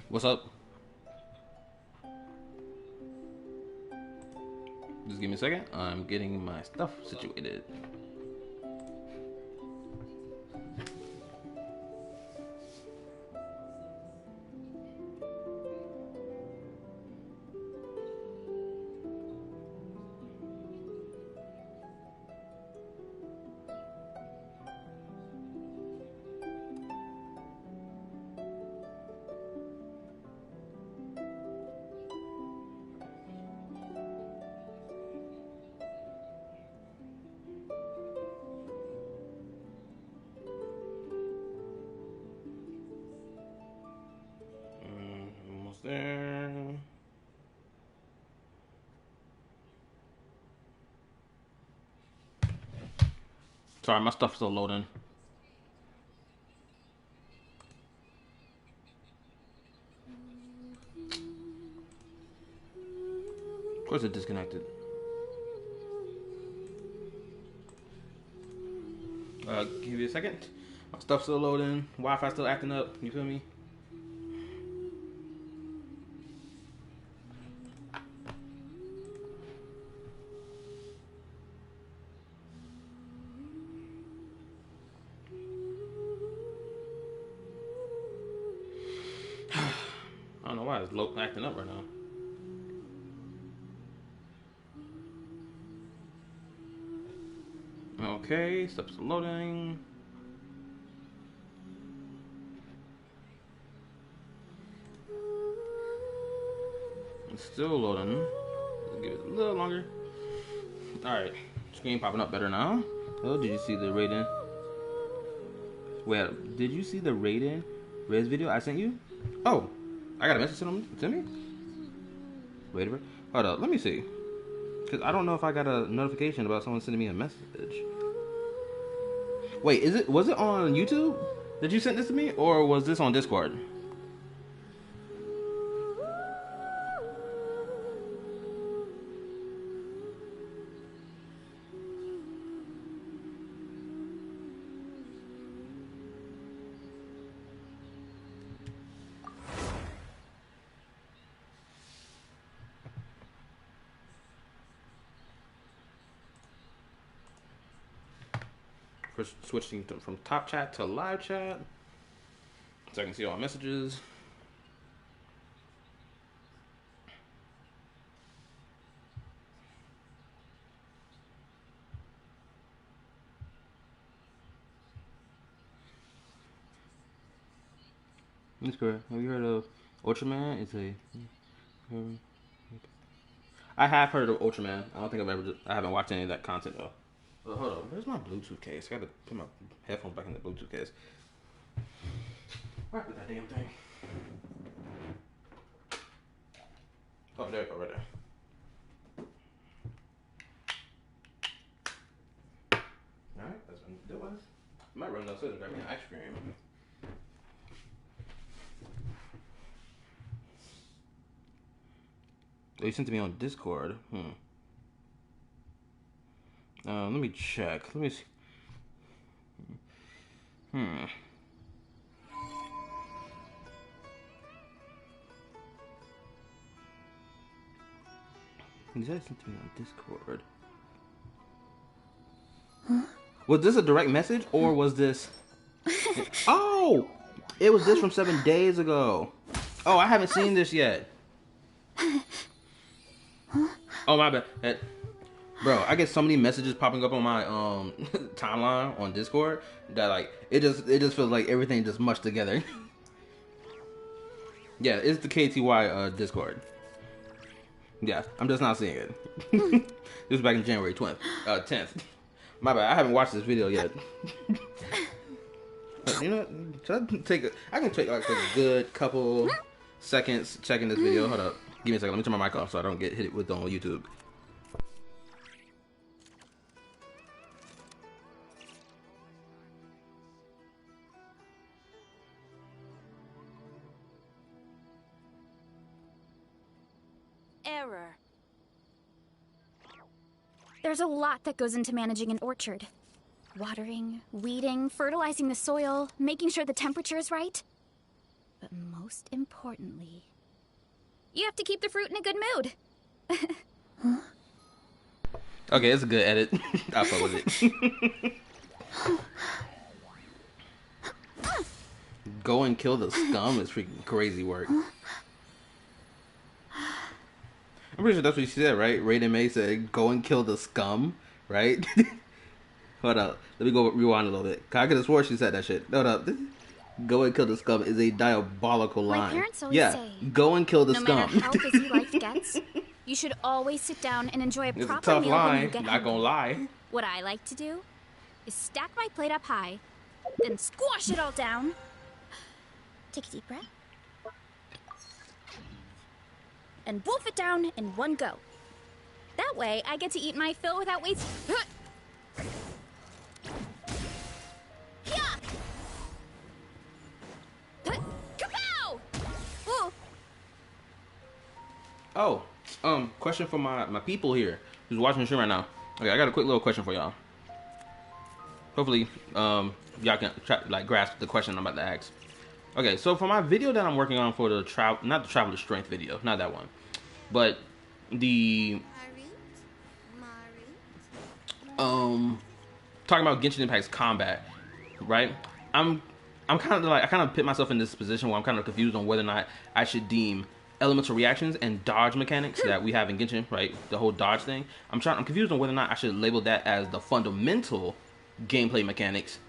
What's up? Just give me a second. I'm getting my stuff situated. Almost there. Sorry, my stuff's still loading. Of course it disconnected. Give me a second. My stuff's still loading. Wi-Fi still acting up. You feel me? I don't know why it's acting up right now. Okay, stuff's loading. It's still loading. Let's give it a little longer. Alright, screen popping up better now. Oh, did you see the rating? Wait, did you see the rating? Ray's video I sent you? Oh, I got a message to me? Wait a minute. Hold up, let me see. Because I don't know if I got a notification about someone sending me a message. Wait, was it on YouTube that you sent this to me? Or was this on Discord? Switching from top chat to live chat so I can see all messages. That's correct. Have you heard of Ultraman? It's a. I have heard of Ultraman. I don't think I haven't watched any of that content though. Well, hold on. Where's my Bluetooth case? I gotta put my headphones back in the Bluetooth case. Where is that damn thing? Oh, there you go, right there. Alright, that's what I'm doing. I might run downstairs and grab me an ice cream. Oh, you sent it to me on Discord. Let me check. Let me see. You guys sent to me on Discord. Huh? Was this a direct message or was this? Oh, it was this from 7 days ago. Oh, I haven't seen this yet. Oh my bad. Bro, I get so many messages popping up on my timeline on Discord that like it just feels like everything just mushed together. Yeah, it's the KTY Discord. Yeah, I'm just not seeing it. This was back in January 10th. My bad, I haven't watched this video yet. You know what? I can take like a good couple seconds checking this video. Hold up. Give me a second. Let me turn my mic off so I don't get hit with on YouTube. Error. There's a lot that goes into managing an orchard. Watering, weeding, fertilizing the soil, making sure the temperature is right. But most importantly, you have to keep the fruit in a good mood. Okay, it's a good edit. I fuck with it. Go and kill the scum is freaking crazy work. I'm pretty sure that's what she said, right? Raiden May said, "Go and kill the scum," right? Hold up, let me go rewind a little bit. I could have swore she said that shit. Hold up. Go and kill the scum is a diabolical line. My parents always say, go and kill the no scum. matter how busy life gets, you should always sit down and enjoy a It's a proper tough meal when you line, get not hungry. gonna lie. What I like to do is stack my plate up high, then squash it all down. Take a deep breath. And wolf it down in one go. That way, I get to eat my fill without wasting. Kapow! Oh, question for my people here who's watching the stream right now. Okay, I got a quick little question for y'all. Hopefully, y'all can grasp the question I'm about to ask. Okay, so for my video that I'm working on for the not the travel to strength video, not that one, but the talking about Genshin Impact's combat, right? I'm kind of like, I kind of put myself in this position where I'm kind of confused on whether or not I should deem elemental reactions and dodge mechanics that we have in Genshin, right? The whole dodge thing. I'm confused on whether or not I should label that as the fundamental gameplay mechanics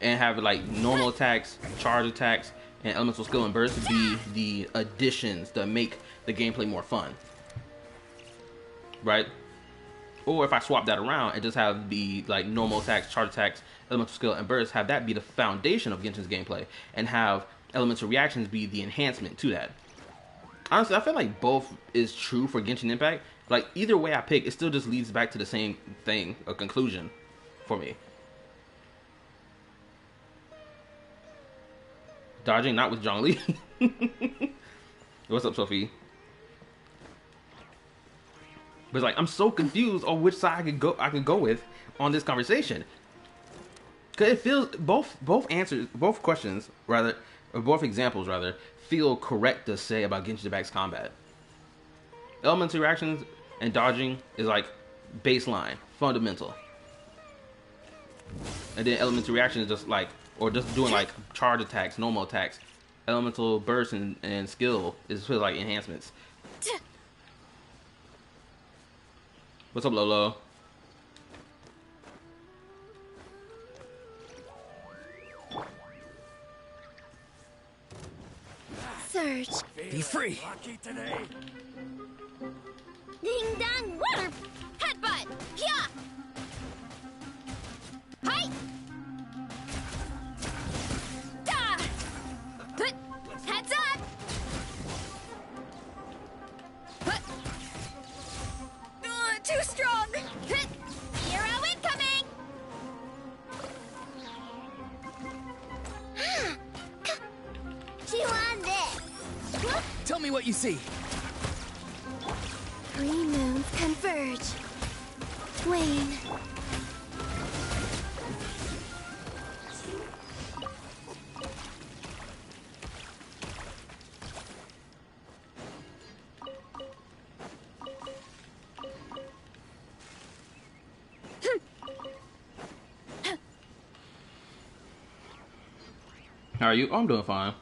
and have like normal attacks, charge attacks, and elemental skill and burst be the additions that make the gameplay more fun, right? Or if I swap that around and just have the like normal attacks, charge attacks, elemental skill, and burst, have that be the foundation of Genshin's gameplay, and have elemental reactions be the enhancement to that. Honestly, I feel like both is true for Genshin Impact. Like either way I pick, it still just leads back to the same thing, a conclusion for me. Dodging, not with Zhongli. What's up, Sophie? But it's like I'm so confused on which side I can go with on this conversation. Cause it feels both examples feel correct to say about Genshin Impact's combat. Elemental reactions and dodging is like baseline, fundamental. And then elemental reaction is just like, or just doing like charge attacks, normal attacks. Elemental burst and skill is feel like enhancements. What's up, Lolo? Surge. Be free. Ding dong, water. Headbutt. Yeah. Hi. Da. Heads up. Too strong. Hero incoming. Chew on this. Tell me what you see. Three moons converge. Wane. How are you? Oh, I'm doing fine.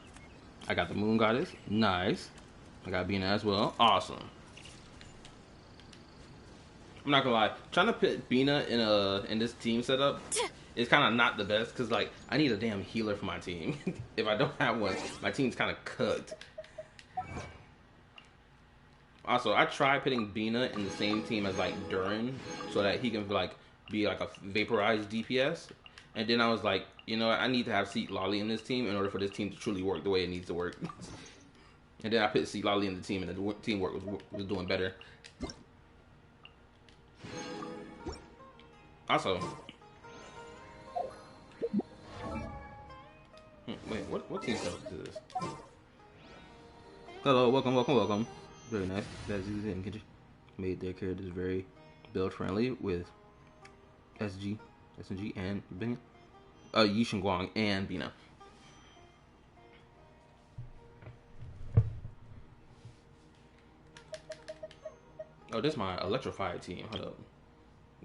I got the Moon Goddess. Nice. I got Bina as well. Awesome. I'm not gonna lie. Trying to put Bina in this team setup is kind of not the best because like I need a damn healer for my team. If I don't have one, my team's kind of cooked. Also, I tried putting Bina in the same team as like Durin so that he can like be like a vaporized DPS. And then I was like, you know what, I need to have Seat Lolly in this team in order for this team to truly work the way it needs to work. And then I put Seat Lolly in the team, and the teamwork was doing better. Also, wait, what team stuff is this? Hello, welcome. Very nice. That's easy and Kenji made their characters very build friendly with SG and Bina. Yi Shengguang and Bina. Oh, this is my electrified team. Hold up.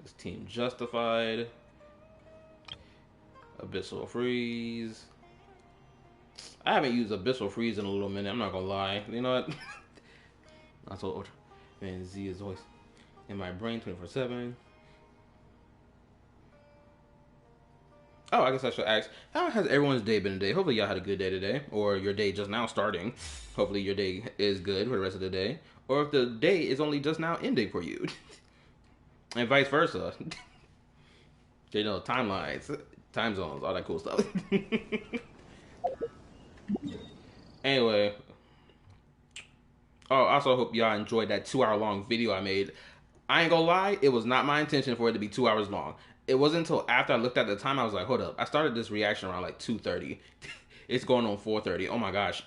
This team justified. Abyssal freeze. I haven't used Abyssal freeze in a little minute. I'm not gonna lie. You know what? That's all ultra. Man, Z is always in my brain 24/7. Oh, I guess I should ask, how has everyone's day been today? Hopefully y'all had a good day today, or your day just now starting. Hopefully your day is good for the rest of the day, or if the day is only just now ending for you, and vice versa. You know, timelines, time zones, all that cool stuff. Anyway, oh, I also hope y'all enjoyed that 2-hour-long video I made. I ain't gonna lie, it was not my intention for it to be 2 hours long. It wasn't until after I looked at the time, I was like, hold up. I started this reaction around like 2:30. It's going on 4:30. Oh my gosh.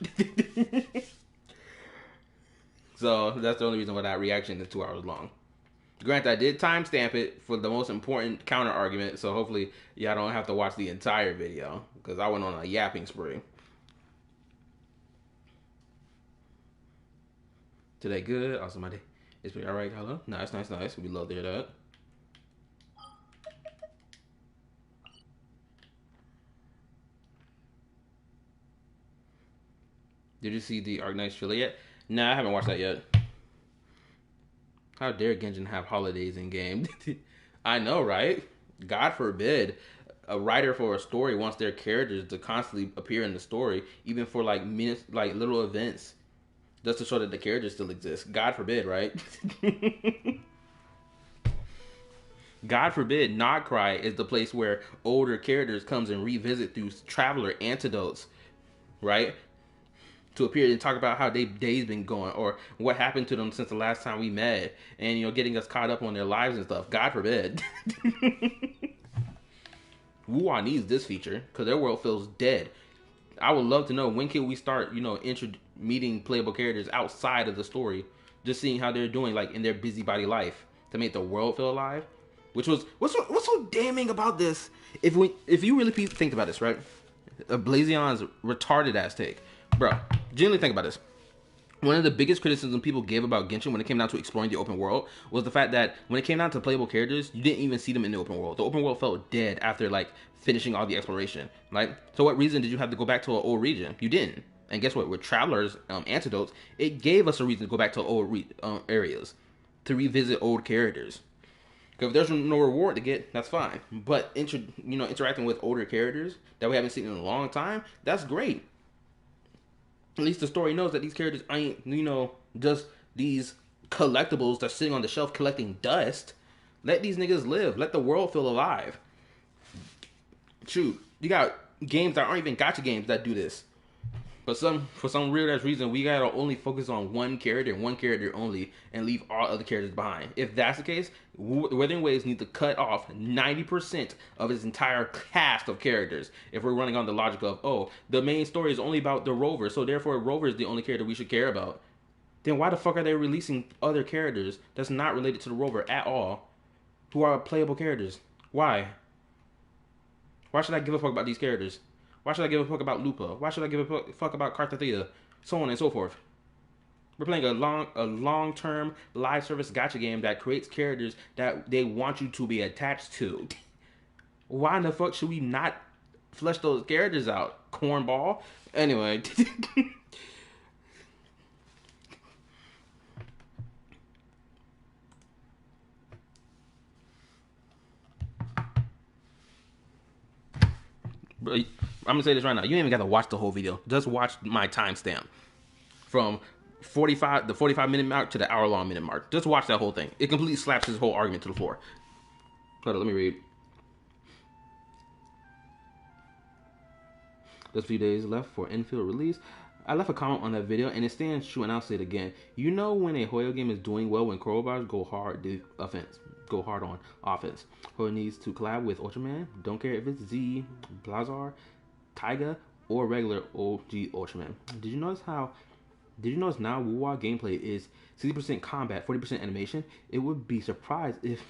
So that's the only reason why that reaction is 2 hours long. Granted, I did timestamp it for the most important counter argument, so hopefully y'all don't have to watch the entire video, because I went on a yapping spree. Today good. Also my day is pretty alright. Hello. Nice, nice, nice. We love to hear that. Did you see the Arknights trailer yet? Nah, I haven't watched that yet. How dare Genshin have holidays in game? I know, right? God forbid a writer for a story wants their characters to constantly appear in the story, even for like minutes, like little events, just to show that the characters still exist. God forbid, right? God forbid NODKRAI is the place where older characters comes and revisit through traveler antidotes, right? To appear and talk about how their day's been going, or what happened to them since the last time we met, and you know, getting us caught up on their lives and stuff. God forbid. Wuwa needs this feature because their world feels dead. I would love to know, when can we start, you know, meeting playable characters outside of the story, just seeing how they're doing, like in their busybody life, to make the world feel alive. Which was what's so damning about this? If you really think about this, right? Blazion's retarded ass take. Bro, genuinely think about this. One of the biggest criticisms people gave about Genshin when it came down to exploring the open world was the fact that when it came down to playable characters, you didn't even see them in the open world. The open world felt dead after like finishing all the exploration, right? So what reason did you have to go back to an old region? You didn't. And guess what? With Traveler's Antidotes, it gave us a reason to go back to old areas, to revisit old characters. Because if there's no reward to get, that's fine. But interacting with older characters that we haven't seen in a long time, that's great. At least the story knows that these characters ain't, you know, just these collectibles that's sitting on the shelf collecting dust. Let these niggas live. Let the world feel alive. Shoot, you got games that aren't even gacha games that do this. But for some weird ass reason, we gotta only focus on one character and one character only, and leave all other characters behind. If that's the case, Wuthering Waves need to cut off 90% of its entire cast of characters. If we're running on the logic of, oh, the main story is only about the Rover, so therefore Rover is the only character we should care about, then why the fuck are they releasing other characters that's not related to the Rover at all, who are playable characters? Why? Why should I give a fuck about these characters? Why should I give a fuck about Lupa? Why should I give a fuck about Kartathea? So on and so forth. We're playing a long-term live service gacha game that creates characters that they want you to be attached to. Why in the fuck should we not flesh those characters out? Cornball? Anyway. I'm gonna say this right now. You ain't even gotta watch the whole video. Just watch my timestamp from the 45-minute mark to the hour-long minute mark. Just watch that whole thing. It completely slaps his whole argument to the floor. Hold on, let me read. Just a few days left for infield release. I left a comment on that video and it stands true, and I'll say it again. You know when a Hoyo game is doing well when crowbars go hard on offense. Hoyo needs to collab with Ultraman. Don't care if it's Z, Blazar, Taiga, or regular OG Ultraman. Did you notice now Wuwa gameplay is 60% combat, 40% animation? It would be surprised if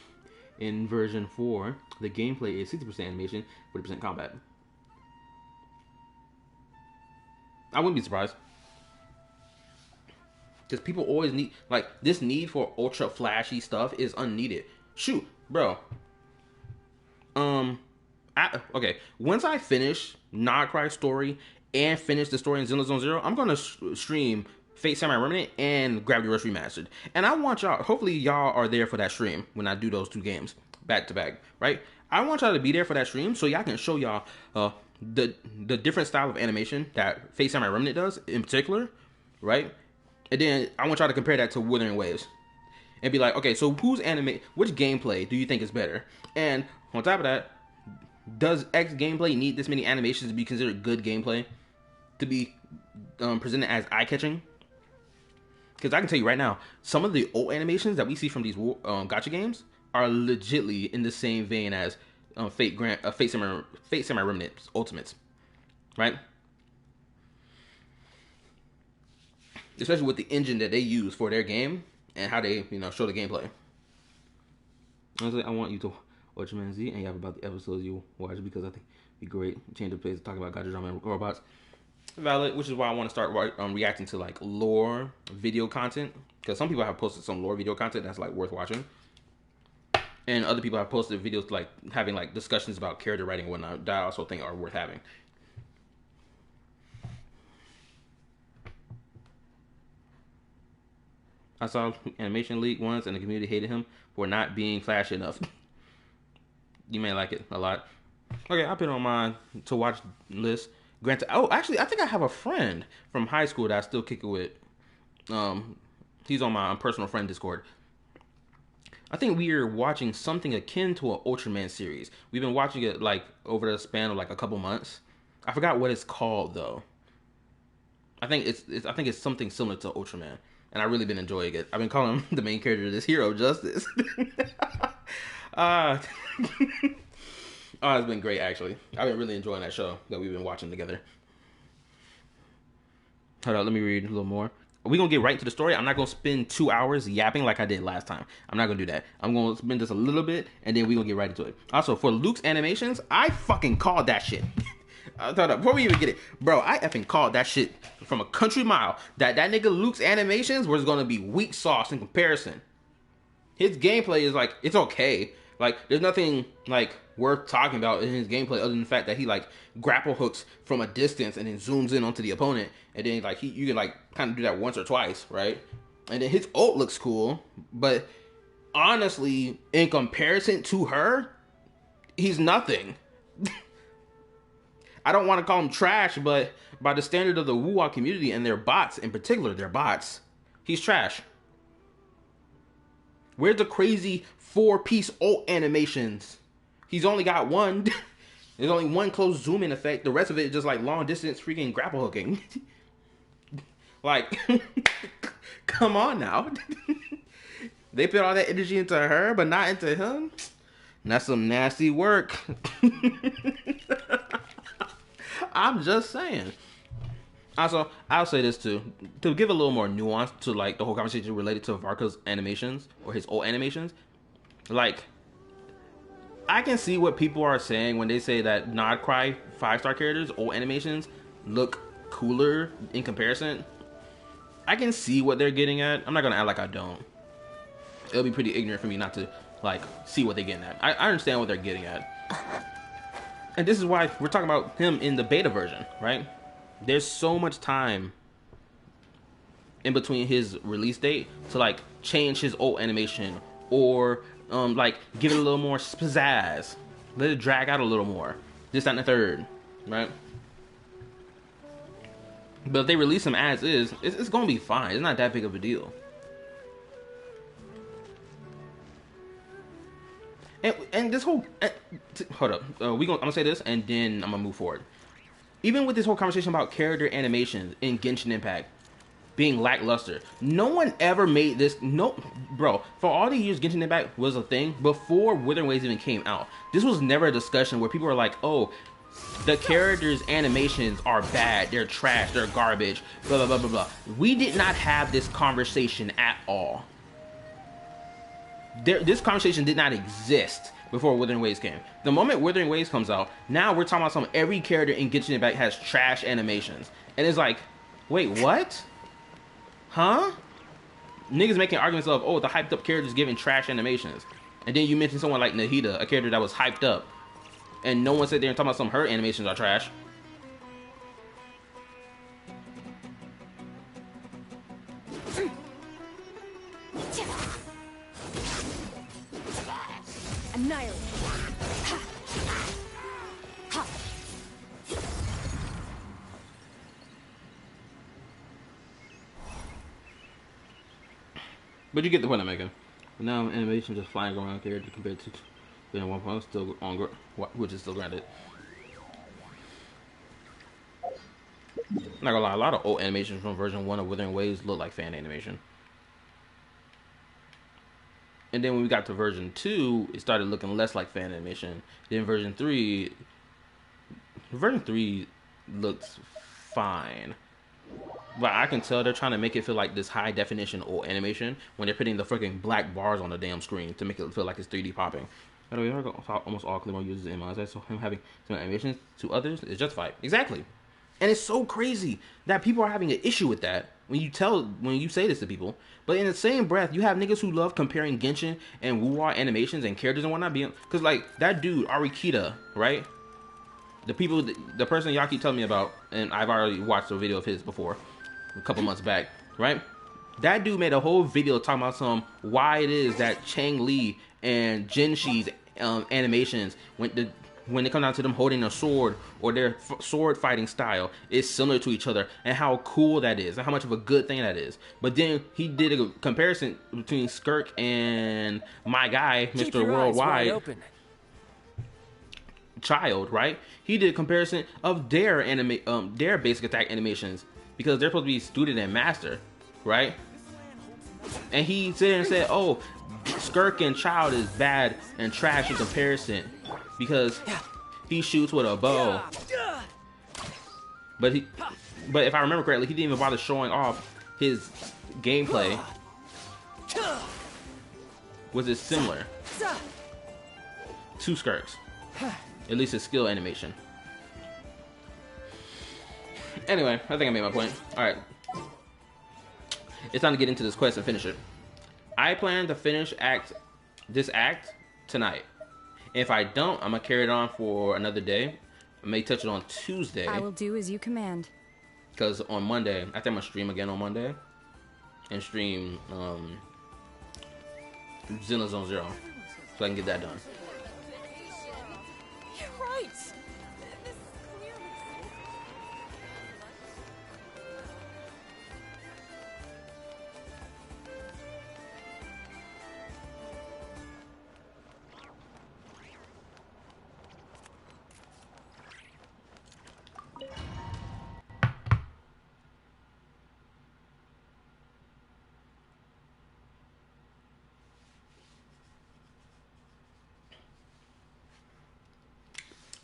in version 4 the gameplay is 60% animation, 40% combat. I wouldn't be surprised. Because people always need, like, this need for ultra flashy stuff is unneeded. Shoot, bro. Okay, once I finish NODKRAI story and finish the story in Xenoblade Zero, I'm gonna stream Fate Samurai Remnant and Gravity Rush Remastered. And I want y'all, hopefully y'all are there for that stream when I do those 2 games back to back, right? I want y'all to be there for that stream so y'all can show y'all the different style of animation that Fate Samurai Remnant does in particular, right? And then I want y'all to compare that to Wuthering Waves and be like, okay, so which gameplay do you think is better? And on top of that, does X gameplay need this many animations to be considered good gameplay, to be presented as eye-catching? Because I can tell you right now, some of the old animations that we see from these gacha games are legitly in the same vein as Fate Samurai Remnant Ultimates, right? Especially with the engine that they use for their game and how they, show the gameplay. Honestly, I want you to watch Man Z and you have about the episodes you watch because I think it'd be great. Change the pace to talk about gacha drama and robots. Valid, which is why I want to start reacting to like lore video content, because some people have posted some lore video content that's like worth watching, and other people have posted videos like having like discussions about character writing and whatnot that I also think are worth having. I saw animation leak once and the community hated him for not being flashy enough. You may like it a lot. Okay, I put it on my to watch list. Granted, oh, actually, I think I have a friend from high school that I still kick it with. He's on my personal friend Discord. I think we are watching something akin to an Ultraman series. We've been watching it like over the span of like a couple months. I forgot what it's called though. I think it's something similar to Ultraman, and I've really been enjoying it. I've been calling him the main character of this Hero Justice. Oh, it's been great, actually. I've been really enjoying that show that we've been watching together. Hold on, let me read a little more. We're going to get right into the story. I'm not going to spend 2 hours yapping like I did last time. I'm not going to do that. I'm going to spend just a little bit, and then we're going to get right into it. Also, for Luke's animations, I fucking called that shit. Hold up, before we even get it. Bro, I effing called that shit from a country mile. That nigga Luke's animations was going to be weak sauce in comparison. His gameplay is like, it's okay. Like, there's nothing, like, worth talking about in his gameplay other than the fact that he, like, grapple hooks from a distance and then zooms in onto the opponent. And then, like, you can, like, kind of do that once or twice, right? And then his ult looks cool. But, honestly, in comparison to her, he's nothing. I don't want to call him trash, but by the standard of the Wuwa community and their bots, in particular, their bots, he's trash. Where's the crazy 4-piece ult animations? He's only got one. There's only one close zoom in effect. The rest of it is just like long distance freaking grapple hooking. Like, come on now. They put all that energy into her, but not into him. That's some nasty work. I'm just saying. Also, I'll say this too, to give a little more nuance to like the whole conversation related to Varka's animations or his old animations. Like, I can see what people are saying when they say that NODKRAI 5-star characters old animations look cooler in comparison. I can see what they're getting at. I'm not gonna act like I don't. It'll be pretty ignorant for me not to like see what they're getting at. I understand what they're getting at, and this is why we're talking about him in the beta version, right? There's so much time in between his release date to like change his old animation or like give it a little more pizzazz, let it drag out a little more, this, that, and the third, right? But if they release him as is, it's gonna be fine. It's not that big of a deal. And this whole hold up, I'm gonna say this and then I'm gonna move forward. Even with this whole conversation about character animations in Genshin Impact being lackluster, no one ever made this. No, bro, for all the years Genshin Impact was a thing before Wuthering Waves even came out. This was never a discussion where people were like, "Oh, the characters' animations are bad. They're trash. They're garbage." Blah blah blah blah blah. We did not have this conversation at all. This conversation did not exist before Wuthering Waves came. The moment Wuthering Waves comes out, now we're talking about every character in Genshin Impact has trash animations. And it's like, wait, what? Huh? niggas making arguments of, oh, the hyped up characters giving trash animations, and then you mention someone like Nahida, a character that was hyped up, and no one sat there and talking about some of her animations are trash. Annihilate. But you get the point I'm making. But now animation just flying around character compared to being 1.0 still on, which is still granted. Not gonna lie, a lot of old animations from version 1 of Wuthering Waves look like fan animation. And then when we got to version 2, it started looking less like fan animation. Then version 3 looks fine. But I can tell they're trying to make it feel like this high definition old animation when they're putting the freaking black bars on the damn screen to make it feel like it's 3D popping. By the way, almost all Claymore users in my eyes, so him having some animations to others is justified. Exactly. And it's so crazy that people are having an issue with that when you say this to people. But in the same breath, you have niggas who love comparing Genshin and Wuwa animations and characters and whatnot being, because like that dude Arikita, right? The person y'all keep telling me about, and I've already watched a video of his before, a couple months back, right? That dude made a whole video talking about why it is that Chang Li and Jinshi's animations when it comes down to them holding a sword or their sword fighting style is similar to each other, and how cool that is and how much of a good thing that is. But then he did a comparison between Skirk and my guy, Mr. Worldwide Child, right? He did a comparison of their their basic attack animations because they're supposed to be student and master, right? And he said and said, oh, Skirk and Child is bad and trash in comparison because he shoots with a bow. But if I remember correctly, he didn't even bother showing off his gameplay. Was it similar to Skirk's? At least his skill animation. Anyway, I think I made my point. Alright. It's time to get into this quest and finish it. I plan to finish this act tonight. If I don't, I'm gonna carry it on for another day. I may touch it on Tuesday. I will do as you command. Because on Monday, I think I'm gonna stream again on Monday. And stream Xenozone Zero. So I can get that done. You're right.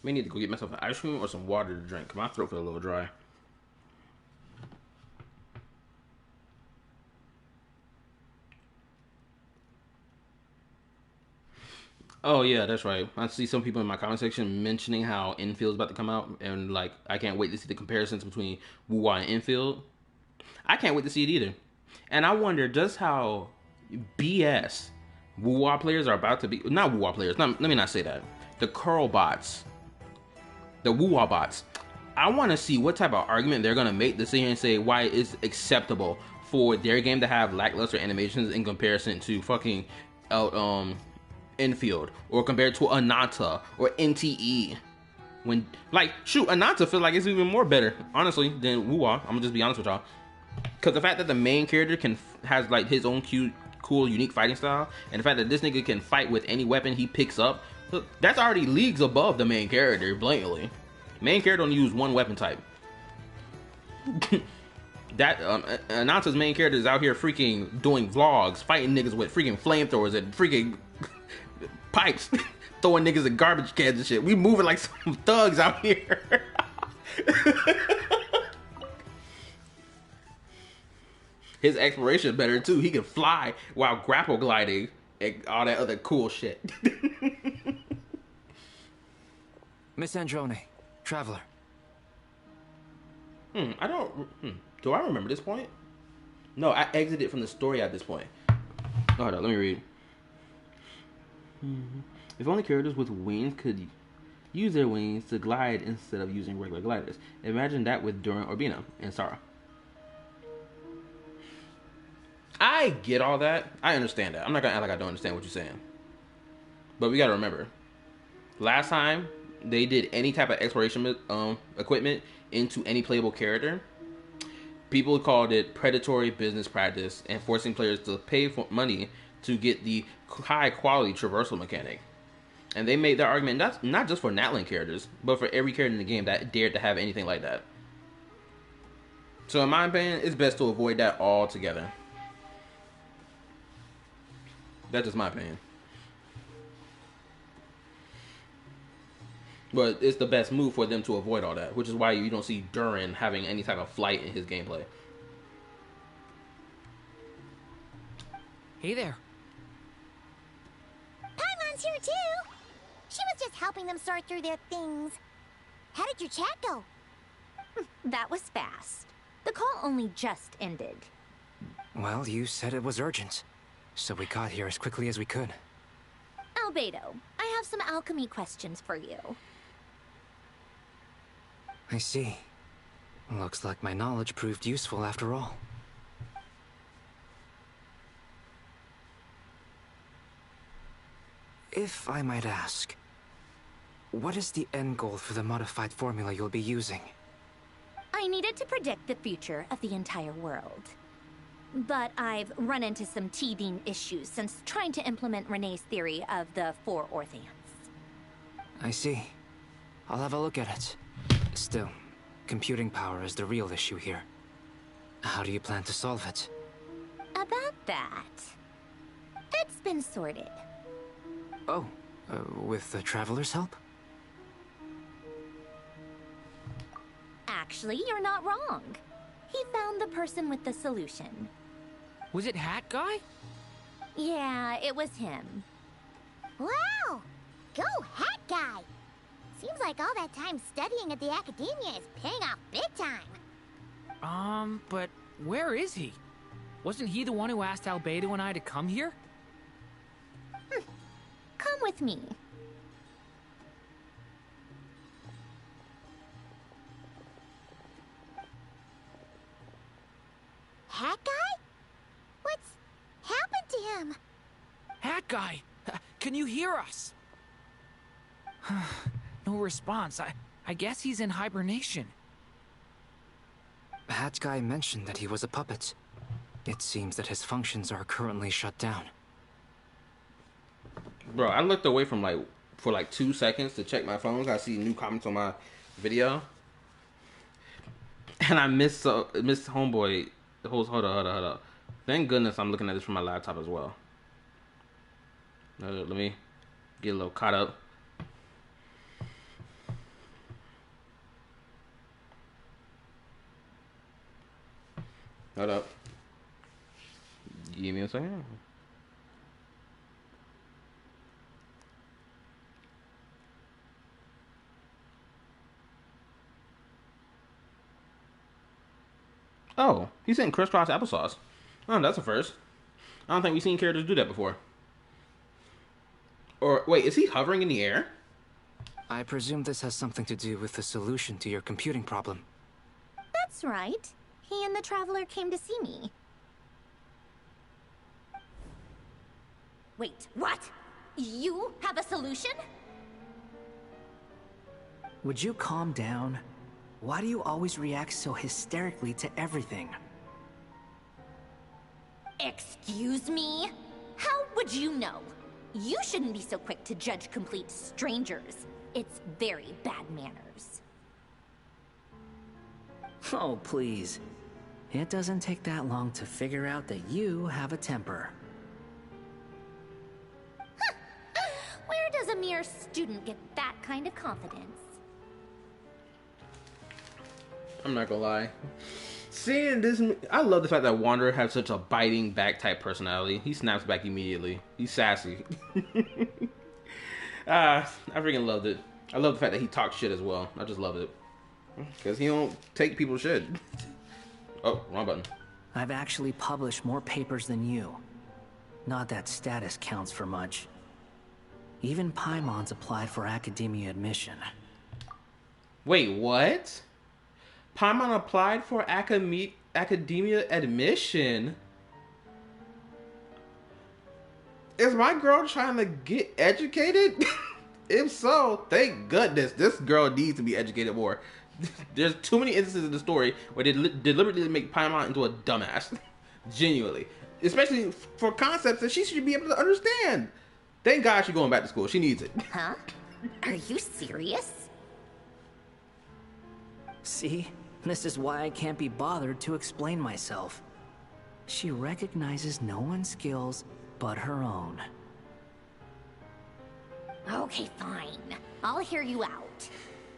May need to go get myself an ice cream or some water to drink. My throat feels a little dry. Oh yeah, that's right. I see some people in my comment section mentioning how Infield's about to come out, and like I can't wait to see the comparisons between Wuwa and Infield. I can't wait to see it either. And I wonder just how BS Wuwa players are about to be. Not Wuwa players. Let me not say that. The curl bots. The Wuwa bots. I want to see what type of argument they're going to make to sit here and say why it's acceptable for their game to have lackluster animations in comparison to fucking Infield, or compared to Ananta or NTE. When, like, shoot, Ananta feels like it's even more better, honestly, than Wuwa. I'm gonna just be honest with y'all. Because the fact that the main character has like his own cute, cool, unique fighting style, and the fact that this nigga can fight with any weapon he picks up, look, that's already leagues above the main character, blatantly. Main character don't use one weapon type. That Ananta's main character is out here freaking doing vlogs, fighting niggas with freaking flamethrowers and freaking pipes, throwing niggas in garbage cans and shit. We moving like some thugs out here. His exploration better too. He can fly while grapple gliding and all that other cool shit. Miss Androne, traveler. Do I remember this point? No, I exited from the story at this point. Hold on, let me read. If only characters with wings could use their wings to glide instead of using regular gliders. Imagine that with Duran, Urbina, and Sarah. I get all that. I understand that. I'm not gonna act like I don't understand what you're saying. But we gotta remember, last time they did any type of exploration equipment into any playable character, people called it predatory business practice and forcing players to pay for money to get the high quality traversal mechanic. And they made that argument not just for Natlan characters, but for every character in the game that dared to have anything like that. So in my opinion, it's best to avoid that altogether. That's just my opinion. But it's the best move for them to avoid all that, which is why you don't see Duran having any type of flight in his gameplay. Hey there. Paimon's here too. She was just helping them sort through their things. How did your chat go? That was fast. The call only just ended. Well, you said it was urgent, so we got here as quickly as we could. Albedo, I have some alchemy questions for you. I see. Looks like my knowledge proved useful after all. If I might ask, what is the end goal for the modified formula you'll be using? I needed to predict the future of the entire world. But I've run into some teething issues since trying to implement Renee's theory of the 4 Orthians. I see. I'll have a look at it. Still, computing power is the real issue here. How do you plan to solve it? About that, it's been sorted. Oh, with the Traveler's help? Actually, you're not wrong. He found the person with the solution. Was it Hat Guy? Yeah, it was him. Wow! Go Hat Guy! Seems like all that time studying at the academia is paying off big time. But where is he? Wasn't he the one who asked Albedo and I to come here? Come with me. Hat Guy? What's happened to him? Hat Guy! Can you hear us? No response. I guess he's in hibernation. Hat Guy mentioned that he was a puppet. It seems that his functions are currently shut down. Bro, I looked away from for 2 seconds to check my phone. I see new comments on my video. And I missed Homeboy. Hold up. Thank goodness I'm looking at this from my laptop as well. Let me get a little caught up. Hold up. Give me a second. Oh, he's in crisscross applesauce. Oh, that's a first. I don't think we've seen characters do that before. Or, wait, is he hovering in the air? I presume this has something to do with the solution to your computing problem. That's right. He and the Traveler came to see me. Wait, what? You have a solution? Would you calm down? Why do you always react so hysterically to everything? Excuse me? How would you know? You shouldn't be so quick to judge complete strangers. It's very bad manners. Oh, please. It doesn't take that long to figure out that you have a temper. Where does a mere student get that kind of confidence? I'm not gonna lie. Seeing this, I love the fact that Wanderer has such a biting back type personality. He snaps back immediately. He's sassy. I freaking loved it. I love the fact that he talks shit as well. I just love it. Because he don't take people's shit. Oh, wrong button. I've actually published more papers than you. Not that status counts for much. Even Paimon's applied for academia admission. Wait, what? Paimon applied for academia admission? Is my girl trying to get educated? If so, thank goodness. This girl needs to be educated more. There's too many instances in the story where they deliberately make Paimon into a dumbass. Genuinely. Especially for concepts that she should be able to understand. Thank God she's going back to school. She needs it. Huh? Are you serious? See? This is why I can't be bothered to explain myself. She recognizes no one's skills but her own. Okay, fine. I'll hear you out.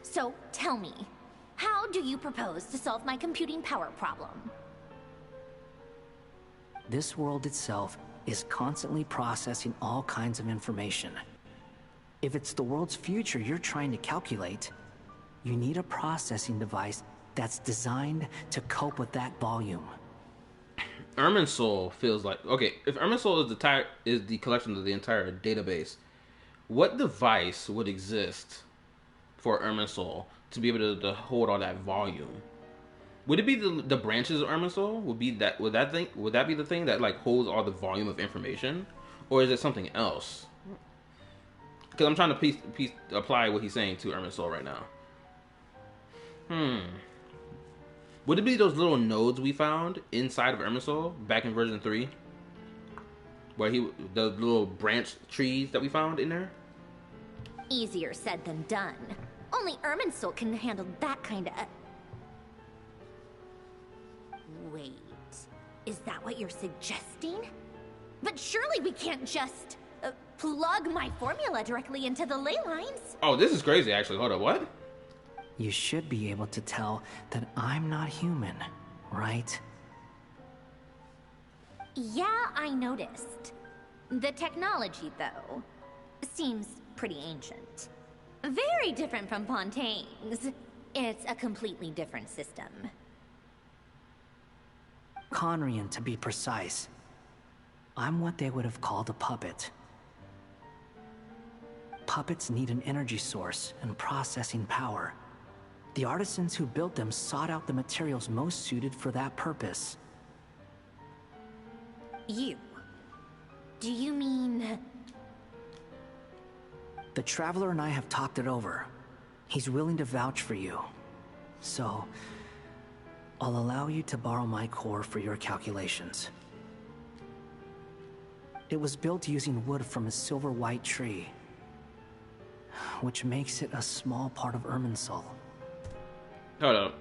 So, tell me, how do you propose to solve my computing power problem? This world itself is constantly processing all kinds of information. If it's the world's future you're trying to calculate, you need a processing device that's designed to cope with that volume. Irminsul feels like... Okay, if Irminsul is the collection of the entire database, what device would exist for Irminsul to be able to hold all that volume? Would it be the branches of Irminsul? Would that be the thing that like holds all the volume of information, or is it something else? Because I'm trying to apply what he's saying to Irminsul right now. Would it be those little nodes we found inside of Irminsul back in version 3? Where the little branch trees that we found in there? Easier said than done. Only Irminsul can handle that kind of... Wait, is that what you're suggesting? But surely we can't just plug my formula directly into the ley lines. Oh, this is crazy actually. Hold up, what? You should be able to tell that I'm not human, right? Yeah, I noticed. The technology, though, seems pretty ancient. Very different from Fontaine's. It's a completely different system. Conrian, to be precise. I'm what they would have called a puppet. Puppets need an energy source and processing power. The artisans who built them sought out the materials most suited for that purpose. You? Do you mean... The Traveler and I have talked it over. He's willing to vouch for you. So, I'll allow you to borrow my core for your calculations. It was built using wood from a silver-white tree, which makes it a small part of Irminsul. Hold up.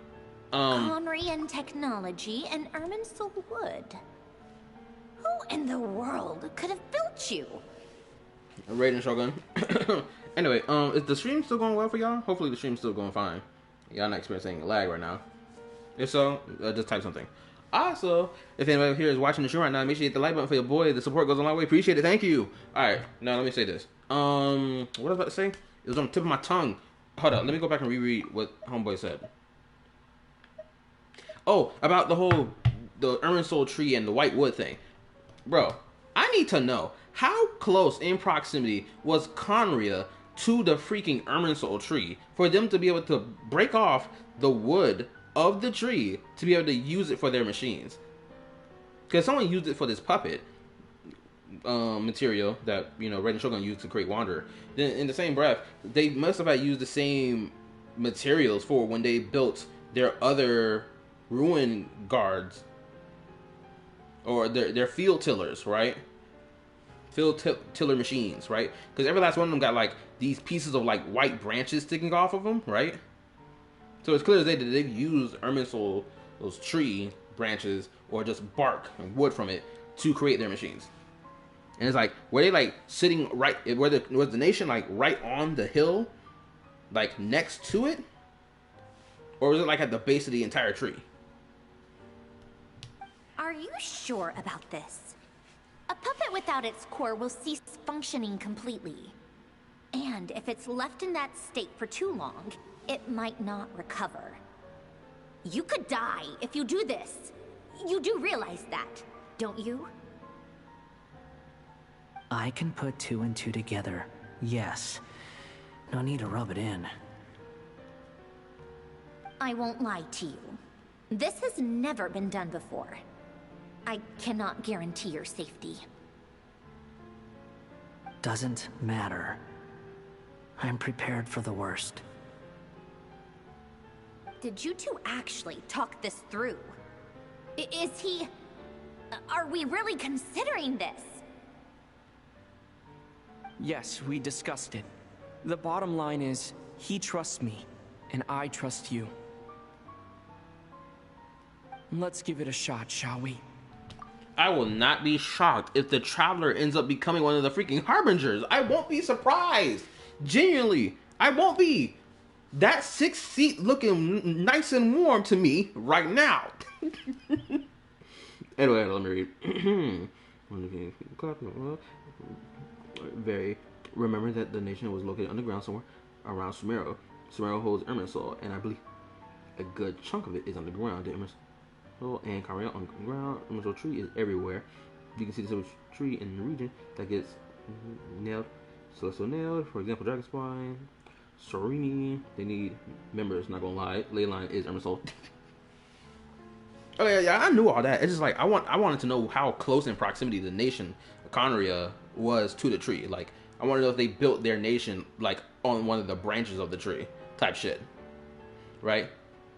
Conrian technology and Irminsul wood. Who in the world could have built you? Raiden Shogun. Anyway, is the stream still going well for y'all? Hopefully the stream's still going fine. Y'all not experiencing lag right now. If so, just type something. Also, if anybody here is watching the stream right now, make sure you hit the like button for your boy. The support goes a long way. Appreciate it. Thank you. Alright, now let me say this. What was I about to say? It was on the tip of my tongue. Hold up, let me go back and reread what Homeboy said. Oh, about the Irminsul tree and the white wood thing. Bro, I need to know, how close in proximity was Conria to the freaking Irminsul tree for them to be able to break off the wood of the tree to be able to use it for their machines? Because someone used it for this puppet material that, you know, Raiden Shogun used to create Wanderer. Then in the same breath, they must have used the same materials for when they built their other ruin guards or their field tillers, right? Field tiller machines, right? Because every last one of them got like these pieces of like white branches sticking off of them, right? So it's clear as day that they've used Irminsul, those tree branches or just bark and wood from it to create their machines. And it's like, were they like sitting right, was the nation like right on the hill, like next to it? Or was it like at the base of the entire tree? Are you sure about this? A puppet without its core will cease functioning completely. And if it's left in that state for too long, it might not recover. You could die if you do this. You do realize that, don't you? I can put 2 and 2 together, yes. No need to rub it in. I won't lie to you. This has never been done before. I cannot guarantee your safety. Doesn't matter. I'm prepared for the worst. Did you two actually talk this through? Is he... Are we really considering this? Yes, we discussed it. The bottom line is, he trusts me, and I trust you. Let's give it a shot, shall we? I will not be shocked if the Traveler ends up becoming one of the freaking Harbingers. I won't be surprised. Genuinely, I won't be. That 6th seat looking nice and warm to me right now. Anyway, let me read. Remember that the nation was located underground somewhere around Sumeru. Sumeru holds Irminsul, and I believe a good chunk of it is underground. The Irminsul and Karia on the ground. Irminsul tree is everywhere. You can see the silver tree in the region that gets nailed. Celestial nailed, for example, Dragon Spine, Sorini. They need members. Not gonna lie, Leyline is Irminsul. Oh yeah, I knew all that. It's just like I wanted to know how close in proximity the nation of Conria was to the tree. Like I want to know if they built their nation like on one of the branches of the tree, type shit, right?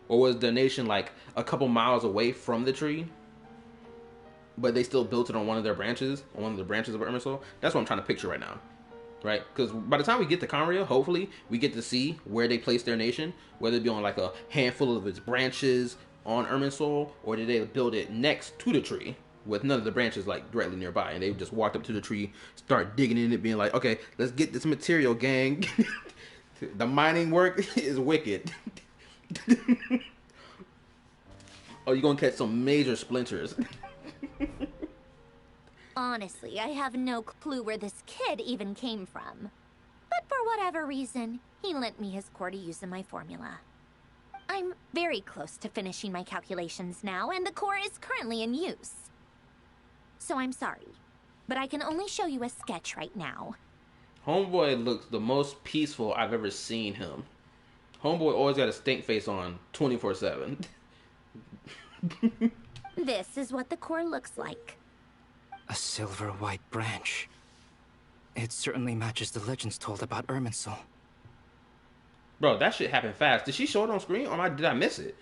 Or was the nation like a couple miles away from the tree, but they still built it on one of their branches, on one of the branches of Irminsul? That's what I'm trying to picture right now, right? Because by the time we get to Conria, hopefully we get to see where they place their nation, whether it be on like a handful of its branches on Irminsul, or did they build it next to the tree with none of the branches like directly nearby, and they just walked up to the tree, start digging in it, being like, okay, let's get this material, gang. The mining work is wicked. Oh, you're gonna catch some major splinters. Honestly, I have no clue where this kid even came from. But for whatever reason, he lent me his core to use in my formula. I'm very close to finishing my calculations now, and the core is currently in use. So I'm sorry, but I can only show you a sketch right now. Homeboy looks the most peaceful I've ever seen him. Homeboy always got a stink face on 24/7. This is what the core looks like. A silver white branch. It certainly matches the legends told about Irminsul. Bro, that shit happened fast. Did she show it on screen, or did I miss it?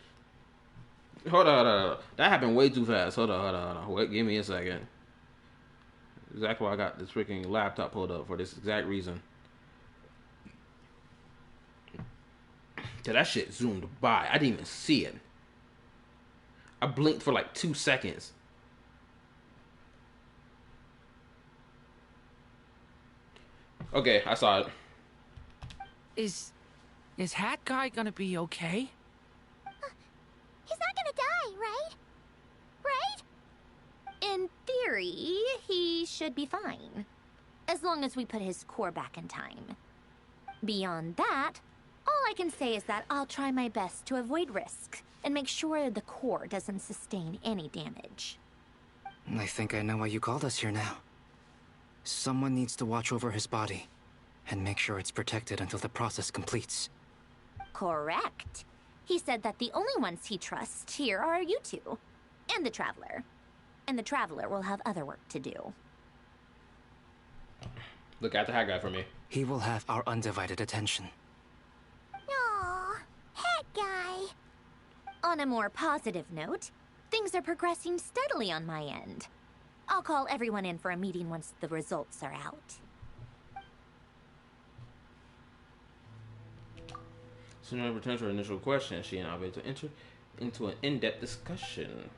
Hold on. That happened way too fast. Hold on. Wait, give me a second. Exactly why I got this freaking laptop pulled up, for this exact reason. Dude, that shit zoomed by. I didn't even see it. I blinked for like 2 seconds. Okay, I saw it. Is Hat Guy gonna be okay? He's not gonna die, right? Right? In theory, he should be fine. As long as we put his core back in time. Beyond that, all I can say is that I'll try my best to avoid risk and make sure the core doesn't sustain any damage. I think I know why you called us here now. Someone needs to watch over his body and make sure it's protected until the process completes. Correct. He said that the only ones he trusts here are you two, and the Traveler. And the Traveler will have other work to do. Look at the Hat Guy for me. He will have our undivided attention. Aww, Hat Guy. On a more positive note, things are progressing steadily on my end. I'll call everyone in for a meeting once the results are out. So now returns to her initial question. She and Abe to enter into an in-depth discussion.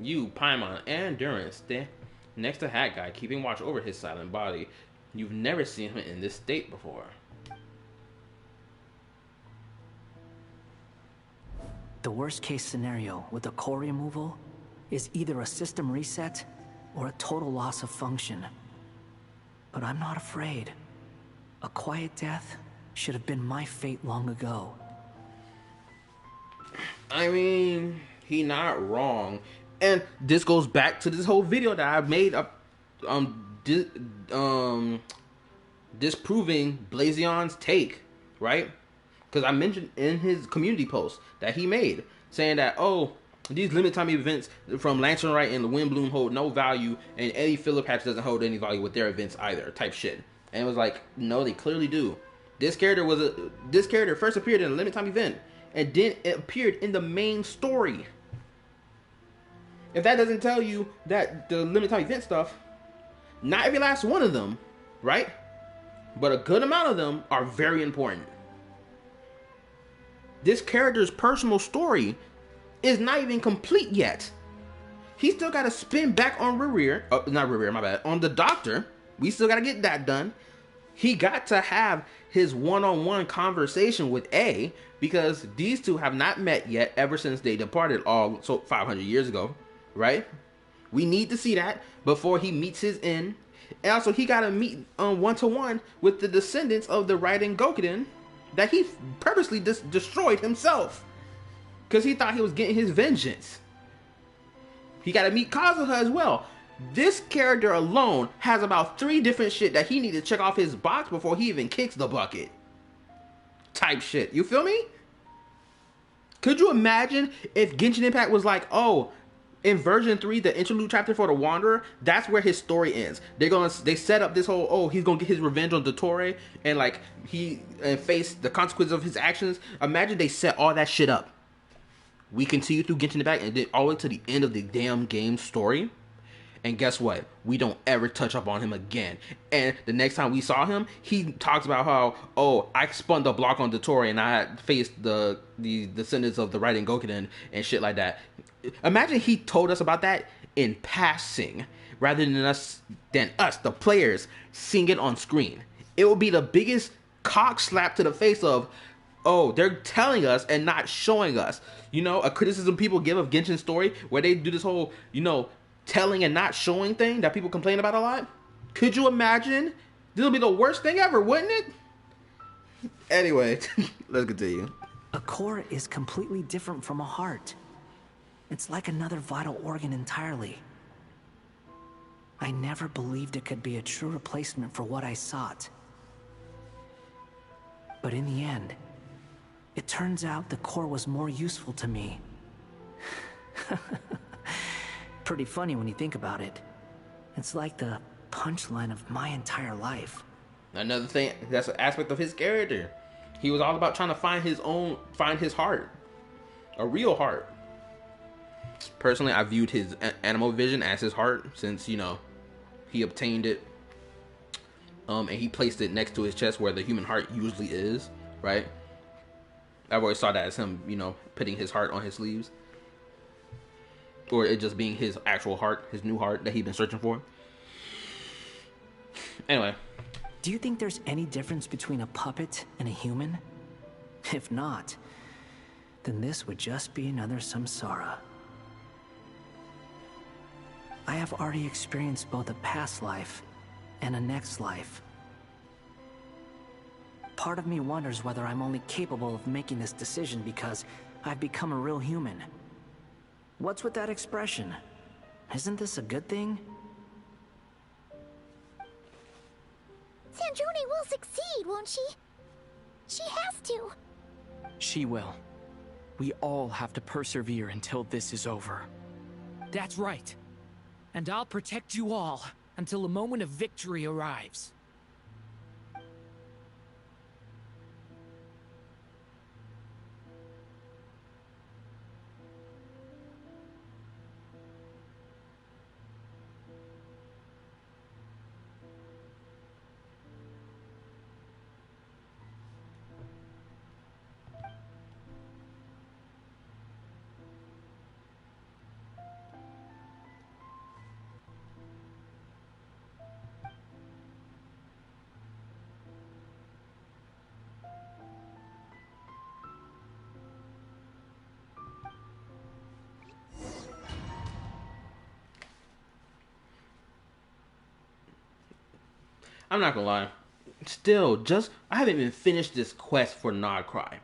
You, Paimon, and Duran stand next to Hat Guy, keeping watch over his silent body. You've never seen him in this state before. The worst case scenario with the core removal is either a system reset or a total loss of function. But I'm not afraid. A quiet death should have been my fate long ago. I mean, He not wrong. And this goes back to this whole video that I made up disproving Blazion's take, right? Because I mentioned in his community post that he made, saying that, oh, these limited time events from Lantern Right and the Windbloom hold no value, and Eddie Phillip patch doesn't hold any value with their events either, type shit. And it was like, no, they clearly do. This character first appeared in a limited time event, and then it appeared in the main story. If that doesn't tell you that the limited time event stuff, not every last one of them, right? But a good amount of them are very important. This character's personal story is not even complete yet. He still got to spin back on on the Doctor. We still got to get that done. He got to have his one-on-one conversation with A, because these two have not met yet ever since they departed 500 years ago, right? We need to see that before he meets his end. And also, he got to meet one-to-one with the descendants of the Raiden Gokuden that he purposely destroyed himself because he thought he was getting his vengeance. He got to meet Kazuha as well. This character alone has about 3 different shit that he needs to check off his box before he even kicks the bucket. Type shit. You feel me? Could you imagine if Genshin Impact was like, oh, in version 3, the interlude chapter for the Wanderer, that's where his story ends. They set up this whole, oh, he's gonna get his revenge on Dottore and like face the consequences of his actions. Imagine they set all that shit up. We continue through Genshin Impact and then all the way to the end of the damn game story. And guess what? We don't ever touch up on him again. And the next time we saw him, he talks about how, oh, I spun the block on Dottore and I faced the descendants of the Raiden Gokuden and shit like that. Imagine he told us about that in passing, rather than us, the players, seeing it on screen. It would be the biggest cock slap to the face of, oh, they're telling us and not showing us. You know, a criticism people give of Genshin's story, where they do this whole, telling and not showing thing that people complain about a lot. Could you imagine? This will be the worst thing ever, wouldn't it? Anyway, let's continue. A core is completely different from a heart. It's like another vital organ entirely. I never believed it could be a true replacement for what I sought. But in the end, it turns out the core was more useful to me. Pretty funny when you think about it. It's like the punchline of my entire life. Another thing, that's an aspect of his character. He was all about trying to find his heart. A real heart. Personally, I viewed his animal vision as his heart since, he obtained it. And he placed it next to his chest where the human heart usually is, right? I've always saw that as him, putting his heart on his sleeves. Or it just being his actual heart, his new heart that he'd been searching for. Anyway. Do you think there's any difference between a puppet and a human? If not, then this would just be another samsara. I have already experienced both a past life and a next life. Part of me wonders whether I'm only capable of making this decision because I've become a real human. What's with that expression? Isn't this a good thing? Sandrone will succeed, won't she? She has to. She will. We all have to persevere until this is over. That's right. And I'll protect you all until a moment of victory arrives. I'm not gonna lie. Still, I haven't even finished this quest for NODKRAI.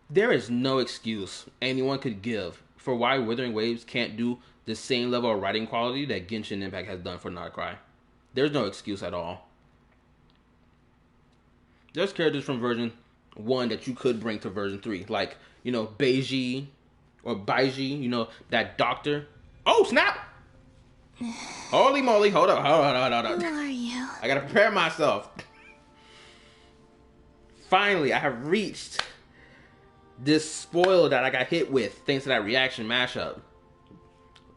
There is no excuse anyone could give for why Withering Waves can't do the same level of writing quality that Genshin Impact has done for NODKRAI. There's no excuse at all. There's characters from version 1 that you could bring to version 3. Like, you know, Beiji or Baiji, you know, that doctor. Oh, snap! Holy moly, hold up. Who are you? I gotta prepare myself. Finally, I have reached this spoil that I got hit with thanks to that reaction mashup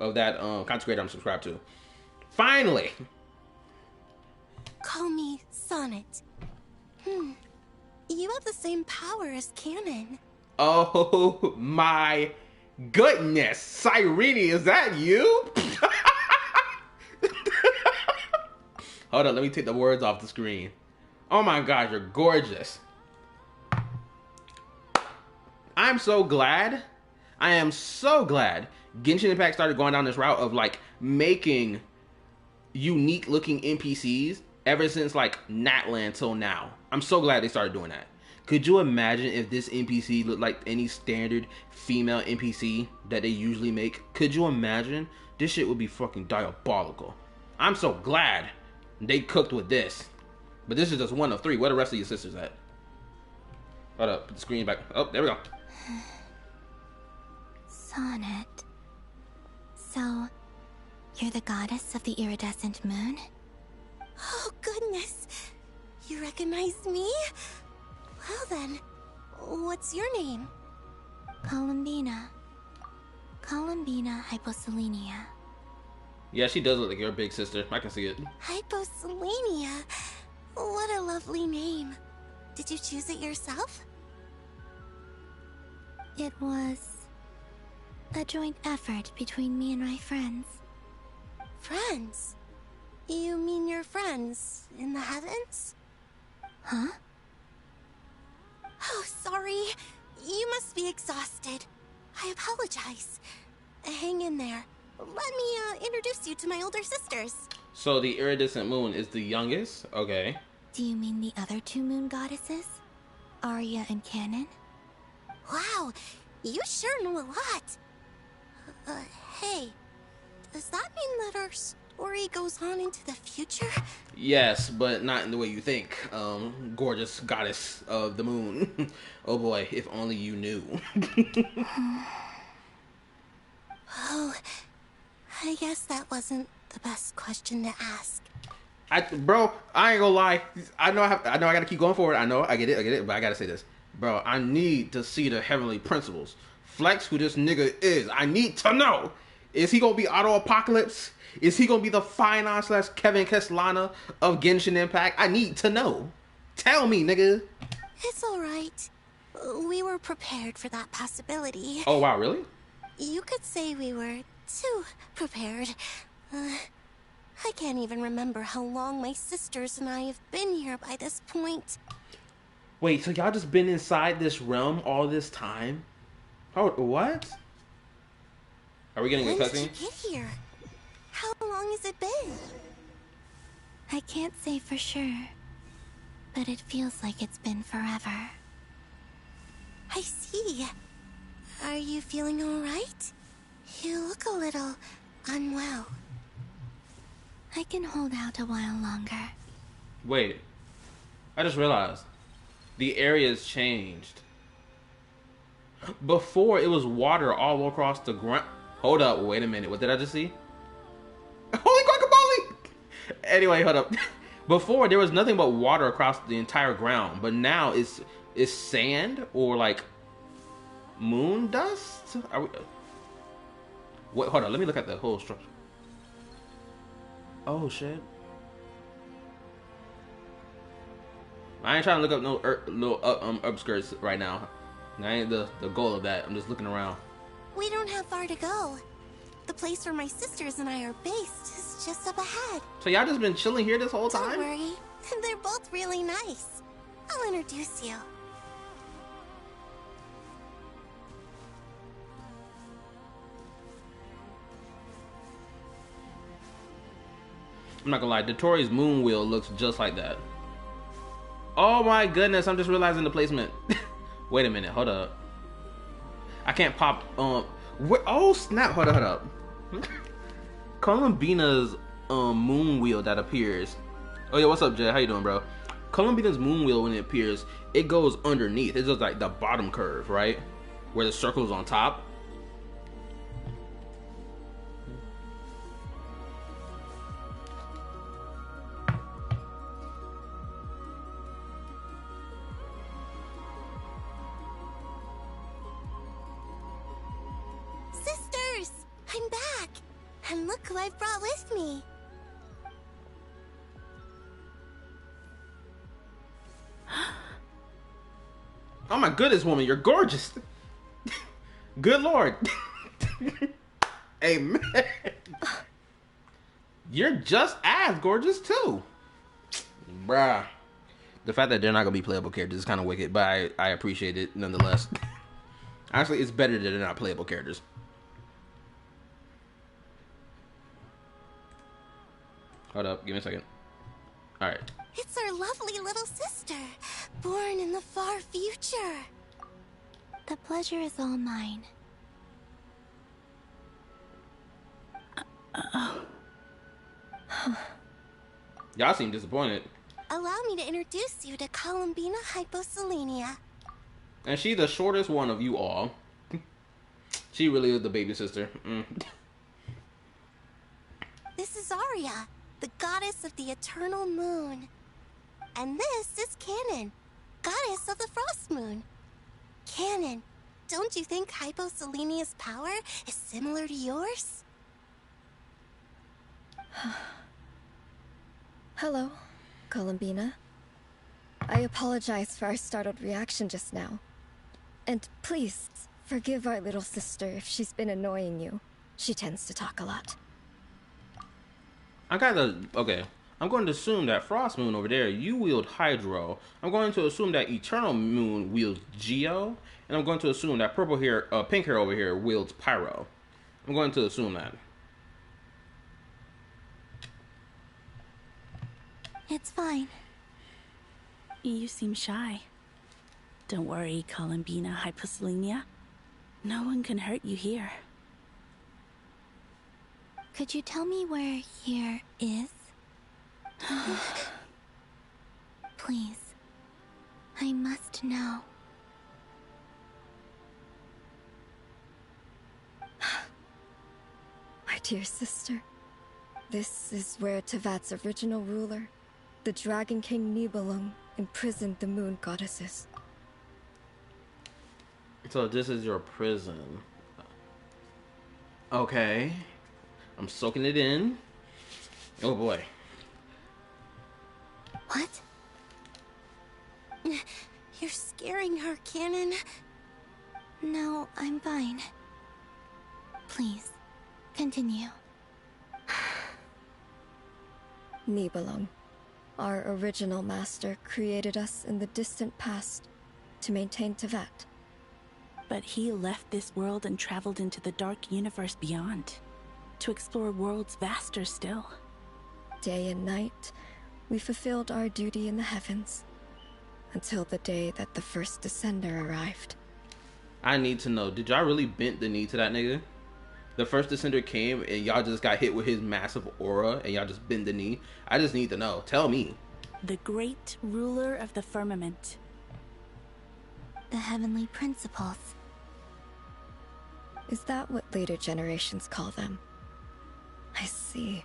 of that content creator I'm subscribed to. Finally! Call me Sonnet. You have the same power as Canon. Oh my goodness! Cyrene, is that you? Hold on, let me take the words off the screen. Oh my god, you're gorgeous. I'm so glad. I am so glad Genshin Impact started going down this route of like making unique looking NPCs ever since like Natlan till now. I'm so glad they started doing that. Could you imagine if this NPC looked like any standard female NPC that they usually make? Could you imagine? This shit would be fucking diabolical. I'm so glad they cooked with this. But this is just one of 3. Where the rest of your sisters at? Hold up, put the screen back. Oh, there we go. Sonnet. So, you're the goddess of the iridescent moon? Oh, goodness. You recognize me? Well then, what's your name? Columbina. Columbina Hyposelenia. Yeah, she does look like your big sister. I can see it. Hyposelenia. What a lovely name. Did you choose it yourself? It was a joint effort between me and my friends. Friends? You mean your friends in the heavens? Huh? Oh, sorry. You must be exhausted. I apologize. Hang in there. Let me introduce you to my older sisters. So the iridescent moon is the youngest? Okay. Do you mean the other 2 moon goddesses? Arya and Canon? Wow, you sure know a lot. Hey, does that mean that our story goes on into the future? Yes, but not in the way you think. Gorgeous goddess of the moon. Oh boy, if only you knew. Oh, I guess that wasn't the best question to ask. Bro, I ain't gonna lie. I know I gotta keep going forward. I know, I get it, but I gotta say this. Bro, I need to see the heavenly principles. Flex who this nigga is. I need to know. Is he gonna be Auto Apocalypse? Is he gonna be the Finon / Kevin Keslana of Genshin Impact? I need to know. Tell me, nigga. It's alright. We were prepared for that possibility. Oh wow, really? You could say we were too prepared. I can't even remember how long my sisters and I have been here by this point. Wait, so y'all just been inside this realm all this time? Oh, what? Are we getting a When did you cutscene? get here? How long has it been? I can't say for sure, but it feels like it's been forever. I see. Are you feeling alright? You look a little unwell. I can hold out a while longer. Wait, I just realized the area's changed. Before it was water all across the ground. Hold up, wait a minute. What did I just see? Holy guacamole! Anyway, hold up. Before there was nothing but water across the entire ground, but now it's sand or like moon dust. Are we? What? Hold on. Let me look at the whole structure. Oh shit. I ain't trying to look up no little upskirts right now. That ain't the goal of that. I'm just looking around. We don't have far to go. The place where my sisters and I are based is just up ahead. So y'all just been chilling here this whole Don't time? worry. They're both really nice. I'll introduce you. I'm not gonna lie, Dotori's moon wheel looks just like that. Oh my goodness, I'm just realizing the placement. Wait a minute, hold up. I can't pop Oh snap! Hold up. Columbina's moon wheel that appears. Oh yeah, what's up, Jay? How you doing, bro? Columbina's moon wheel, when it appears, it goes underneath. It's just like the bottom curve, right? Where the circle is on top. Sisters! I'm back! And look who I've brought with me. Oh my goodness, woman, you're gorgeous. Good Lord. Amen. You're just as gorgeous too. Bruh. The fact that they're not gonna be playable characters is kind of wicked, but I appreciate it nonetheless. Actually, it's better that they're not playable characters. Hold up, give me a second. Alright. It's our lovely little sister, born in the far future. The pleasure is all mine. Y'all seem disappointed. Allow me to introduce you to Columbina Hyposelenia. And she's the shortest one of you all. She really is the baby sister. This is Arya, the goddess of the eternal moon. And this is Canon, goddess of the frost moon. Canon, don't you think Hyposelenia's power is similar to yours? Hello, Columbina. I apologize for our startled reaction just now. And please, forgive our little sister if she's been annoying you. She tends to talk a lot. Okay. I'm going to assume that Frost Moon over there, you wield Hydro. I'm going to assume that Eternal Moon wields Geo. And I'm going to assume that pink hair over here wields Pyro. I'm going to assume that. It's fine. You seem shy. Don't worry, Columbina Hyposelenia. No one can hurt you here. Could you tell me where here is? Please. I must know. My dear sister, this is where Tevat's original ruler, the Dragon King Nibelung, imprisoned the moon goddesses. So this is your prison. Okay. I'm soaking it in. Oh boy. What? You're scaring her, Canon. No, I'm fine. Please, continue. Nibelung, our original master, created us in the distant past to maintain Tevat. But he left this world and traveled into the dark universe beyond, to explore worlds vaster still. Day and night, we fulfilled our duty in the heavens, until the day that the first descender arrived. I need to know, did y'all really bend the knee to that nigga? The first descender came and y'all just got hit with his massive aura and y'all just bend the knee? I just need to know. Tell me. The great ruler of the firmament. The heavenly principles. Is that what later generations call them? I see.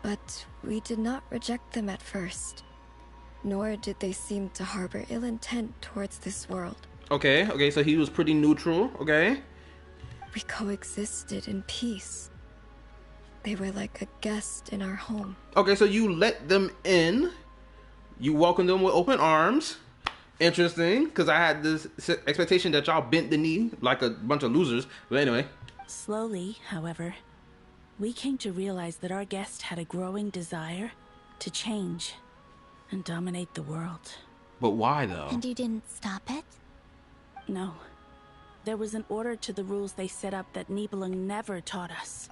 But we did not reject them at first, nor did they seem to harbor ill intent towards this world. Okay, so he was pretty neutral, okay? We coexisted in peace. They were like a guest in our home. Okay, so you let them in. You welcomed them with open arms. Interesting, because I had this expectation that y'all bent the knee like a bunch of losers. But anyway. Slowly, however, we came to realize that our guest had a growing desire to change and dominate the world. But why, though? And you didn't stop it? No. There was an order to the rules they set up that Nibelung never taught us.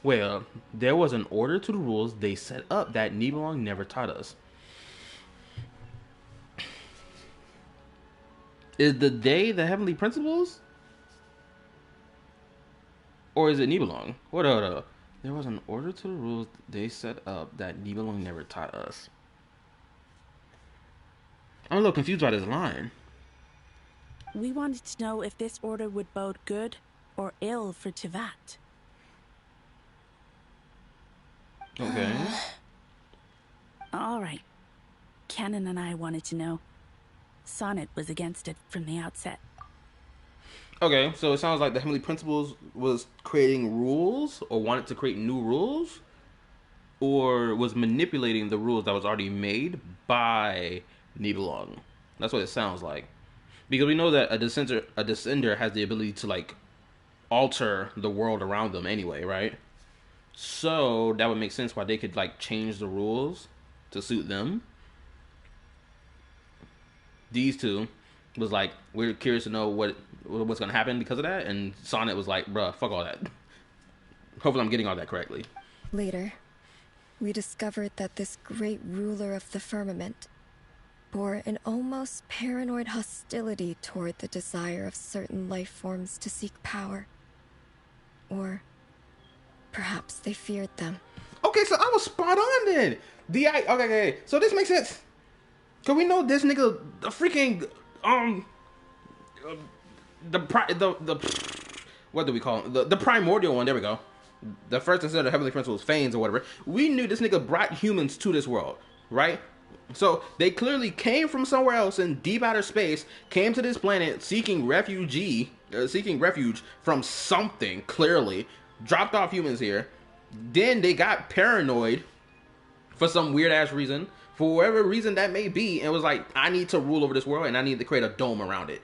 Well, there was an order to the rules they set up that Nibelung never taught us. Is the day the heavenly principles? Or is it Nibelung? What up? There was an order to the rules they set up that Nibelung never taught us. I'm a little confused by this line. We wanted to know if this order would bode good or ill for Tivat. Okay. All right. Canon and I wanted to know. Sonnet was against it from the outset. Okay, so it sounds like the Heavenly Principles was creating rules, or wanted to create new rules, or was manipulating the rules that was already made by Nibelung. That's what it sounds like. Because we know that a descender has the ability to, like, alter the world around them anyway, right? So that would make sense why they could, like, change the rules to suit them. These two was like, we're curious to know what's gonna happen because of that, and Sonnet was like, bruh, fuck all that. Hopefully I'm getting all that correctly. Later, we discovered that this great ruler of the firmament bore an almost paranoid hostility toward the desire of certain life forms to seek power. Or perhaps they feared them. Okay, so I was spot on then. Okay, so this makes sense. Cause we know this nigga, the freaking what do we call it? The primordial one. There we go. The first instead of Heavenly Principles, Fanes or whatever. We knew this nigga brought humans to this world, right? So they clearly came from somewhere else in deep outer space, came to this planet seeking refuge from something. Clearly, dropped off humans here. Then they got paranoid for some weird ass reason, for whatever reason that may be, and was like, I need to rule over this world and I need to create a dome around it.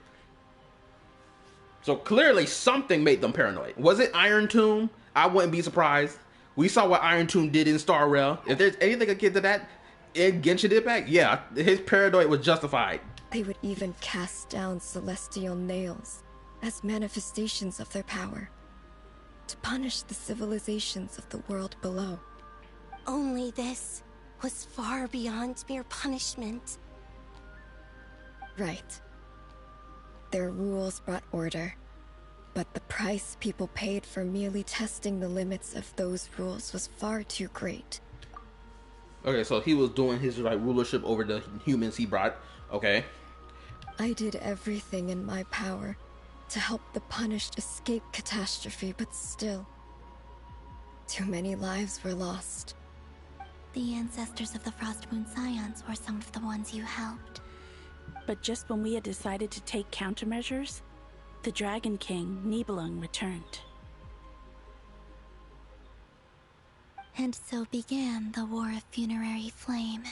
So clearly something made them paranoid. Was it Iron Tomb? I wouldn't be surprised. We saw what Iron Tomb did in Star Rail. If there's anything akin to that in Genshin Impact, yeah, his paranoid was justified. They would even cast down celestial nails as manifestations of their power, to punish the civilizations of the world below. Only this was far beyond mere punishment. Right. Their rules brought order, but the price people paid for merely testing the limits of those rules was far too great. Okay, so he was doing his like rulership over the humans he brought. Okay. I did everything in my power to help the punished escape catastrophe, but still, too many lives were lost. The ancestors of the Frost Moon Scions were some of the ones you helped. But just when we had decided to take countermeasures, the Dragon King, Nibelung, returned. And so began the War of Funerary Flame.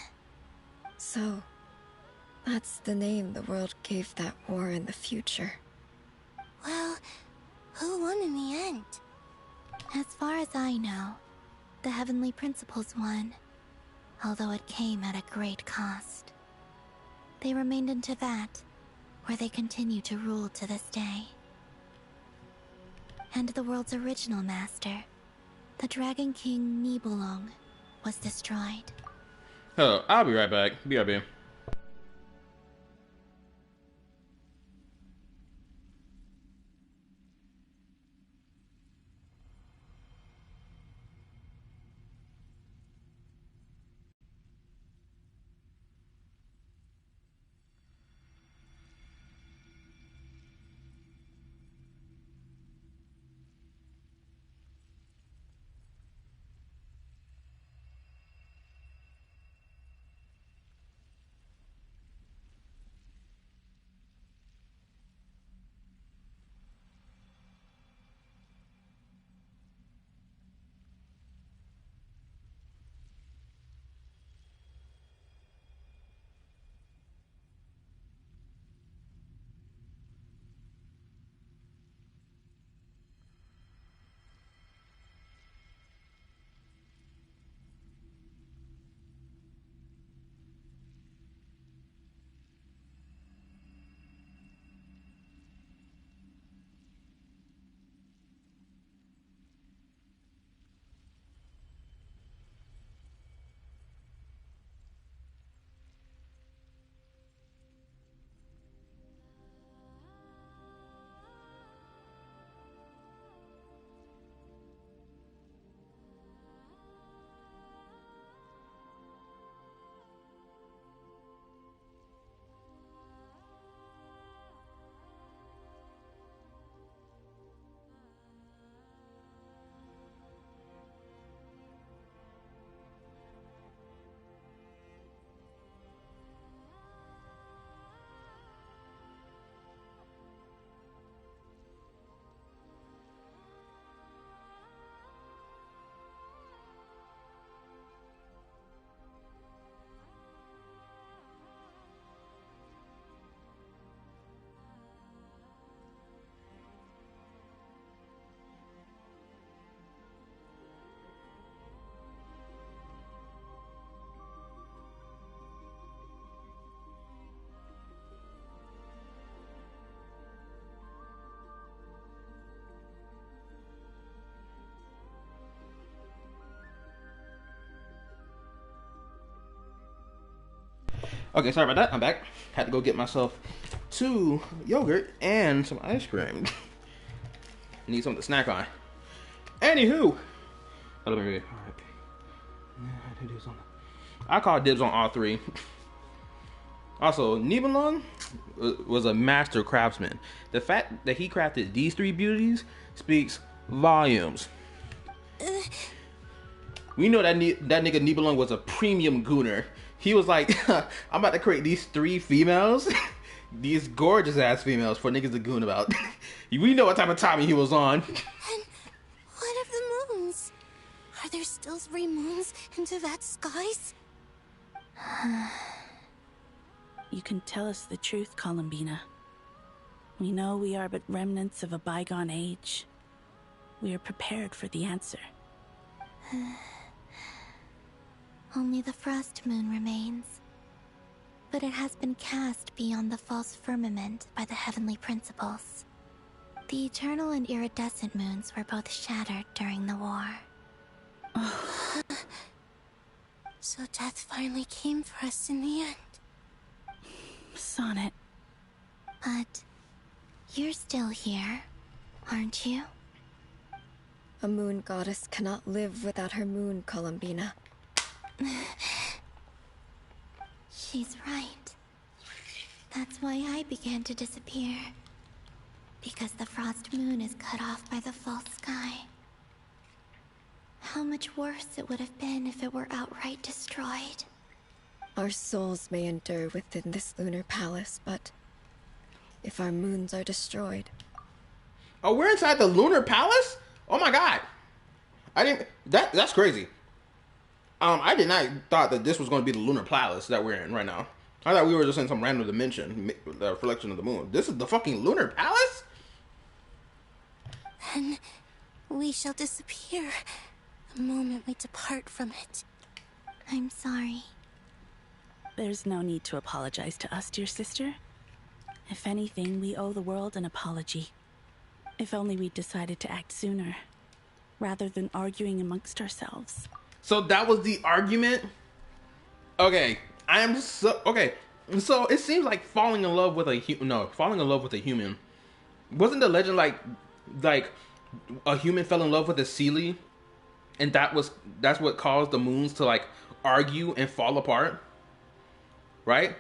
So, that's the name the world gave that war in the future. Well, who won in the end? As far as I know, the Heavenly Principles won, although it came at a great cost. They remained in Tivat, where they continue to rule to this day. And the world's original master, the Dragon King Nibelung, was destroyed. Hello, I'll be right back. BRB. Okay, sorry about that. I'm back. Had to go get myself 2 yogurt and some ice cream. Need something to snack on. Anywho, let me read. I call dibs on all 3. Also, Nibelung was a master craftsman. The fact that he crafted these 3 beauties speaks volumes. We know that that nigga Nibelung was a premium gooner. He was like, I'm about to create these 3 females, these gorgeous ass females for niggas to goon about. We know what type of timing he was on. And what of the moons? Are there still 3 moons in Tevat's skies? You can tell us the truth, Columbina. We know we are but remnants of a bygone age. We are prepared for the answer. Only the frost moon remains. But it has been cast beyond the false firmament by the heavenly principles. The eternal and iridescent moons were both shattered during the war. So death finally came for us in the end. Sonnet. But you're still here, aren't you? A moon goddess cannot live without her moon, Columbina. She's right. That's why I began to disappear. Because the frost moon is cut off by the false sky. How much worse it would have been if it were outright destroyed. Our souls may endure within this lunar palace, but if our moons are destroyed... Oh, we're inside the lunar palace? Oh my god. I didn't... That's crazy. I did not thought that this was going to be the lunar palace that we're in right now. I thought we were just in some random dimension, the reflection of the moon. This is the fucking lunar palace? Then we shall disappear the moment we depart from it. I'm sorry. There's no need to apologize to us, dear sister. If anything, we owe the world an apology. If only we'd decided to act sooner, rather than arguing amongst ourselves. So that was the argument? Okay, okay. So it seems like falling in love with a human. Wasn't the legend like a human fell in love with a Seelie, and that's what caused the moons to like argue and fall apart? Right?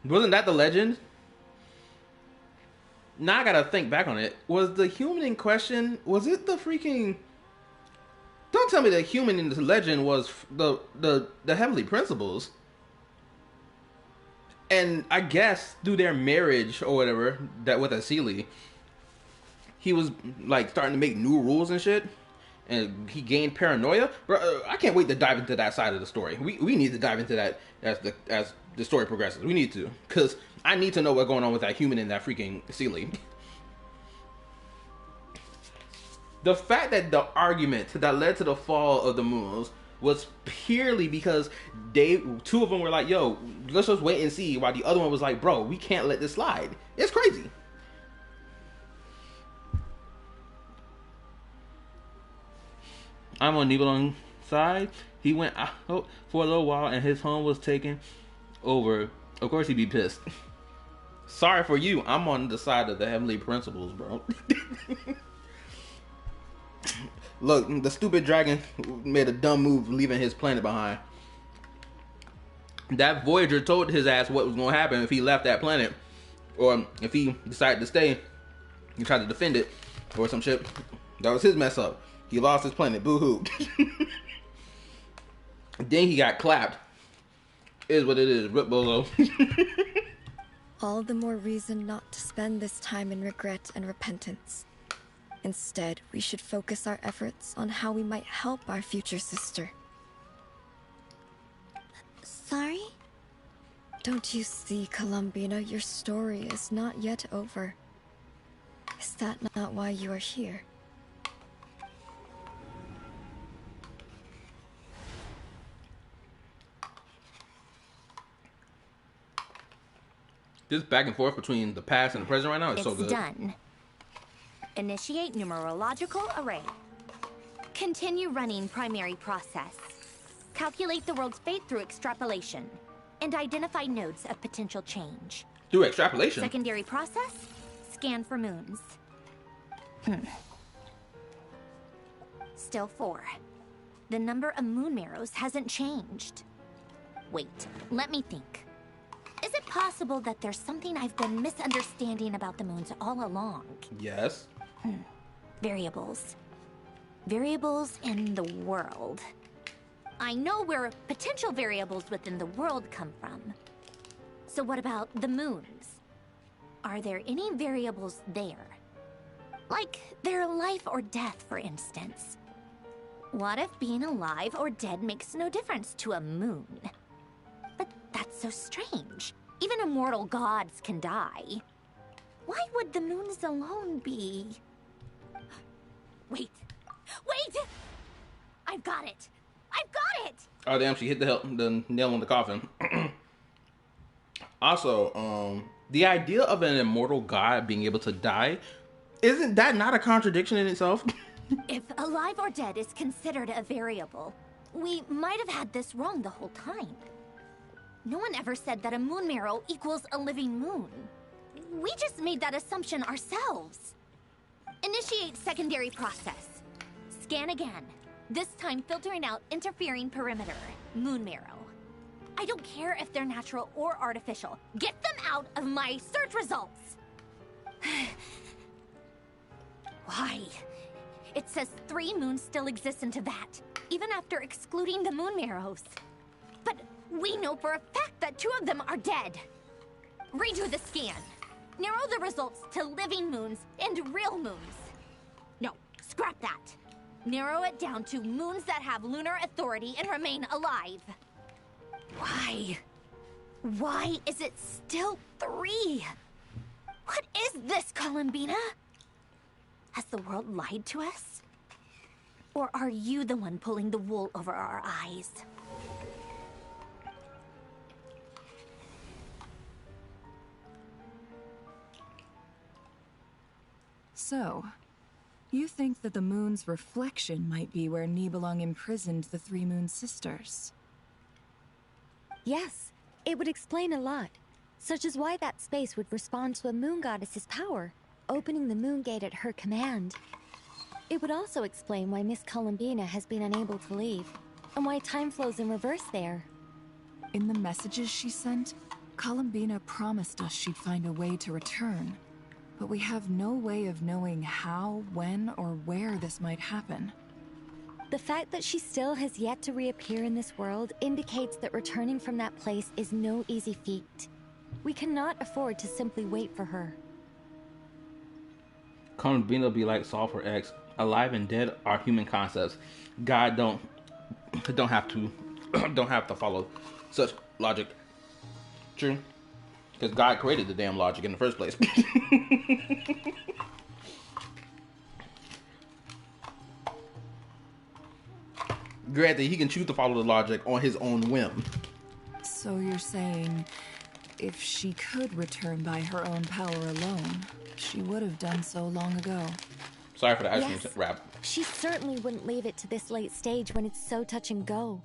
Wasn't that the legend? Now I gotta think back on it. Was the human in question, was it the freaking... Don't tell me the human in this legend was the heavenly principles. And I guess through their marriage or whatever, that with a Seelie, he was like starting to make new rules and shit. And he gained paranoia. Bro, I can't wait to dive into that side of the story. We need to dive into that as the story progresses. We need to, because I need to know what's going on with that human in that freaking Seelie. The fact that the argument that led to the fall of the moons was purely because two of them were like, yo, let's just wait and see, while the other one was like, bro, we can't let this slide. It's crazy. I'm on Nibelung's side. He went out for a little while and his home was taken over. Of course he'd be pissed. Sorry for you. I'm on the side of the heavenly principles, bro. Look, the stupid dragon made a dumb move leaving his planet behind. That Voyager told his ass what was going to happen if he left that planet. Or if he decided to stay and tried to defend it or some shit. That was his mess up. He lost his planet. Boo-hoo. Then he got clapped. Is what it is. Rip Bolo. All the more reason not to spend this time in regret and repentance. Instead, we should focus our efforts on how we might help our future sister. Sorry? Don't you see, Columbina, your story is not yet over. Is that not why you are here? This back and forth between the past and the present right now is so good. It's done. Initiate numerological array. Continue running primary process. Calculate the world's fate through extrapolation, and identify nodes of potential change. Through extrapolation? Secondary process, scan for moons. Still 4. The number of moon marrows hasn't changed. Wait, let me think. Is it possible that there's something I've been misunderstanding about the moons all along? Yes. Variables. Variables in the world. I know where potential variables within the world come from. So what about the moons? Are there any variables there? Like their life or death, for instance. What if being alive or dead makes no difference to a moon? But that's so strange. Even immortal gods can die. Why would the moons alone be? Wait! Wait! I've got it! I've got it! Oh damn, she hit the nail on the coffin. Also, the idea of an immortal god being able to die, isn't that not a contradiction in itself? If alive or dead is considered a variable, we might have had this wrong the whole time. No one ever said that a moon marrow equals a living moon. We just made that assumption ourselves. Initiate secondary process. Scan again. This time filtering out interfering perimeter, moon marrow. I don't care if they're natural or artificial. Get them out of my search results! Why? It says 3 moons still exist in Teyvat, even after excluding the moon marrows. But we know for a fact that 2 of them are dead. Redo the scan. Narrow the results to living moons and real moons. No, scrap that. Narrow it down to moons that have lunar authority and remain alive. Why? Why is it still 3? What is this, Columbina? Has the world lied to us? Or are you the one pulling the wool over our eyes? So, you think that the moon's reflection might be where Nibelung imprisoned the 3 moon sisters? Yes, it would explain a lot, such as why that space would respond to a moon goddess's power, opening the moon gate at her command. It would also explain why Miss Columbina has been unable to leave, and why time flows in reverse there. In the messages she sent, Columbina promised us she'd find a way to return. But we have no way of knowing how, when, or where this might happen. The fact that she still has yet to reappear in this world indicates that returning from that place is no easy feat. We cannot afford to simply wait for her. Columbina be like Sulfur X. Alive and dead are human concepts. God don't have to follow such logic. True. Because God created the damn logic in the first place. Granted, he can choose to follow the logic on his own whim. So you're saying, if she could return by her own power alone, she would have done so long ago. Sorry for the ice cream rap. She certainly wouldn't leave it to this late stage when it's so touch and go.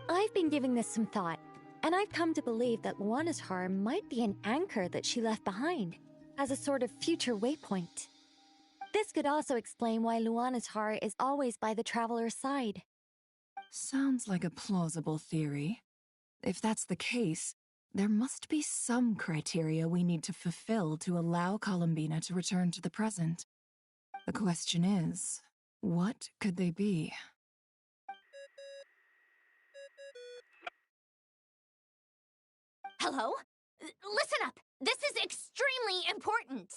I've been giving this some thought, and I've come to believe that Luanatar might be an anchor that she left behind, as a sort of future waypoint. This could also explain why Luanatar is always by the traveler's side. Sounds like a plausible theory. If that's the case, there must be some criteria we need to fulfill to allow Columbina to return to the present. The question is, what could they be? Hello? Listen up! This is extremely important!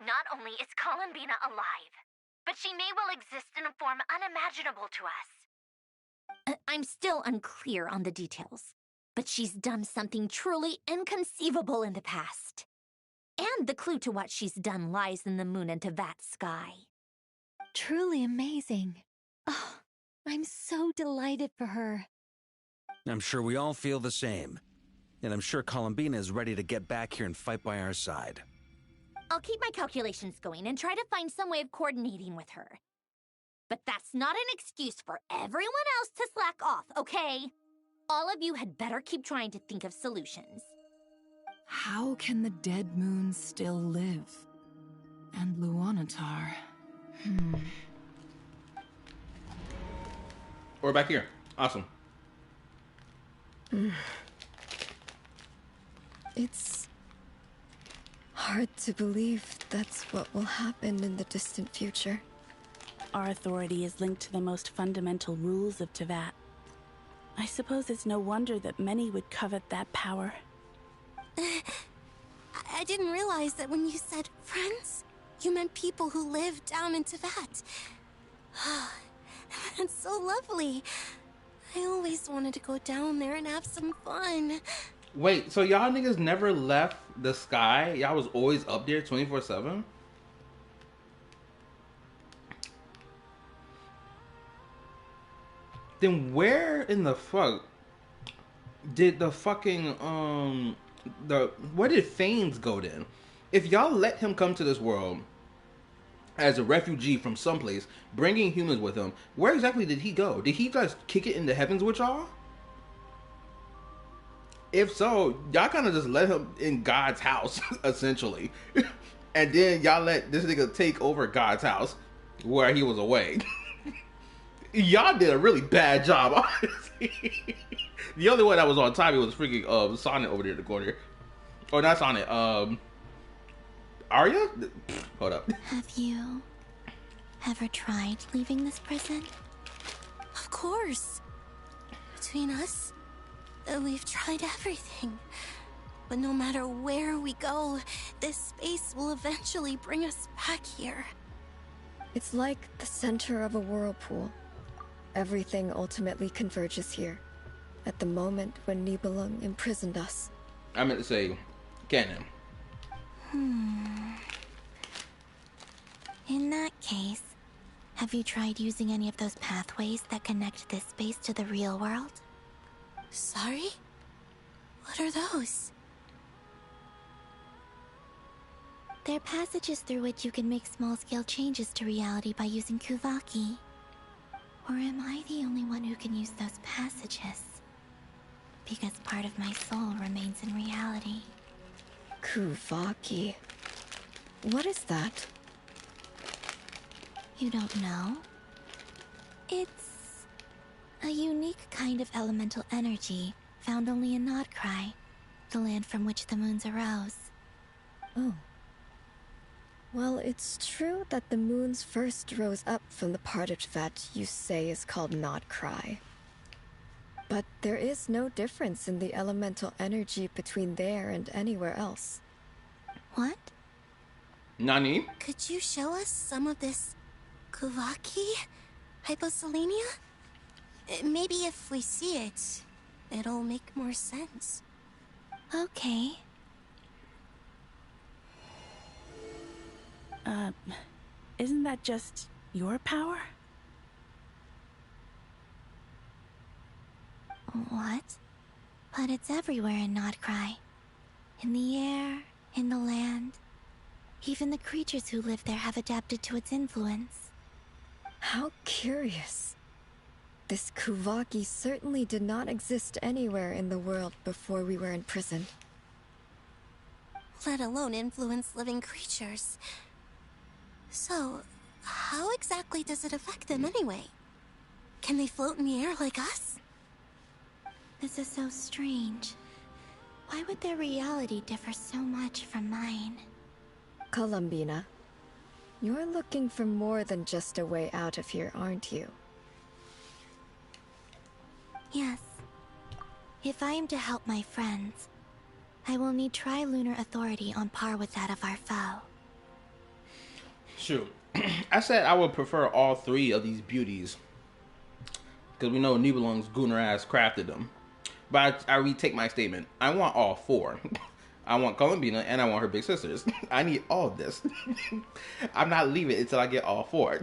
Not only is Columbina alive, but she may well exist in a form unimaginable to us. I'm still unclear on the details, but she's done something truly inconceivable in the past. And the clue to what she's done lies in the moon and Teyvat sky. Truly amazing. Oh, I'm so delighted for her. I'm sure we all feel the same. And I'm sure Columbina is ready to get back here and fight by our side. I'll keep my calculations going and try to find some way of coordinating with her. But that's not an excuse for everyone else to slack off, okay? All of you had better keep trying to think of solutions. How can the dead moon still live? And Luanatar... We're back here. Awesome. It's hard to believe that's what will happen in the distant future. Our authority is linked to the most fundamental rules of Teyvat. I suppose it's no wonder that many would covet that power. I didn't realize that when you said friends, you meant people who live down in Teyvat. That's so lovely. I always wanted to go down there and have some fun. Wait, so y'all niggas never left the sky? Y'all was always up there 24/7? Then where in the fuck did the fucking where did Fanes go then? If y'all let him come to this world as a refugee from someplace, bringing humans with him, where exactly did he go? Did he just kick it in the heavens with y'all? If so, y'all kind of just let him in God's house, essentially. And then y'all let this nigga take over God's house where he was away. Y'all did a really bad job, honestly. The only one that was on time was freaking Sonnet over there in the corner. Or not Sonnet, Arya? Hold up. Have you ever tried leaving this prison? Of course. Between us, we've tried everything. But no matter where we go, this space will eventually bring us back here. It's like the center of a whirlpool. Everything ultimately converges here, at the moment when Nibelung imprisoned us. I meant to say, canon. In that case, have you tried using any of those pathways that connect this space to the real world? Sorry? What are those? They're passages through which you can make small-scale changes to reality by using Kuvaki. Or am I the only one who can use those passages? Because part of my soul remains in reality. Kuvaki. What is that? You don't know? It's a unique kind of elemental energy found only in NODKRAI, the land from which the moons arose. Oh. Well, it's true that the moons first rose up from the part of Teyvat you say is called NODKRAI. But there is no difference in the elemental energy between there and anywhere else. What? Nani? Could you show us some of this Kuvaki? Hyposelenia? Maybe if we see it, it'll make more sense. Okay. Isn't that just your power? What? But it's everywhere in NODKRAI. In the air, in the land. Even the creatures who live there have adapted to its influence. How curious. This Kuvaki certainly did not exist anywhere in the world before we were in prison. Let alone influence living creatures. So, how exactly does it affect them anyway? Can they float in the air like us? This is so strange. Why would their reality differ so much from mine? Columbina, you're looking for more than just a way out of here, aren't you? Yes. If I am to help my friends, I will need tri-lunar authority on par with that of our foe. Shoot. I said I would prefer all three of these beauties. Because we know Nibelung's Gunnar ass crafted them. But I retake my statement. I want all four. I want Columbina and I want her big sisters. I need all of this. I'm not leaving until I get all four.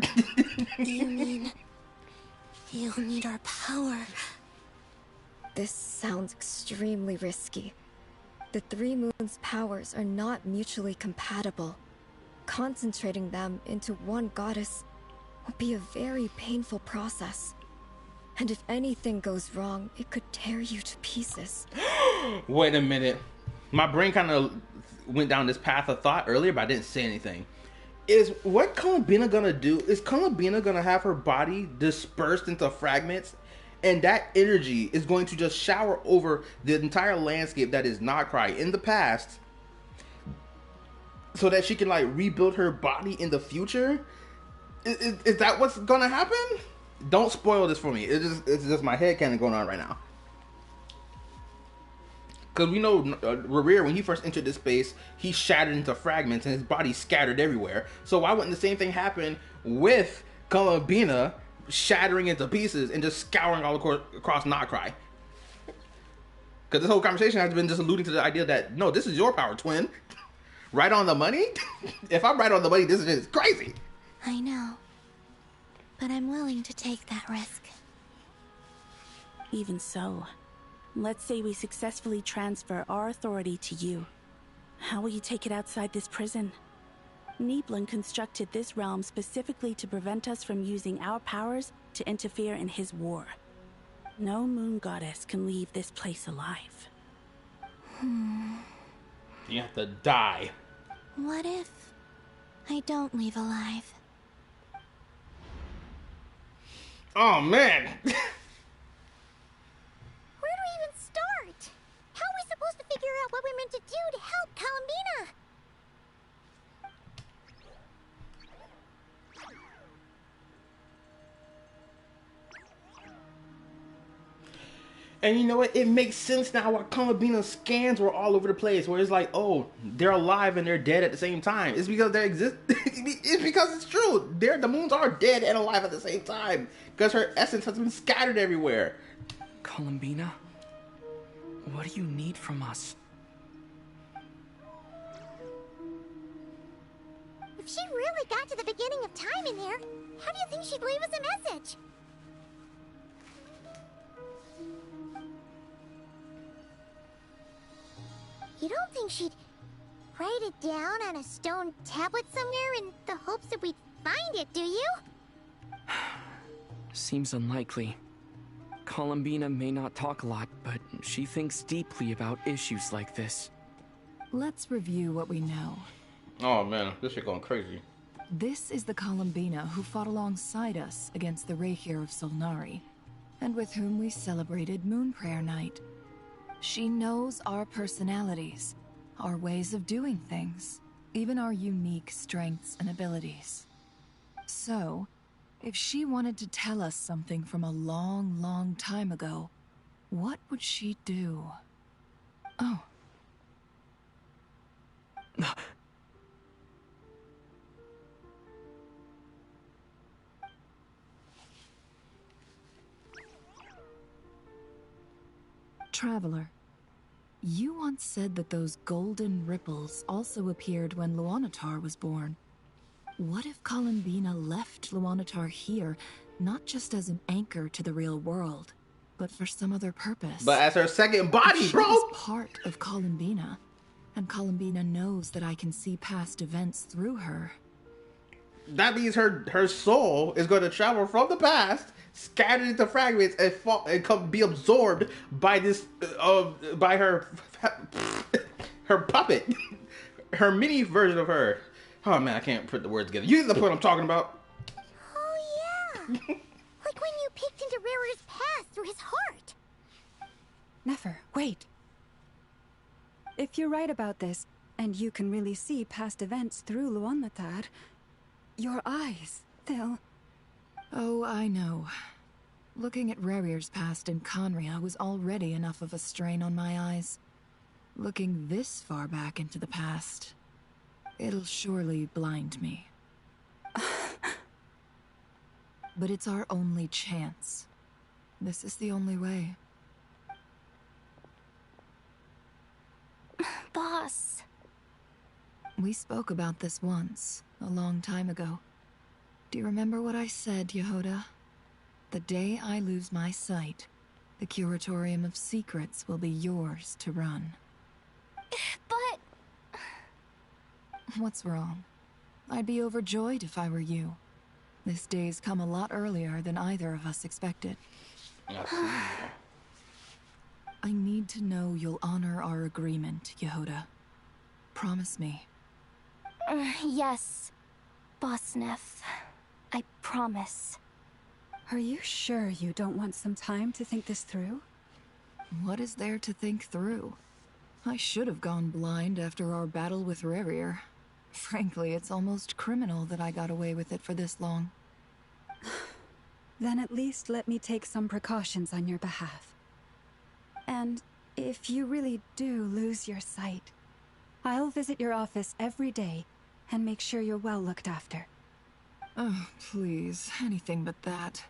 You mean you'll need our power? This sounds extremely risky. The three moons' powers are not mutually compatible. Concentrating them into one goddess would be a very painful process. And if anything goes wrong, it could tear you to pieces. Wait a minute. My brain kind of went down this path of thought earlier, but I didn't say anything. Is what Columbina gonna do? Is Columbina gonna have her body dispersed into fragments? And that energy is going to just shower over the entire landscape that is NODKRAI in the past, so that she can like rebuild her body in the future? Is that what's gonna happen? Don't spoil this for me. It's just my head canon going on right now. Because we know Rerir, when he first entered this space, he shattered into fragments and his body scattered everywhere. So why wouldn't the same thing happen with Columbina shattering into pieces and just scouring all across NODKRAI? Because this whole conversation has been just alluding to the idea that, no, this is your power, twin. Right on the money? If I'm right on the money, this is crazy. I know. But I'm willing to take that risk. Even so, let's say we successfully transfer our authority to you. How will you take it outside this prison? Niblin constructed this realm specifically to prevent us from using our powers to interfere in his war. No moon goddess can leave this place alive. You have to die. What if I don't leave alive? Oh man. Where do we even start? How are we supposed to figure out what we're meant to do to help Columbina? And you know what? It makes sense now why Columbina's scans were all over the place. Where it's like, oh, they're alive and they're dead at the same time. It's because they exist. It's because it's true. The moons are dead and alive at the same time. Because her essence has been scattered everywhere. Columbina, what do you need from us? If she really got to the beginning of time in there, how do you think she'd leave us a message? You don't think she'd write it down on a stone tablet somewhere in the hopes that we'd find it, do you? Seems unlikely. Columbina may not talk a lot, but she thinks deeply about issues like this. Let's review what we know. Oh man, this shit going crazy. This is the Columbina who fought alongside us against the Rahir of Solnari, and with whom we celebrated Moon Prayer Night. She knows our personalities, our ways of doing things, even our unique strengths and abilities. So, if she wanted to tell us something from a long, long time ago, what would she do? Oh. Traveler, you once said that those golden ripples also appeared when Luanatar was born. What if Columbina left Luanatar here, not just as an anchor to the real world, but for some other purpose? But as her second body, bro! She is part of Columbina, and Columbina knows that I can see past events through her. That means her soul is going to travel from the past, scattered into fragments, and be absorbed by this, by her puppet, her mini version of her. Oh man, I can't put the words together. You know the point I'm talking about. Oh yeah, like when you peeked into Rarir's past through his heart. Nefer, wait. If you're right about this, and you can really see past events through Luanatar, your eyes, they'll... Oh, I know. Looking at Rarir's past in Conria was already enough of a strain on my eyes. Looking this far back into the past, it'll surely blind me. But it's our only chance. This is the only way. Boss. We spoke about this once, a long time ago. Do you remember what I said, Yehoda? The day I lose my sight, the Curatorium of Secrets will be yours to run. What's wrong? I'd be overjoyed if I were you. This day's come a lot earlier than either of us expected. I need to know you'll honor our agreement, Yehoda. Promise me. Yes, Boss Neff. I promise. Are you sure you don't want some time to think this through? What is there to think through? I should have gone blind after our battle with Rerir. Frankly, it's almost criminal that I got away with it for this long. Then at least let me take some precautions on your behalf. And if you really do lose your sight, I'll visit your office every day and make sure you're well looked after. Oh, please, anything but that.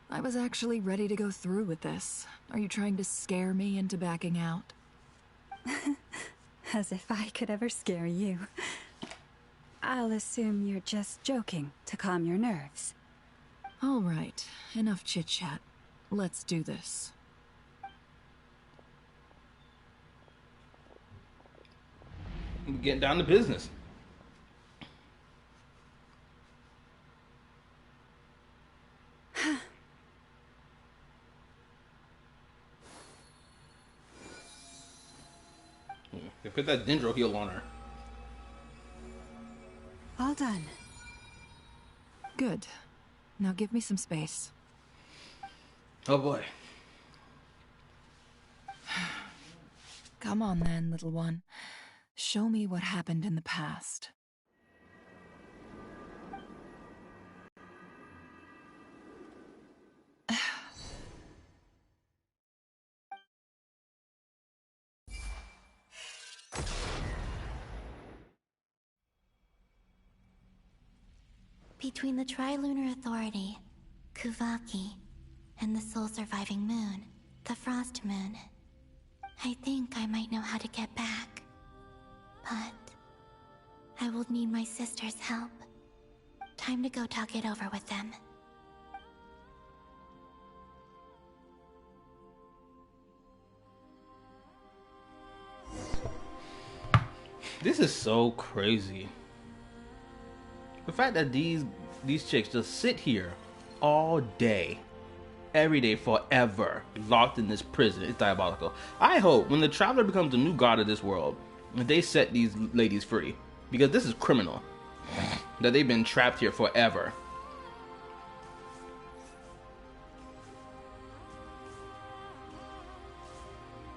I was actually ready to go through with this. Are you trying to scare me into backing out? As if I could ever scare you. I'll assume you're just joking to calm your nerves. All right, enough chit-chat. Let's do this. We're getting down to business. Yeah, put that dendro heal on her. All done. Good. Now give me some space. Oh boy. Come on then, little one. Show me what happened in the past. Between the Trilunar Authority, Kuvaki, and the soul-surviving moon, the Frost Moon, I think I might know how to get back. But I will need my sister's help. Time to go talk it over with them. This is so crazy. The fact that these chicks just sit here all day, every day, forever, locked in this prison is diabolical. I hope when the Traveler becomes the new god of this world, that they set these ladies free. Because this is criminal. That they've been trapped here forever.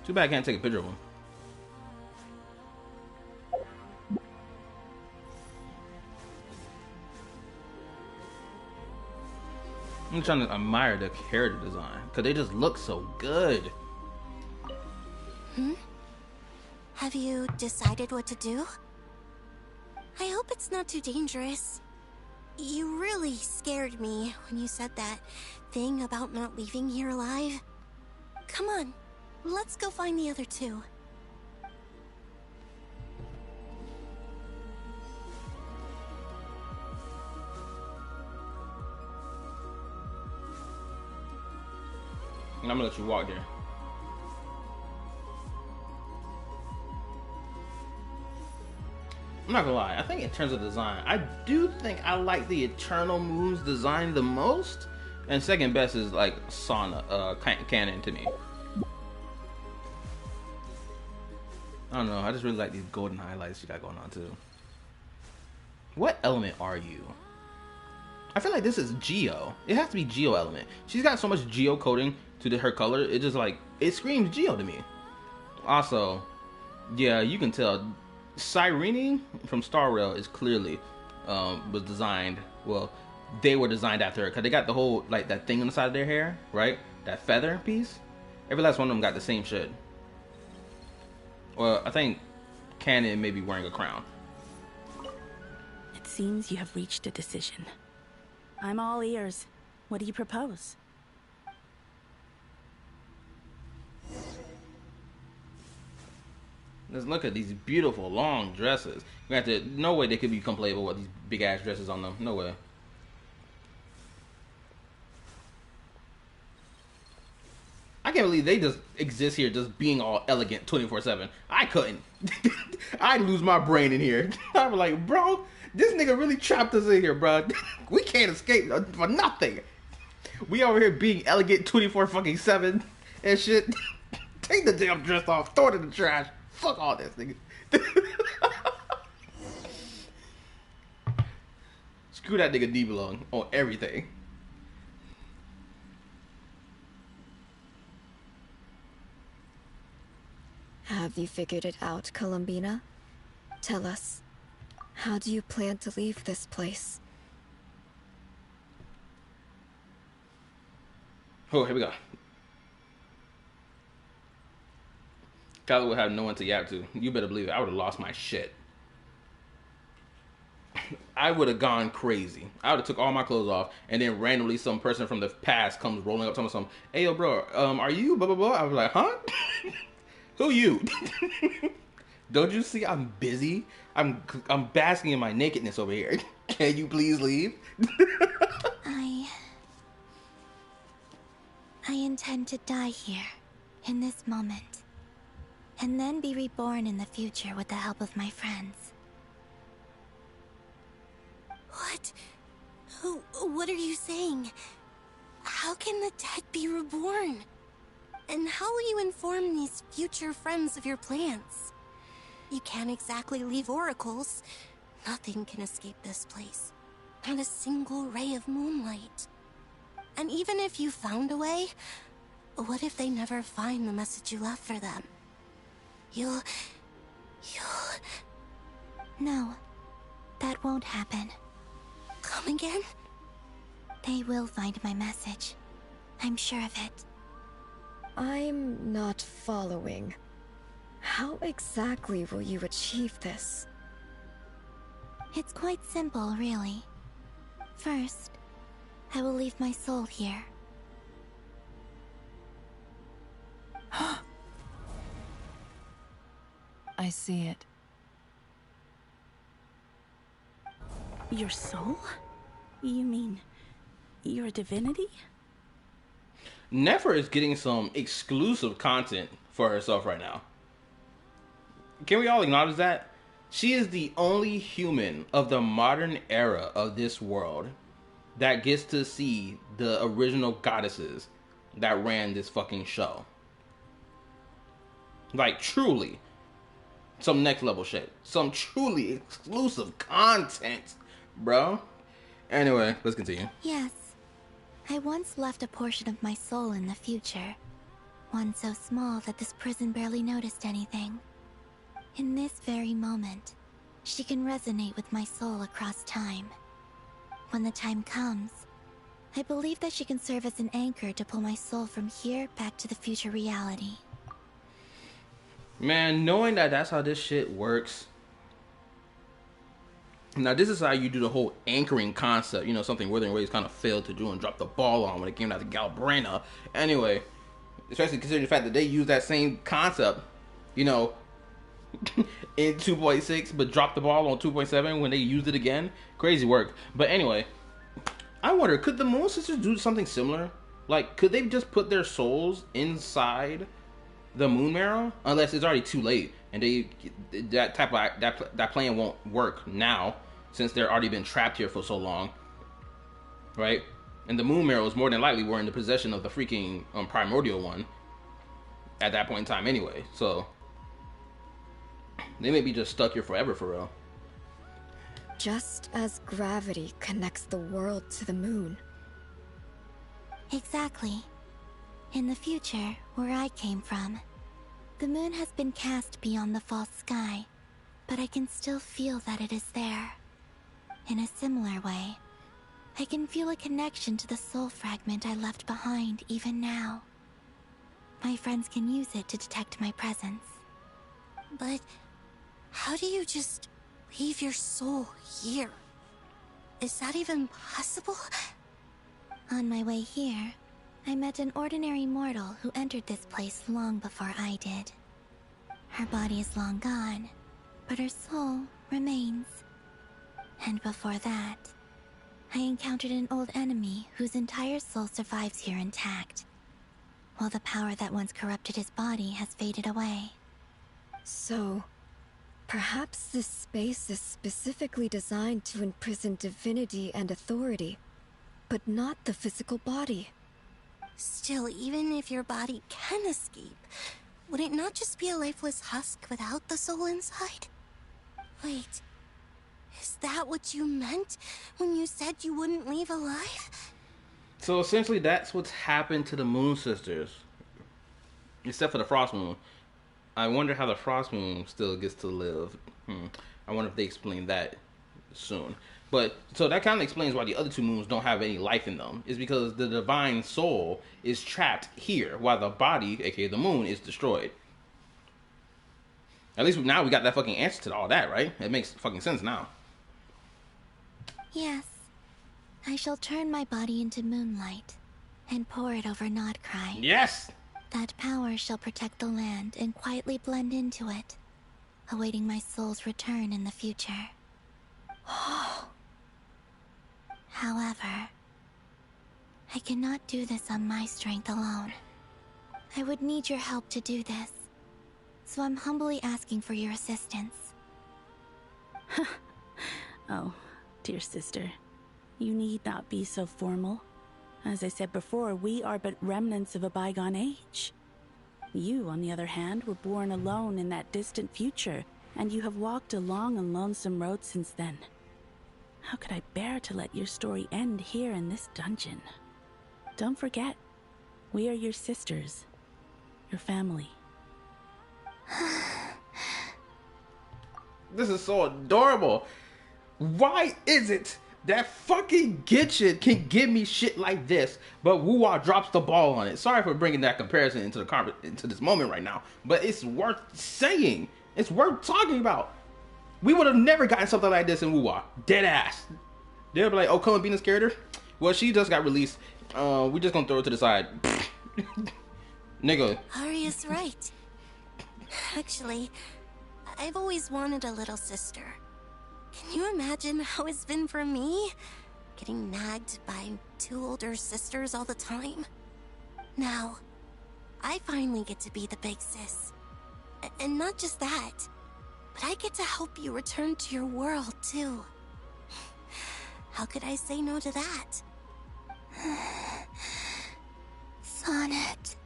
Too bad I can't take a picture of them. I'm trying to admire the character design because they just look so good. Have you decided what to do? I hope it's not too dangerous. You really scared me when you said that thing about not leaving here alive. Come on, let's go find the other two. And I'm gonna let you walk there. I'm not gonna lie, I think in terms of design, I do think I like the Eternal Moon's design the most. And second best is like Canon to me. I don't know, I just really like these golden highlights you got going on too. What element are you? I feel like this is Geo. It has to be Geo element. She's got so much Geo coding to her color. It just like, it screams Geo to me. Also, yeah, you can tell Cyrene from Star Rail is clearly was designed, well, they were designed after her because they got the whole, like, that thing on the side of their hair, right? That feather piece. Every last one of them got the same shit. Well, I think Canon may be wearing a crown. It seems you have reached a decision. I'm all ears. What do you propose? Let's look at these beautiful long dresses. We have to, no way they could become playable with these big ass dresses on them. No way. can't believe they just exist here just being all elegant 24/7. I couldn't. I'd lose my brain in here. I'd be like, bro, this nigga really trapped us in here, bro. We can't escape for nothing. We over here being elegant 24/7 and shit. Take the damn dress off, throw it in the trash. Fuck all this, nigga. Screw that nigga D-Belong on everything. Have you figured it out, Columbina? Tell us, how do you plan to leave this place? Oh, here we go. Kyler would have no one to yap to. You better believe it. I would have lost my shit. I would have gone crazy. I would have took all my clothes off, and then randomly some person from the past comes rolling up to me some, hey yo bro, are you blah blah blah? I was like, huh? Who you? Don't you see I'm busy? I'm basking in my nakedness over here. Can you please leave? I intend to die here, in this moment, and then be reborn in the future with the help of my friends. What? What are you saying? How can the dead be reborn? And how will you inform these future friends of your plans? You can't exactly leave oracles. Nothing can escape this place. Not a single ray of moonlight. And even if you found a way, what if they never find the message you left for them? You'll... No, that won't happen. Come again? They will find my message. I'm sure of it. I'm not following. How exactly will you achieve this? It's quite simple, really. First, I will leave my soul here. I see it. Your soul? You mean you're a divinity? Nefer is getting some exclusive content for herself right now. Can we all acknowledge that? She is the only human of the modern era of this world that gets to see the original goddesses that ran this fucking show. Like, truly, some next level shit. Some truly exclusive content, bro. Anyway, let's continue. Yes. I once left a portion of my soul in the future. One so small that this prison barely noticed anything. In this very moment, she can resonate with my soul across time. When the time comes, I believe that she can serve as an anchor to pull my soul from here back to the future reality. Man, knowing that that's how this shit works. Now, this is how you do the whole anchoring concept. You know, something Wuthering Waves kind of failed to do and dropped the ball on when it came down to Galbrina. Anyway, especially considering the fact that they used that same concept, you know, in 2.6, but dropped the ball on 2.7 when they used it again. Crazy work. But anyway, I wonder, could the Moon Sisters do something similar? Like, could they just put their souls inside the Moon Marrow? Unless it's already too late, and that plan won't work now, since they're already been trapped here for so long, right? And the Moon Marrows more than likely were in the possession of the freaking primordial one at that point in time anyway, so they may be just stuck here forever for real. Just as gravity connects the world to the moon. Exactly. In the future, where I came from, the moon has been cast beyond the false sky, but I can still feel that it is there. In a similar way, I can feel a connection to the soul fragment I left behind even now. My friends can use it to detect my presence. But how do you just leave your soul here? Is that even possible? On my way here, I met an ordinary mortal who entered this place long before I did. Her body is long gone, but her soul remains. And before that, I encountered an old enemy whose entire soul survives here intact. while the power that once corrupted his body has faded away. So, perhaps this space is specifically designed to imprison divinity and authority, but not the physical body. Still, even if your body can escape, would it not just be a lifeless husk without the soul inside? Wait, is that what you meant when you said you wouldn't leave alive? So essentially, that's what's happened to the Moon Sisters, except for the Frost Moon. I wonder how the Frost Moon still gets to live. I wonder if they explain that soon. But so that kind of explains why the other two moons don't have any life in them. Is because the divine soul is trapped here, while the body, aka the moon, is destroyed. At least now we got that fucking answer to all that, right? It makes fucking sense now. Yes. I shall turn my body into moonlight and pour it over NODKRAI. Yes! That power shall protect the land and quietly blend into it, awaiting my soul's return in the future. However, I cannot do this on my strength alone. I would need your help to do this, so I'm humbly asking for your assistance. Oh, dear sister, you need not be so formal. As I said before, we are but remnants of a bygone age. You, on the other hand, were born alone in that distant future, and you have walked a long and lonesome road since then. How could I bear to let your story end here in this dungeon? Don't forget, we are your sisters, your family. This is so adorable. Why is it that fucking Genshin can give me shit like this, but Wuwa drops the ball on it? Sorry for bringing that comparison into this moment right now, but it's worth saying. It's worth talking about. We would have never gotten something like this in Wuwa. Dead ass. They'll be like, oh, Columbina's character? Well, she just got released. We just gonna throw it to the side. Nigga. Aria's right. Actually, I've always wanted a little sister. Can you imagine how it's been for me? Getting nagged by two older sisters all the time. Now, I finally get to be the big sis. And not just that, but I get to help you return to your world, too. How could I say no to that? Sonnet.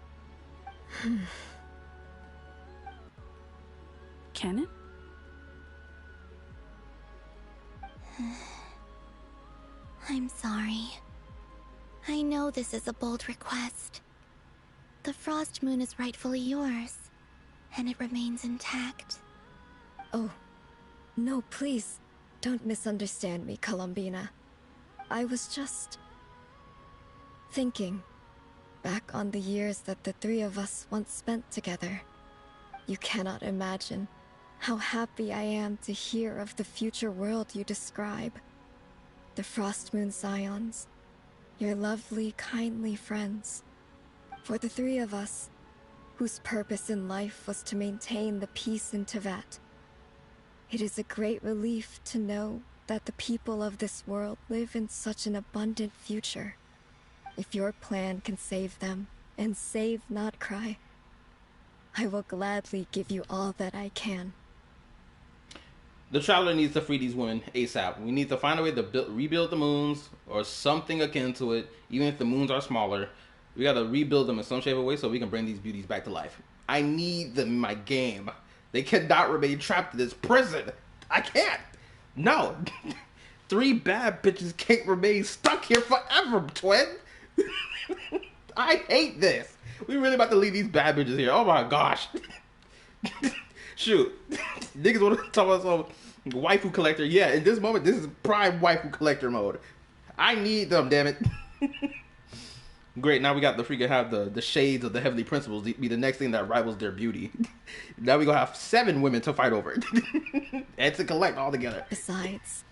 Canon? I'm sorry. I know this is a bold request. The Frost Moon is rightfully yours, and it remains intact. Oh, no, please, don't misunderstand me, Columbina. I was just thinking back on the years that the three of us once spent together. You cannot imagine how happy I am to hear of the future world you describe. The Frost Moon Scions, your lovely, kindly friends. For the three of us, whose purpose in life was to maintain the peace in Teyvat. It is a great relief to know that the people of this world live in such an abundant future. If your plan can save them, and save NODKRAI, I will gladly give you all that I can. The Traveler needs to free these women ASAP. We need to find a way to rebuild the moons, or something akin to it, even if the moons are smaller. We gotta rebuild them in some shape or way so we can bring these beauties back to life. I need them in my game. They cannot remain trapped in this prison. I can't. No. 3 bad bitches can't remain stuck here forever, twin. I hate this. We really about to leave these bad bitches here. Oh my gosh. Shoot. Niggas want to talk about some waifu collector. Yeah, in this moment, this is prime waifu collector mode. I need them, damn it. Great, now we got the freaking have the shades of the heavenly principles be the next thing that rivals their beauty. Now we gonna have 7 women to fight over it. And to collect all together. Besides,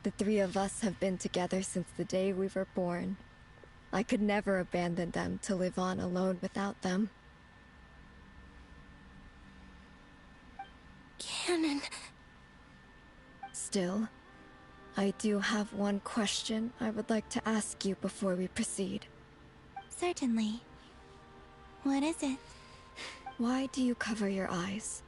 the three of us have been together since the day we were born. I could never abandon them to live on alone without them. Canon. Still, I do have one question I would like to ask you before we proceed. Certainly. What is it? Why do you cover your eyes?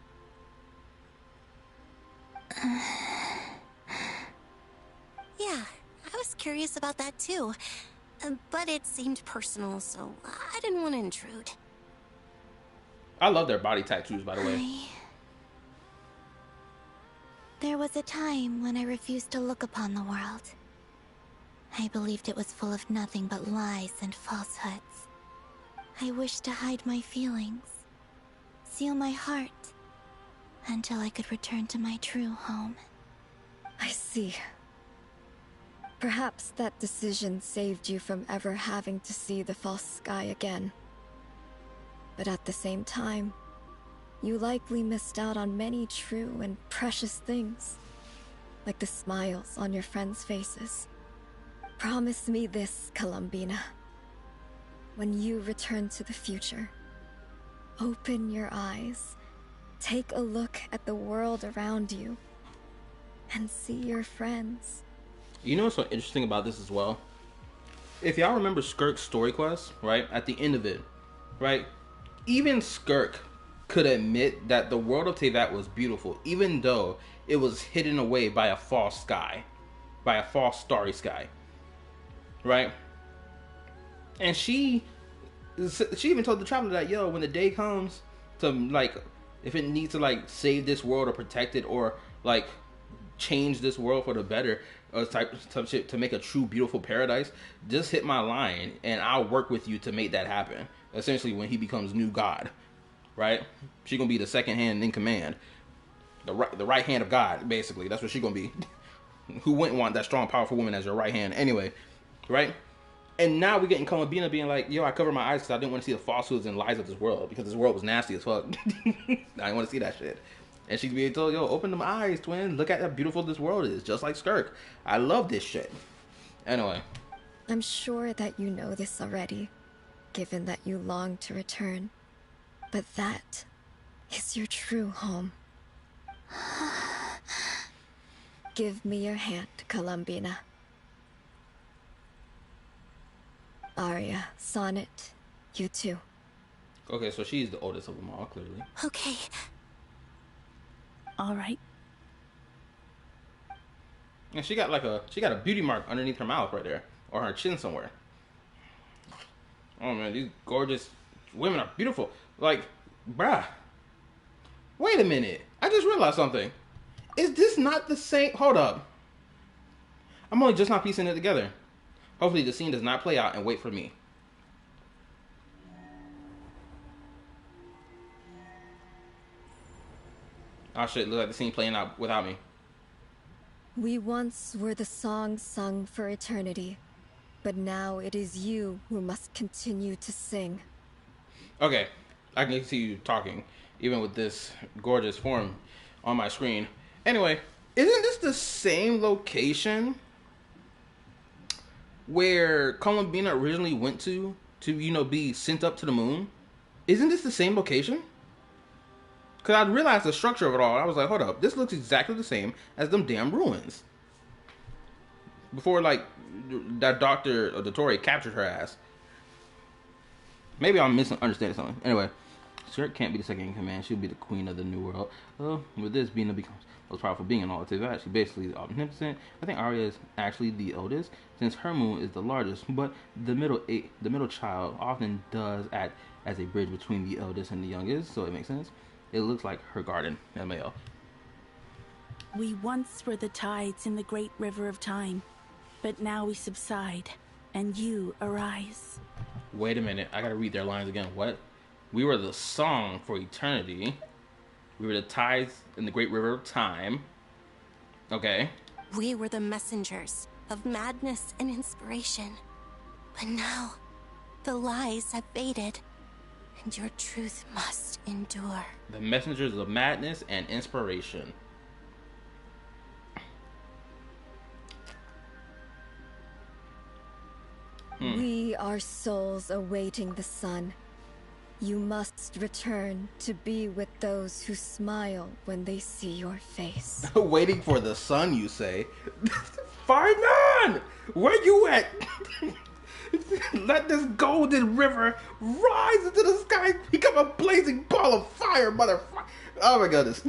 Yeah, I was curious about that too. But it seemed personal, so I didn't want to intrude. I love their body tattoos, by the way. There was a time when I refused to look upon the world. I believed it was full of nothing but lies and falsehoods. I wished to hide my feelings, seal my heart, until I could return to my true home. I see. Perhaps that decision saved you from ever having to see the false sky again. But at the same time, you likely missed out on many true and precious things, like the smiles on your friends' faces. Promise me this, Columbina. When you return to the future, open your eyes, take a look at the world around you, and see your friends. You know what's so interesting about this as well? If y'all remember Skirk's story quest, right? At the end of it, right? Even Skirk could admit that the world of Teyvat was beautiful, even though it was hidden away by a false sky, by a false starry sky, right? And she even told the traveler that, yo, when the day comes to, like, if it needs to, like, save this world or protect it or, like, change this world for the better, or type shit to make a true beautiful paradise, just hit my line and I'll work with you to make that happen. Essentially, when he becomes new god, right? She gonna be the second hand in command, the right hand of God, basically. That's what she gonna be. Who wouldn't want that strong, powerful woman as your right hand? Anyway, right? And now we're getting Columbina being like, yo, I covered my eyes because I didn't want to see the falsehoods and lies of this world, because this world was nasty as fuck. I didn't want to see that shit. And she's being told, yo, open them eyes, twin. Look at how beautiful this world is, just like Skirk. I love this shit. Anyway. I'm sure that you know this already, given that you long to return. But that is your true home. Give me your hand, Columbina. Arya, Sonnet, you too. Okay, so she's the oldest of them all, clearly. Okay. All right. And she got a beauty mark underneath her mouth right there, or her chin somewhere. Oh man, these gorgeous women are beautiful. Like, bruh. Wait a minute. I just realized something. Is this not the same? Hold up. I'm only just not piecing it together. Hopefully the scene does not play out and wait for me. Oh shit, look like the scene playing out without me. We once were the song sung for eternity, but now it is you who must continue to sing. Okay, I can see you talking, even with this gorgeous form on my screen. Anyway, isn't this the same location where Columbina originally went to, you know, be sent up to the moon? Isn't this the same location? Because I realized the structure of it all. I was like, hold up, this looks exactly the same as them damn ruins. Before, like, that Dr. Dottore captured her ass. Maybe I'm misunderstanding something. Anyway, Skirk can't be the second in command. She'll be the queen of the new world. With this, Bina becomes the most powerful being in all of Teyvat. She basically is omnipotent. I think Arya is actually the oldest, since her moon is the largest. But the middle child often does act as a bridge between the eldest and the youngest, so it makes sense. It looks like her garden, ML. We once were the tides in the great river of time, but now we subside, and you arise. Wait a minute, I gotta read their lines again. What? We were the song for eternity. We were the tides in the great river of time. Okay. We were the messengers of madness and inspiration. But now, the lies have faded, and your truth must endure. The messengers of madness and inspiration. We are souls awaiting the sun. You must return to be with those who smile when they see your face. Waiting for the sun, you say? Fine, man! Where you at? Let this golden river rise into the sky, become a blazing ball of fire, motherfucker. Oh my goodness.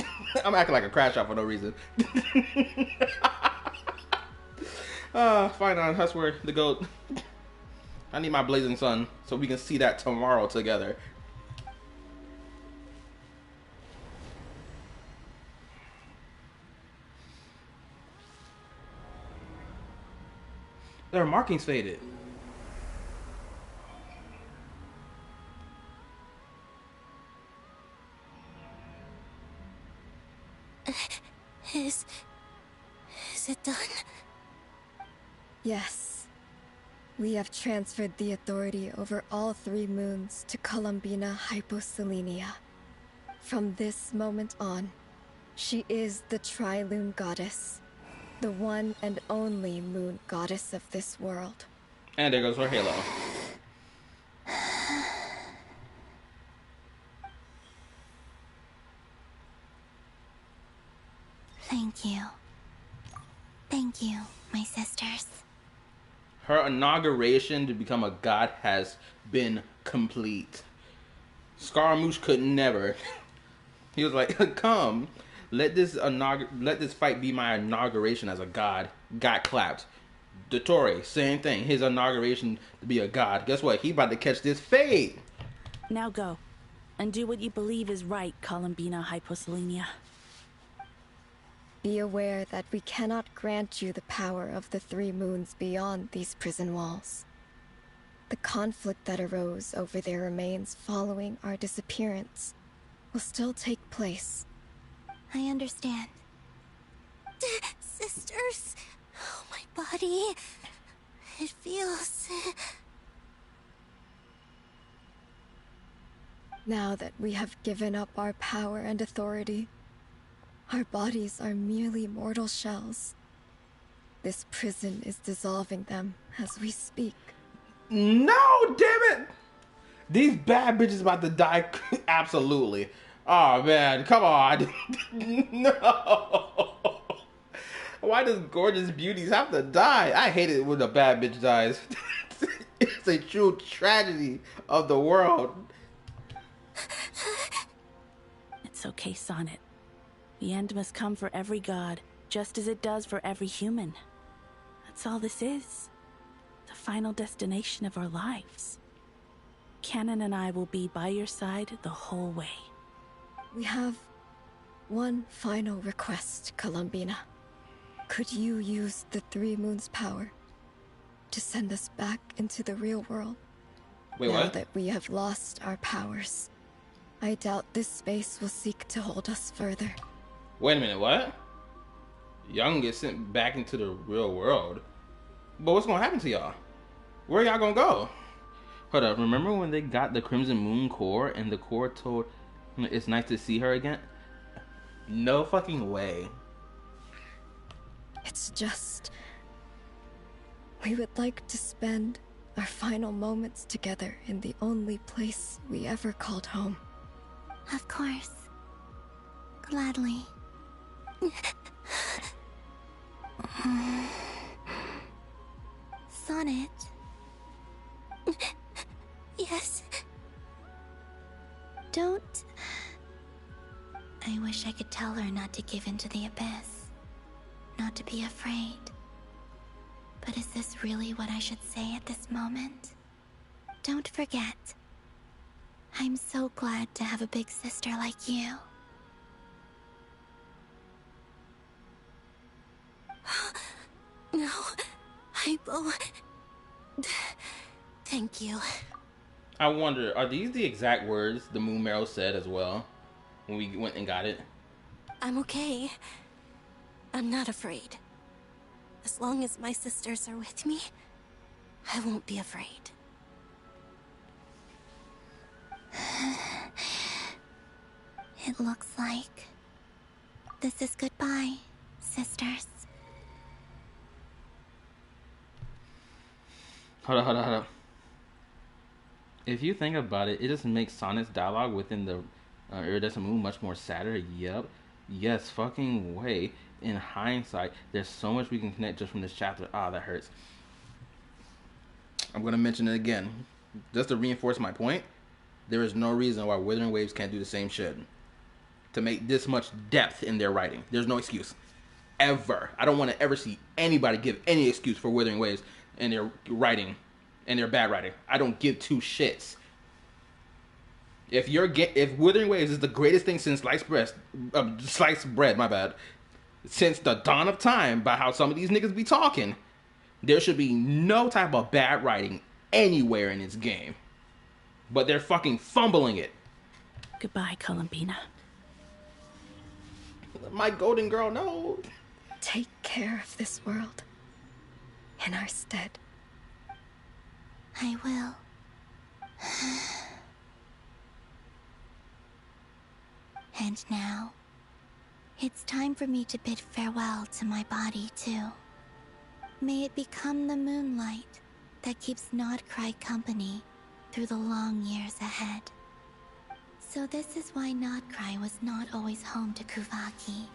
I'm acting like a crash out for no reason. Fine on, I swear, the goat. I need my blazing sun so we can see that tomorrow together. Their markings faded. Is it done? Yes. We have transferred the authority over all 3 moons to Columbina Hyposelenia. From this moment on, she is the Tri-Lune Goddess, the one and only moon goddess of this world. And there goes her halo. Thank you. Thank you, my sisters. Her inauguration to become a god has been complete. Scaramouche could never. He was like, come, let this fight be my inauguration as a god. Got clapped. Dottore, same thing. His inauguration to be a god. Guess what? He about to catch this fade. Now go. And do what you believe is right, Columbina Hyposelenia. Be aware that we cannot grant you the power of the 3 moons beyond these prison walls. The conflict that arose over their remains following our disappearance will still take place. I understand. Sisters, oh, my body. It feels... Now that we have given up our power and authority, our bodies are merely mortal shells. This prison is dissolving them as we speak. No, damn it! These bad bitches about to die. Absolutely. Oh man, come on. No. Why does gorgeous beauties have to die? I hate it when a bad bitch dies. It's a true tragedy of the world. It's okay, Sonnet. The end must come for every god, just as it does for every human. That's all this is. The final destination of our lives. Canon and I will be by your side the whole way. We have one final request, Columbina. Could you use the 3 moons' power to send us back into the real world? Wait, now what? that we have lost our powers, I doubt this space will seek to hold us further. Wait a minute, what? Y'all get sent back into the real world. But what's gonna happen to y'all? Where y'all gonna go? Hold up, remember when they got the Crimson Moon core and the core told it's nice to see her again? No fucking way. It's just... we would like to spend our final moments together in the only place we ever called home. Of course. Gladly. Sonnet. Yes. Don't... I wish I could tell her not to give in to the abyss. Not to be afraid. But is this really what I should say at this moment? Don't forget. I'm so glad to have a big sister like you. No, Hypo. Thank you. I wonder, are these the exact words the Moon Marrow said as well when we went and got it? I'm okay. I'm not afraid. As long as my sisters are with me, I won't be afraid. It looks like this is goodbye, sisters. Hold on. If you think about it, it just makes Sonnet's dialogue within the Iridescent Moon much more sadder. Yep. Yes, fucking way. In hindsight, there's so much we can connect just from this chapter. Ah, that hurts. I'm going to mention it again. Just to reinforce my point, there is no reason why Wuthering Waves can't do the same shit. To make this much depth in their writing. There's no excuse. Ever. I don't want to ever see anybody give any excuse for Wuthering Waves in their writing and their bad writing. I don't give two shits. If Wuthering Waves is the greatest thing since sliced bread, my bad, since the dawn of time, by how some of these niggas be talking, there should be no type of bad writing anywhere in this game. But they're fucking fumbling it. Goodbye, Columbina. My golden girl, no. Take care of this world in our stead. I will. And now, it's time for me to bid farewell to my body, too. May it become the moonlight that keeps NODKRAI company through the long years ahead. So this is why NODKRAI was not always home to Kuvaki.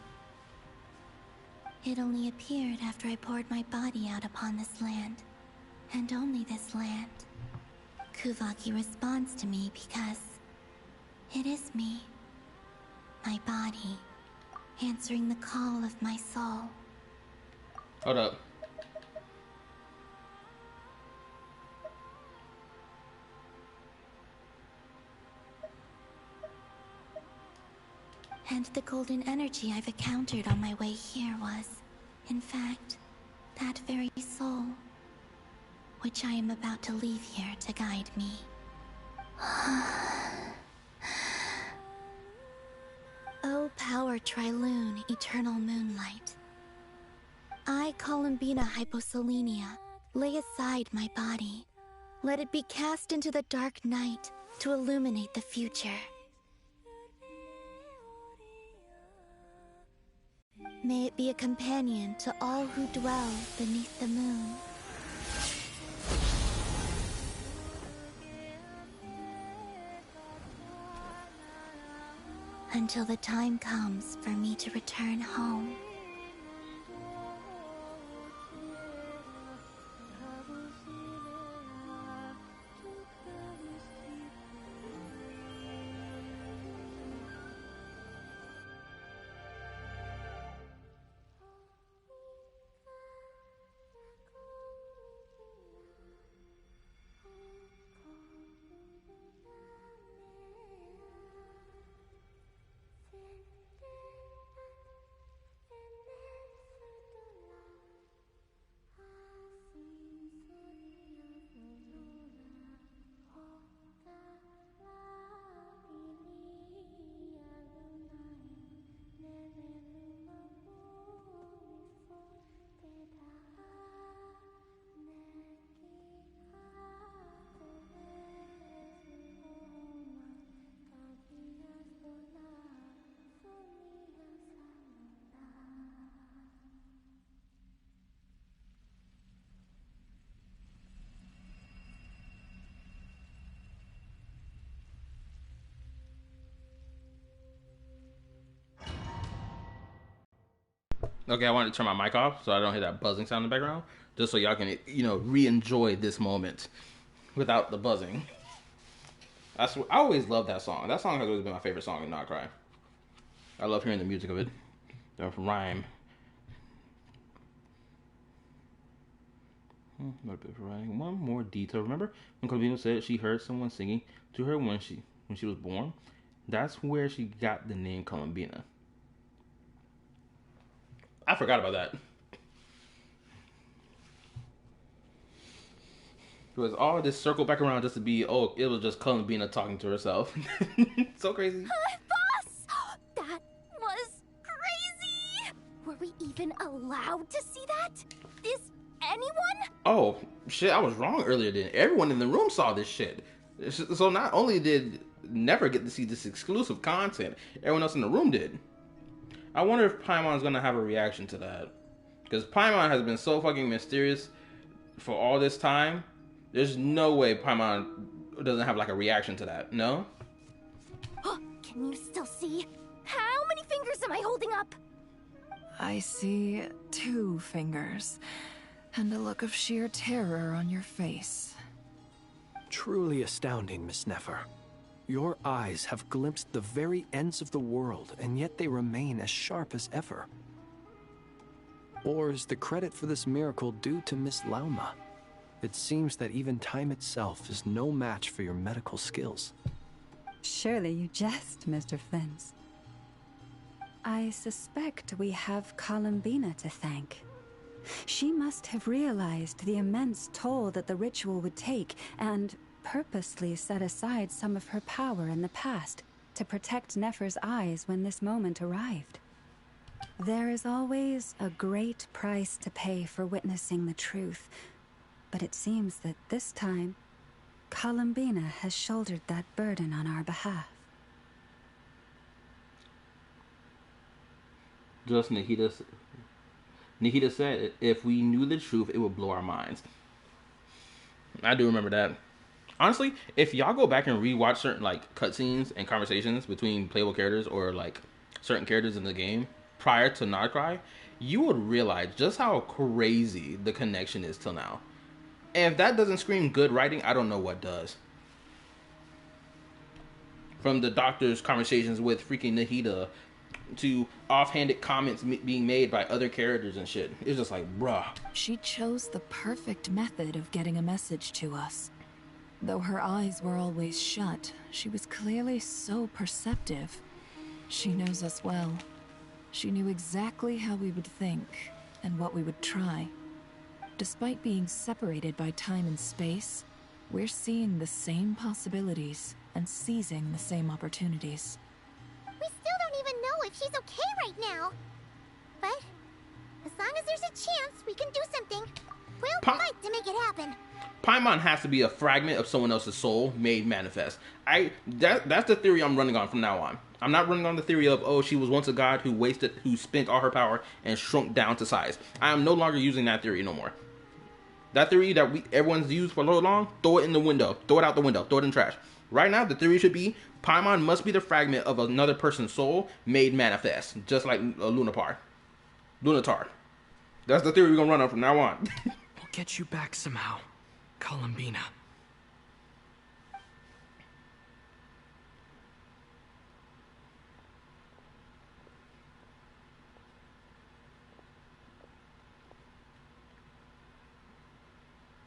It only appeared after I poured my body out upon this land, and only this land. Kuvaki responds to me because it is me, my body, answering the call of my soul. Hold up. And the golden energy I've encountered on my way here was, in fact, that very soul, which I am about to leave here to guide me. O power Trilune, eternal moonlight. I, Columbina Hyposelenia, lay aside my body. Let it be cast into the dark night to illuminate the future. May it be a companion to all who dwell beneath the moon. Until the time comes for me to return home. Okay, I wanted to turn my mic off so I don't hear that buzzing sound in the background, just so y'all can, re-enjoy this moment without the buzzing. I always love that song. That song has always been my favorite song in NODKRAI. I love hearing the music of it. The rhyme. One more detail. Remember when Columbina said she heard someone singing to her when she was born? That's where she got the name Columbina. I forgot about that. It was all this circle back around just to be, it was just Columbina talking to herself. So crazy. Boss! That was crazy! Were we even allowed to see that? Is anyone? Oh, shit, I was wrong earlier then. Everyone in the room saw this shit. So not only did Never get to see this exclusive content, everyone else in the room did. I wonder if Paimon's gonna have a reaction to that. Because Paimon has been so fucking mysterious for all this time. There's no way Paimon doesn't have like a reaction to that, no? Can you still see? How many fingers am I holding up? I see 2 fingers, and a look of sheer terror on your face. Truly astounding, Miss Nefer. Your eyes have glimpsed the very ends of the world, and yet they remain as sharp as ever. Or is the credit for this miracle due to Miss Lauma? It seems that even time itself is no match for your medical skills. Surely you jest, Mr. Flins. I suspect we have Columbina to thank. She must have realized the immense toll that the ritual would take and purposely set aside some of her power in the past to protect Nefer's eyes when this moment arrived. There is always a great price to pay for witnessing the truth, but it seems that this time, Columbina has shouldered that burden on our behalf. Just Nahida said, if we knew the truth, it would blow our minds. I do remember that. Honestly, if y'all go back and rewatch certain like cutscenes and conversations between playable characters or like certain characters in the game prior to NODKRAI, you would realize just how crazy the connection is till now. And if that doesn't scream good writing, I don't know what does. From the doctor's conversations with freaking Nahida to offhanded comments being made by other characters and shit. It's just like, bruh. She chose the perfect method of getting a message to us. Though her eyes were always shut, she was clearly so perceptive. She knows us well. She knew exactly how we would think and what we would try. Despite being separated by time and space, we're seeing the same possibilities and seizing the same opportunities. We still don't even know if she's okay right now. But as long as there's a chance we can do something, we'll fight to make it happen. Paimon has to be a fragment of someone else's soul made manifest. That's the theory I'm running on from now on. I'm not running on the theory of, oh, she was once a god who spent all her power and shrunk down to size. I am no longer using that theory no more. That theory that everyone's used for so long, throw it in the window. Throw it out the window. Throw it in the trash. Right now, the theory should be Paimon must be the fragment of another person's soul made manifest. Just like Lunatar. That's the theory we're going to run on from now on. We'll get you back somehow, Columbina.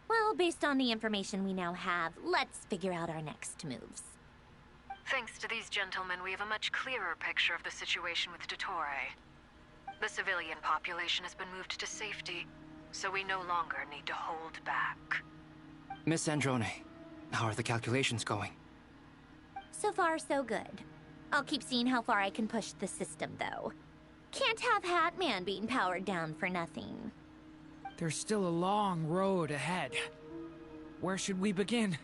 Well, based on the information we now have, let's figure out our next moves. Thanks to these gentlemen, we have a much clearer picture of the situation with NODKRAI. The civilian population has been moved to safety, so we no longer need to hold back. Miss Androne, how are the calculations going? So far, so good. I'll keep seeing how far I can push the system, though. Can't have Hatman being powered down for nothing. There's still a long road ahead. Where should we begin?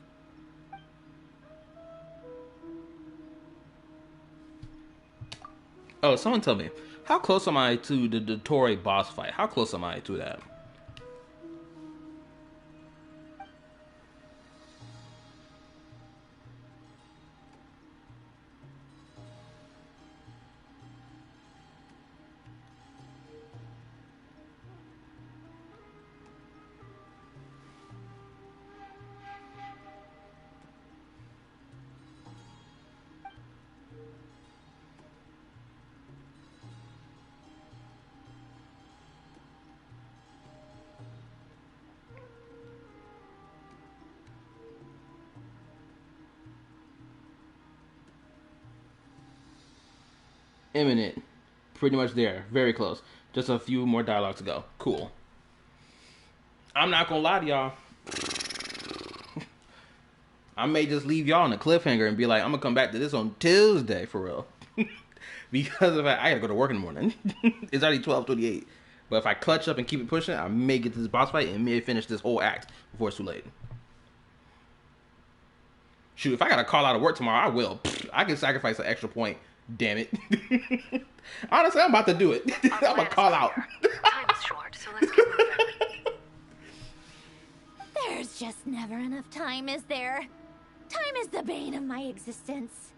Oh, someone tell me, how close am I to the NODKRAI boss fight? How close am I to that? Imminent. Pretty much there. Very close. Just a few more dialogues to go. Cool. I'm not gonna lie to y'all. I may just leave y'all on a cliffhanger and be like, I'm gonna come back to this on Tuesday for real. Because of that, I gotta go to work in the morning. It's already 12:28. But if I clutch up and keep it pushing, I may get to this boss fight and may finish this whole act before it's too late. Shoot, if I gotta call out of work tomorrow, I will. I can sacrifice an extra point. Damn it. Honestly, I'm about to do it. I'm gonna call out. Time is short, so let's get moving. There's just never enough time, is there? Time is the bane of my existence.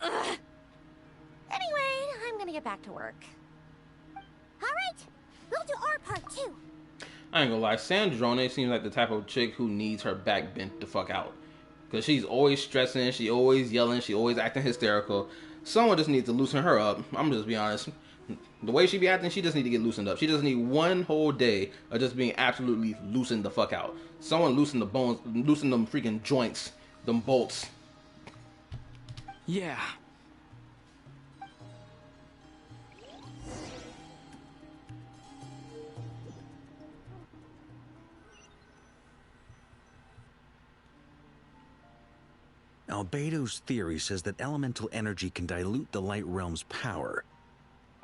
Ugh. Anyway, I'm gonna get back to work. Alright, we'll do our part too. I ain't gonna lie, Sandrone seems like the type of chick who needs her back bent the fuck out. Because she's always stressing, she always yelling, she always acting hysterical. Someone just needs to loosen her up. I'm just be honest. The way she be acting, she just need to get loosened up. She just need one whole day of just being absolutely loosened the fuck out. Someone loosen the bones, loosen them freaking joints, them bolts. Yeah. Albedo's theory says that elemental energy can dilute the light realm's power.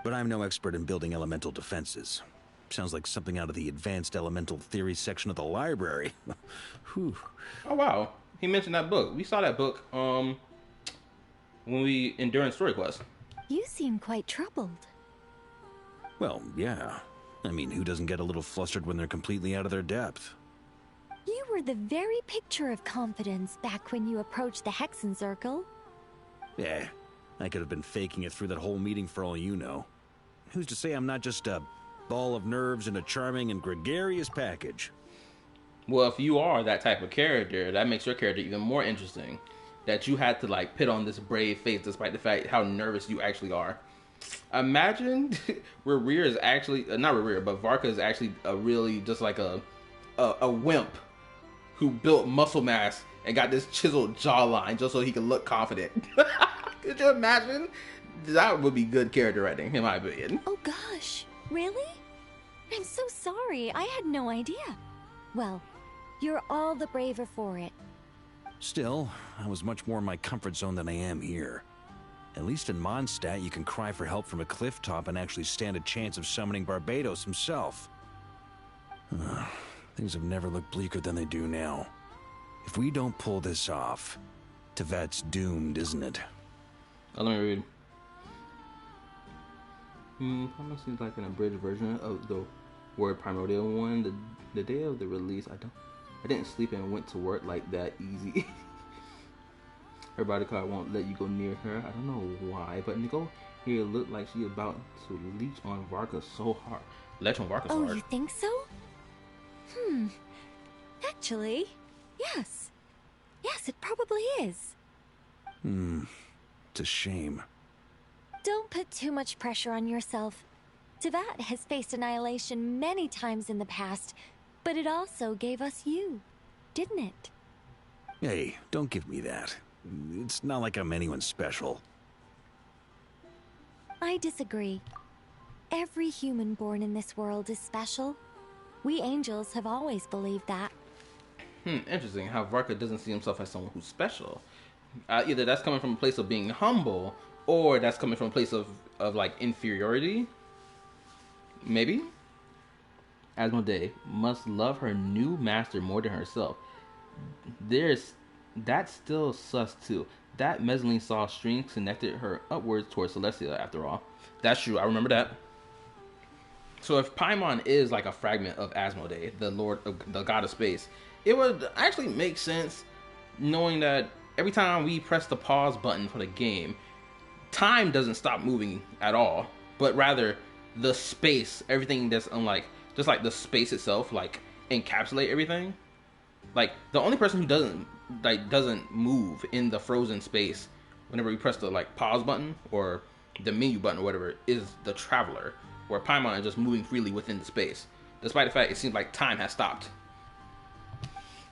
But I'm no expert in building elemental defenses. Sounds like something out of the advanced elemental theory section of the library. Whew. Oh wow, he mentioned that book. We saw that book when we in during Story Quest. You seem quite troubled. Well, yeah. I mean, who doesn't get a little flustered when they're completely out of their depth? You were the very picture of confidence back when you approached the Hexen Circle. Yeah, I could have been faking it through that whole meeting for all you know. Who's to say I'm not just a ball of nerves in a charming and gregarious package? Well, if you are that type of character, that makes your character even more interesting. That you had to like put on this brave face despite the fact how nervous you actually are. Imagine where Rear is actually, not Rear, but Varka is actually a really just like a wimp who built muscle mass and got this chiseled jawline just so he could look confident. Could you imagine? That would be good character writing, in my opinion. Oh gosh, really? I'm so sorry, I had no idea. Well, you're all the braver for it. Still, I was much more in my comfort zone than I am here. At least in Mondstadt, you can cry for help from a cliff top and actually stand a chance of summoning Barbados himself. Things have never looked bleaker than they do now. If we don't pull this off, Tevat's doomed, isn't it? Oh, let me read. Almost seems like an abridged version of the word primordial one. The day of the release, I didn't sleep and went to work like that easy. Her body card won't let you go near her. I don't know why, but Nicole here looked like she about to leech on Varka so hard. Leech on Varka so hard. Oh, you think so? Actually, yes. Yes, it probably is. It's a shame. Don't put too much pressure on yourself. Tevat has faced annihilation many times in the past, but it also gave us you, didn't it? Hey, don't give me that. It's not like I'm anyone special. I disagree. Every human born in this world is special. We angels have always believed that. Interesting how Varka doesn't see himself as someone who's special. Either that's coming from a place of being humble, or that's coming from a place of like inferiority. Maybe? Asmodee must love her new master more than herself. That's still sus too. That mezzanine saw string connected her upwards towards Celestia after all. That's true, I remember that. So if Paimon is like a fragment of Asmodee, the god of space, it would actually make sense knowing that every time we press the pause button for the game, time doesn't stop moving at all, but rather the space, everything that's unlike, just like the space itself, like encapsulate everything. Like the only person who doesn't move in the frozen space whenever we press the like pause button or the menu button or whatever is the traveler, where Paimon is just moving freely within the space, despite the fact it seems like time has stopped.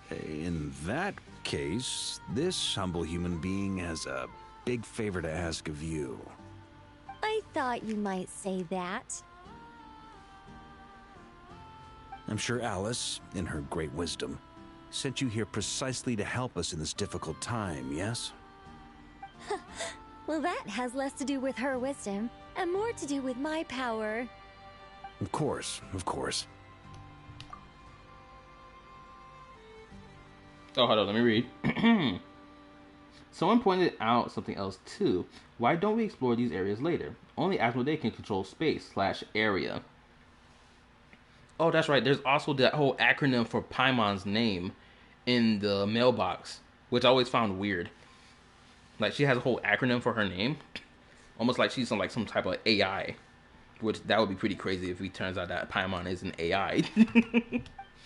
In that case, this humble human being has a big favor to ask of you. I thought you might say that. I'm sure Alice, in her great wisdom, sent you here precisely to help us in this difficult time, yes? Well, that has less to do with her wisdom and more to do with my power. Of course, of course. Oh, hold on, let me read. Someone pointed out something else too. Why don't we explore these areas later? Only Asmodee can control space/area. Oh, that's right. There's also that whole acronym for Paimon's name in the mailbox, which I always found weird. Like she has a whole acronym for her name, almost like she's some type of AI. Which that would be pretty crazy if it turns out that Paimon is an AI.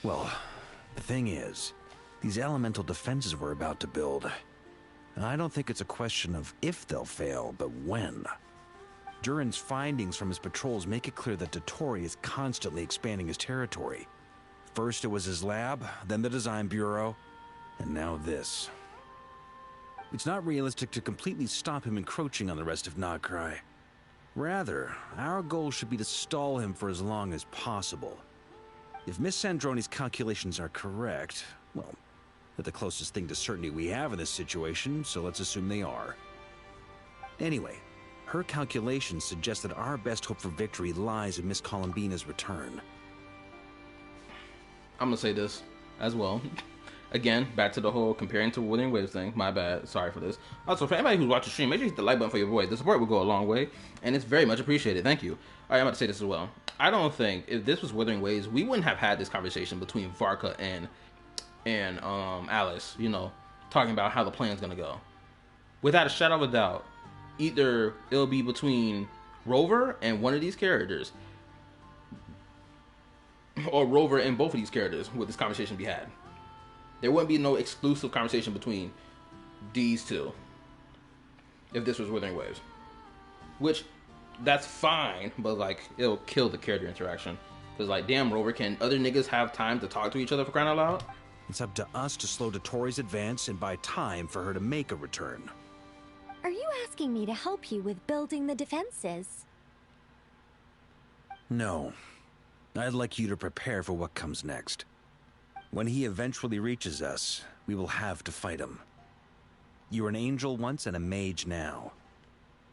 Well, the thing is, These elemental defenses we're about to build, I don't think it's a question of if they'll fail, but when. Durin's findings from his patrols make it clear that Dottore is constantly expanding his territory. First it was his lab, then the design bureau, and now this. It's not realistic to completely stop him encroaching on the rest of NODKRAI. Rather, our goal should be to stall him for as long as possible. If Miss Sandroni's calculations are correct, well, they're the closest thing to certainty we have in this situation, so let's assume they are. Anyway, her calculations suggest that our best hope for victory lies in Miss Columbina's return. I'm gonna say this as well. Again, back to the whole comparing to Wuthering Waves thing. My bad. Sorry for this. Also, for anybody who's watching the stream, make sure you hit the like button for your boy. The support will go a long way, and it's very much appreciated. Thank you. All right, I'm about to say this as well. I don't think if this was Wuthering Waves, we wouldn't have had this conversation between Varka and Alice. You know, talking about how the plan's gonna go. Without a shadow of a doubt, either it'll be between Rover and one of these characters, or Rover and both of these characters would this conversation be had. There wouldn't be no exclusive conversation between these two if this was Wuthering Waves. Which, that's fine, but like, it'll kill the character interaction. Because like, damn Rover, can other niggas have time to talk to each other for crying out loud? It's up to us to slow Dottore's advance and buy time for her to make a return. Are you asking me to help you with building the defenses? No. I'd like you to prepare for what comes next. When he eventually reaches us, we will have to fight him. You were an angel once and a mage now.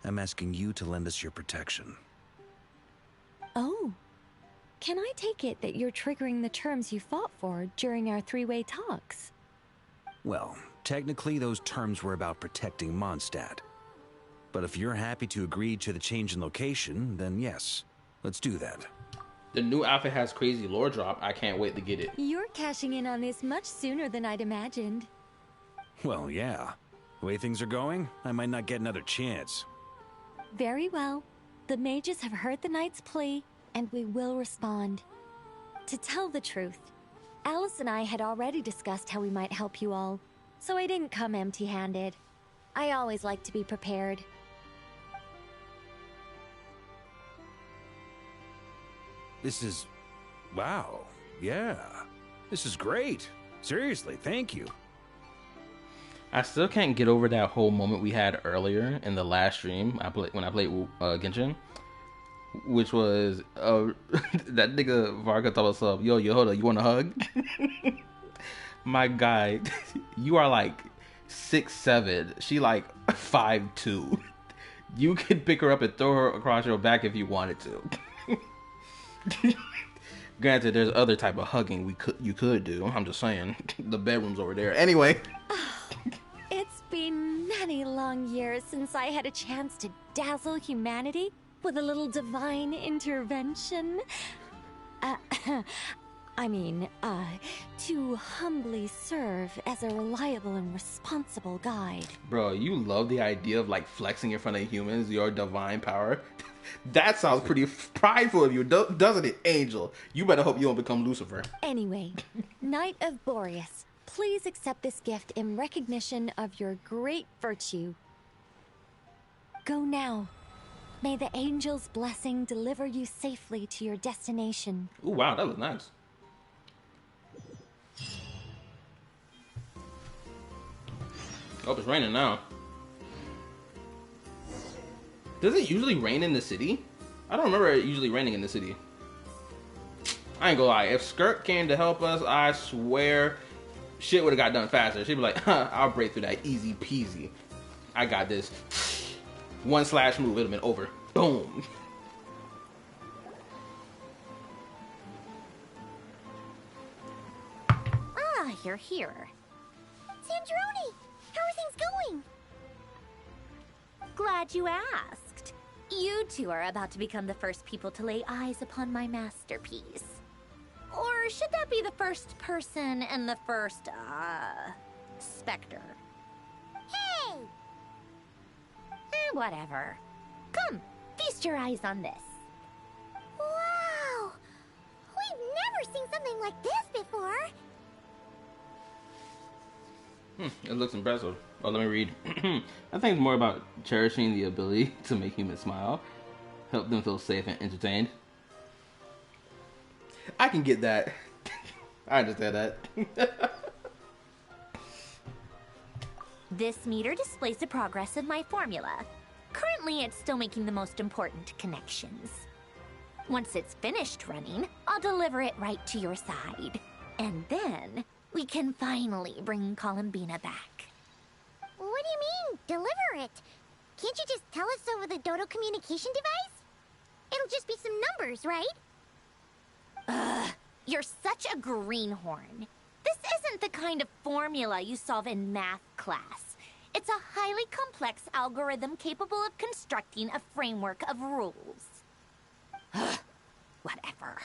I'm asking you to lend us your protection. Oh. Can I take it that you're triggering the terms you fought for during our three-way talks? Well, technically those terms were about protecting Mondstadt. But if you're happy to agree to the change in location, then yes, let's do that. The new outfit has crazy lore drop. I can't wait to get it. You're cashing in on this much sooner than I'd imagined. Well, yeah. The way things are going, I might not get another chance. Very well. The mages have heard the knight's plea, and we will respond. To tell the truth, Alice and I had already discussed how we might help you all, so I didn't come empty-handed. I always like to be prepared. This is... wow. Yeah. This is great. Seriously, thank you. I still can't get over that whole moment we had earlier in the last stream when I played Genshin. Which was... that nigga Varka told us up, yo, hold up, you want a hug? My guy, you are like 6'7". She like 5'2". You could pick her up and throw her across your back if you wanted to. Granted, there's other type of hugging you could do. I'm just saying, the bedroom's over there. Anyway, it's been many long years since I had a chance to dazzle humanity with a little divine intervention. To humbly serve as a reliable and responsible guide. Bro, you love the idea of like flexing in front of humans, your divine power. That sounds pretty prideful of you, doesn't it, Angel? You better hope you don't become Lucifer. Anyway, Knight of Boreas, please accept this gift in recognition of your great virtue. Go now. May the angel's blessing deliver you safely to your destination. Ooh, wow, that looks nice. Oh, it's raining now. Does it usually rain in the city? I don't remember it usually raining in the city. I ain't gonna lie, if Skirt came to help us, I swear shit would have got done faster. She'd be like, huh, I'll break through that easy peasy. I got this. One slash move, it'd have been over. Boom. Ah, you're here. Sandroni, how are things going? Glad you asked. You two are about to become the first people to lay eyes upon my masterpiece. Or should that be the first person and the first, specter? Hey! Whatever. Come, feast your eyes on this. Wow! We've never seen something like this before. It looks impressive. Oh, let me read. I think it's more about cherishing the ability to make humans smile, help them feel safe and entertained. I can get that. I understand that. This meter displays the progress of my formula. Currently, it's still making the most important connections. Once it's finished running, I'll deliver it right to your side. And then, we can finally bring Columbina back. What do you mean, deliver it? Can't you just tell us over the Dodo communication device? It'll just be some numbers, right? Ugh, you're such a greenhorn. This isn't the kind of formula you solve in math class. It's a highly complex algorithm capable of constructing a framework of rules. Ugh, whatever.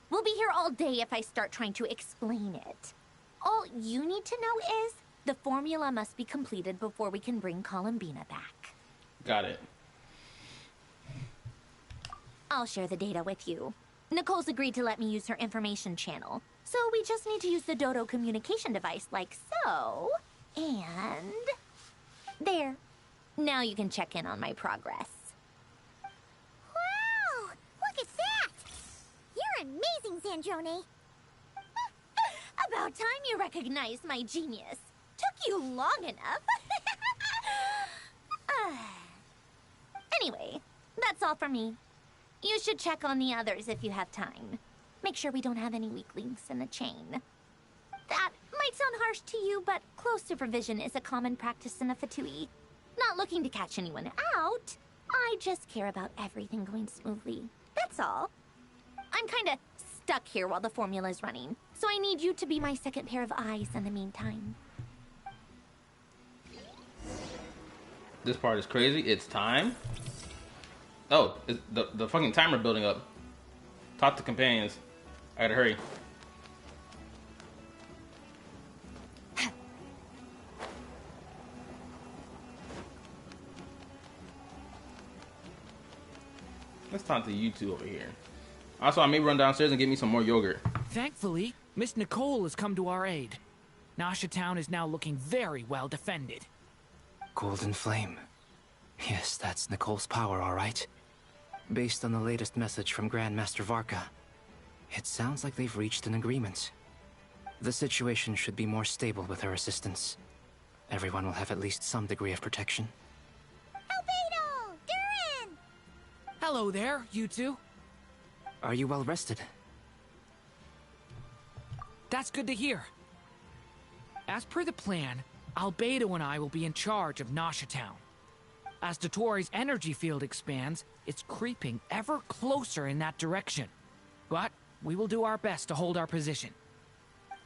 We'll be here all day if I start trying to explain it. All you need to know is the formula must be completed before we can bring Columbina back. Got it. I'll share the data with you. Nicole's agreed to let me use her information channel, so we just need to use the Dodo communication device like so. And... there. Now you can check in on my progress. Wow! Look at that! You're amazing, Sandrone. About time you recognized my genius. Took you long enough. Anyway, that's all for me. You should check on the others if you have time. Make sure we don't have any weak links in the chain. That might sound harsh to you, but close supervision is a common practice in the Fatui. Not looking to catch anyone out. I just care about everything going smoothly. That's all. I'm kinda stuck here while the formula's running, so I need you to be my second pair of eyes in the meantime. This part is crazy. It's time. Oh, it's the fucking timer building up. Talk to companions. I gotta hurry. Let's talk to you two over here. Also, I may run downstairs and get me some more yogurt. Thankfully, Miss Nicole has come to our aid. Nasha Town is now looking very well defended. Golden Flame. Yes, that's Nicole's power, all right. Based on the latest message from Grandmaster Varka, it sounds like they've reached an agreement. The situation should be more stable with her assistance. Everyone will have at least some degree of protection. Albedo! Durin! Hello there, you two. Are you well rested? That's good to hear. As per the plan, Albedo and I will be in charge of Nasha Town. As Dotori's energy field expands, it's creeping ever closer in that direction. But we will do our best to hold our position.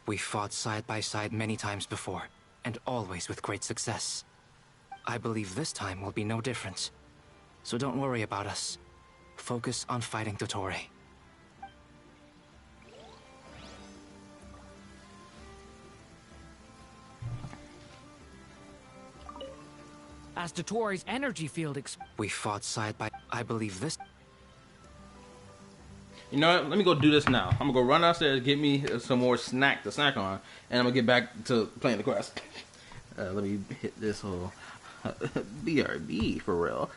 We fought side by side many times before, and always with great success. I believe this time will be no different. So don't worry about us. Focus on fighting Dotori. As Dotori's energy field we fought side by... I believe this... You know what? Let me go do this now. I'm gonna go run downstairs, get me some more snack to snack on, and I'm gonna get back to playing the quest. Let me hit this whole BRB for real.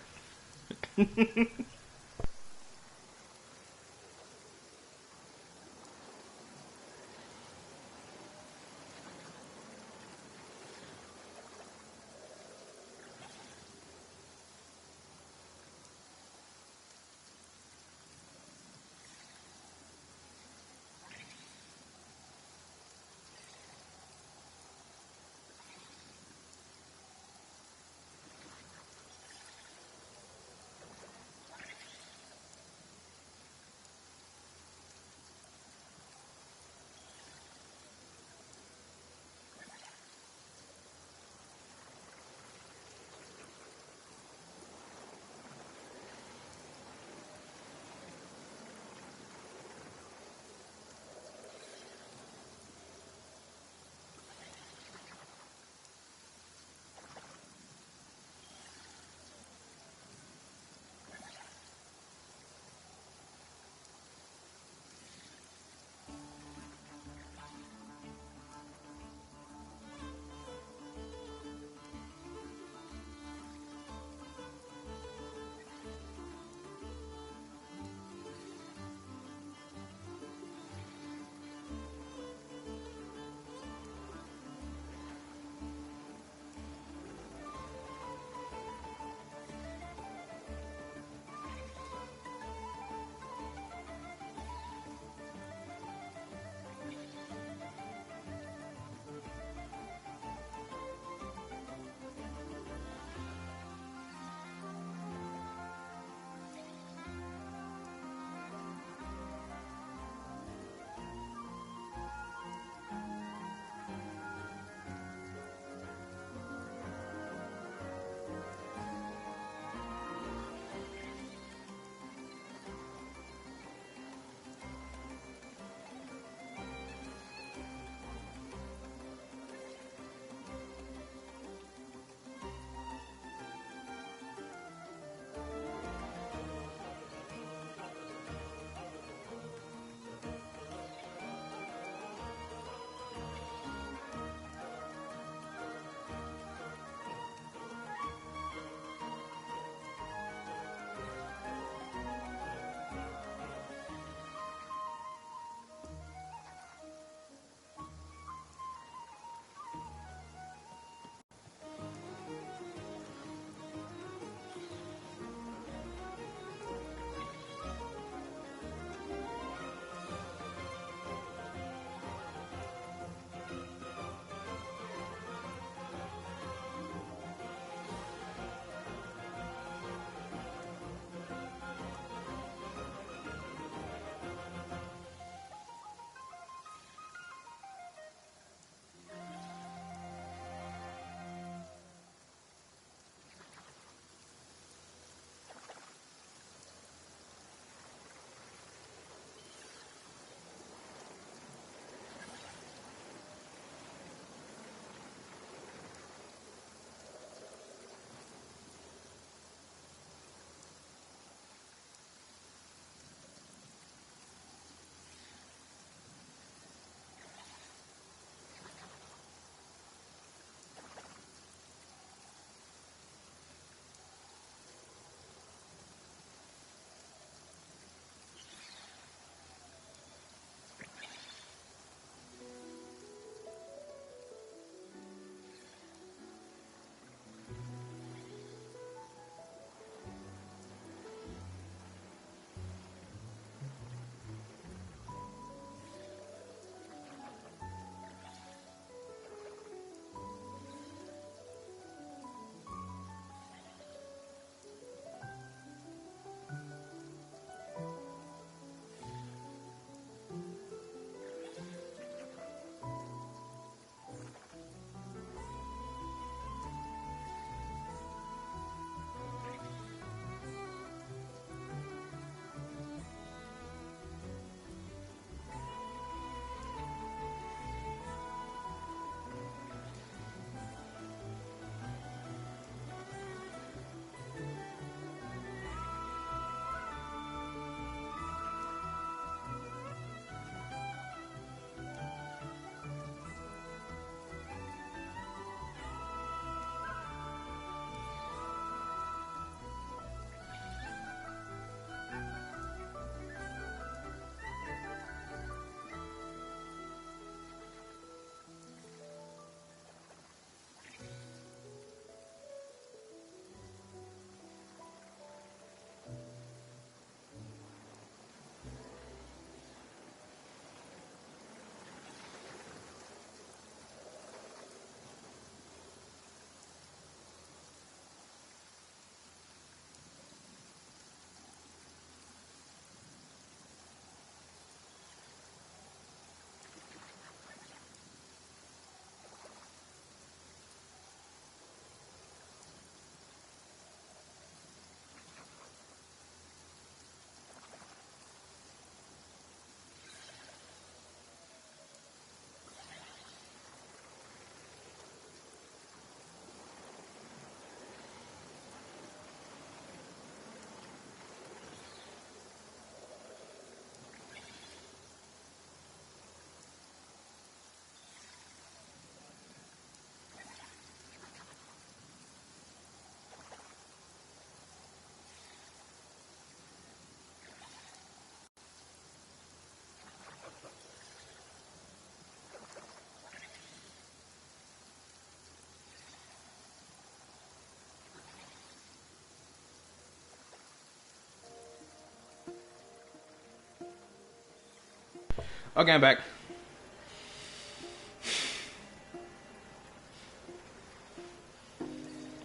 Okay, I'm back.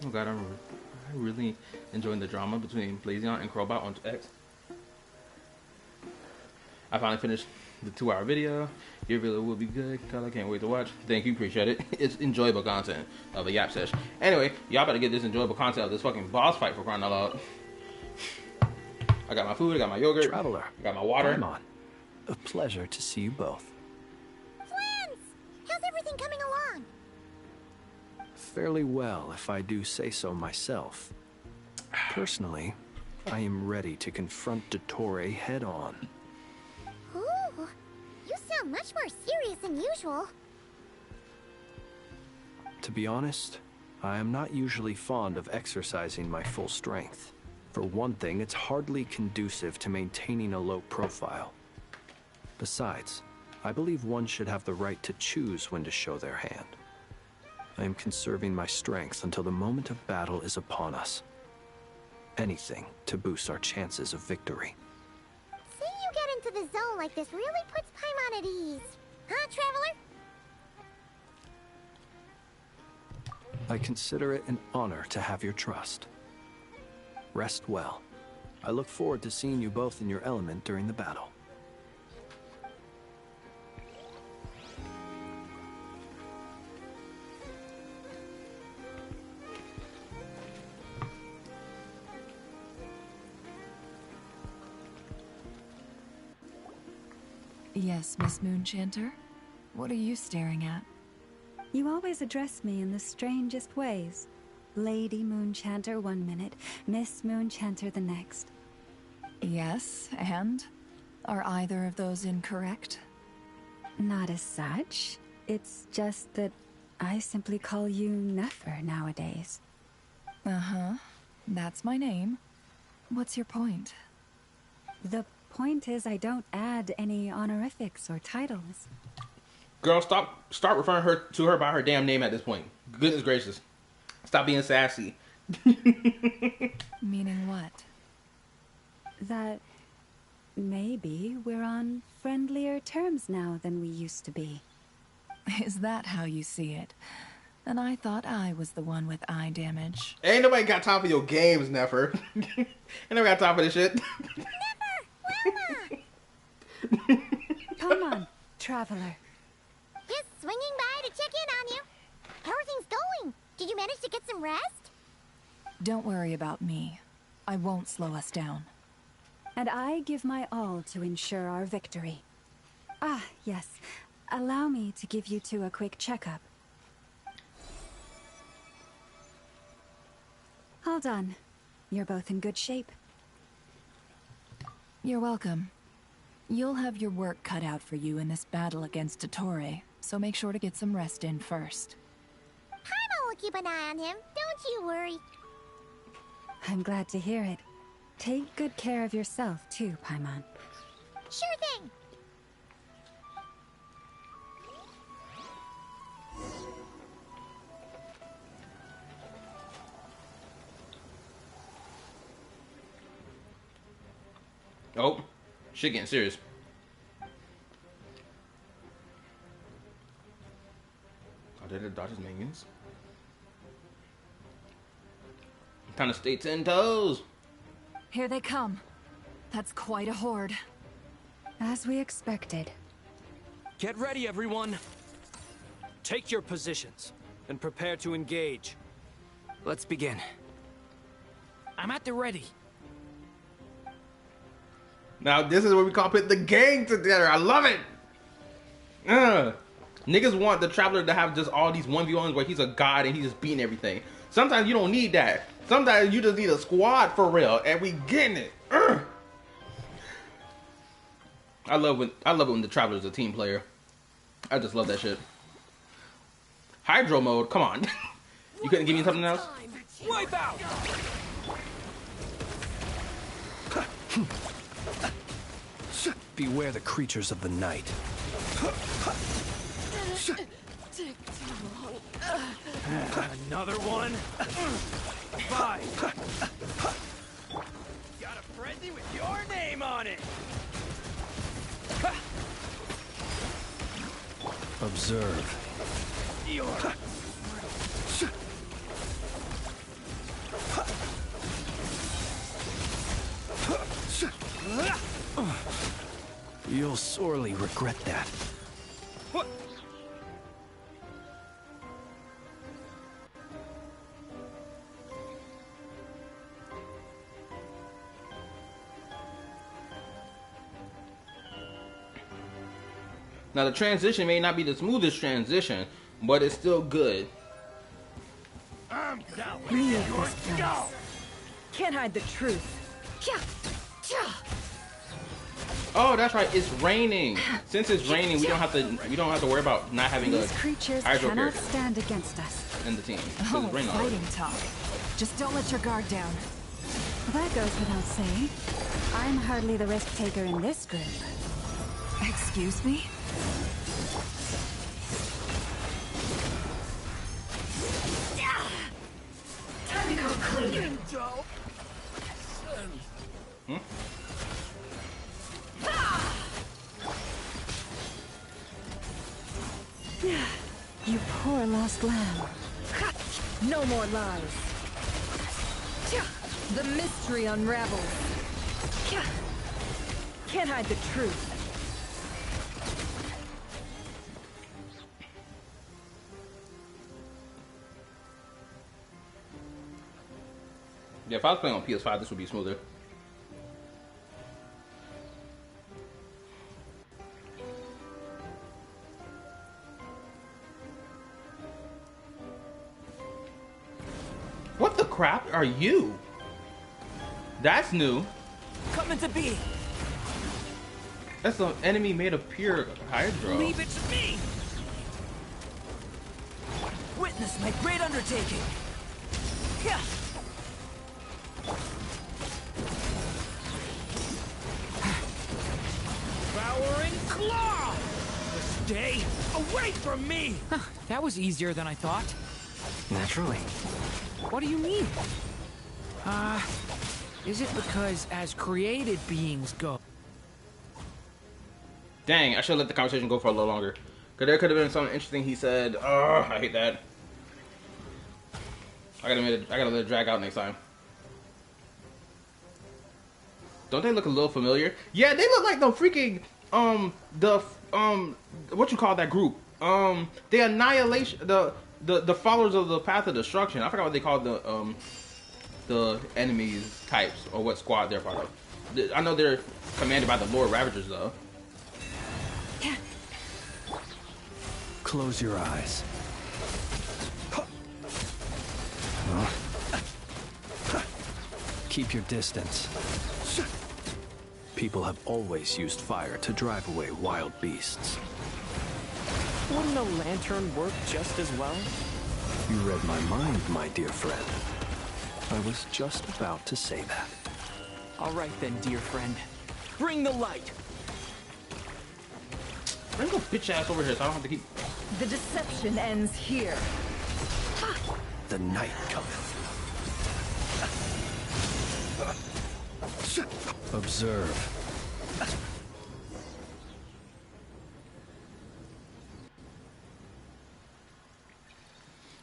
Oh god, I'm really enjoying the drama between Blazion and Crowbot on X. I finally finished the 2-hour video. Your video will be good. God, I can't wait to watch. Thank you, appreciate it. It's enjoyable content of a yap session. Anyway, y'all better get this enjoyable content of this fucking boss fight for crying out loud. I got my food, I got my yogurt, Traveler, I got my water. Come on. A pleasure to see you both. Flans! How's everything coming along? Fairly well, if I do say so myself. Personally, I am ready to confront Dottore head-on. Ooh, you sound much more serious than usual. To be honest, I am not usually fond of exercising my full strength. For one thing, it's hardly conducive to maintaining a low profile. Besides, I believe one should have the right to choose when to show their hand. I am conserving my strength until the moment of battle is upon us. Anything to boost our chances of victory. Seeing you get into the zone like this really puts Paimon at ease. Huh, Traveler? I consider it an honor to have your trust. Rest well. I look forward to seeing you both in your element during the battle. Yes, Miss Moonchanter? What are you staring at? You always address me in the strangest ways. Lady Moonchanter 1 minute, Miss Moonchanter the next. Yes, and? Are either of those incorrect? Not as such. It's just that I simply call you Nefer nowadays. Uh-huh. That's my name. What's your point? The point is I don't add any honorifics or titles. Girl, start referring to her by her damn name at this point. Goodness gracious. Stop being sassy. Meaning what? That maybe we're on friendlier terms now than we used to be. Is that how you see it? And I thought I was the one with eye damage. Ain't nobody got time for your games, Nefer. Ain't nobody got time for this shit. Come on, Traveler. Just swinging by to check in on you. How are things going? Did you manage to get some rest? Don't worry about me. I won't slow us down. And I give my all to ensure our victory. Ah, yes. Allow me to give you two a quick checkup. All done. You're both in good shape. You're welcome. You'll have your work cut out for you in this battle against Dottore, so make sure to get some rest in first. Paimon will keep an eye on him, don't you worry. I'm glad to hear it. Take good care of yourself, too, Paimon. Sure thing. Oh, shit getting serious. Oh, they're the Dodgers minions. Time to stay 10 toes. Here they come. That's quite a horde. As we expected. Get ready, everyone. Take your positions and prepare to engage. Let's begin. I'm at the ready. Now this is what we call putting the gang together. I love it. Niggas want the Traveler to have just all these 1v1s where he's a god and he's just beating everything. Sometimes you don't need that. Sometimes you just need a squad for real, and we getting it. I love it when the Traveler's a team player. I just love that shit. Hydro mode, come on. You couldn't give me something else? Wipe out! Beware the creatures of the night. Take too long. Another one? Five. Got a frenzy with your name on it. Observe. You'll sorely regret that. Now the transition may not be the smoothest transition, but it's still good. Leave this place. Can't hide the truth. Oh, that's right. It's raining. Since it's raining, we don't have to worry about not having These creatures hydro cannot character stand against us. in the team. Oh, It's raining already. fighting talk. Just don't let your guard down. That goes without saying. I'm hardly the risk taker in this group. Excuse me? Time to go clean. You poor lost lamb. No more lies. The mystery unravels. Can't hide the truth. Yeah, if I was playing on PS5, this would be smoother. What the crap are you? That's new. Coming to be. That's an enemy made of pure hydro. Leave it to me. Witness my great undertaking. Yeah. Devouring claw. Stay away from me. That was easier than I thought. Naturally. What do you mean? Is it because as created beings go? Dang, I should let the conversation go for a little longer. Cause there could have been something interesting he said. Oh, I hate that. I gotta let it drag out next time. Don't they look a little familiar? Yeah, they look like the freaking what you call that group? The Annihilation, the followers of the Path of Destruction. I forgot what they called the enemies types or what squad they're part of. I know they're commanded by the Lord Ravagers though. Close your eyes. Keep your distance. People have always used fire to drive away wild beasts. Wouldn't a lantern work just as well? You read my mind, my dear friend. I was just about to say that. All right then, dear friend. Bring the light. Bring your bitch ass over here so I don't have to keep... The deception ends here. The night cometh. Observe.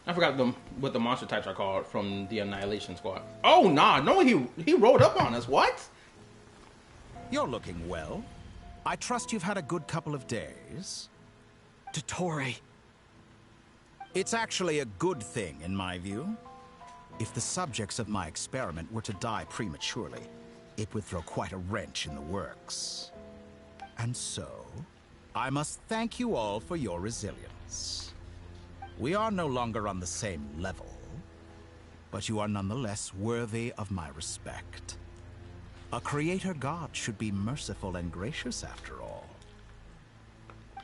I forgot what the monster types are called from the Annihilation Squad. Oh nah, no, he rolled up on us. What? You're looking well. I trust you've had a good couple of days. Dottore. It's actually a good thing, in my view. If the subjects of my experiment were to die prematurely, it would throw quite a wrench in the works. And so, I must thank you all for your resilience. We are no longer on the same level, but you are nonetheless worthy of my respect. A creator god should be merciful and gracious after all.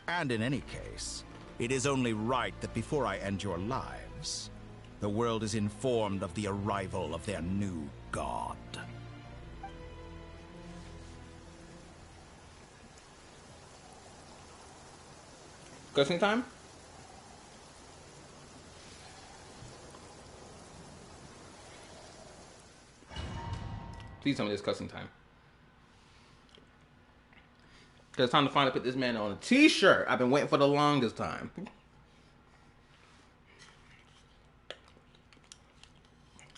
And in any case, it is only right that before I end your lives, the world is informed of the arrival of their new god. Cussing time? Please tell me this cussing time. Cause it's time to finally put this man on a t-shirt. I've been waiting for the longest time.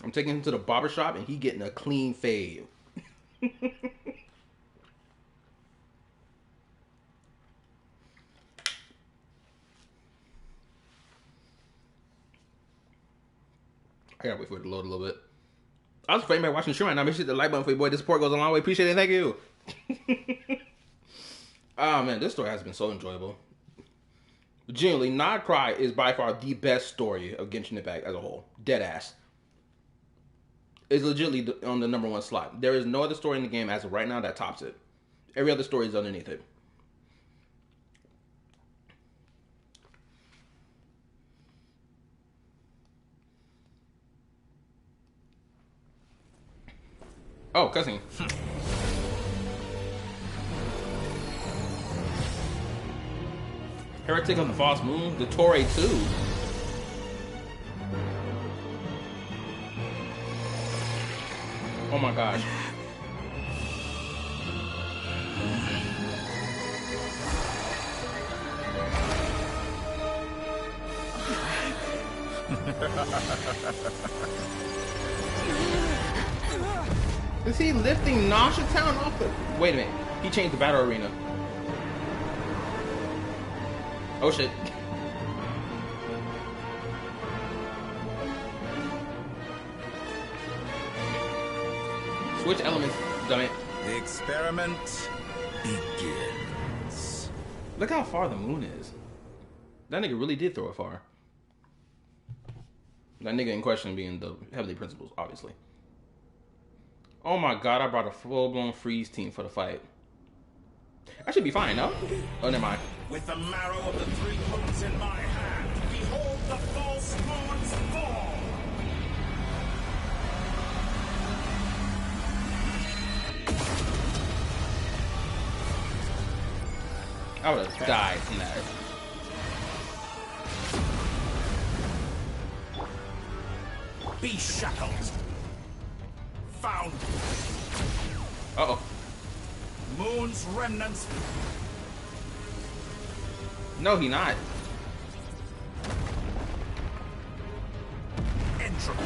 I'm taking him to the barbershop and he getting a clean fade. I gotta wait for it to load a little bit. I was afraid about watching the stream right now. Make sure to hit the like button for your boy. This support goes a long way. Appreciate it. Thank you. Oh man, this story has been so enjoyable. Genuinely, NODKRAI is by far the best story of Genshin Impact as a whole. Deadass. It's legitimately on the #1 slot. There is no other story in the game as of right now that tops it. Every other story is underneath it. Oh, cussing. Heretic of the False Moon, the Torre 2. Oh my gosh. Is he lifting Town off the... Wait a minute. He changed the battle arena. Oh shit. Switch elements, dumb it. The experiment begins. Look how far the moon is. That nigga really did throw it far. That nigga in question being the Heavenly Principles, obviously. Oh my god, I brought a full-blown freeze team for the fight. I should be fine, no? Oh, never mind. With the marrow of the 3 moons in my hand, behold the false moon's fall! I would have died from that. Be shackled. Found. Uh-oh. Moon's remnants. No, he not. Entropy.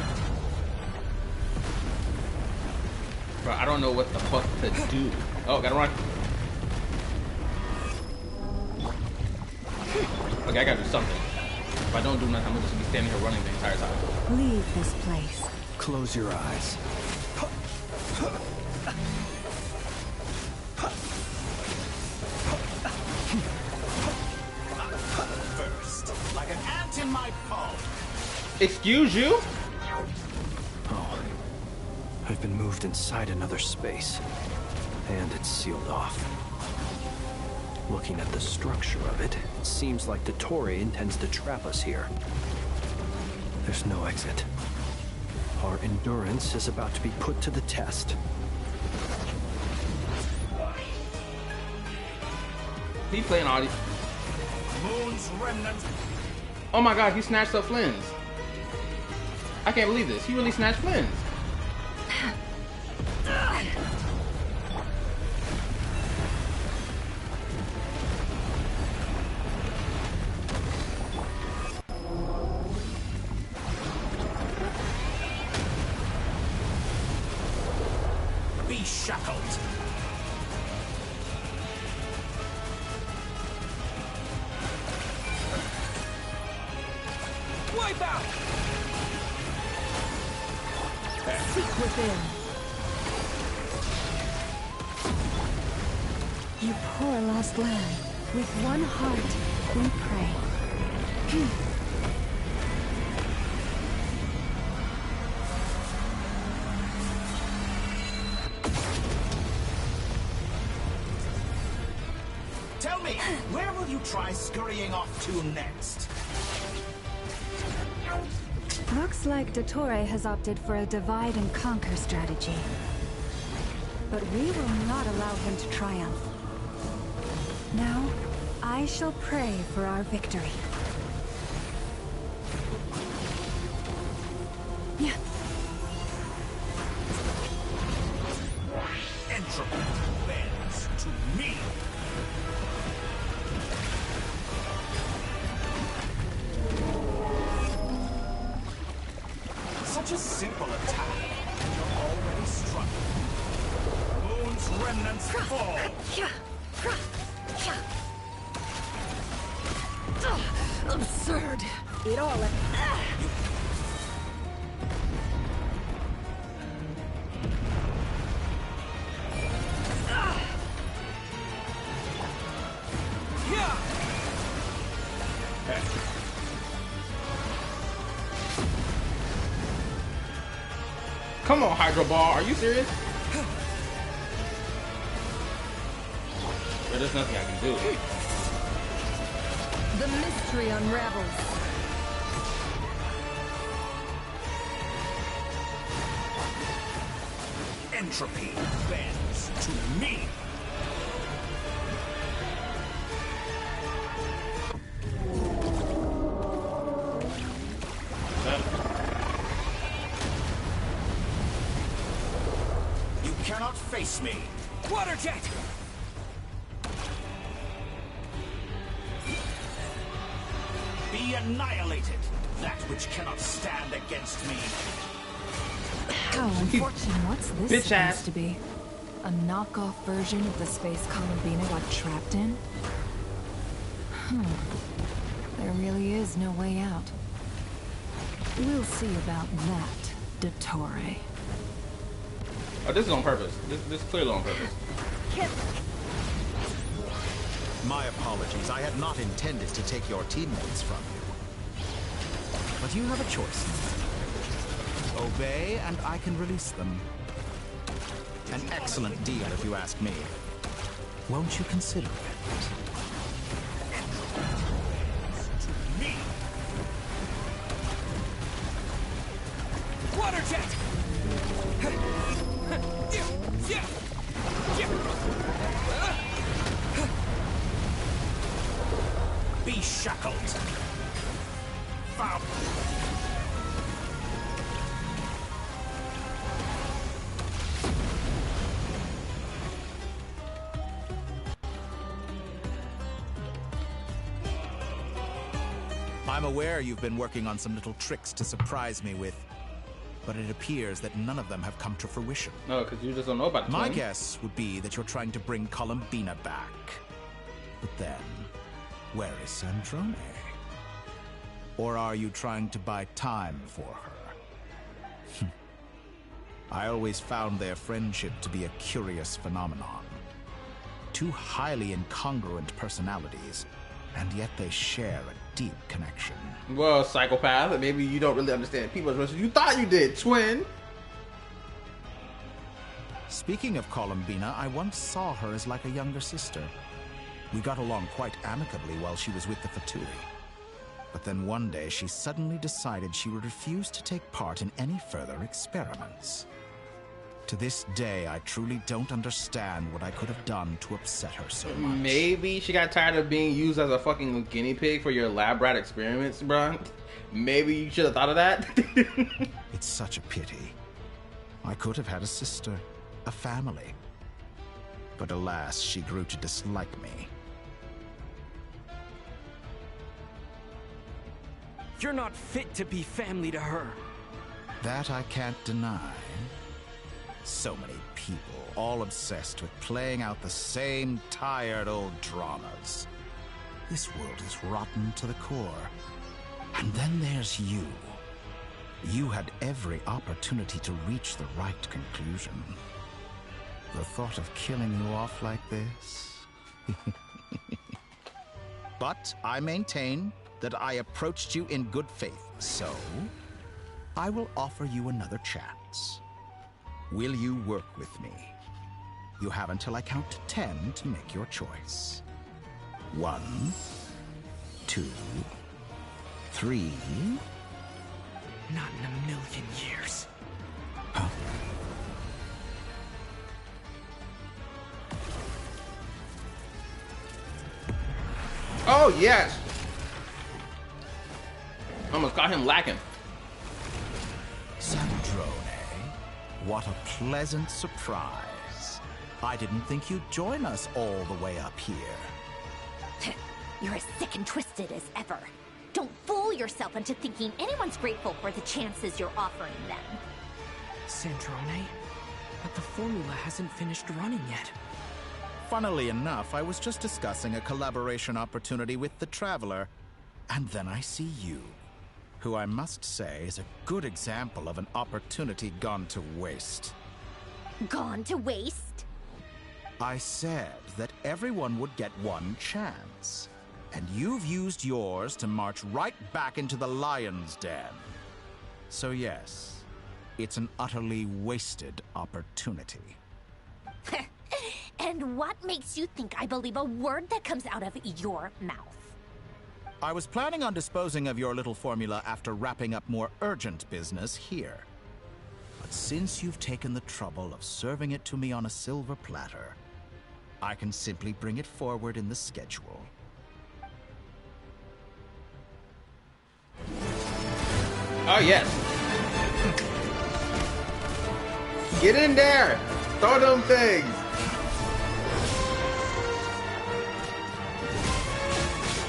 Bro, I don't know what the fuck to do. Oh, gotta run. Okay, I gotta do something. If I don't do nothing, I'm gonna just be standing here running the entire time. Leave this place. Close your eyes. First, like an ant in my palm. Excuse you? Oh. I've been moved inside another space. And it's sealed off. Looking at the structure of it, it seems like the Torre intends to trap us here. There's no exit. Our endurance is about to be put to the test. He playing all these. Moon's remnant. Oh my god, he snatched up Flynn's. I can't believe this. He really snatched Flynn's. Be shackled. Wipe out! Seek within. You poor lost lamb. With one heart, we pray. Tell me, where will you try scurrying off to next? Looks like Dottore has opted for a divide and conquer strategy. But we will not allow him to triumph. Now, I shall pray for our victory. Yeah. Entropy bends to me. such a simple attack. You're already struggling. Moon's remnants fall. Absurd. It all. Come on, Hydro Ball. Are you serious? There's nothing I can do. The mystery unravels. Entropy bends to me. You cannot face me. Water jet! Be annihilated, that which cannot stand against me. How unfortunate. What's this Bitch supposed ass. to be? A knockoff version of the space Columbina got trapped in? There really is no way out. We'll see about that, Dottore. Oh, this is on purpose. This is clearly on purpose. My apologies. I had not intended to take your teammates from you. But you have a choice. Obey, and I can release them. An excellent deal, if you ask me. Won't you consider it? Me! Water jet! Be shackled. Foul. I'm aware you've been working on some little tricks to surprise me with, but it appears that none of them have come to fruition. No, because you just don't know about the My twin. guess would be that you're trying to bring Columbina back. But then, where is Sandrone? Or are you trying to buy time for her? I always found their friendship to be a curious phenomenon. Two highly incongruent personalities, and yet they share a deep connection. Well, psychopath, maybe you don't really understand people as much as you thought you did, twin. Speaking of Columbina, I once saw her as like a younger sister. We got along quite amicably while she was with the Fatui. But then one day she suddenly decided she would refuse to take part in any further experiments. To this day, I truly don't understand what I could have done to upset her so much. Maybe she got tired of being used as a fucking guinea pig for your lab rat experiments, bruh. Maybe you should have thought of that. It's such a pity. I could have had a sister, a family. But alas, she grew to dislike me. You're not fit to be family to her. That I can't deny. So many people, all obsessed with playing out the same tired old dramas. This world is rotten to the core. And then there's you. You had every opportunity to reach the right conclusion. The thought of killing you off like this? But I maintain that I approached you in good faith, so I will offer you another chance. Will you work with me? You have until I count to 10 to make your choice. 1, 2, 3. Not in a million years. Huh? Oh, yes! Almost got him lacking. Sandrone, what a pleasant surprise. I didn't think you'd join us all the way up here. You're as sick and twisted as ever. Don't fool fool yourself into thinking anyone's grateful for the chances you're offering them. Sandrone? But the formula hasn't finished running yet. Funnily enough, I was just discussing a collaboration opportunity with the Traveler, and then I see you, who I must say is a good example of an opportunity gone to waste. Gone to waste? I said that everyone would get one chance, and you've used yours to march right back into the lion's den. So yes, it's an utterly wasted opportunity. And what makes you think I believe a word that comes out of your mouth? I was planning on disposing of your little formula after wrapping up more urgent business here. But since you've taken the trouble of serving it to me on a silver platter, I can simply bring it forward in the schedule. Oh, yes. Get in there! Throw them things!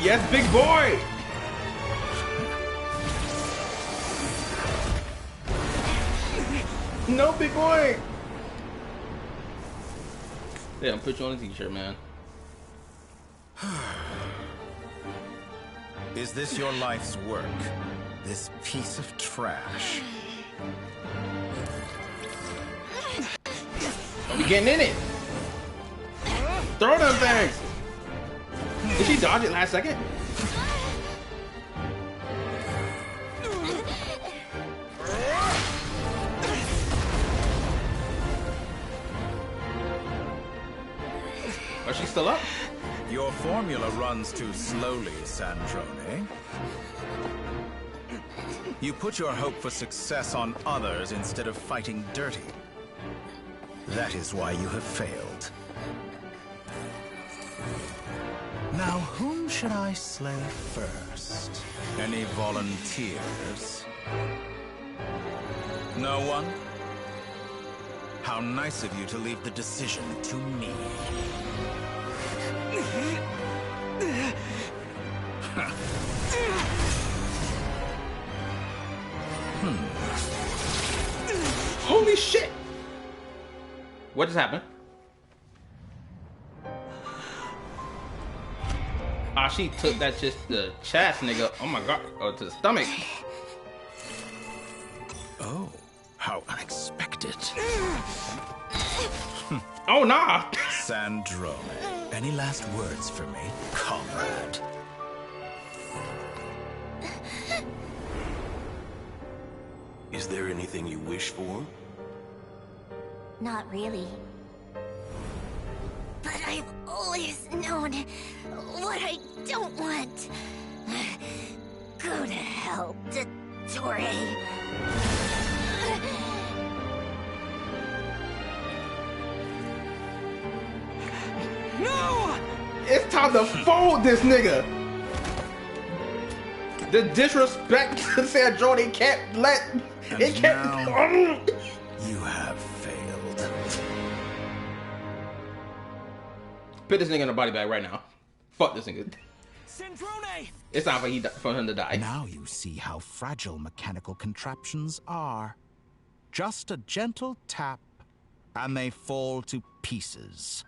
Yes, big boy! No, big boy! Yeah, put you on a t-shirt, man. Is this your life's work? This piece of trash? Don't be getting in it! Throw them things! Did she dodge it last second? Is she still up? Your formula runs too slowly, Sandrone. You put your hope for success on others instead of fighting dirty. That is why you have failed. Now, whom should I slay first? Any volunteers? No one? How nice of you to leave the decision to me. Holy shit! What just happened? Ah, she took that just the chest, nigga. Oh my god. Oh, to the stomach. Oh, how unexpected. Oh, nah. Sandrone, any last words for me, comrade? Is there anything you wish for? Not really. But I've always known what I don't want. Go to hell, Dottore. No! It's time to fold this nigga. The disrespect to Sandrone can't let it can't. Now, you have failed. Put this nigga in a body bag right now. Fuck this nigga. Sandrone! It's time for him to die. Now you see how fragile mechanical contraptions are. Just a gentle tap, and they fall to pieces.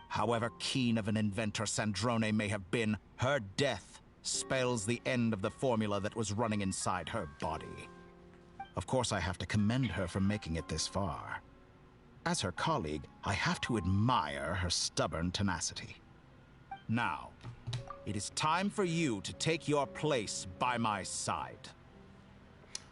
However keen of an inventor Sandrone may have been, her death spells the end of the formula that was running inside her body. Of course, I have to commend her for making it this far. As her colleague, I have to admire her stubborn tenacity. Now, it is time for you to take your place by my side.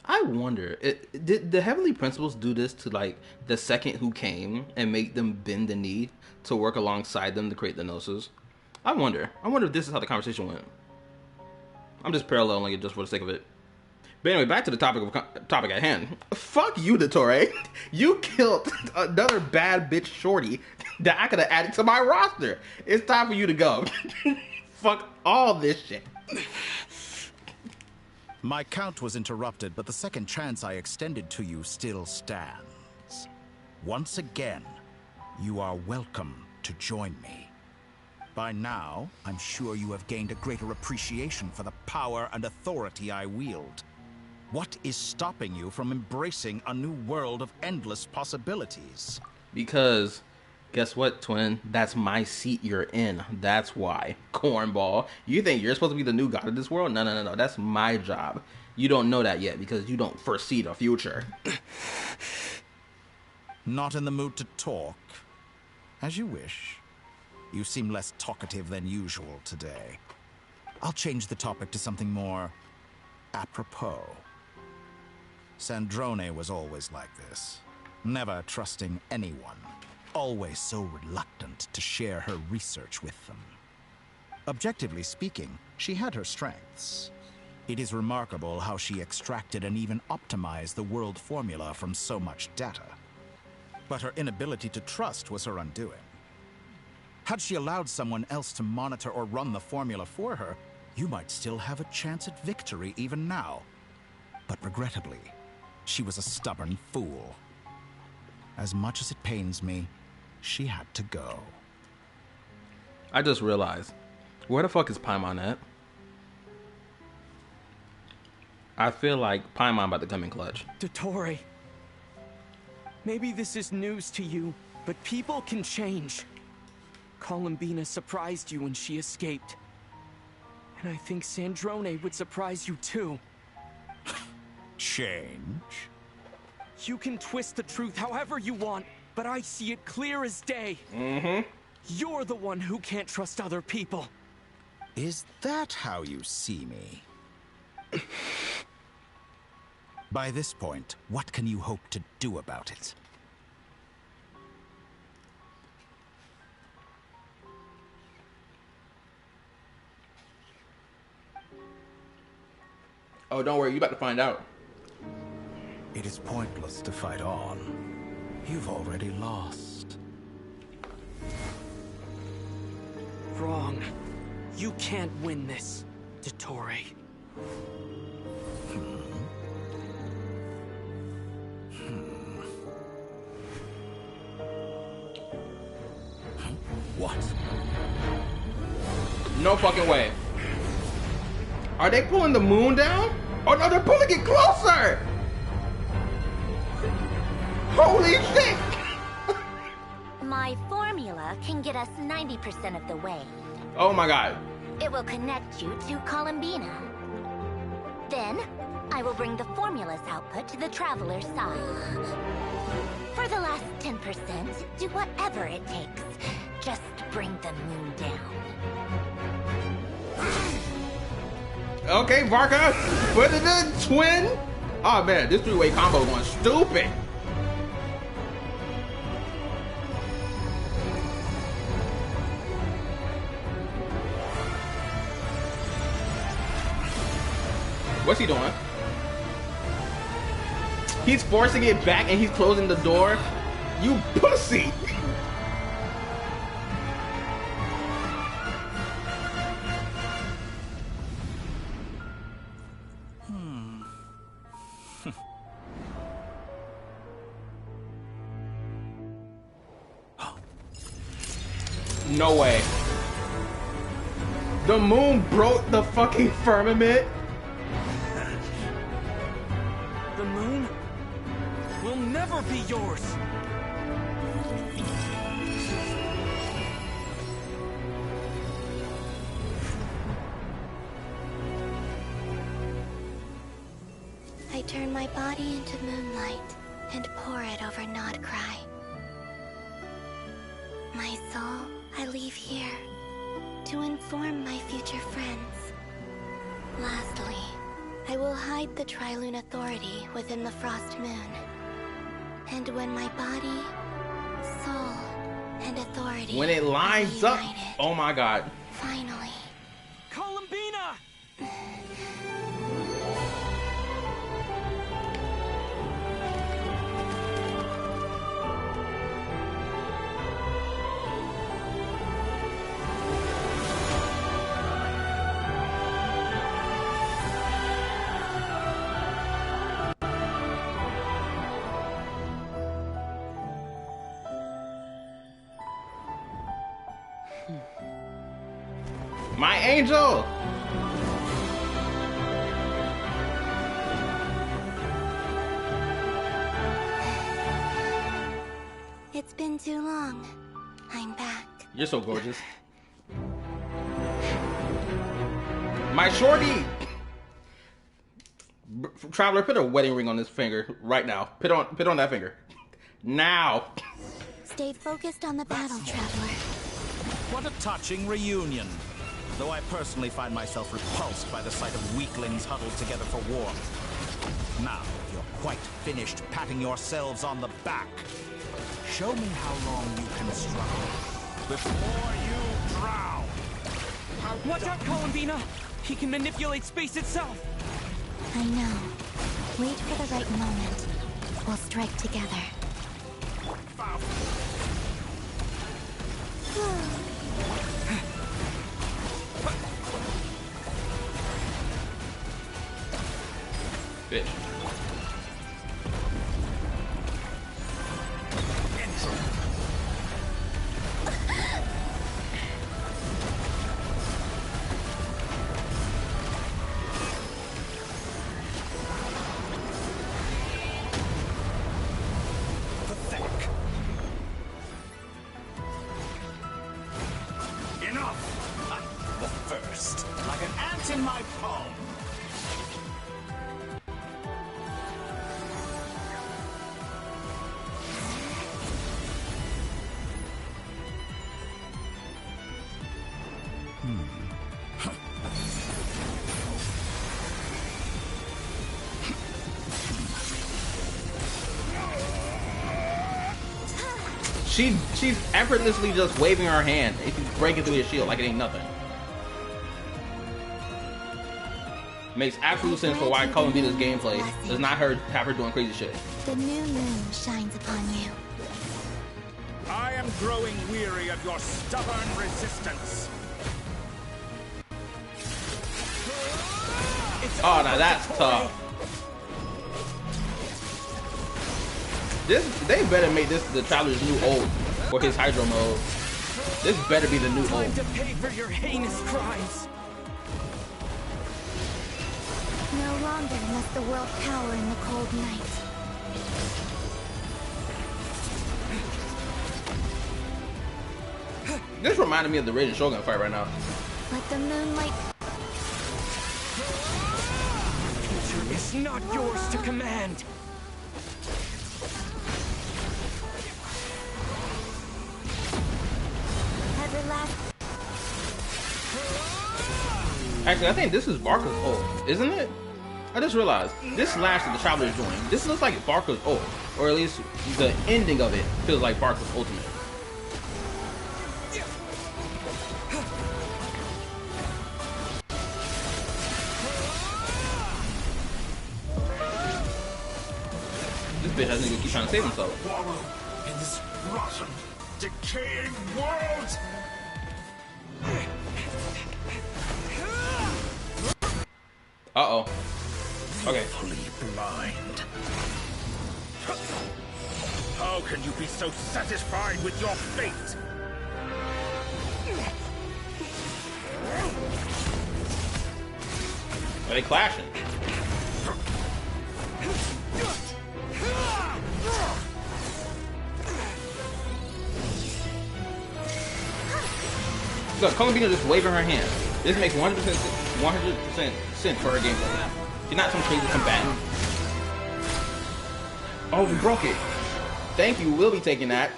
I wonder, did the Heavenly Principles do this to, like, the second who came and make them bend the knee to work alongside them to create the Gnosis? I wonder if this is how the conversation went. I'm just paralleling it just for the sake of it. But anyway, back to the topic at hand. Fuck you, Dottore. You killed another bad bitch shorty that I could have added to my roster. It's time for you to go. Fuck all this shit. My count was interrupted, but the second chance I extended to you still stands. Once again, you are welcome to join me. By now, I'm sure you have gained a greater appreciation for the power and authority I wield. What is stopping you from embracing a new world of endless possibilities? Because, guess what, twin? That's my seat you're in. That's why. Cornball. You think you're supposed to be the new god of this world? No. That's my job. You don't know that yet because you don't foresee the future. Not in the mood to talk? As you wish. You seem less talkative than usual today. I'll change the topic to something more apropos. Sandrone was always like this, never trusting anyone, always so reluctant to share her research with them. Objectively speaking, she had her strengths. It is remarkable how she extracted and even optimized the world formula from so much data. But her inability to trust was her undoing. Had she allowed someone else to monitor or run the formula for her, you might still have a chance at victory even now. But regrettably, she was a stubborn fool. As much as it pains me, she had to go. I just realized, where the fuck is Paimon at? I feel like Paimon about to come in clutch. Dottore, maybe this is news to you, but people can change. Columbina surprised you when she escaped. And I think Sandrone would surprise you too. Change? You can twist the truth however you want, but I see it clear as day. You're the one who can't trust other people. Is that how you see me? By this point, what can you hope to do about it? Oh, don't worry, you about to find out. It is pointless to fight on. You've already lost. Wrong. You can't win this, Dottore. What? No fucking way. Are they pulling the moon down? Oh no, they're pulling it closer! Holy shit! My formula can get us 90% of the way. Oh my god. It will connect you to Columbina. Then, I will bring the formula's output to the Traveler's side. For the last 10%, do whatever it takes. Just bring the moon down. Okay, Varka, put it in, twin. Oh man, this three-way combo going stupid. What's he doing? He's forcing it back and he's closing the door. You pussy. No way. The moon broke the fucking firmament. The moon will never be yours. I turn my body into moonlight and pour it over NODKRAI. My soul, I leave here to inform my future friends. Lastly, I will hide the Trilune Authority within the Frost Moon. And when my body, soul, and authority when it lines up, oh my god. Finally. Columbina! My angel! It's been too long. I'm back. You're so gorgeous. My shorty! Traveler, put a wedding ring on this finger right now. Put on that finger. Now! Stay focused on the battle, Traveler. What a touching reunion. Though I personally find myself repulsed by the sight of weaklings huddled together for warmth. Now, you're quite finished patting yourselves on the back. Show me how long you can struggle before you drown. Watch out, Columbina! He can manipulate space itself! I know. Wait for the right moment. We'll strike together. Bitch. Enough! The first, like an ant in my palm. She's effortlessly just waving her hand and she's breaking through his shield like it ain't nothing. Makes absolute sense for why Columbina's gameplay does not have her doing crazy shit. The new moon shines upon you. I am growing weary of your stubborn resistance. Oh, now that's tough. They better make this the Traveler's new ult for his Hydro mode. This better be the new ult. Time to pay for your heinous crimes. No longer must the world cower in the cold night. This reminded me of the Raiden Shogun fight right now. Let the moonlight. It's not yours to command. Actually, I think this is Barca's ult, isn't it? I just realized this slash that the Traveler is doing. This looks like Barca's ult, or at least the ending of it feels like Barca's ultimate. This bitch has nigga keep trying to save himself. Wallow in this rotten, decaying world. Uh-oh. Okay. Fully blind. How can you be so satisfied with your fate? Are they clashing? Look, Columbina just waving her hand. This makes 100% sense for her gameplay. She's not some crazy combatant. Oh, we broke it. Thank you, we'll be taking that.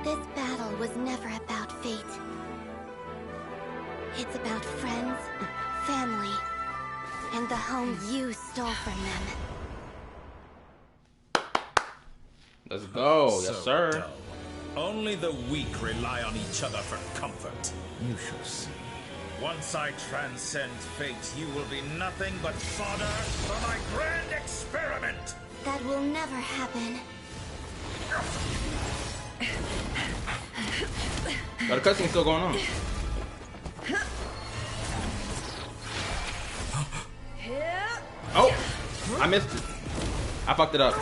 This battle was never about fate. It's about friends, family, and the home you stole from them. Let's go. Yes, sir. Dull. Only the weak rely on each other for comfort. You shall see. Once I transcend fate, you will be nothing but fodder for my grand experiment. That will never happen. But the cutscene's still going on. Oh! I missed it. I fucked it up.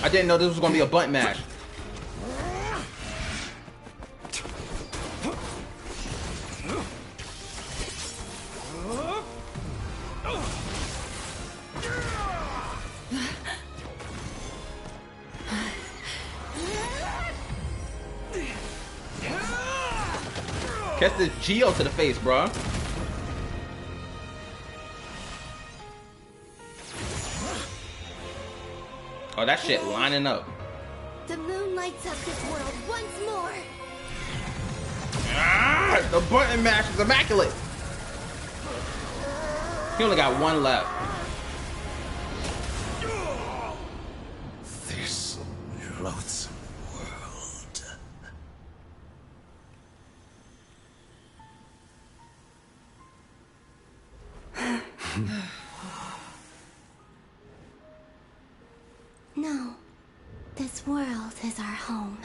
I didn't know this was gonna be a button mash. Catch this Geo to the face, bro. Oh, that shit lining up. The moon lights up this world once more. Ah, the button mash is immaculate. He only got one left. This loathsome world. No, this world is our home.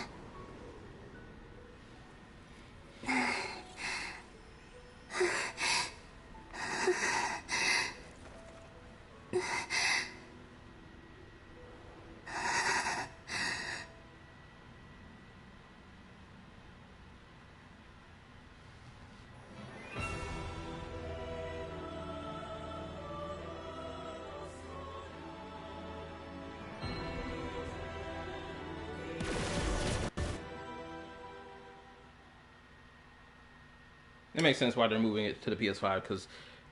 It makes sense why they're moving it to the PS5 because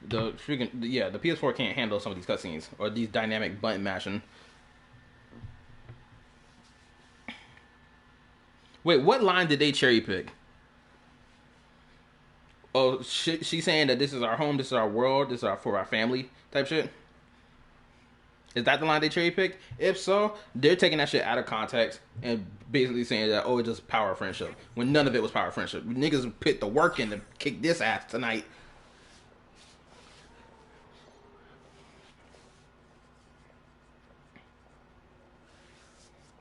the freaking the PS4 can't handle some of these cutscenes or these dynamic button mashing. Wait, what line did they cherry pick? Oh, she's saying that this is our home, this is our world, this is for our family type shit. Is that the line they cherry picked? If so, they're taking that shit out of context and basically saying that, oh, it's just power of friendship. When none of it was power of friendship. Niggas put the work in to kick this ass tonight.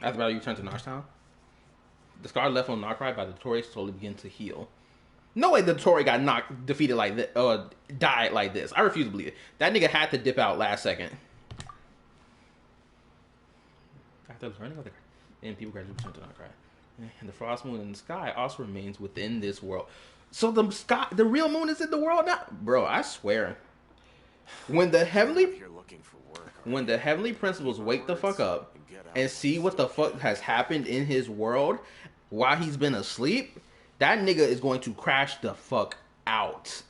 After battle, you turn to Noshtown. The scar left on NODKRAI by the Dotori slowly begin to heal. No way the Dotori got defeated like this, or died like this. I refuse to believe it. That nigga had to dip out last second. After learning of the and people gradually return to NODKRAI. And the frost moon in the sky also remains within this world. So the real moon is in the world now? Bro, I swear. When the heavenly principals wake the fuck up and see what the fuck has happened in his world while he's been asleep, that nigga is going to crash the fuck out.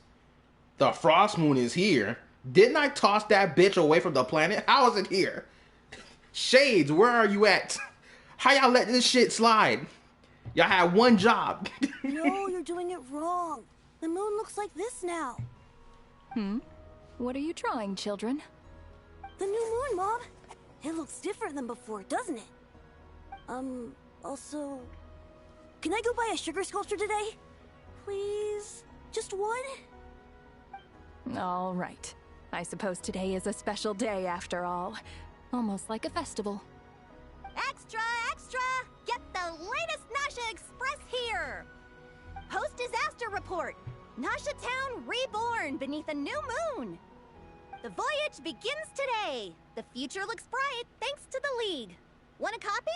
The frost moon is here. Didn't I toss that bitch away from the planet? How is it here? Shades, where are you at? How y'all let this shit slide? Y'all had one job. No, you're doing it wrong. The moon looks like this now. What are you drawing, children? The new moon, Mom. It looks different than before, doesn't it? Also... Can I go buy a sugar sculpture today? Please? Just one? All right. I suppose today is a special day after all. Almost like a festival. Extra, extra! Get the latest Nasha Express here! Post-disaster report! Nasha Town reborn beneath a new moon! The voyage begins today! The future looks bright thanks to the League. Want a copy?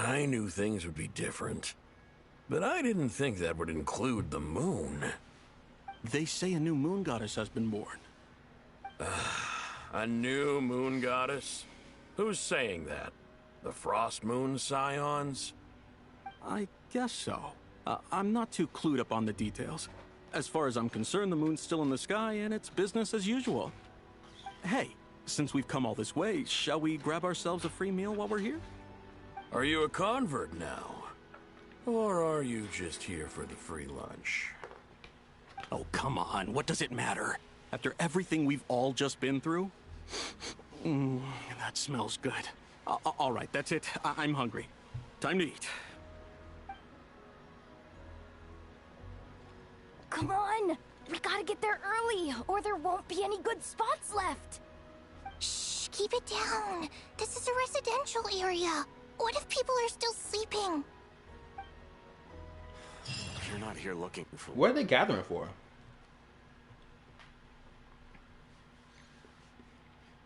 I knew things would be different, but I didn't think that would include the moon. They say a new moon goddess has been born. A new moon goddess? Who's saying that? The Frost Moon Scions? I guess so. I'm not too clued up on the details. As far as I'm concerned, the moon's still in the sky and it's business as usual. Hey, since we've come all this way, shall we grab ourselves a free meal while we're here? Are you a convert now? Or are you just here for the free lunch? Oh, come on. What does it matter? After everything we've all just been through? That smells good. All right, that's it. I'm hungry. Time to eat. Come on! We gotta get there early, or there won't be any good spots left! Shh, keep it down. This is a residential area. What if people are still sleeping? You're not here looking for... What are they gathering for?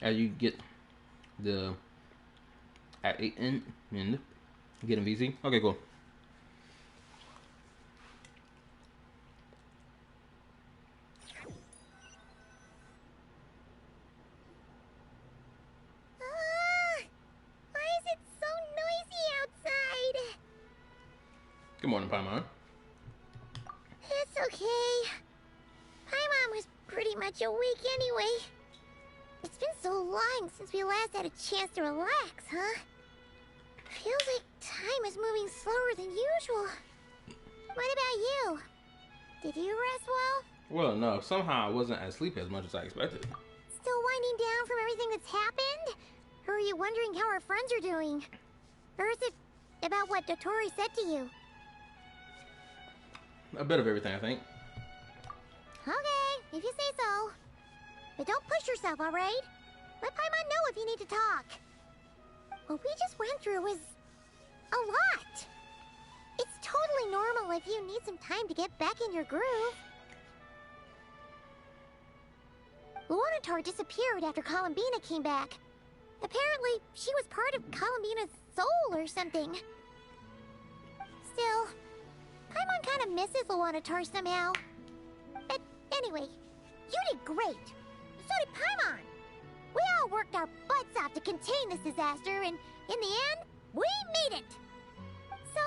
As you get the at 8 and getting VC. Okay, cool. Why is it so noisy outside? Good morning, Paimon. It's okay. Paimon was pretty much awake anyway. It's been so long since we last had a chance to relax, huh? Feels like time is moving slower than usual. What about you? Did you rest well? Well, no. Somehow I wasn't asleep as much as I expected. Still winding down from everything that's happened? Or are you wondering how our friends are doing? Or is it about what Dotori said to you? A bit of everything, I think. Okay, if you say so. But don't push yourself, alright? Let Paimon know if you need to talk. What we just went through was a lot. It's totally normal if you need some time to get back in your groove. Luanatar disappeared after Columbina came back. Apparently, she was part of Columbina's soul or something. Still, Paimon kind of misses Luanatar somehow. But anyway, you did great. So did Paimon. We all worked our butts off to contain this disaster, and in the end, we made it. So,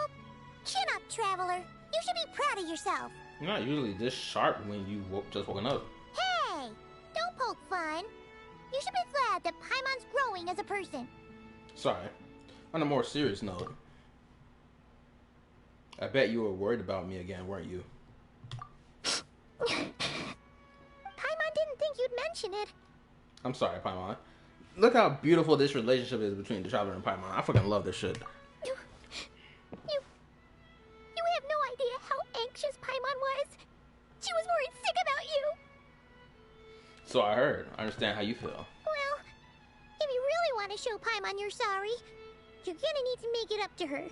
chin up, Traveler. You should be proud of yourself. You're not usually this sharp when you just woken up. Hey, don't poke fun. You should be glad that Paimon's growing as a person. Sorry. On a more serious note, I bet you were worried about me again, weren't you? Paimon didn't think you'd mention it. I'm sorry, Paimon. Look how beautiful this relationship is between the Traveler and Paimon. I fucking love this shit. You have no idea how anxious Paimon was. She was worried sick about you. So I heard. I understand how you feel. Well, if you really want to show Paimon you're sorry, you're gonna need to make it up to her.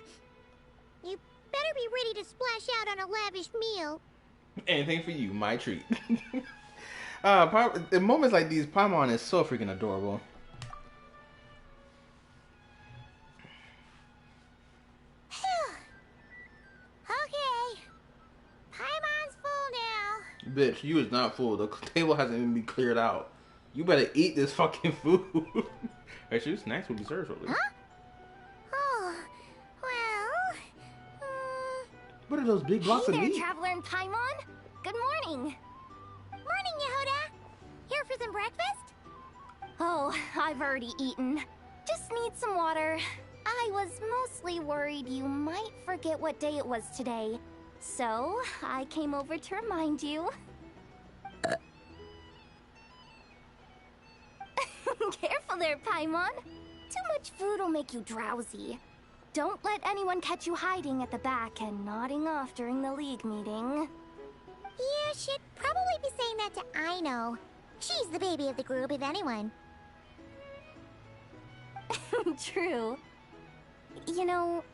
You better be ready to splash out on a lavish meal. Anything for you, my treat. In moments like these, Paimon is so freaking adorable. Okay. Paimon's full now. Bitch, you is not full. The table hasn't even been cleared out. You better eat this fucking food. Actually, snacks will be served shortly. Huh? Oh, well... What are those big blocks of Hey there, meat? Traveler and Paimon. Good morning. Morning, Yehuda. Here for some breakfast? Oh, I've already eaten. Just need some water. I was mostly worried you might forget what day it was today. So, I came over to remind you. Careful there, Paimon. Too much food will make you drowsy. Don't let anyone catch you hiding at the back and nodding off during the League meeting. Yeah, she'd probably be saying that to Aino. She's the baby of the group, if anyone. True. You know,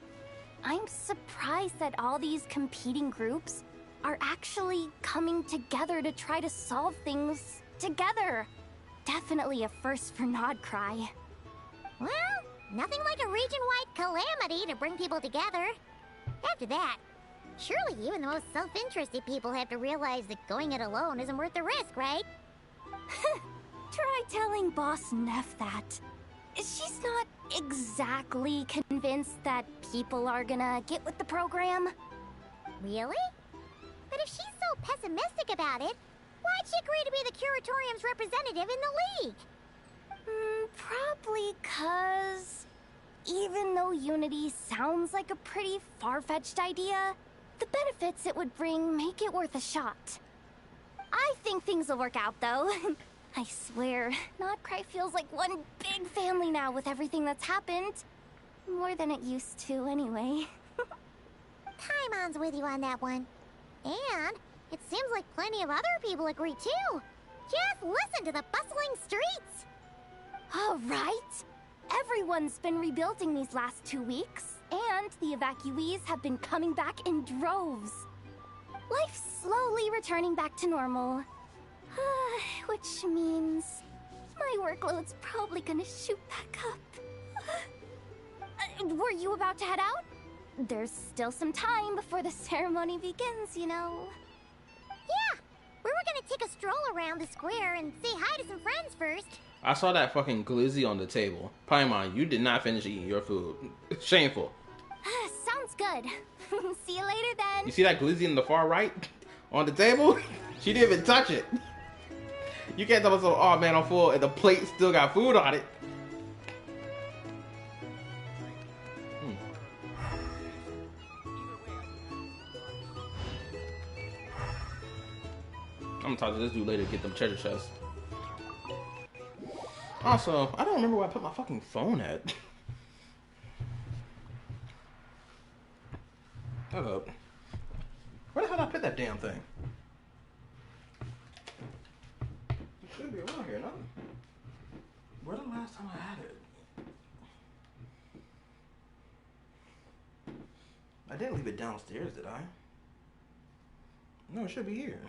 I'm surprised that all these competing groups are actually coming together to try to solve things together. Definitely a first for NODKRAI. Well, nothing like a region-wide calamity to bring people together. After that, surely even the most self-interested people have to realize that going it alone isn't worth the risk, right? Try telling Boss Neff that. She's not exactly convinced that people are gonna get with the program. Really? But if she's so pessimistic about it, why'd she agree to be the Curatorium's representative in the League? Probably 'cause even though Unity sounds like a pretty far-fetched idea, the benefits it would bring make it worth a shot. I think things will work out, though. I swear, NODKRAI feels like one big family now with everything that's happened. More than it used to, anyway. Paimon's with you on that one. And it seems like plenty of other people agree, too. Just listen to the bustling streets. All right. Everyone's been rebuilding these last 2 weeks, and the evacuees have been coming back in droves. Life's slowly returning back to normal. Which means My workload's probably gonna shoot back up. Were you about to head out? There's still some time before the ceremony begins, you know. Yeah, we were gonna take a stroll around the square and say hi to some friends first. I saw that fucking glizzy on the table. Paimon, you did not finish eating your food. Shameful. Sounds good. See you later then. You see that glizzy in the far right on the table? She didn't even touch it. You can't tell us, oh man, I'm full, and the plate still got food on it. I'm gonna talk to this dude later to get them treasure chests. Also, I don't remember where I put my fucking phone at. Hold up. Where the hell did I put that damn thing? It should be around here, no? Where the last time I had it? I didn't leave it downstairs, did I? No, it should be here.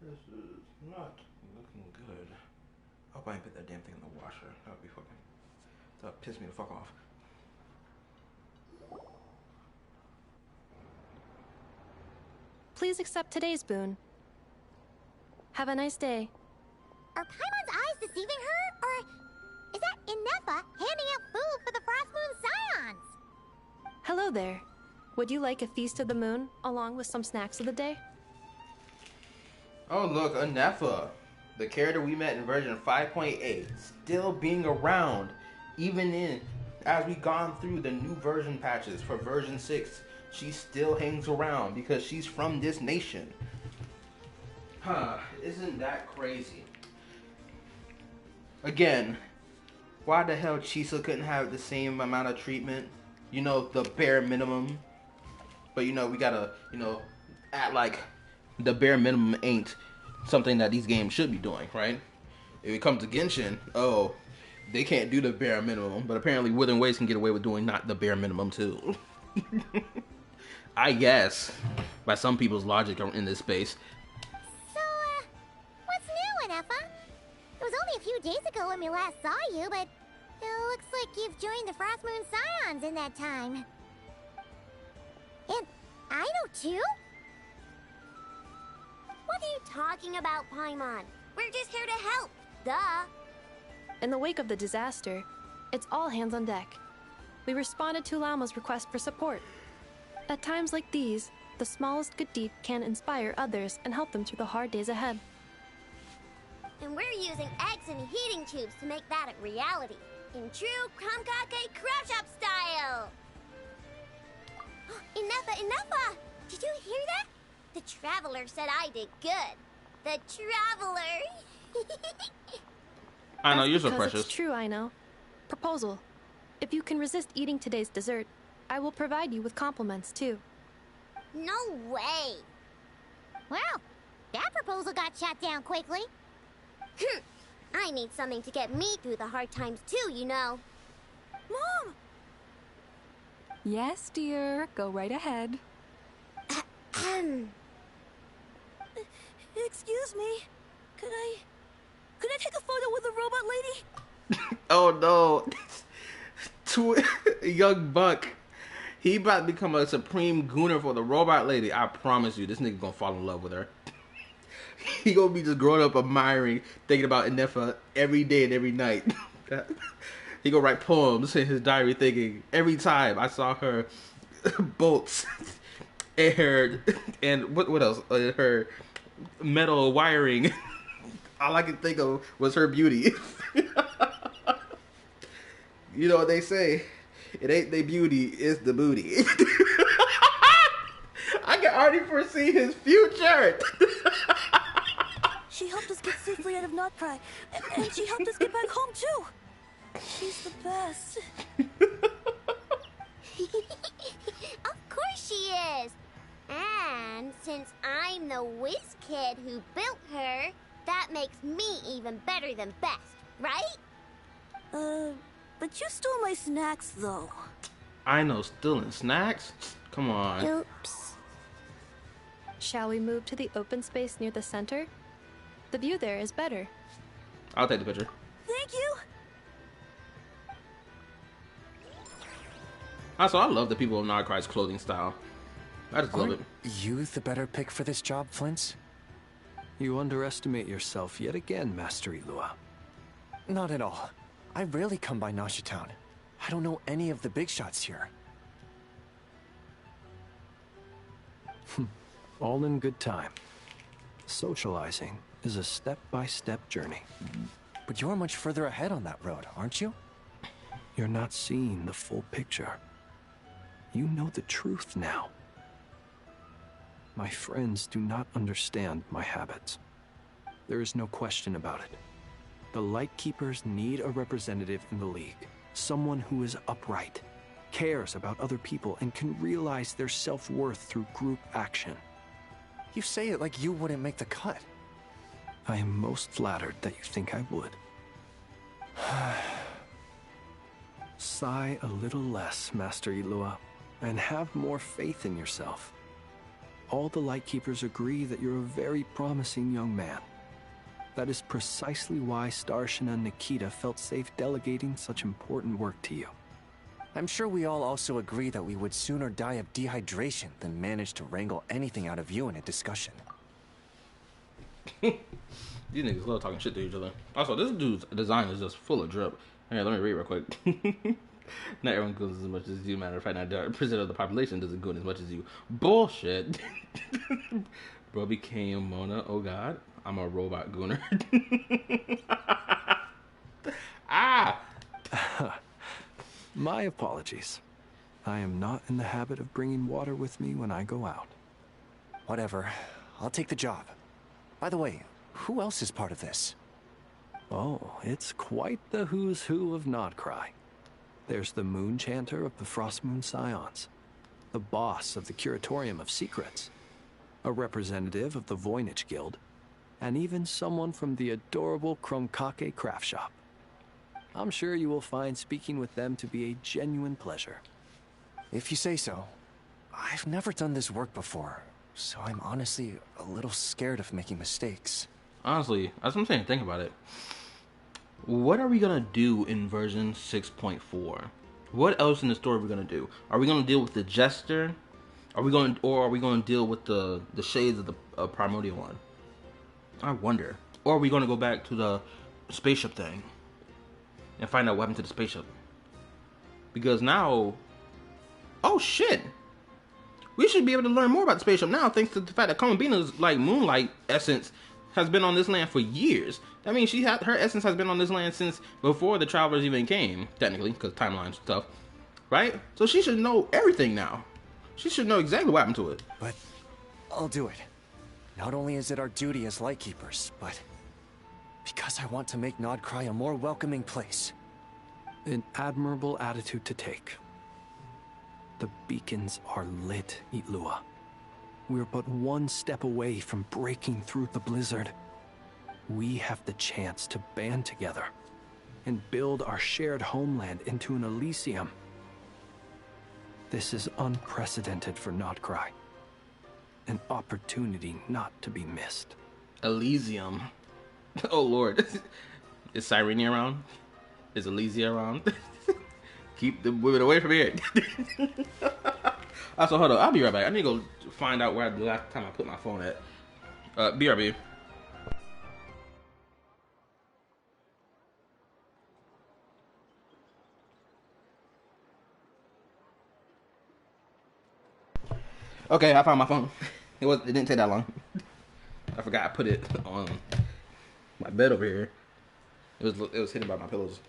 This is not looking good. I hope I ain't put that damn thing in the washer. That would be fucking... That would piss me the fuck off. Please accept today's boon. Have a nice day. Are Paimon's eyes deceiving her? Or is that Inefa handing out food for the Frost Moon Scions? Hello there. Would you like a feast of the moon, along with some snacks of the day? Oh look, Inefa, the character we met in version 5.8, still being around, even in, as we gone through the new version patches for version 6, she still hangs around because she's from this nation. Huh, isn't that crazy? Again, why the hell Chisa couldn't have the same amount of treatment? You know, the bare minimum. But you know, we gotta, you know, act like the bare minimum ain't something that these games should be doing, right? If it comes to Genshin, oh, they can't do the bare minimum, but apparently Wuthering Waves can get away with doing not the bare minimum too. I guess, by some people's logic in this space. So, what's new, Inefa? It was only a few days ago when we last saw you, but it looks like you've joined the Frost Moon Scions in that time. And I know too? What are you talking about, Paimon? We're just here to help, duh. In the wake of the disaster, it's all hands on deck. We responded to Lama's request for support. At times like these, the smallest good deed can inspire others and help them through the hard days ahead. And we're using eggs and heating tubes to make that a reality, in true Kromkake Crab Shop style! Inefa! Did you hear that? The Traveler said I did good. The Traveler! I know, you're so Because precious. It's true, I know. Proposal. If you can resist eating today's dessert, I will provide you with compliments, too. No way! Well, that proposal got shot down quickly. I need something to get me through the hard times too, you know. Mom! Yes, dear. Go right ahead. Excuse me. Could I take a photo with the robot lady? Oh no. Young Buck. He about to become a supreme gooner for the robot lady. I promise you, this nigga gonna fall in love with her. He gonna be just growing up admiring, thinking about Inefa every day and every night. He gonna write poems in his diary thinking, every time I saw her bolts and her, and what else? Her metal wiring. All I could think of was her beauty. You know what they say? It ain't the beauty, it's the booty. I can already foresee his future. She helped us get safely out of NODKRAI, and she helped us get back home too. She's the best. Of course she is. And since I'm the whiz kid who built her, that makes me even better than best, right? But you stole my snacks though. I know, stealing snacks? Come on. Oops. Shall we move to the open space near the center? The view there is better. I'll take the picture. Thank you! Also, I love the people of NODKRAI's clothing style. I just love it. You the better pick for this job, Flint? You underestimate yourself yet again, Master Ilua. Not at all. I rarely come by Nashitown. I don't know any of the big shots here. All in good time. Socializing is a step-by-step journey. But you're much further ahead on that road, aren't you? You're not seeing the full picture. You know the truth now. My friends do not understand my habits. There is no question about it. The Lightkeepers need a representative in the League. Someone who is upright, cares about other people, and can realize their self-worth through group action. You say it like you wouldn't make the cut. I am most flattered that you think I would. Sigh a little less, Master Ilua, and have more faith in yourself. All the Lightkeepers agree that you're a very promising young man. That is precisely why Starshina Nikita felt safe delegating such important work to you. I'm sure we all also agree that we would sooner die of dehydration than manage to wrangle anything out of you in a discussion. These niggas love talking shit to each other. Also, this dude's design is just full of drip. Here, let me read real quick. Not everyone goes as much as you. Matter of fact, 9% of the population doesn't go as much as you. Bullshit. Bro became Mona. Oh god, I'm a robot gooner. Ah! My apologies. I am not in the habit of bringing water with me when I go out. Whatever. I'll take the job. By the way, who else is part of this? Oh, it's quite the who's who of NODKRAI. There's the Moon Chanter of the Frostmoon Scions, the boss of the Curatorium of Secrets, a representative of the Voynich Guild, and even someone from the adorable Krumkake craft shop. I'm sure you will find speaking with them to be a genuine pleasure. If you say so. I've never done this work before, so I'm honestly a little scared of making mistakes. Honestly, that's what I'm saying. Think about it. What are we gonna do in version 6.4? What else in the story are we gonna do? Are we gonna deal with the Jester? Are we going to deal with the shades of the Primordial one? I wonder. Or are we gonna go back to the spaceship thing and find out what happened to the spaceship? Because now, oh shit, we should be able to learn more about the spaceship now, thanks to the fact that Columbina's like moonlight essence has been on this land for years. That means her essence has been on this land since before the travelers even came, technically, because timeline stuff, right? So she should know everything now. She should know exactly what happened to it. But I'll do it. Not only is it our duty as Lightkeepers, but because I want to make NODKRAI a more welcoming place. An admirable attitude to take. The beacons are lit, Ilua. We're but one step away from breaking through the blizzard. We have the chance to band together and build our shared homeland into an Elysium. This is unprecedented for NODKRAI. An opportunity not to be missed. Elysium. Oh lord. Is Cyrene around? Is Elysia around? Keep the women away from here. Also, hold on. I'll be right back. I need to go find out where the last time I put my phone at. BRB. Okay, I found my phone. It didn't take that long. I forgot I put it on my bed over here. It was hidden by my pillows.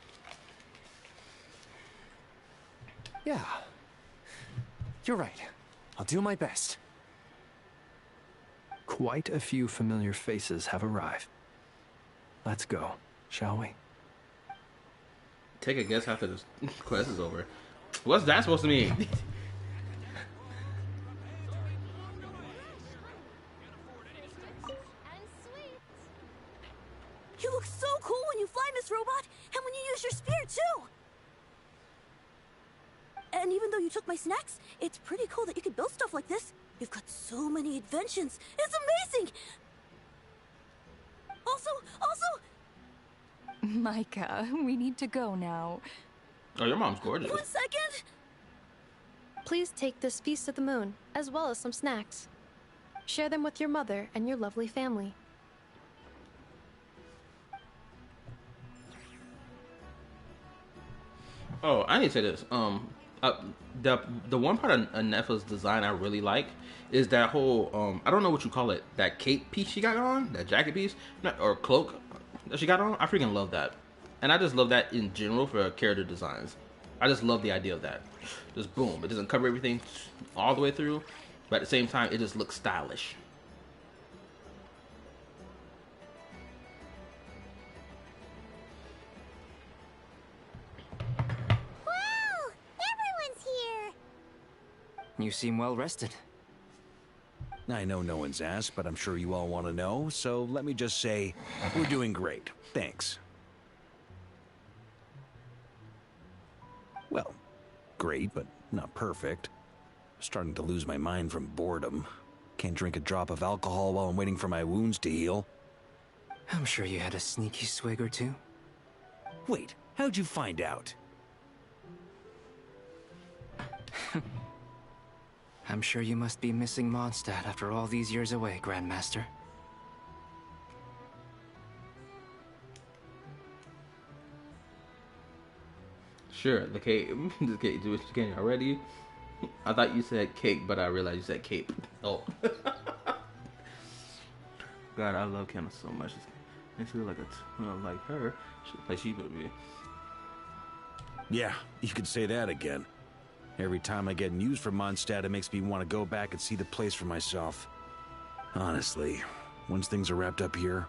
Yeah. You're right. I'll do my best. Quite a few familiar faces have arrived. Let's go, shall we? Take a guess after this quest is over. What's that supposed to mean? You look so cool when you fly, Miss Robot, and when you use your spear, too! And even though you took my snacks, it's pretty cool that you could build stuff like this. We've got so many inventions. It's amazing! Also... Micah, we need to go now. Oh, your mom's gorgeous. 1 second! Please take this Feast of the Moon, as well as some snacks. Share them with your mother and your lovely family. Oh, I need to say this. The one part of Nefa's design I really like is that whole I don't know what you call it, that cape piece she got on, that jacket piece, or cloak that she got on. I freaking love that, and I just love that in general for character designs. I just love the idea of that. Just boom, it doesn't cover everything all the way through, but at the same time, it just looks stylish. You seem well rested. I know no one's asked, but I'm sure you all want to know, so let me just say, we're doing great. Thanks. Well, great, but not perfect. Starting to lose my mind from boredom. Can't drink a drop of alcohol while I'm waiting for my wounds to heal. I'm sure you had a sneaky swig or two. Wait, how'd you find out? I'm sure you must be missing Mondstadt after all these years away, Grandmaster. Sure, the cake. The cake. Do what you can already. I thought you said cake, but I realized you said cape. Oh. God, I love Kenna so much. I feel like like her. Like she would be. Yeah, you could say that again. Every time I get news from Mondstadt, it makes me want to go back and see the place for myself. Honestly, once things are wrapped up here,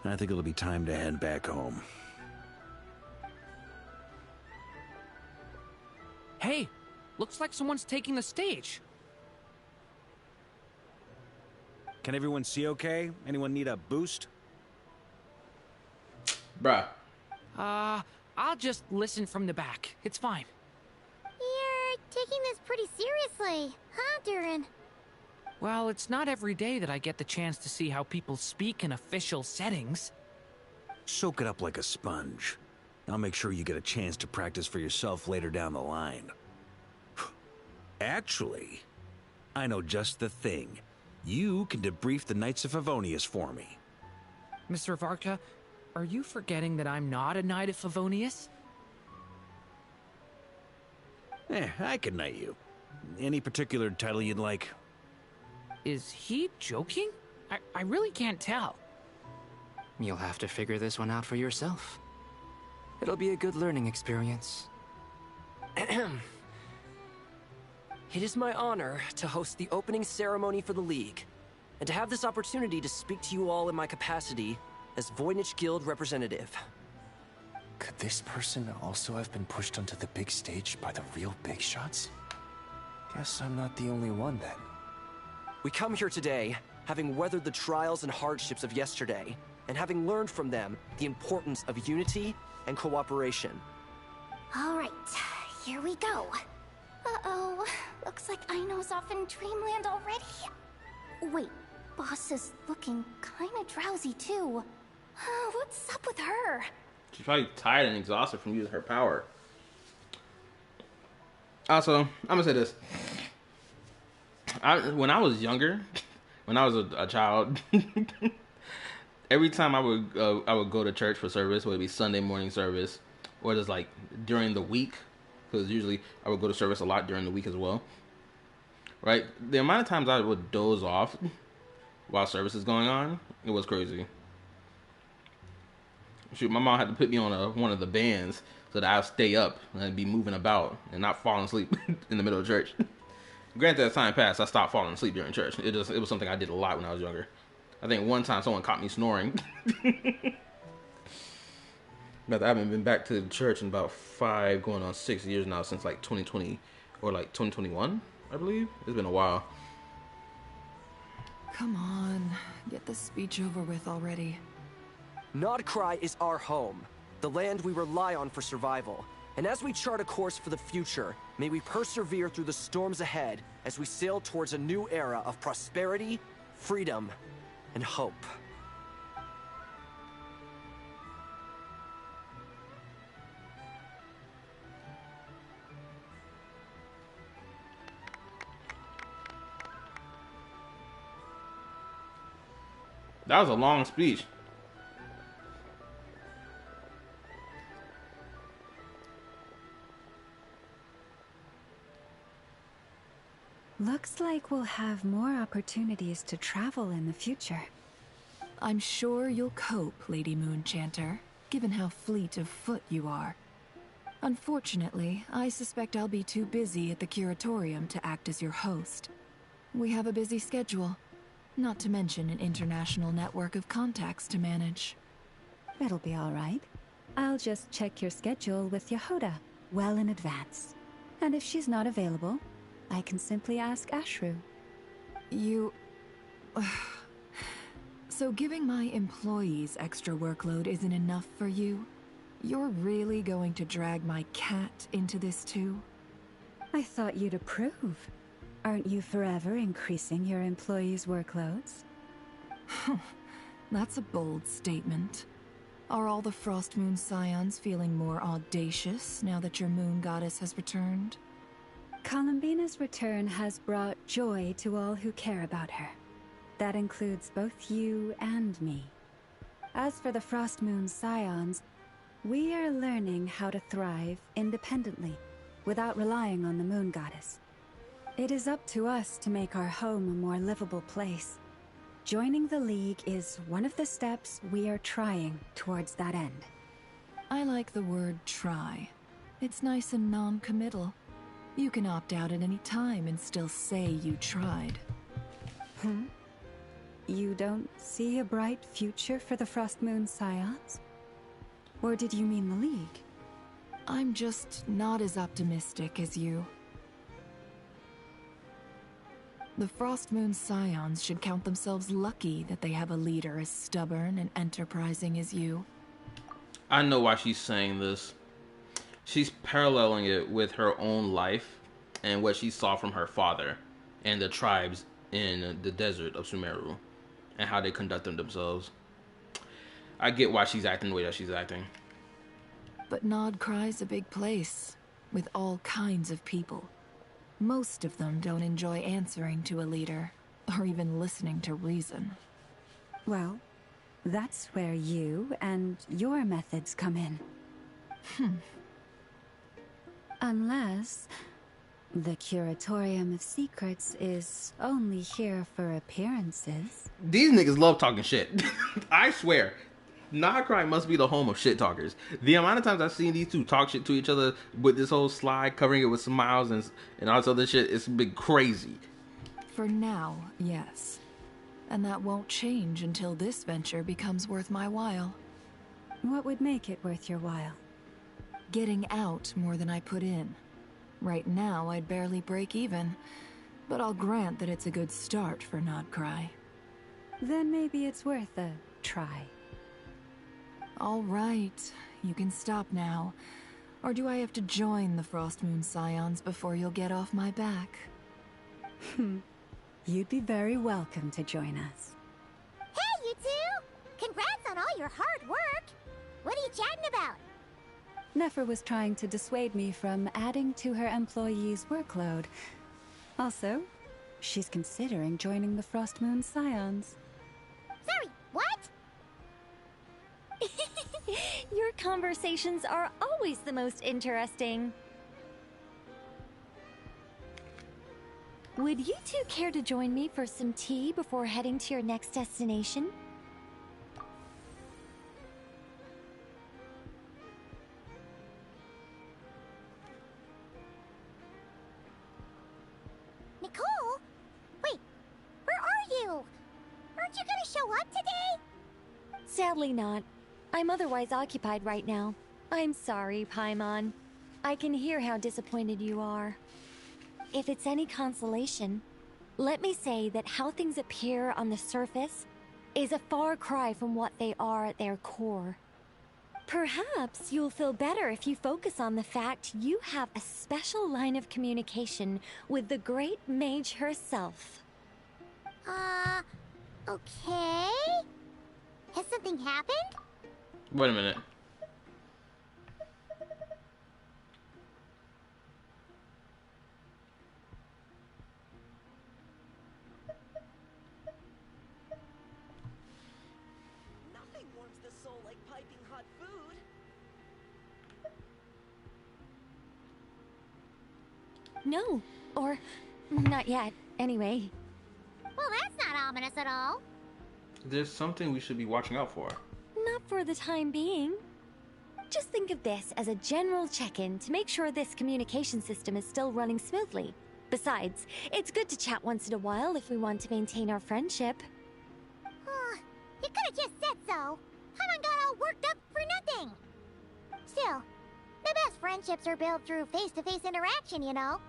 I think it'll be time to head back home. Hey, looks like someone's taking the stage. Can everyone see okay? Anyone need a boost? Bruh. I'll just listen from the back. It's fine. You're taking this pretty seriously, huh, Durin? Well, it's not every day that I get the chance to see how people speak in official settings. Soak it up like a sponge. I'll make sure you get a chance to practice for yourself later down the line. Actually, I know just the thing. You can debrief the Knights of Favonius for me. Mr. Varka, are you forgetting that I'm not a Knight of Favonius? I can knight you. Any particular title you'd like? Is he joking? I really can't tell. You'll have to figure this one out for yourself. It'll be a good learning experience. It is my honor to host the opening ceremony for the League, and to have this opportunity to speak to you all in my capacity as Voynich Guild representative. Could this person also have been pushed onto the big stage by the real big shots? Guess I'm not the only one then. We come here today, having weathered the trials and hardships of yesterday, and having learned from them the importance of unity and cooperation. All right, here we go. Uh-oh, looks like Aino's off in Dreamland already. Wait, Boss is looking kinda drowsy too. What's up with her? She's probably tired and exhausted from using her power. Also, I'm gonna say this. When I was younger, when I was a child, every time I would go to church for service, whether it be Sunday morning service or just like during the week, because usually I would go to service a lot during the week as well. Right, the amount of times I would doze off while service is going on, it was crazy. Shoot, my mom had to put me on one of the bands so that I'd stay up and be moving about and not falling asleep in the middle of church. Granted, as time passed, I stopped falling asleep during church. It was something I did a lot when I was younger. I think one time someone caught me snoring. But I haven't been back to church in about 5 going on 6 years now, since like 2020 or like 2021, I believe. It's been a while. Come on, get this speech over with already. NODKRAI is our home, the land we rely on for survival. And as we chart a course for the future, may we persevere through the storms ahead as we sail towards a new era of prosperity, freedom, and hope. That was a long speech. Looks like we'll have more opportunities to travel in the future. I'm sure you'll cope, Lady Moonchanter, given how fleet of foot you are. Unfortunately, I suspect I'll be too busy at the Curatorium to act as your host. We have a busy schedule, not to mention an international network of contacts to manage. It'll be all right. I'll just check your schedule with Yehoda well in advance. And if she's not available, I can simply ask Ashru. You... So giving my employees extra workload isn't enough for you? You're really going to drag my cat into this too? I thought you'd approve. Aren't you forever increasing your employees' workloads? That's a bold statement. Are all the Frost Moon Scions feeling more audacious now that your moon goddess has returned? Columbina's return has brought joy to all who care about her. That includes both you and me. As for the Frost Moon Scions, we are learning how to thrive independently, without relying on the moon goddess. It is up to us to make our home a more livable place. Joining the League is one of the steps we are trying towards that end. I like the word try. It's nice and non-committal. You can opt out at any time and still say you tried. You don't see a bright future for the Frost Moon Scions? Or did you mean the League? I'm just not as optimistic as you. The Frost Moon Scions should count themselves lucky that they have a leader as stubborn and enterprising as you. I know why she's saying this. She's paralleling it with her own life and what she saw from her father and the tribes in the desert of Sumeru and how they conduct themselves. I get why she's acting the way that she's acting. But NODKRAI's a big place, with all kinds of people. Most of them don't enjoy answering to a leader, or even listening to reason. Well, that's where you and your methods come in. Unless the Curatorium of Secrets is only here for appearances. These niggas love talking shit. I swear. NODKRAI must be the home of shit talkers. The amount of times I've seen these two talk shit to each other with this whole slide, covering it with smiles and all this other shit, it's been crazy. For now, yes. And that won't change until this venture becomes worth my while. What would make it worth your while? Getting out more than I put in. Right now, I'd barely break even, but I'll grant that it's a good start for NODKRAI. Then maybe it's worth a try. All right, you can stop now. Or do I have to join the Frost Moon Scions before you'll get off my back? You'd be very welcome to join us. Hey, you two! Congrats on all your hard work! What are you chatting about? Nefer was trying to dissuade me from adding to her employees' workload. Also, she's considering joining the Frost Moon Scions. Sorry, what? Your conversations are always the most interesting. Would you two care to join me for some tea before heading to your next destination? Nicole? Wait, where are you? Aren't you gonna show up today? Sadly not. I'm otherwise occupied right now. I'm sorry, Paimon. I can hear how disappointed you are. If it's any consolation, let me say that how things appear on the surface is a far cry from what they are at their core. Perhaps you'll feel better if you focus on the fact you have a special line of communication with the great mage herself. Okay? Has something happened? Wait a minute. Nothing warms the soul like piping hot food. No, or not yet, anyway. Well, that's not ominous at all. There's something we should be watching out for. Not for the time being. Just think of this as a general check-in to make sure this communication system is still running smoothly. Besides, it's good to chat once in a while if we want to maintain our friendship. You could have just said so. Haven't got all worked up for nothing. Still, the best friendships are built through face-to-face interaction, you know.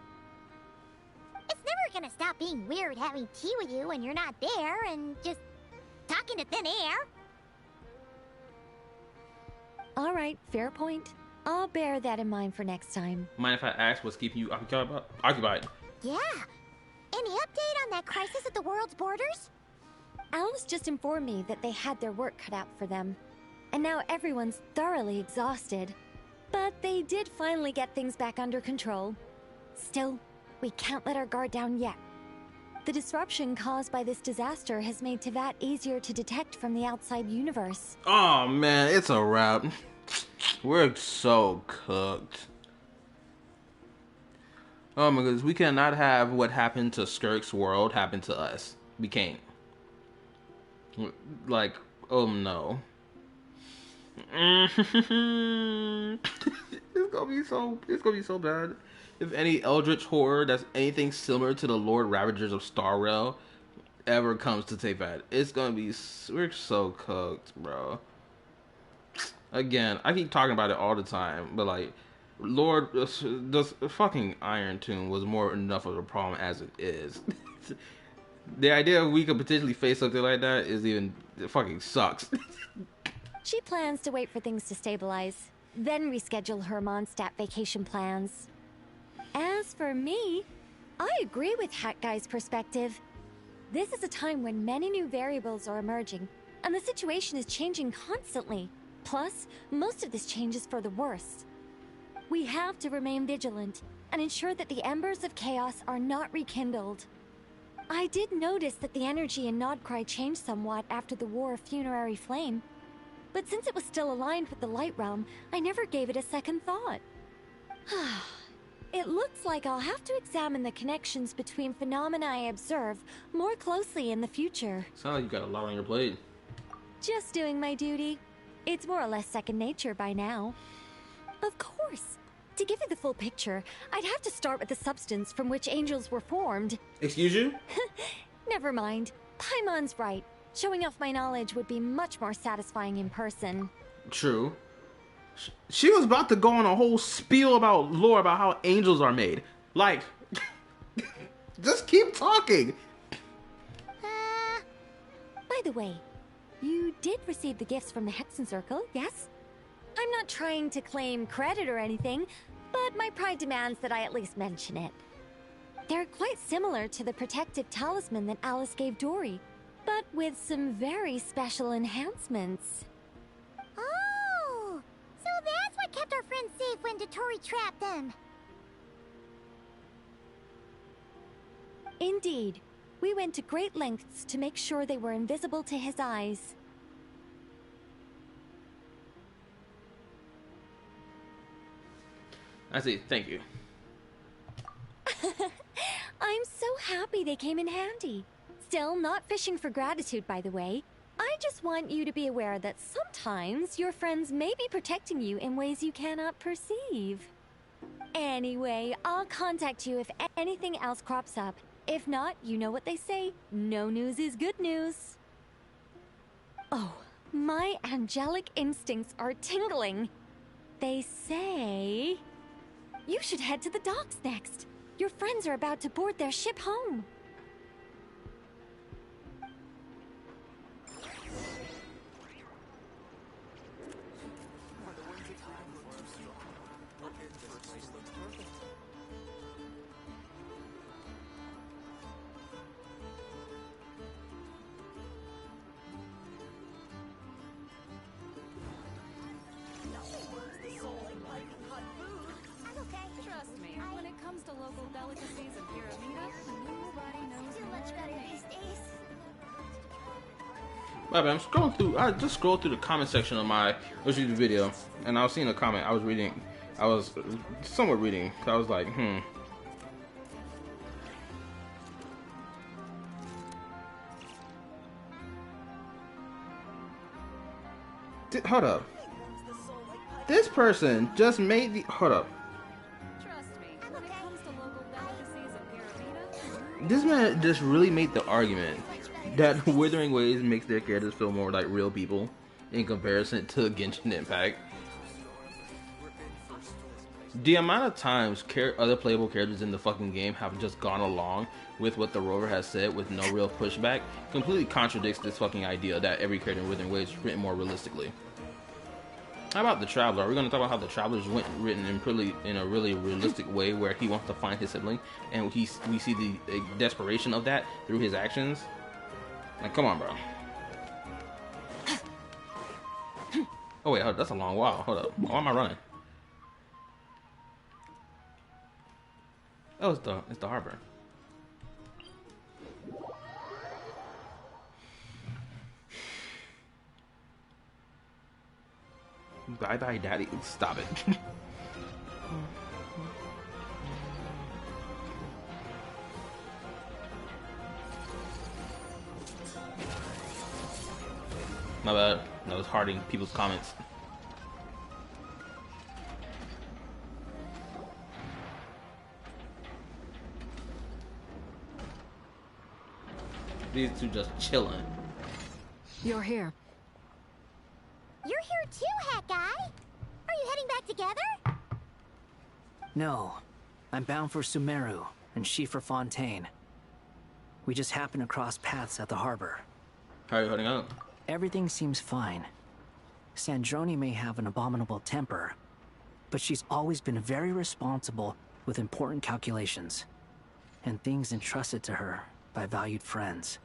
It's never gonna stop being weird having tea with you when you're not there and just talking to thin air. All right, fair point. I'll bear that in mind for next time. Mind if I ask what's keeping you occupied? Yeah. Any update on that crisis at the world's borders? Alice just informed me that they had their work cut out for them. And now everyone's thoroughly exhausted. But they did finally get things back under control. Still, we can't let our guard down yet. The disruption caused by this disaster has made Teyvat easier to detect from the outside universe. Oh man, it's a wrap. We're so cooked. Oh my goodness, we cannot have what happened to Skirk's world happen to us. We can't. Like, oh no. It's gonna be so bad. If any eldritch horror that's anything similar to the Lord Ravagers of Starrail ever comes to Teyvat, it's gonna be, we're so cooked, bro. Again, I keep talking about it all the time, but like, Lord, the fucking Iron Tomb was more enough of a problem as it is. The idea we could potentially face something like that is even, it fucking sucks. She plans to wait for things to stabilize, then reschedule her Mondstadt vacation plans. As for me, I agree with Hat Guy's perspective. This is a time when many new variables are emerging, and the situation is changing constantly. Plus, most of this change is for the worse. We have to remain vigilant and ensure that the embers of chaos are not rekindled. I did notice that the energy in NODKRAI changed somewhat after the War of Funerary Flame, but since it was still aligned with the Light Realm, I never gave it a second thought. It looks like I'll have to examine the connections between phenomena I observe more closely in the future. Sounds like you got a lot on your plate. Just doing my duty. It's more or less second nature by now. Of course. To give you the full picture, I'd have to start with the substance from which angels were formed. Excuse you? Never mind. Paimon's right. Showing off my knowledge would be much more satisfying in person. True. She was about to go on a whole spiel about lore about how angels are made. Like, just keep talking. By the way, you did receive the gifts from the Hexen Circle, yes? I'm not trying to claim credit or anything, but my pride demands that I at least mention it. They're quite similar to the protective talisman that Alice gave Dory, but with some very special enhancements. Oh, so that's what kept our friends safe when Dory trapped them. Indeed. We went to great lengths to make sure they were invisible to his eyes. I see, thank you. I'm so happy they came in handy. Still, not fishing for gratitude, by the way. I just want you to be aware that sometimes your friends may be protecting you in ways you cannot perceive. Anyway, I'll contact you if anything else crops up. If not, you know what they say, no news is good news. Oh, my angelic instincts are tingling. They say you should head to the docks next. Your friends are about to board their ship home. local delicacies in Pyramida, nobody knows Too much better these days. My bad, I'm scrolling through. I just scrolled through the comment section of my YouTube video, and I was seeing a comment. I was reading. I was somewhat reading. I was like, hold up. This person just made the. Hold up. Trust me, when it comes to local delicacies in Pyramida, This man just really made the argument that Withering Waves makes their characters feel more like real people in comparison to Genshin Impact. The amount of times other playable characters in the fucking game have just gone along with what the rover has said with no real pushback completely contradicts this fucking idea that every character in Withering Waves is written more realistically. How about the Traveler? Are we going to talk about how the Traveler is written in a really realistic way where he wants to find his sibling and we see the desperation of that through his actions? Like, come on, bro. Oh wait, that's a long while. Hold up. Why am I running? Oh, it's the harbor. Bye bye, daddy. Stop it. My bad. I was hearting people's comments. These two just chilling. You're here. You're here too, Hat Guy. Are you heading back together? No. I'm bound for Sumeru, and she for Fontaine. We just happened to cross paths at the harbor. How are you holding up? Everything seems fine. Sandrone may have an abominable temper, but she's always been very responsible with important calculations, and things entrusted to her by valued friends.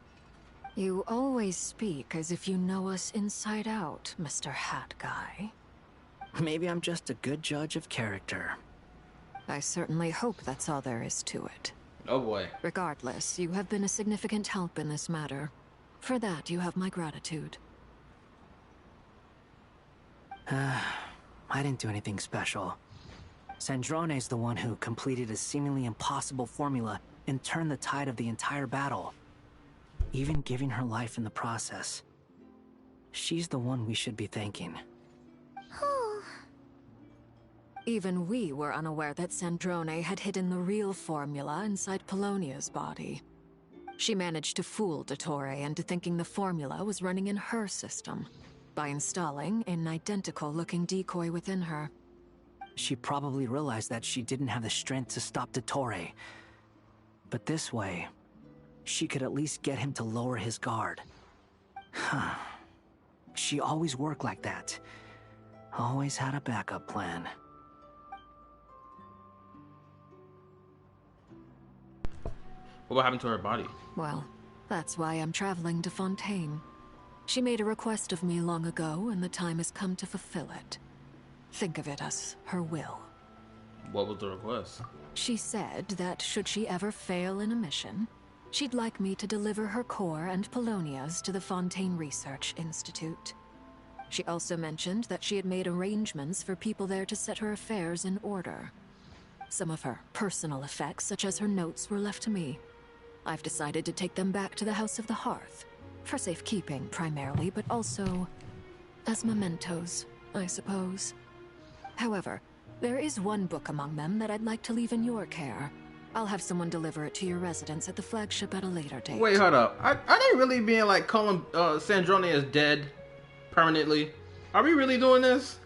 You always speak as if you know us inside out, Mr. Hat Guy. Maybe I'm just a good judge of character. I certainly hope that's all there is to it. Oh boy. Regardless, you have been a significant help in this matter. For that, you have my gratitude. I didn't do anything special. Sandrone's the one who completed a seemingly impossible formula and turned the tide of the entire battle, even giving her life in the process. She's the one we should be thanking. Even we were unaware that Sandrone had hidden the real formula inside Polonia's body. She managed to fool Dottore into thinking the formula was running in her system by installing an identical-looking decoy within her. She probably realized that she didn't have the strength to stop Dottore. But this way, she could at least get him to lower his guard. She always worked like that. Always had a backup plan. What happened to her body? Well, that's why I'm traveling to Fontaine. She made a request of me long ago, and the time has come to fulfill it. Think of it as her will. What was the request? She said that should she ever fail in a mission, she'd like me to deliver her core and Polonia's to the Fontaine Research Institute. She also mentioned that she had made arrangements for people there to set her affairs in order. Some of her personal effects, such as her notes, were left to me. I've decided to take them back to the House of the Hearth, for safekeeping primarily, but also as mementos, I suppose. However, there is one book among them that I'd like to leave in your care. I'll have someone deliver it to your residence at the flagship at a later date. Wait, hold up. Are they really being like calling Sandrone as dead permanently? Are we really doing this?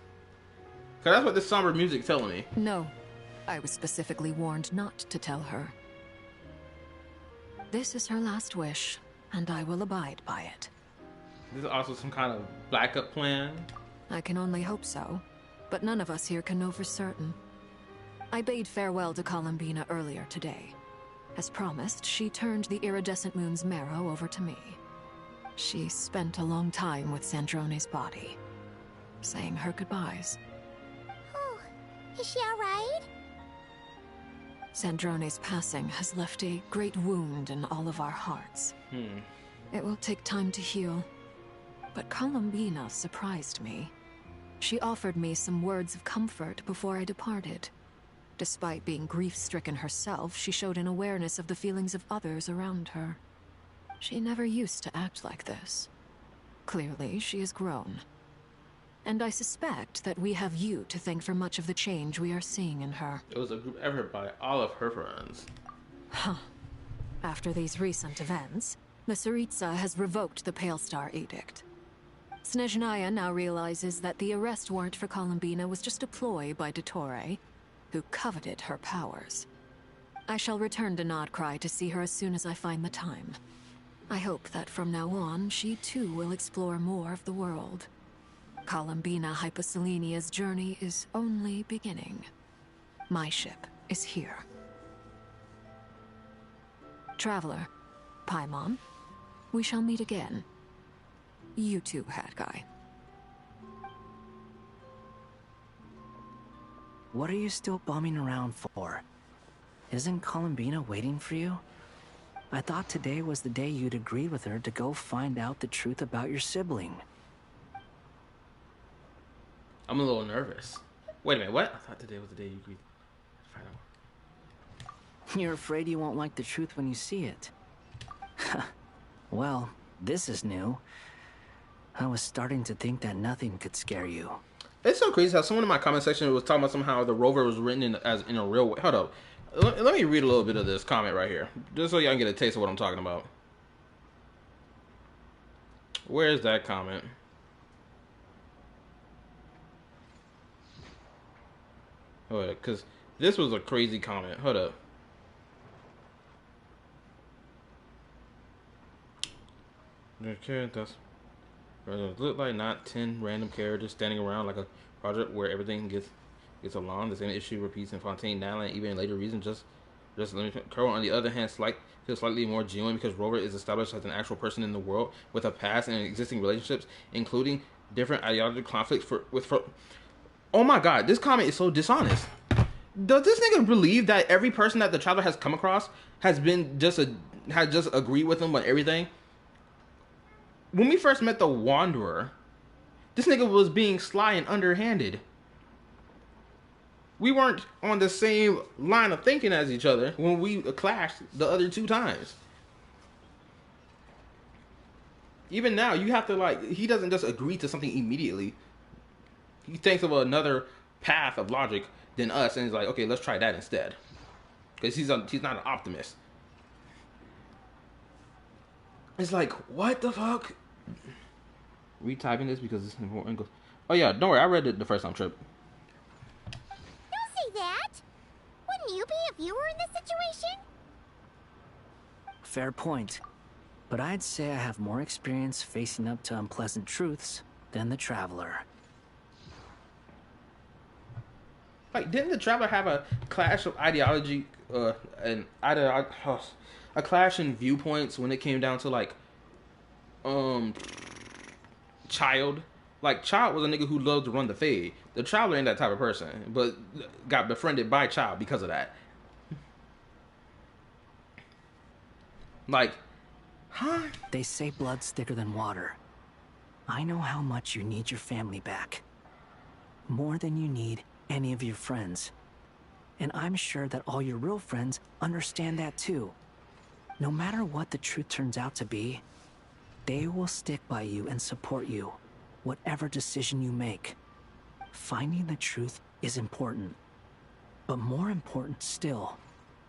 Cause that's what this somber music's telling me. No. I was specifically warned not to tell her. This is her last wish, and I will abide by it. This is also some kind of backup plan? I can only hope so, but none of us here can know for certain. I bade farewell to Columbina earlier today. As promised, she turned the iridescent moon's marrow over to me. She spent a long time with Sandrone's body, saying her goodbyes. Oh, is she alright? Sandrone's passing has left a great wound in all of our hearts. It will take time to heal. But Columbina surprised me. She offered me some words of comfort before I departed. Despite being grief-stricken herself, she showed an awareness of the feelings of others around her. She never used to act like this. Clearly, she has grown. And I suspect that we have you to thank for much of the change we are seeing in her. It was a group effort by all of her friends. Huh. After these recent events, the Tsaritsa has revoked the Pale Star Edict. Snezhnaya now realizes that the arrest warrant for Columbina was just a ploy by NODKRAI, who coveted her powers. I shall return to NODKRAI to see her as soon as I find the time. I hope that from now on, she too will explore more of the world. Columbina Hyposelenia's journey is only beginning. My ship is here. Traveler, Paimon, we shall meet again. You too, Hat Guy. What are you still bumming around for? Isn't Columbina waiting for you? I thought today was the day you'd agree with her to go find out the truth about your sibling. I'm a little nervous. Wait a minute, what? I thought today was the day you agreed to find out. You're afraid you won't like the truth when you see it. Well, this is new. I was starting to think that nothing could scare you. It's so crazy how someone in my comment section was talking about somehow the rover was written in a real way. Hold up. Let me read a little bit of this comment right here, just so y'all can get a taste of what I'm talking about. Where's that comment? Hold up, because this was a crazy comment. Hold up. Look like not 10 random characters standing around like a project where everything gets along. The same issue repeats in Fontaine, Nala, and even in later reasons. Just Curl, on the other hand, feels slightly more genuine because Rover is established as an actual person in the world with a past and existing relationships, including different ideological conflicts with. Oh my God, this comment is so dishonest. Does this nigga believe that every person that the Traveler has come across has just agreed with him on everything? When we first met the Wanderer, this nigga was being sly and underhanded. We weren't on the same line of thinking as each other when we clashed the other 2 times. Even now, you have to he doesn't just agree to something immediately. He thinks of another path of logic than us and he's like, okay, let's try that instead. Because he's not an optimist. It's like, what the fuck? Retyping this because it's important. Oh yeah, don't worry, I read it the first time, Trip. Don't say that! Wouldn't you be if you were in this situation? Fair point. But I'd say I have more experience facing up to unpleasant truths than the Traveler. Like, didn't the Traveler have a clash of ideology, a clash in viewpoints when it came down to Child? Like, Child was a nigga who loved to run the fade. The Traveler ain't that type of person, but got befriended by Child because of that. Like, huh? They say blood's thicker than water. I know how much you need your family back. More than you need any of your friends. And I'm sure that all your real friends understand that too. No matter what the truth turns out to be, they will stick by you and support you, whatever decision you make. Finding the truth is important. But more important still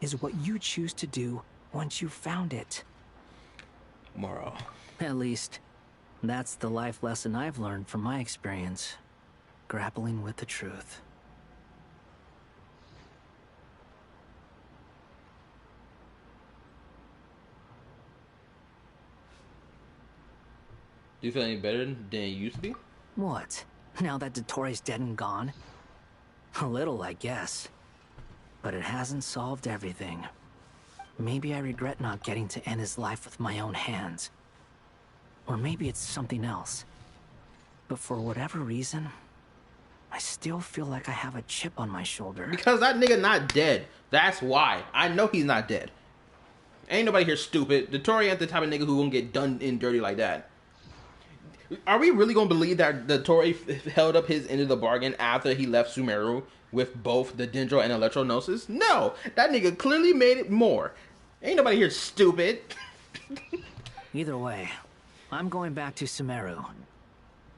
is what you choose to do once you've found it. Moral. At least, that's the life lesson I've learned from my experience. Grappling with the truth. Do you feel any better than you used to be? What? Now that NODKRAI's dead and gone? A little, I guess. But it hasn't solved everything. Maybe I regret not getting to end his life with my own hands. Or maybe it's something else. But for whatever reason, I still feel like I have a chip on my shoulder. Because that nigga not dead. That's why. I know he's not dead. Ain't nobody here stupid. The Tory ain't the type of nigga who gonna get done in dirty like that. Are we really gonna believe that the Tory held up his end of the bargain after he left Sumeru with both the Dendro and Electro Gnosis? No! That nigga clearly made it more. Ain't nobody here stupid. Either way, I'm going back to Sumeru.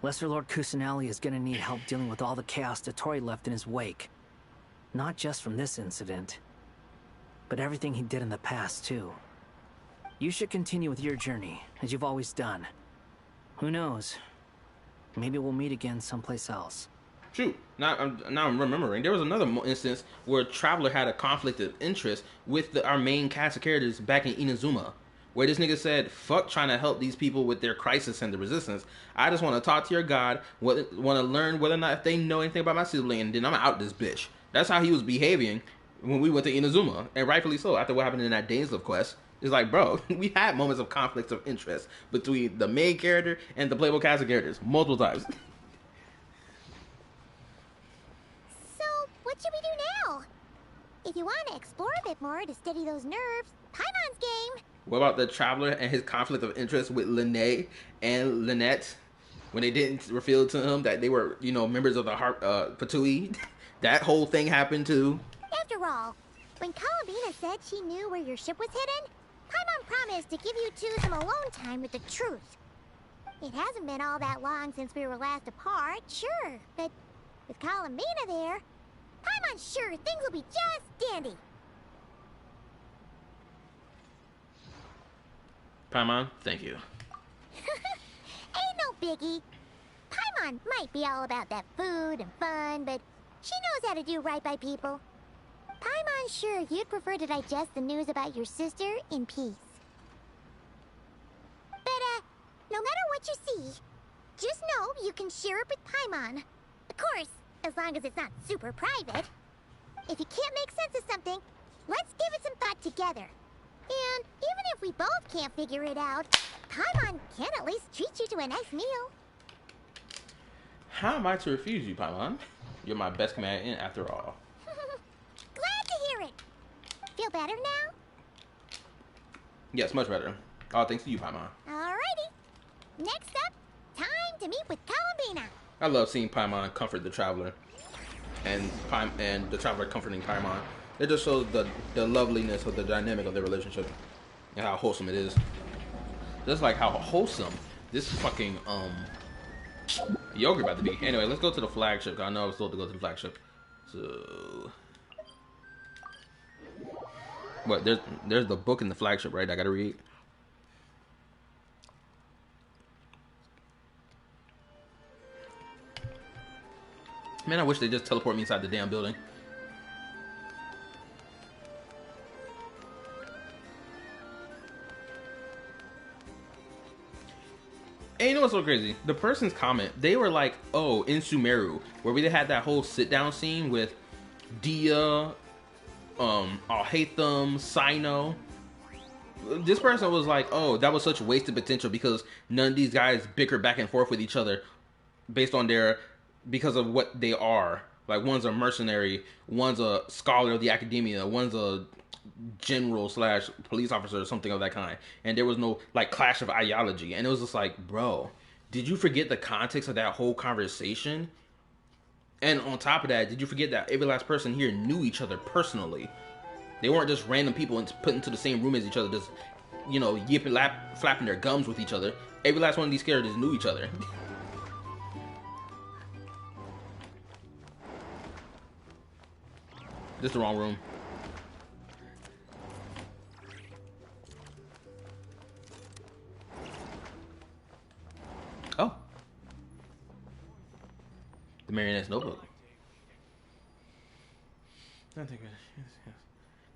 Lesser Lord Kusanali is gonna need help dealing with all the chaos the Tory left in his wake. Not just from this incident, but everything he did in the past, too. You should continue with your journey, as you've always done. Who knows? Maybe we'll meet again someplace else. Shoot, now I'm remembering. There was another instance where Traveler had a conflict of interest with our main cast of characters back in Inazuma, where this nigga said, fuck trying to help these people with their crisis and the resistance. I just want to talk to your god, want to learn whether or not if they know anything about my sibling, and then I'm out this bitch. That's how he was behaving when we went to Inazuma, and rightfully so, after what happened in that Dainsleif quest. It's like, bro, we had moments of conflicts of interest between the main character and the playable cast of characters, multiple times. So, what should we do now? If you want to explore a bit more to steady those nerves, Paimon's game. What about the Traveler and his conflict of interest with Lene and Lynette? When they didn't reveal to him that they were, you know, members of the Fatui? That whole thing happened too. After all, when Columbina said she knew where your ship was hidden, Paimon promised to give you two some alone time with the truth. It hasn't been all that long since we were last apart, sure, but with Columbina there, Paimon's sure things will be just dandy. Paimon, thank you. Ain't no biggie. Paimon might be all about that food and fun, but she knows how to do right by people. Paimon's sure you'd prefer to digest the news about your sister in peace. But, no matter what you see, just know you can share it with Paimon. Of course, as long as it's not super private. If you can't make sense of something, let's give it some thought together. And even if we both can't figure it out, Paimon can at least treat you to a nice meal. How am I to refuse you, Paimon? You're my best commander after all. Glad to hear it. Feel better now? Yes, much better. All thanks to you, Paimon. Alrighty. Next up, time to meet with Columbina. I love seeing Paimon comfort the Traveler, and the Traveler comforting Paimon. It just shows the loveliness of the dynamic of their relationship and how wholesome it is. Just like how wholesome this fucking yogurt about to be. Anyway, let's go to the flagship. I know I was told to go to the flagship. So, what? There's the book in the flagship, right? I gotta read. Man, I wish they just teleport me inside the damn building. And you know what's so crazy? The person's comment, they were like, oh, in Sumeru, where we had that whole sit-down scene with Dia, Alhaitham, Sino. This person was like, oh, that was such wasted potential because none of these guys bicker back and forth with each other based on because of what they are. Like, one's a mercenary, one's a scholar of the academia, one's a general / police officer or something of that kind, and there was no like clash of ideology, and it was just like, bro, did you forget the context of that whole conversation? And on top of that, did you forget that every last person here knew each other personally? They weren't just random people put into the same room as each other, just, you know, yipping, flapping their gums with each other. Every last one of these characters knew each other. This is the wrong room. Oh. The Marionette's notebook. I think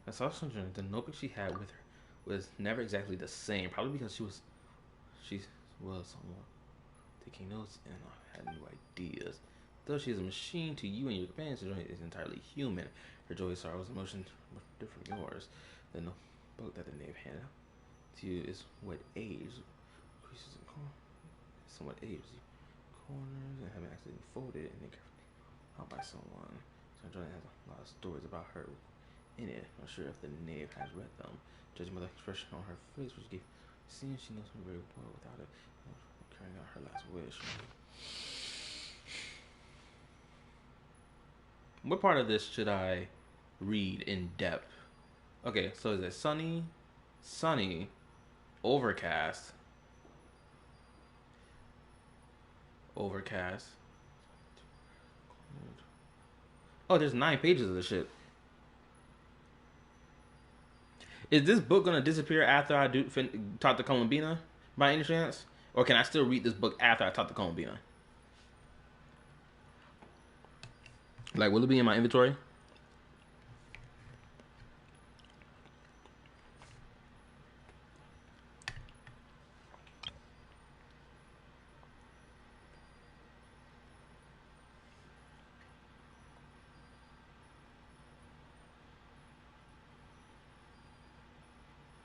that's also the notebook she had with her was never exactly the same. Probably because she was someone taking notes and had new ideas. Though she is a machine to you and your companions, her joy is entirely human. Her joy, sorrows, emotions were different from yours. The notebook that the knave handed out to you is what age increases in somewhat age corners and have accidentally folded and then carefully Out by someone. So Jordan has a lot of stories about her in it. Not sure if the knave has read them. Judging by the expression on her face, which gave seems she knows him very well without it carrying out her last wish. What part of this should I read in depth? Okay, so is it sunny, overcast, Oh, there's 9 pages of this shit. Is this book gonna disappear after I talk to Columbina by any chance? Or can I still read this book after I talk to Columbina? Like, will it be in my inventory?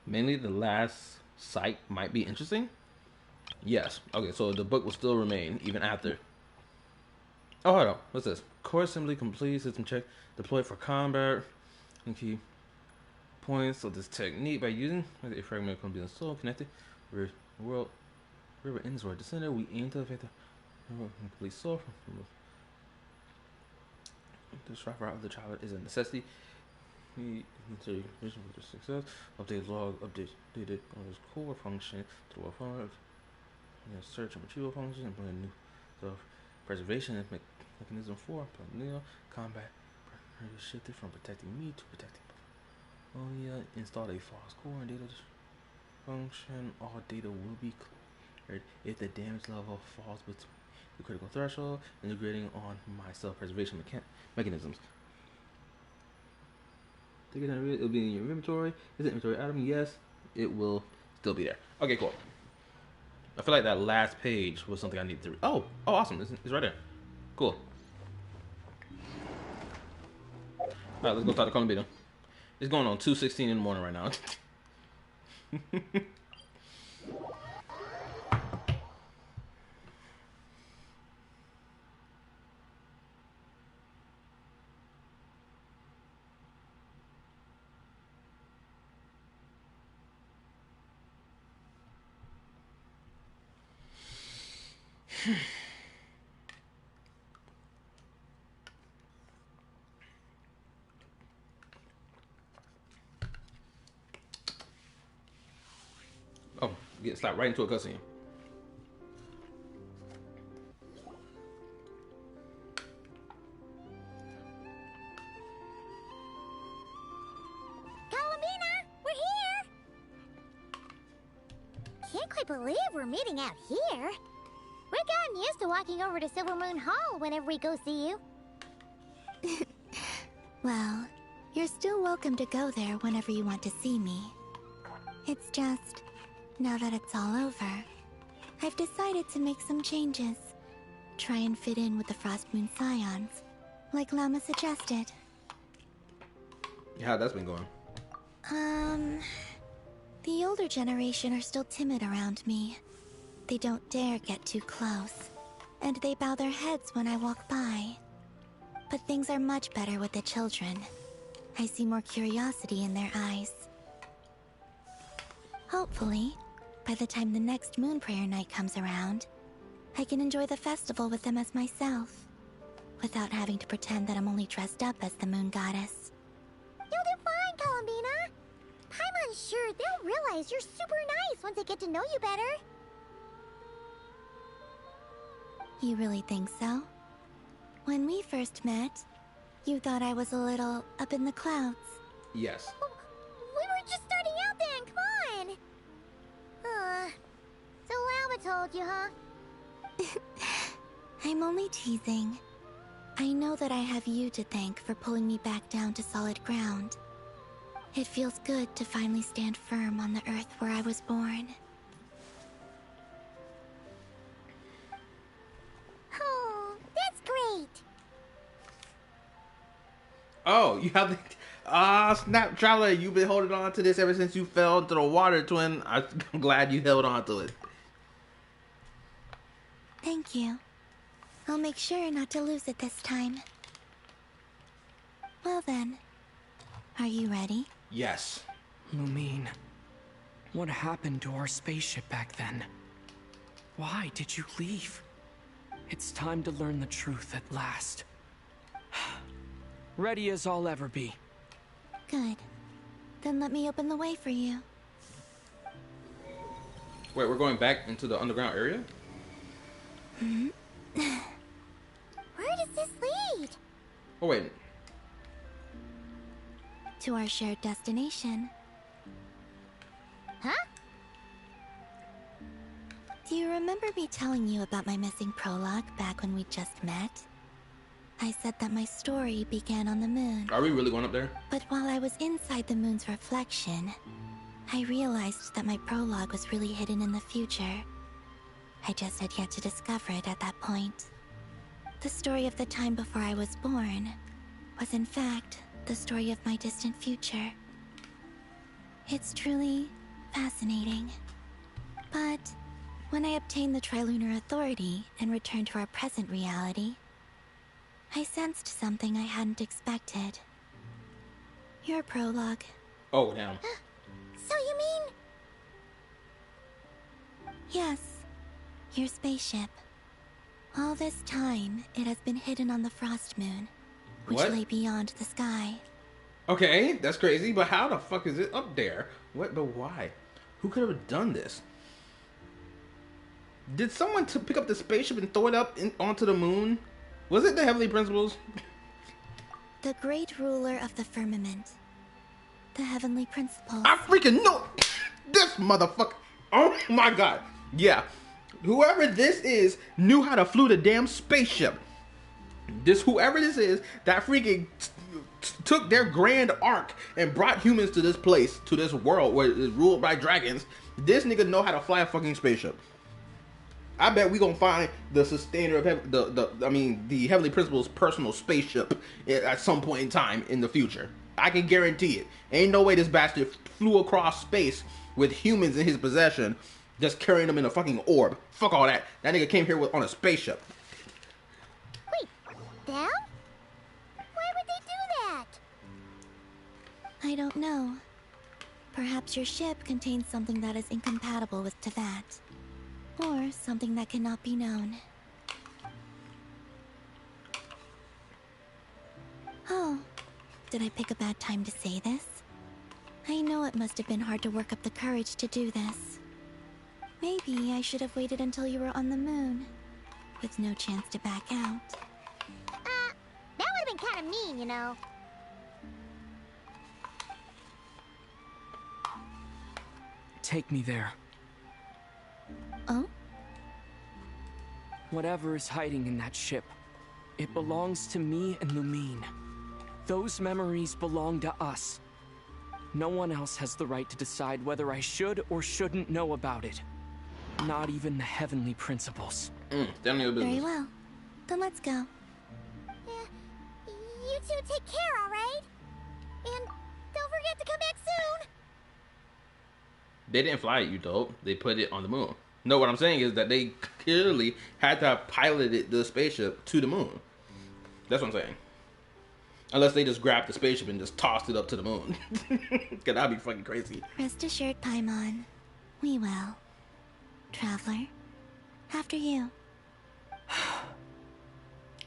Mainly the last site might be interesting. Yes. Okay, so the book will still remain even after. Oh, hold on. What's this? Core assembly complete. System check. Deployed for combat. And key points of this technique by using a fragment can be installed, connected. World river ends or descended. We aim to affect the complete soul. The strive route of the child is a necessity. Vision for the success. Update log. Updated on this core function to a function. Search and retrieval function and put a new preservation mechanism for combat. Shifted from protecting me to protecting. Installed a false core and data function. All data will be cleared if the damage level falls between the critical threshold. Integrating on my self-preservation mechanisms. It'll be in your inventory. Is it inventory item? Yes, it will still be there. Okay, cool. I feel like that last page was something I needed to read. Oh, awesome. It's right there. Cool. Alright, let's go talk to Columbina. It's going on 2:16 in the morning right now. Oh, get slapped right into a cutscene. Columbina, we're here! Can't quite believe we're meeting out here. We've gotten used to walking over to Silver Moon Hall whenever we go see you. Well, you're still welcome to go there whenever you want to see me. It's just, now that it's all over, I've decided to make some changes. Try and fit in with the Frost Moon Scions, like Llama suggested. How that's been going? The older generation are still timid around me. They don't dare get too close, and they bow their heads when I walk by. But things are much better with the children. I see more curiosity in their eyes. Hopefully, by the time the next Moon Prayer Night comes around, I can enjoy the festival with them as myself, without having to pretend that I'm only dressed up as the Moon Goddess. You'll do fine, Columbina. Paimon's sure they'll realize you're super nice once they get to know you better. You really think so? When we first met, you thought I was a little up in the clouds. Yes. We were just starting out then, come on! So Llama told you, huh? I'm only teasing. I know that I have you to thank for pulling me back down to solid ground. It feels good to finally stand firm on the earth where I was born. Oh, that's great! Oh, you have the... Snap Traveler, you've been holding on to this ever since you fell into the water, twin. I'm glad you held on to it. Thank you. I'll make sure not to lose it this time. then. Are you ready? Yes. Lumine, what happened to our spaceship back then? Why did you leave? It's time to learn the truth at last. Ready as I'll ever be. Good. Then let me open the way for you. Wait, we're going back into the underground area? Where does this lead? Oh, wait. To our shared destination. Huh? Do you remember me telling you about my missing prologue back when we just met? I said that my story began on the moon. Are we really going up there? But while I was inside the moon's reflection, I realized that my prologue was really hidden in the future. I just had yet to discover it at that point. The story of the time before I was born was in fact the story of my distant future. It's truly fascinating. But when I obtained the Trilunar Authority and returned to our present reality, I sensed something I hadn't expected. Your prologue. Oh, damn. So you mean... Yes, your spaceship. All this time, it has been hidden on the Frost Moon, which What? lay beyond the sky. Okay, that's crazy, but how the fuck is it up there? What, but why? Who could have done this? Did someone pick up the spaceship and throw it up onto the moon? Was it the Heavenly Principles? The great ruler of the firmament. The Heavenly Principles. I freaking know this motherfucker. Oh my god. Yeah. Whoever this is knew how to flew the damn spaceship. Whoever this is, that freaking took their grand arc and brought humans to this place, to this world where it's ruled by dragons. This nigga know how to fly a fucking spaceship. I bet we gonna find the sustainer of the Heavenly Principle's personal spaceship at some point in time in the future. I can guarantee it. Ain't no way this bastard flew across space with humans in his possession, just carrying them in a fucking orb. Fuck all that. That nigga came here on a spaceship. Wait, them? Why would they do that? I don't know. Perhaps your ship contains something that is incompatible with Teyvat. Or something that cannot be known. Oh, did I pick a bad time to say this? I know it must have been hard to work up the courage to do this. Maybe I should have waited until you were on the moon, with no chance to back out. That would have been kind of mean, you know. Take me there. Oh? Whatever is hiding in that ship, it belongs to me and Lumine. Those memories belong to us. No one else has the right to decide whether I should or shouldn't know about it. Not even the Heavenly Principles. Very well. Then let's go. You two take care, alright? And don't forget to come back soon! They didn't fly it, you dope. They put it on the moon. No, what I'm saying is that they clearly had to have piloted the spaceship to the moon. That's what I'm saying. Unless they just grabbed the spaceship and just tossed it up to the moon. Cause that'd be fucking crazy. Rest assured, Paimon. We will. Traveler, after you.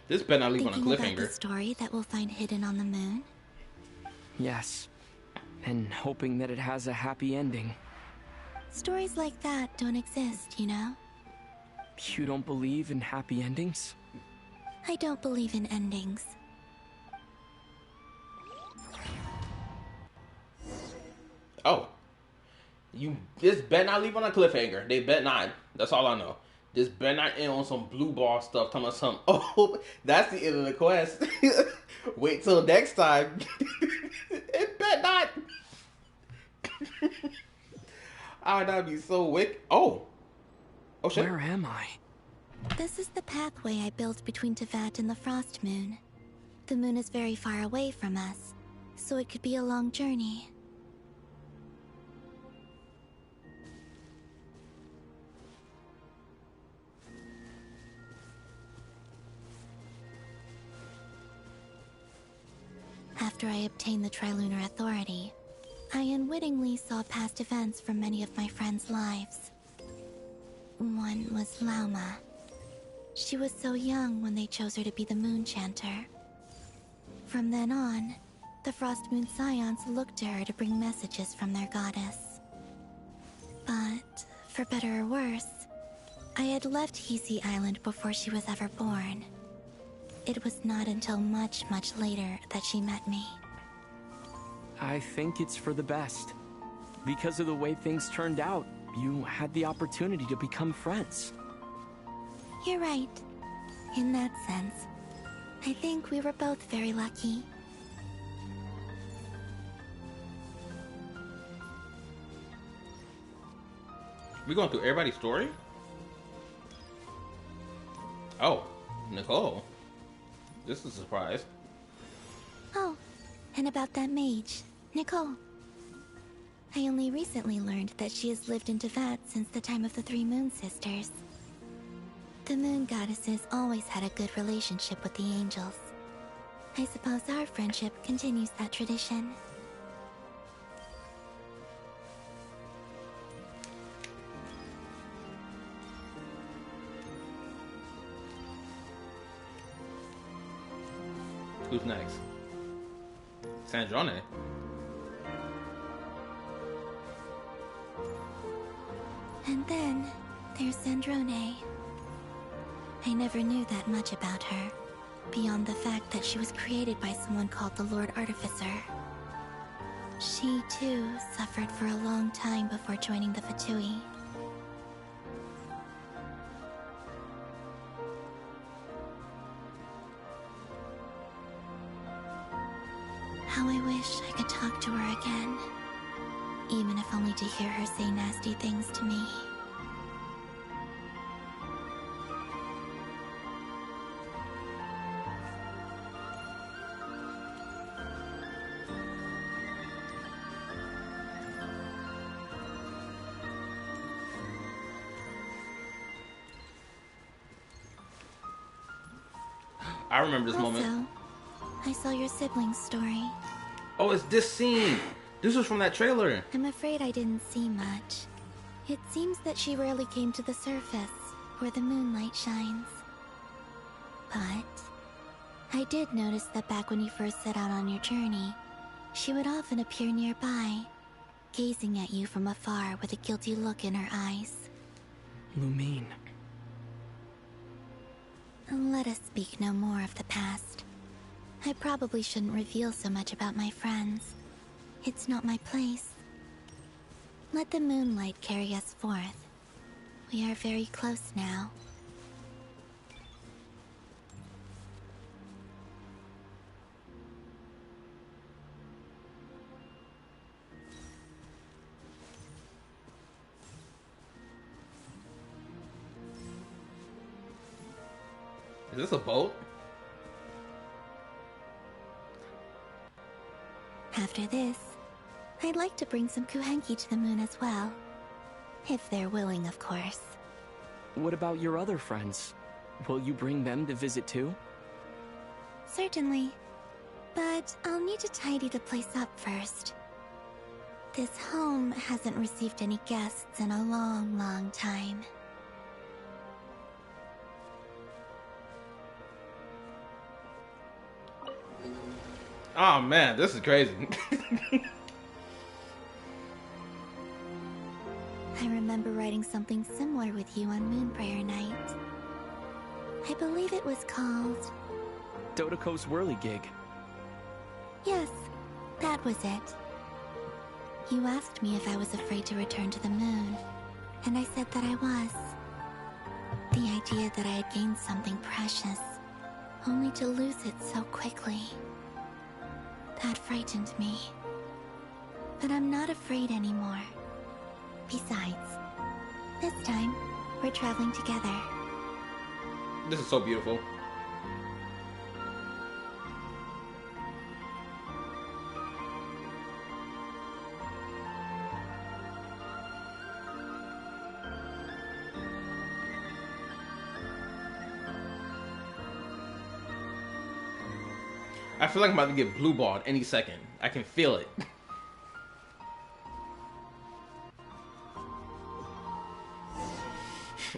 This better not leave on a Thinking about the cliffhanger. story that we'll find hidden on the moon? Yes. And hoping that it has a happy ending. Stories like that don't exist, you know? You don't believe in happy endings? I don't believe in endings. Oh. This better not leave on a cliffhanger. They bet not. That's all I know. This better not end on some blue ball stuff. Talking about some, oh, that's the end of the quest. Wait till next time. It bet not. Oh, that'd be so wicked. Oh. Oh, shit. Where am I? This is the pathway I built between Teyvat and the Frost Moon. The moon is very far away from us, so it could be a long journey. after I obtained the Trilunar Authority, I unwittingly saw past events from many of my friends' lives. One was Lauma. She was so young when they chose her to be the Moon Chanter. From then on, the Frost Moon Scions looked to her to bring messages from their goddess. But, for better or worse, I had left Hisi Island before she was ever born. It was not until much, much later that she met me. I think it's for the best. Because of the way things turned out, you had the opportunity to become friends. You're right. In that sense, I think we were both very lucky. We going through everybody's story? Oh, Nicole. This is a surprise. Oh, and about that mage, Nicole. I only recently learned that she has lived in Teyvat since the time of the Three Moon Sisters. The Moon Goddesses always had a good relationship with the angels. I suppose our friendship continues that tradition. Who's next? Sandrone. And then, there's Sandrone. I never knew that much about her, beyond the fact that she was created by someone called the Lord Artificer. She, too, suffered for a long time before joining the Fatui. How I wish I could talk to her again, even if only to hear her say nasty things to me. I remember this moment. I saw your siblings' story. Oh, it's this scene. This was from that trailer. I'm afraid I didn't see much. It seems that she rarely came to the surface, where the moonlight shines. But I did notice that back when you first set out on your journey, she would often appear nearby, gazing at you from afar with a guilty look in her eyes. Lumine. Let us speak no more of the past. I probably shouldn't reveal so much about my friends. It's not my place. Let the moonlight carry us forth. We are very close now. Is this a boat? After this, I'd like to bring some Kuhenki to the moon as well. If they're willing, of course. What about your other friends? Will you bring them to visit too? Certainly. But I'll need to tidy the place up first. This home hasn't received any guests in a long, long time. Oh man, this is crazy. I remember writing something similar with you on Moonprayer Night. I believe it was called... Dodoko's Whirligig. Yes, that was it. You asked me if I was afraid to return to the moon, and I said that I was. The idea that I had gained something precious, only to lose it so quickly. That frightened me. But I'm not afraid anymore. Besides, this time, we're traveling together. This is so beautiful. I feel like I'm about to get blue balled any second. I can feel it.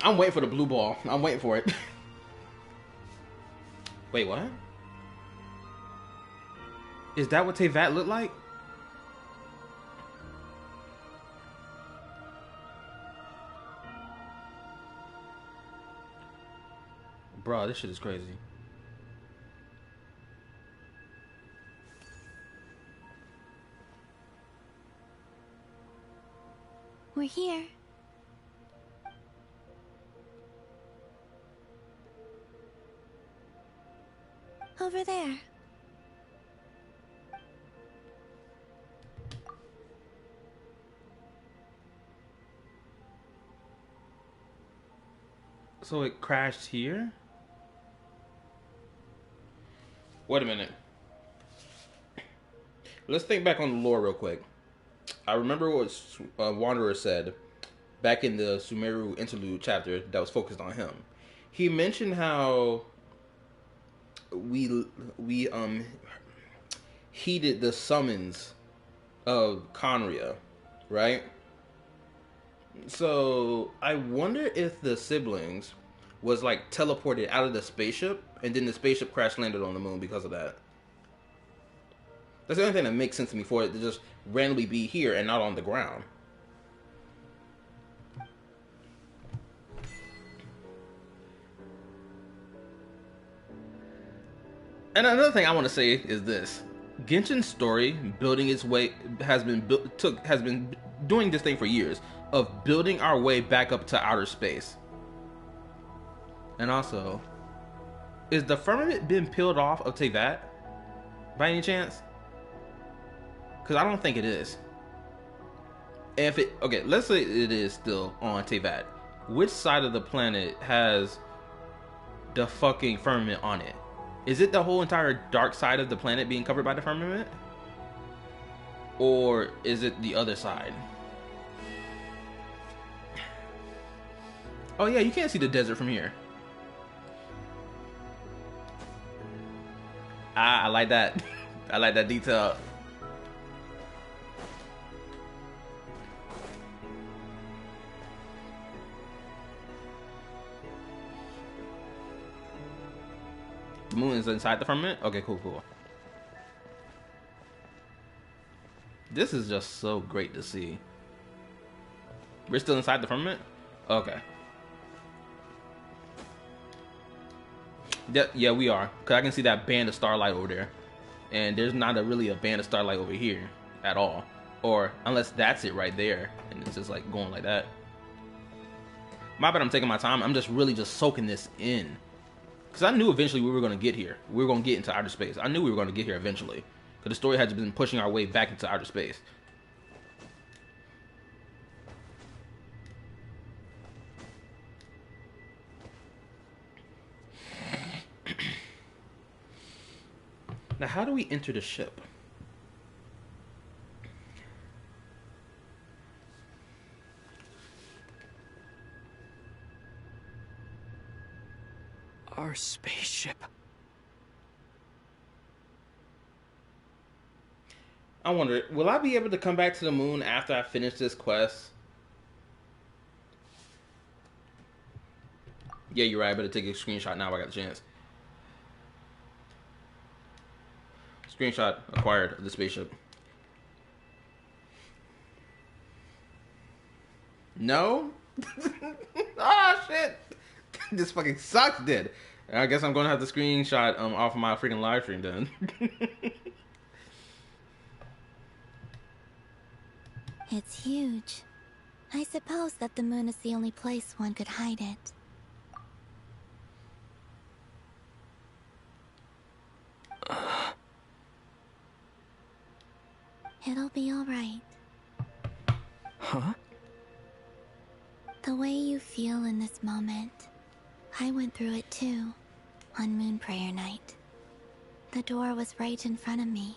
I'm waiting for the blue ball. I'm waiting for it. Wait, what? Is that what Teyvat looked like? Bro, this shit is crazy. We're here. Over there. So it crashed here? Wait a minute. Let's think back on the lore real quick. I remember what Wanderer said back in the Sumeru interlude chapter that was focused on him. He mentioned how we heeded the summons of Conria, right? So I wonder if the siblings was like teleported out of the spaceship and then the spaceship crash landed on the moon because of that. That's the only thing that makes sense to me for it to just randomly be here and not on the ground. And another thing I want to say is this: Genshin's story, building its way, has been doing this thing for years of building our way back up to outer space. And also, is the firmament been peeled off of Teyvat by any chance? Because I don't think it is. If it, okay, let's say it is still on Teyvat. Which side of the planet has the fucking firmament on it? Is it the whole entire dark side of the planet being covered by the firmament? Or is it the other side? Oh yeah, you can't see the desert from here. Ah, I like that. I like that detail. The moon is inside the firmament? Okay, cool. This is just so great to see. We're still inside the firmament? Okay. Yeah, we are. Because I can see that band of starlight over there. And there's not really a band of starlight over here at all. Or, unless that's it right there. And it's just like going like that. My bad, I'm taking my time. I'm just really just soaking this in. Because I knew eventually we were going to get here. We were going to get into outer space. I knew we were going to get here eventually. Because the story had been pushing our way back into outer space. Now, how do we enter the ship? Our spaceship. I wonder, will I be able to come back to the moon after I finish this quest? Yeah, you're right. I better take a screenshot now. I got the chance. Screenshot acquired of the spaceship. No? Ah, shit. This fucking sucks, dude. I guess I'm gonna have to screenshot off of my freaking live stream then. It's huge. I suppose that the moon is the only place one could hide it. It'll be alright. Huh? The way you feel in this moment, I went through it too, on Moon Prayer Night. The door was right in front of me,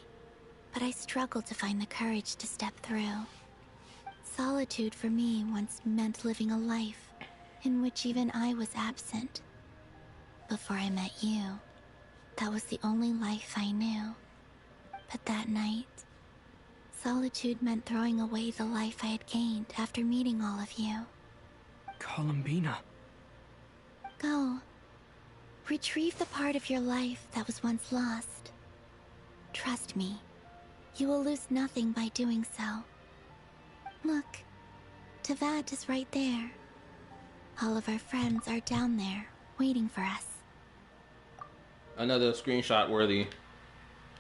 but I struggled to find the courage to step through. Solitude for me once meant living a life in which even I was absent. Before I met you. That was the only life I knew. But that night, solitude meant throwing away the life I had gained after meeting all of you. Columbina. Go. Retrieve the part of your life that was once lost. Trust me, you will lose nothing by doing so. Look, Teyvat is right there. All of our friends are down there, waiting for us. Another screenshot worthy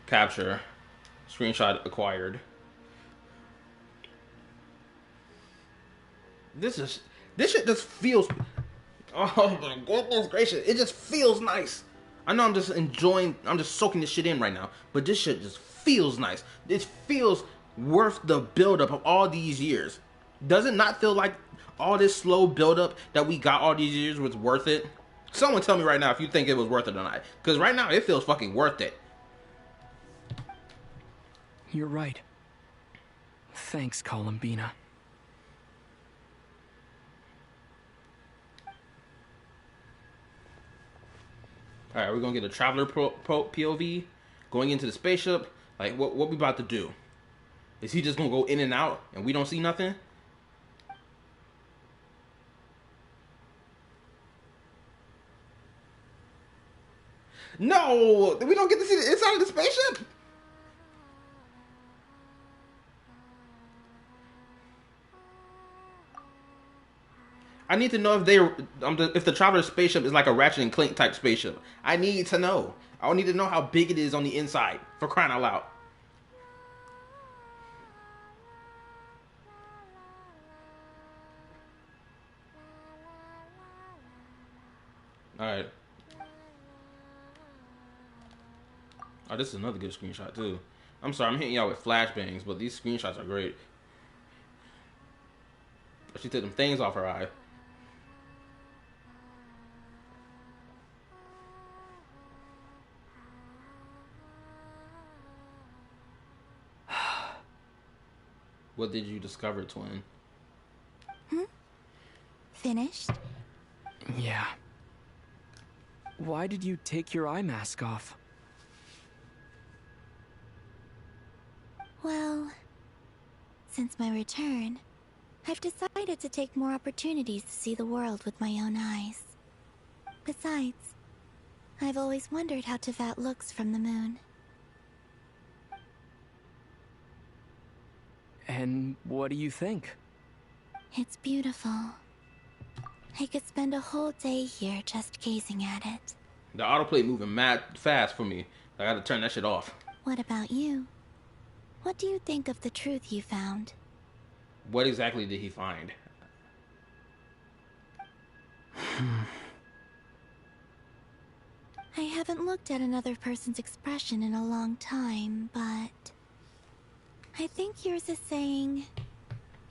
capture. Screenshot acquired. This shit just feels, oh my goodness gracious, it just feels nice. I know I'm just soaking this shit in right now, but this shit just feels nice. It feels worth the buildup of all these years. Does it not feel like all this slow buildup that we got all these years was worth it? Someone tell me right now if you think it was worth it or not. Because right now, it feels fucking worth it. You're right. Thanks, Columbina. Alright, we're gonna get a traveler POV. Going into the spaceship. Like, what we about to do? Is he just gonna go in and out and we don't see nothing? No! We don't get to see the inside of the spaceship? I need to know if the traveler spaceship is like a Ratchet and Clank type spaceship. I need to know. I need to know how big it is on the inside, for crying out loud. Alright. Oh, this is another good screenshot too. I'm sorry, I'm hitting y'all with flashbangs, but these screenshots are great. She took them things off her eye. What did you discover, twin? Finished? Yeah. Why did you take your eye mask off? Well, since my return, I've decided to take more opportunities to see the world with my own eyes. Besides, I've always wondered how Teyvat looks from the moon. And what do you think? It's beautiful. I could spend a whole day here just gazing at it. The autoplay moving mad fast for me. I gotta turn that shit off. What about you? What do you think of the truth you found? What exactly did he find? I haven't looked at another person's expression in a long time, but I think yours is saying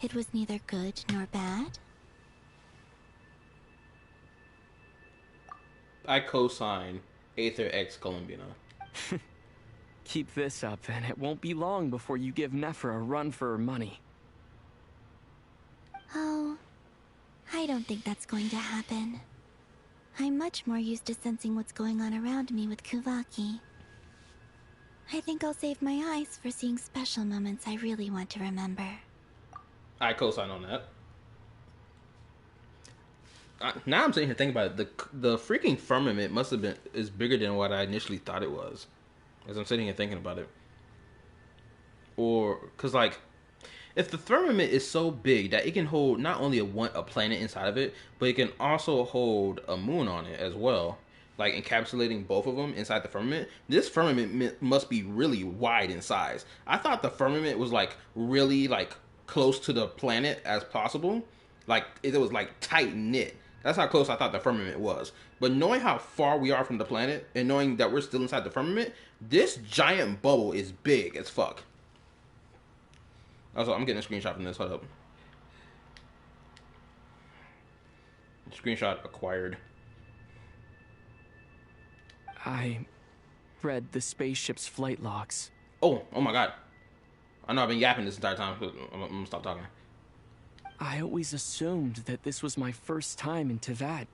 it was neither good nor bad. I co-sign Aether X Columbina. Keep this up, and it won't be long before you give Nephra a run for her money. Oh, I don't think that's going to happen. I'm much more used to sensing what's going on around me with Kuvaki. I think I'll save my eyes for seeing special moments I really want to remember. I co-sign on that. Now I'm sitting here thinking about it. The freaking firmament must have been is bigger than what I initially thought it was. As I'm sitting here thinking about it. Or, cause like, if the firmament is so big that it can hold not only a planet inside of it, but it can also hold a moon on it as well. Like encapsulating both of them inside the firmament. This firmament must be really wide in size. I thought the firmament was like really like close to the planet as possible. Like it was like tight knit. That's how close I thought the firmament was. But knowing how far we are from the planet and knowing that we're still inside the firmament, this giant bubble is big as fuck. Also, I'm getting a screenshot from this. Hold up. Screenshot acquired. I read the spaceship's flight logs. Oh my god. I know I've been yapping this entire time. I'm gonna stop talking. I always assumed that this was my first time in Teyvat.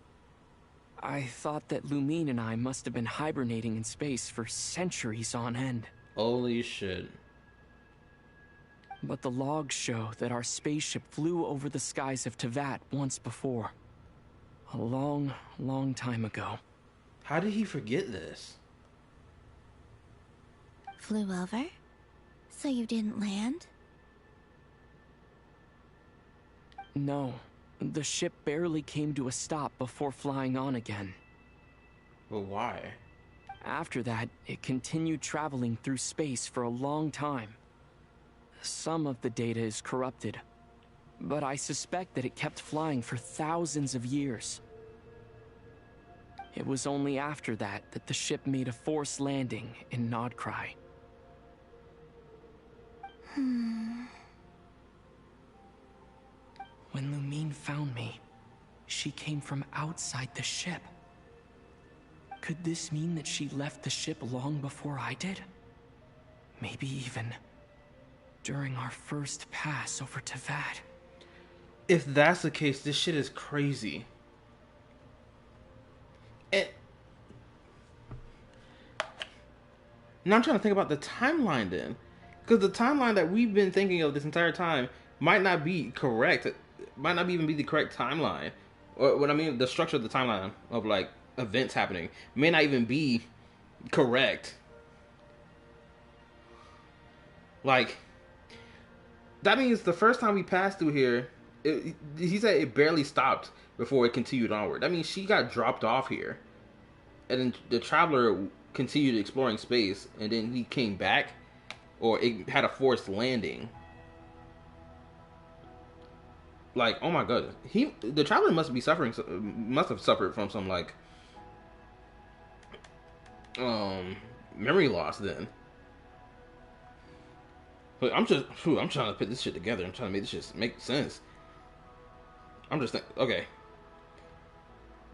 I thought that Lumine and I must have been hibernating in space for centuries on end. Holy shit. But the logs show that our spaceship flew over the skies of Tevat once before. A long, long time ago. How did he forget this? Flew over? So you didn't land? No. The ship barely came to a stop before flying on again. But why? After that, it continued traveling through space for a long time. Some of the data is corrupted, but I suspect that it kept flying for thousands of years. It was only after that that the ship made a forced landing in NODKRAI. When Lumine found me, she came from outside the ship. Could this mean that she left the ship long before I did? Maybe even during our first pass over Tevat. If that's the case, this shit is crazy. And now I'm trying to think about the timeline then. Because the timeline that we've been thinking of this entire time might not be correct. Might not even be the correct timeline. Or what I mean, the structure of the timeline of like events happening may not even be correct. Like, that means the first time we passed through here, he said it barely stopped before it continued onward. That means she got dropped off here. And then the traveler continued exploring space, and then he came back, or it had a forced landing. Like, oh my god, the traveler must have suffered from some like memory loss then. But I'm trying to put this shit together. I'm trying to make this shit make sense. I'm just thinking, okay.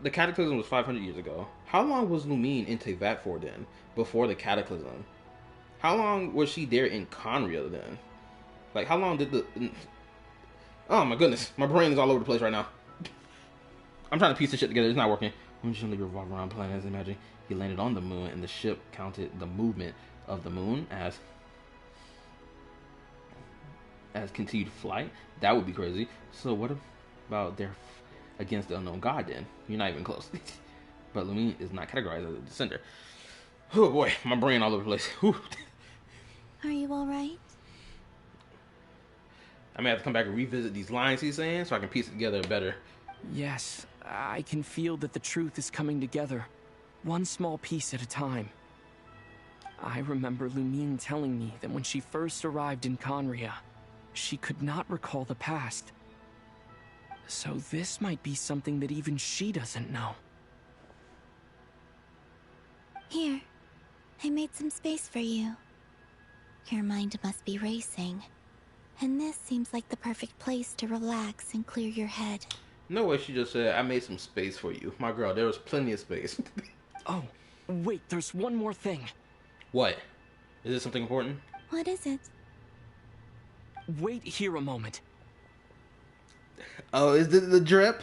The Cataclysm was 500 years ago. How long was Lumine in Tevat for then, before the Cataclysm? How long was she there in Conria then? Like, how long did the... Oh my goodness, my brain is all over the place right now. I'm trying to piece this shit together, it's not working. I'm just gonna revolve around planets. Imagine he landed on the moon and the ship counted the movement of the moon as continued flight. That would be crazy. So what about their against the unknown god then? You're not even close. But Lumine is not categorized as a descender. Oh boy, my brain all over the place. Whew. Are you alright? I may have to come back and revisit these lines he's saying so I can piece it together better. Yes, I can feel that the truth is coming together, one small piece at a time. I remember Lumine telling me that when she first arrived in Conria, she could not recall the past. So this might be something that even she doesn't know. Here, I made some space for you. Your mind must be racing. And this seems like the perfect place to relax and clear your head. No way she just said, I made some space for you. My girl, there was plenty of space. Oh, wait, there's one more thing. What? Is this something important? What is it? Wait here a moment. Oh, is this the drip?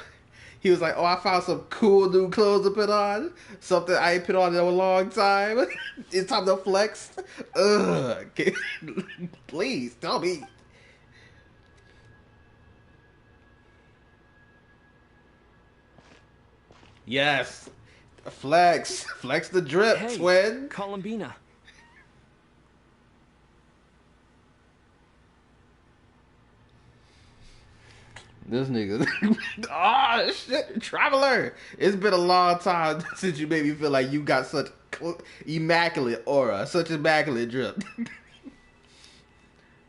He was like, oh, I found some cool new clothes to put on. Something I ain't put on in a long time. It's time to flex. Ugh. Please, tell me. Yes. Flex. Flex the drip, hey, twin. Columbina. This nigga. Oh, shit. Traveler. It's been a long time since you made me feel like you got such immaculate aura. Such immaculate drip.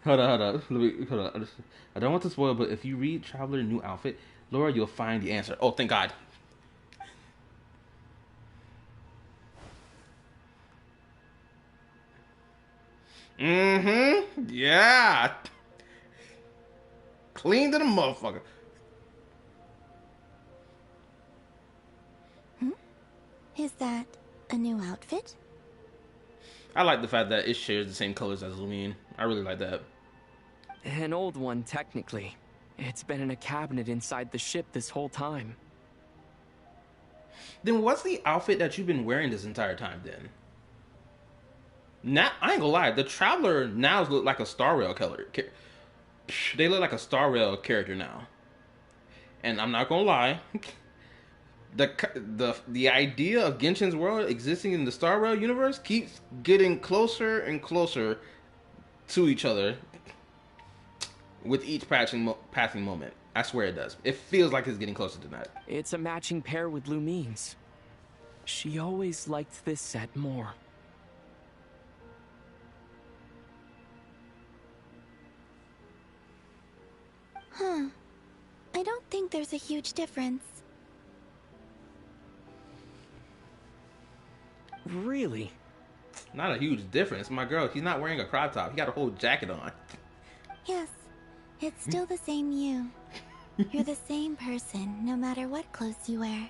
Hold on. Hold on. I don't want to spoil, but if you read Traveler New Outfit, Laura, you'll find the answer. Oh, thank God. Mm-hmm. Yeah. Clean to the motherfucker. Is that a new outfit? I like the fact that it shares the same colors as Lumine. I really like that. An old one, technically. It's been in a cabinet inside the ship this whole time. Then what's the outfit that you've been wearing this entire time then? Now, I ain't gonna lie, the Traveler now look like a Star Rail color. They look like a Star Rail character now. And I'm not gonna lie, the idea of Genshin's world existing in the Star Rail universe keeps getting closer and closer to each other with each passing moment. I swear it does. It feels like it's getting closer to that. It's a matching pair with Lumine's. She always liked this set more. Huh. I don't think there's a huge difference. Really? Not a huge difference. My girl, he's not wearing a crop top. He got a whole jacket on. Yes, it's still the same you. You're the same person, no matter what clothes you wear.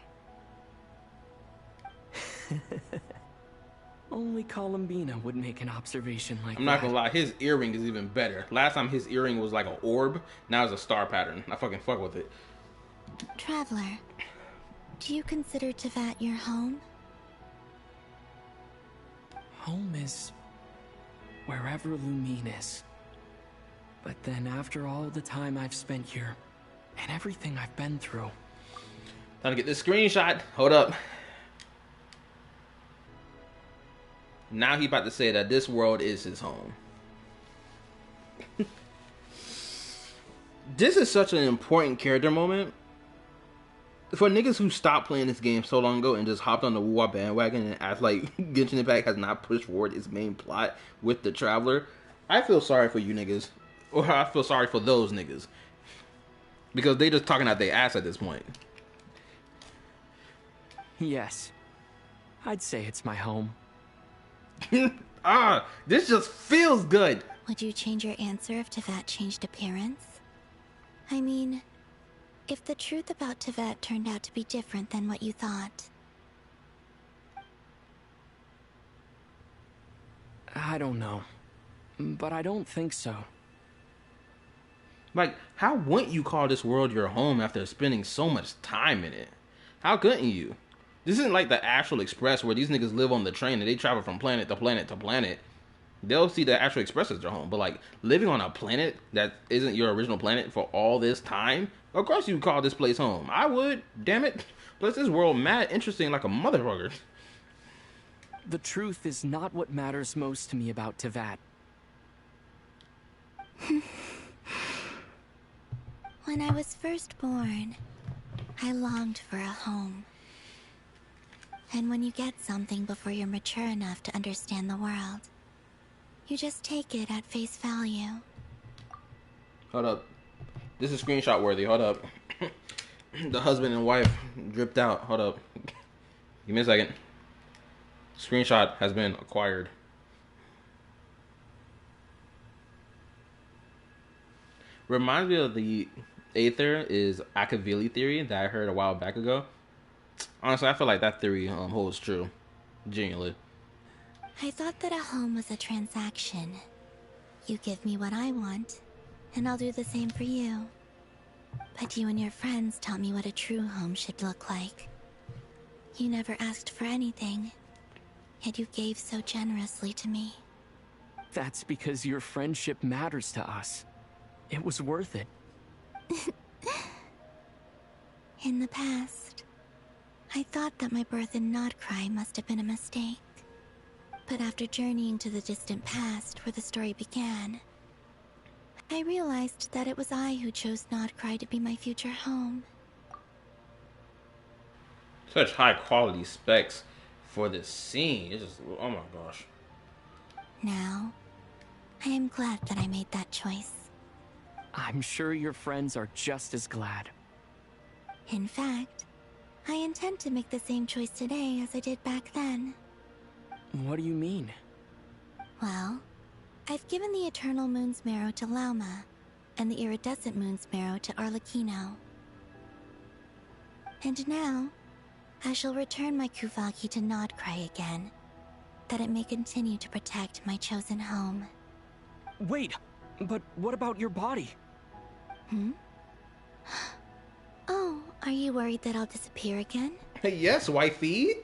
Only Columbina would make an observation like that. I'm not gonna lie, his earring is even better. Last time his earring was like an orb, now it's a star pattern. I fucking fuck with it. Traveler, do you consider Teyvat your home? Home is wherever Lumine is. But then after all the time I've spent here, and everything I've been through... Time to get this screenshot. Hold up. Now he about to say that this world is his home. This is such an important character moment. For niggas who stopped playing this game so long ago and just hopped on the Wuwa bandwagon and act like Genshin Impact has not pushed forward its main plot with the Traveler, I feel sorry for you niggas. Or I feel sorry for those niggas. Because they just talking out their ass at this point. Yes. I'd say it's my home. This just feels good. Would you change your answer if Teyvat changed appearance? I mean, if the truth about Teyvat turned out to be different than what you thought. I don't know. But I don't think so. Like, how wouldn't you call this world your home after spending so much time in it? How couldn't you? This isn't like the Astral Express where these niggas live on the train and they travel from planet to planet to planet. They'll see the Astral Express as their home. But like, living on a planet that isn't your original planet for all this time, of course you would call this place home. I would, damn it. Plus this world mad interesting like a motherfucker. The truth is not what matters most to me about Teyvat. When I was first born, I longed for a home. And when you get something before you're mature enough to understand the world, you just take it at face value. Hold up. This is screenshot worthy. Hold up. The husband and wife dripped out. Hold up. Give me a second. Screenshot has been acquired. Reminds me of the Aether is Akavili theory that I heard a while back ago. Honestly, I feel like that theory holds true. Genuinely. I thought that a home was a transaction. You give me what I want, and I'll do the same for you. But you and your friends taught me what a true home should look like. You never asked for anything, yet you gave so generously to me. That's because your friendship matters to us. It was worth it. In the past, I thought that my birth in NODKRAI must have been a mistake. But after journeying to the distant past where the story began, I realized that it was I who chose NODKRAI to be my future home. Such high quality specs for this scene. It's just, oh my gosh. Now, I am glad that I made that choice. I'm sure your friends are just as glad. In fact, I intend to make the same choice today as I did back then. What do you mean? Well, I've given the Eternal Moon's Marrow to Lauma, and the Iridescent Moon's Marrow to Arlecchino. And now, I shall return my Kuvagi to NODKRAI again, that it may continue to protect my chosen home. Wait, but what about your body? Oh, are you worried that I'll disappear again? Yes, wifey.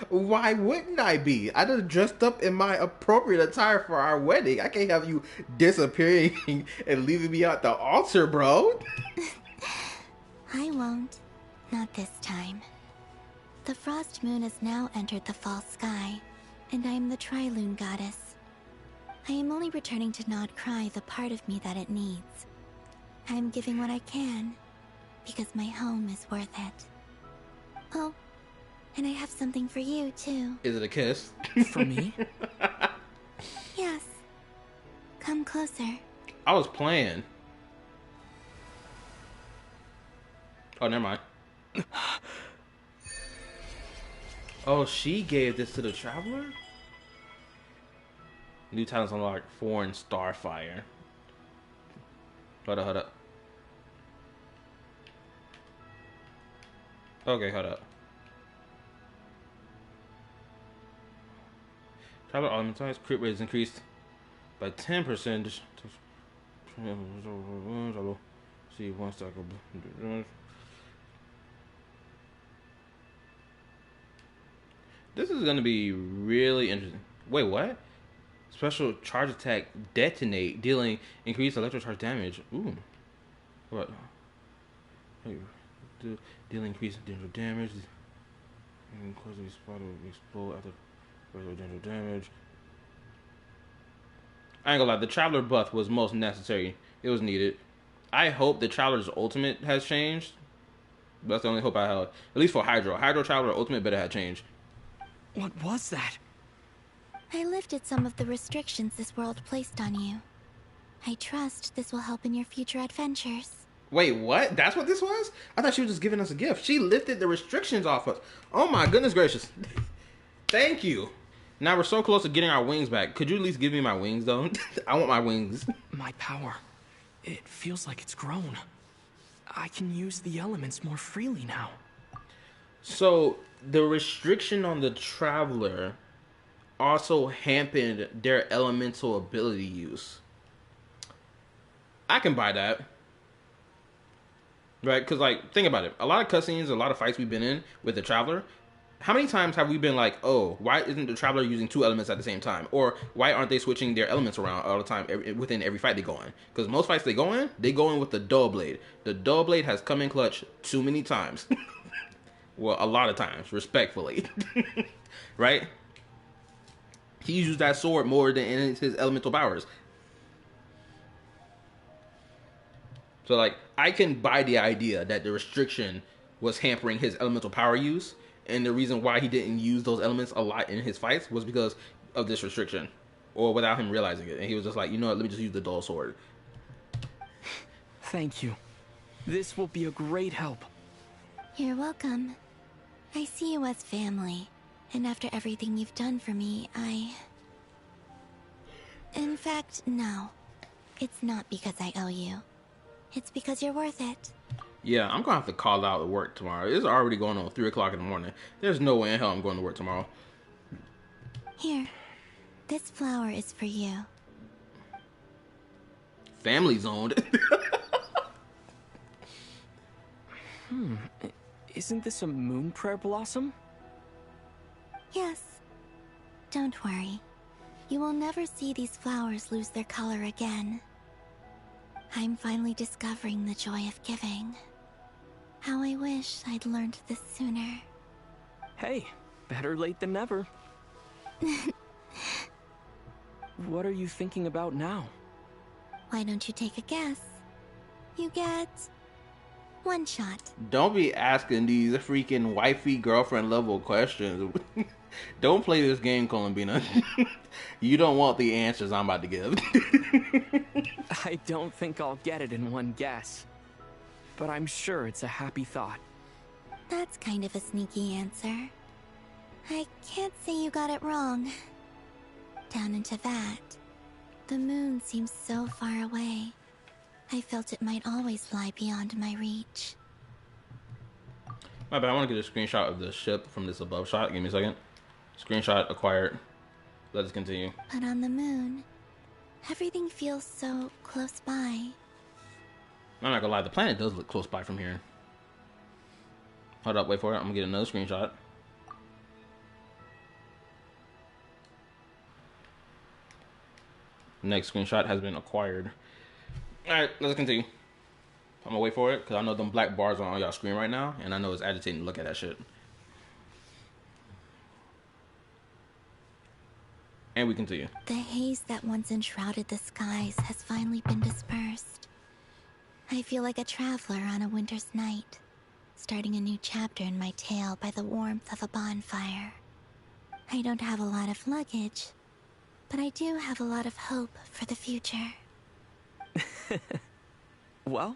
Why wouldn't I be? I just dressed up in my appropriate attire for our wedding. I can't have you disappearing and leaving me at the altar, bro. I won't. Not this time. The frost moon has now entered the fall sky, and I am the Trilune goddess. I am only returning to NODKRAI the part of me that it needs. I am giving what I can, because my home is worth it. Oh, and I have something for you, too. Is it a kiss? For me? Yes. Come closer. I was playing. Oh, never mind. Oh, she gave this to the Traveler? New talents unlocked. Foreign Starfire. Hold up. Okay, hold up. Traveler augmentized. Crit rate is increased by 10%. See one stack of. This is gonna be really interesting. Wait, what? Special charge attack detonate, dealing increased electro charge damage. Ooh. What? Dealing increased potential damage. And causing the spot to explode after potential damage. I ain't gonna lie, the Traveler buff was most necessary. It was needed. I hope the Traveler's ultimate has changed. That's the only hope I have. At least for Hydro. Hydro Traveler ultimate better have changed. What was that? I lifted some of the restrictions this world placed on you. I trust this will help in your future adventures. Wait, what? That's what this was? I thought she was just giving us a gift. She lifted the restrictions off us. Oh my goodness gracious. Thank you. Now we're so close to getting our wings back. Could you at least give me my wings, though? I want my wings. My power. It feels like it's grown. I can use the elements more freely now. So, the restriction on the Traveler also hampered their elemental ability use. I can buy that. Right? Because, like, think about it. A lot of cutscenes, a lot of fights we've been in with the Traveler, how many times have we been like, oh, why isn't the Traveler using two elements at the same time? Or why aren't they switching their elements around all the time within every fight they go in? Because most fights they go in with the Dull Blade. The Dull Blade has come in clutch too many times. Well, a lot of times, respectfully. Right? He used that sword more than his elemental powers. So, like, I can buy the idea that the restriction was hampering his elemental power use. And the reason why he didn't use those elements a lot in his fights was because of this restriction. Or without him realizing it. And he was just like, you know what, let me just use the dull sword. Thank you. This will be a great help. You're welcome. I see you as family. And after everything you've done for me, In fact, no. It's not because I owe you. It's because you're worth it. Yeah, I'm gonna have to call out at work tomorrow. It's already going on 3 o'clock in the morning. There's no way in hell I'm going to work tomorrow. Here. This flower is for you. Family zoned. Isn't this a moon prayer blossom? Yes. Don't worry. You will never see these flowers lose their color again. I'm finally discovering the joy of giving. How I wish I'd learned this sooner. Hey, better late than never. What are you thinking about now? Why don't you take a guess? You get 1 shot. Don't be asking these freaking wifey girlfriend level questions. Don't play this game, Columbina. You don't want the answers I'm about to give. I don't think I'll get it in 1 guess. But I'm sure it's a happy thought. That's kind of a sneaky answer. I can't say you got it wrong. Down into that. The moon seems so far away. I felt it might always lie beyond my reach. My bad, I want to get a screenshot of the ship from this above shot. Give me a second. Screenshot acquired. Let us continue. But on the moon, everything feels so close by. I'm not gonna lie, the planet does look close by from here. Hold up, wait for it. I'm gonna get another screenshot. Next screenshot has been acquired. Alright, let's continue. I'm gonna wait for it, because I know them black bars are on y'all screen right now, and I know it's agitating to look at that shit. And we continue. The haze that once enshrouded the skies has finally been dispersed. I feel like a traveler on a winter's night, starting a new chapter in my tale by the warmth of a bonfire. I don't have a lot of luggage, but I do have a lot of hope for the future. Well,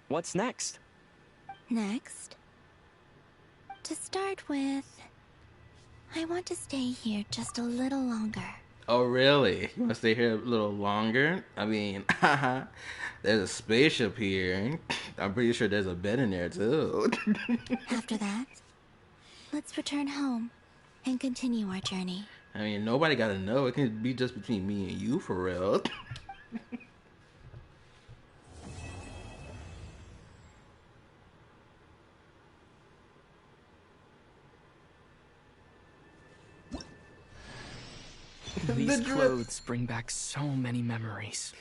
what's next? Next? To start with, I want to stay here just a little longer. Oh, really? You want to stay here a little longer? I mean, there's a spaceship here. I'm pretty sure there's a bed in there, too. After that, let's return home and continue our journey. I mean, nobody got to know. It can be just between me and you, for real. These clothes bring back so many memories.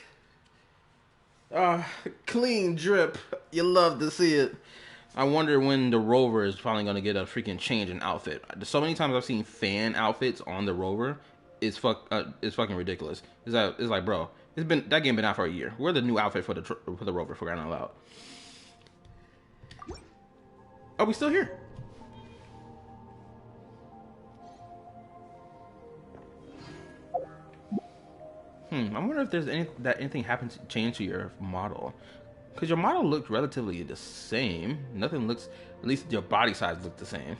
Clean drip. You love to see it. I wonder when the rover is finally gonna get a freaking change in outfit. So many times I've seen fan outfits on the rover. It's fucking ridiculous. It's like, bro, that game been out for a year. We're the new outfit for the rover, for crying out loud. Are we still here? I wonder if there's anything happened to change to your model, because your model looked relatively the same. Nothing looks, at least your body size looked the same.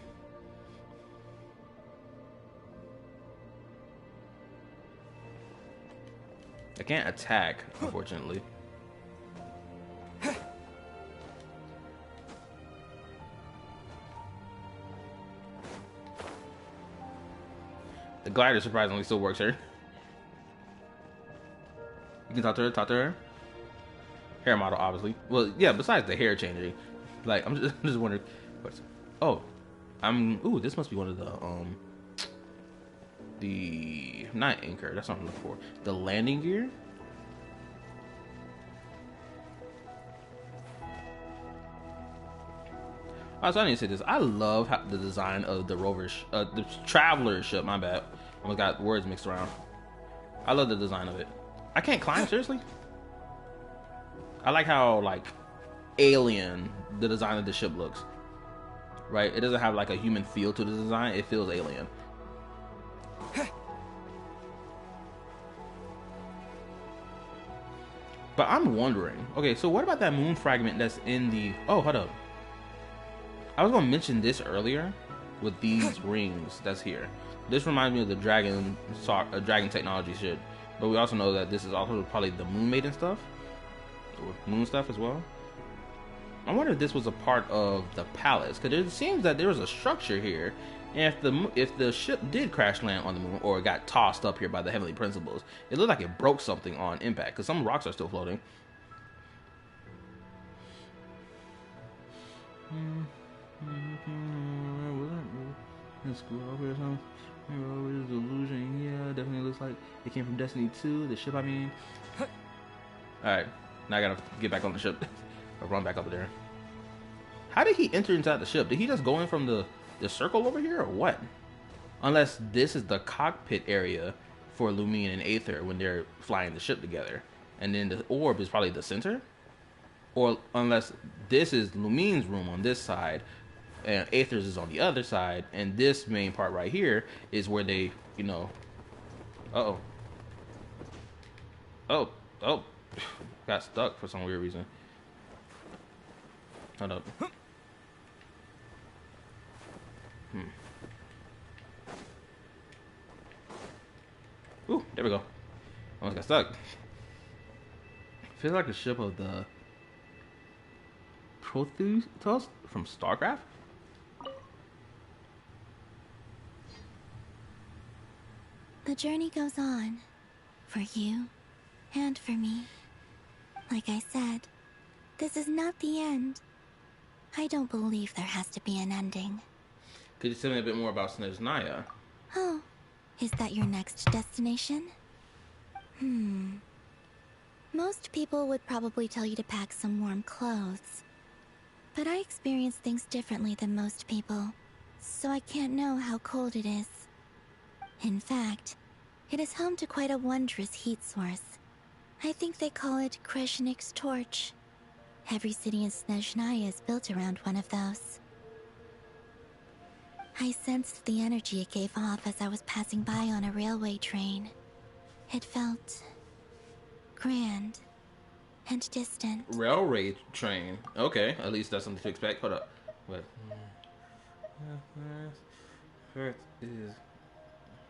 I can't attack, unfortunately. The glider surprisingly still works here. You can talk to her. Hair model, obviously. Well, yeah, besides the hair changing. Like, I'm just wondering. Ooh, this must be one of the not anchor, that's what I'm looking for. The landing gear? So I need to say this. I love the design of the rover, the traveler ship, my bad. Almost got words mixed around. I love the design of it. I can't climb, seriously? I like how, like, alien the design of the ship looks. Right? It doesn't have, like, a human feel to the design. It feels alien. But I'm wondering, okay, so what about that moon fragment that's in the... Oh, hold up. I was going to mention this earlier with these rings that's here. This reminds me of the dragon technology shit. But we also know that this is also probably the moon maiden stuff. Or moon stuff as well. I wonder if this was a part of the palace. Because it seems that there was a structure here. And if the ship did crash land on the moon or got tossed up here by the heavenly principles, it looked like it broke something on impact. Because some rocks are still floating. Illusion, yeah, definitely looks like it came from Destiny 2, the ship, I mean. Alright, now I gotta get back on the ship. Or run back up there. How did he enter inside the ship? Did he just go in from the circle over here, or what? Unless this is the cockpit area for Lumine and Aether when they're flying the ship together. And then the orb is probably the center? Or unless this is Lumine's room on this side, and Aether's is on the other side, and this main part right here is where they, you know... Uh-oh. Oh. Got stuck for some weird reason. Hold up. Ooh, there we go. Almost got stuck. Feels like a ship of the Protheus from StarCraft? The journey goes on. For you, and for me. Like I said, this is not the end. I don't believe there has to be an ending. Could you tell me a bit more about Snezhnaya? Oh, is that your next destination? Most people would probably tell you to pack some warm clothes. But I experience things differently than most people, so I can't know how cold it is. In fact, it is home to quite a wondrous heat source. I think they call it Kreshnik's torch. Every city in Snezhnaya is built around one of those. I sensed the energy it gave off as I was passing by on a railway train. It felt grand and distant. Railway train. Okay, at least that's something to expect. Hold up. Wait. Earth is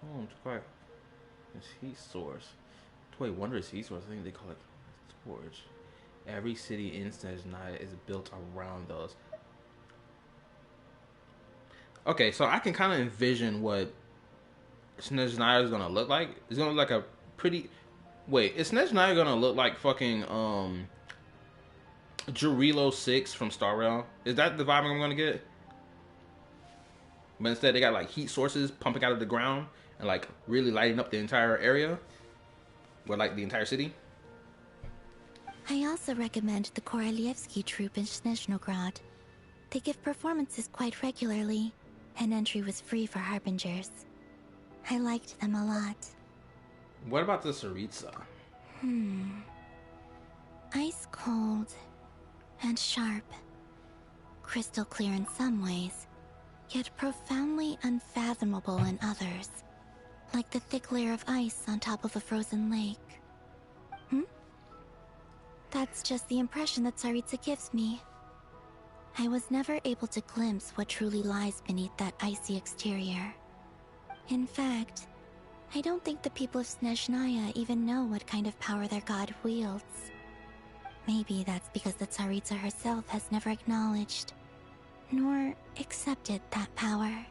home to quite this heat source. To a wondrous heat source. I think they call it torch. Every city in Snezhnaya is built around those. Okay, so I can kind of envision what Snezhnaya is gonna look like. It's gonna look like a pretty. Wait, is Snezhnaya gonna look like fucking Jarilo 6 from Star Rail? Is that the vibe I'm gonna get? But instead, they got like heat sources pumping out of the ground and like really lighting up the entire area, or like the entire city. I also recommend the Korolievsky troupe in Snezhnograd. They give performances quite regularly, and entry was free for Harbingers. I liked them a lot. What about the Tsaritsa? Ice cold and sharp. Crystal clear in some ways, yet profoundly unfathomable in others. Like the thick layer of ice on top of a frozen lake. That's just the impression that Tsaritsa gives me. I was never able to glimpse what truly lies beneath that icy exterior. In fact, I don't think the people of Snezhnaya even know what kind of power their god wields. Maybe that's because the Tsaritsa herself has never acknowledged, nor accepted that power.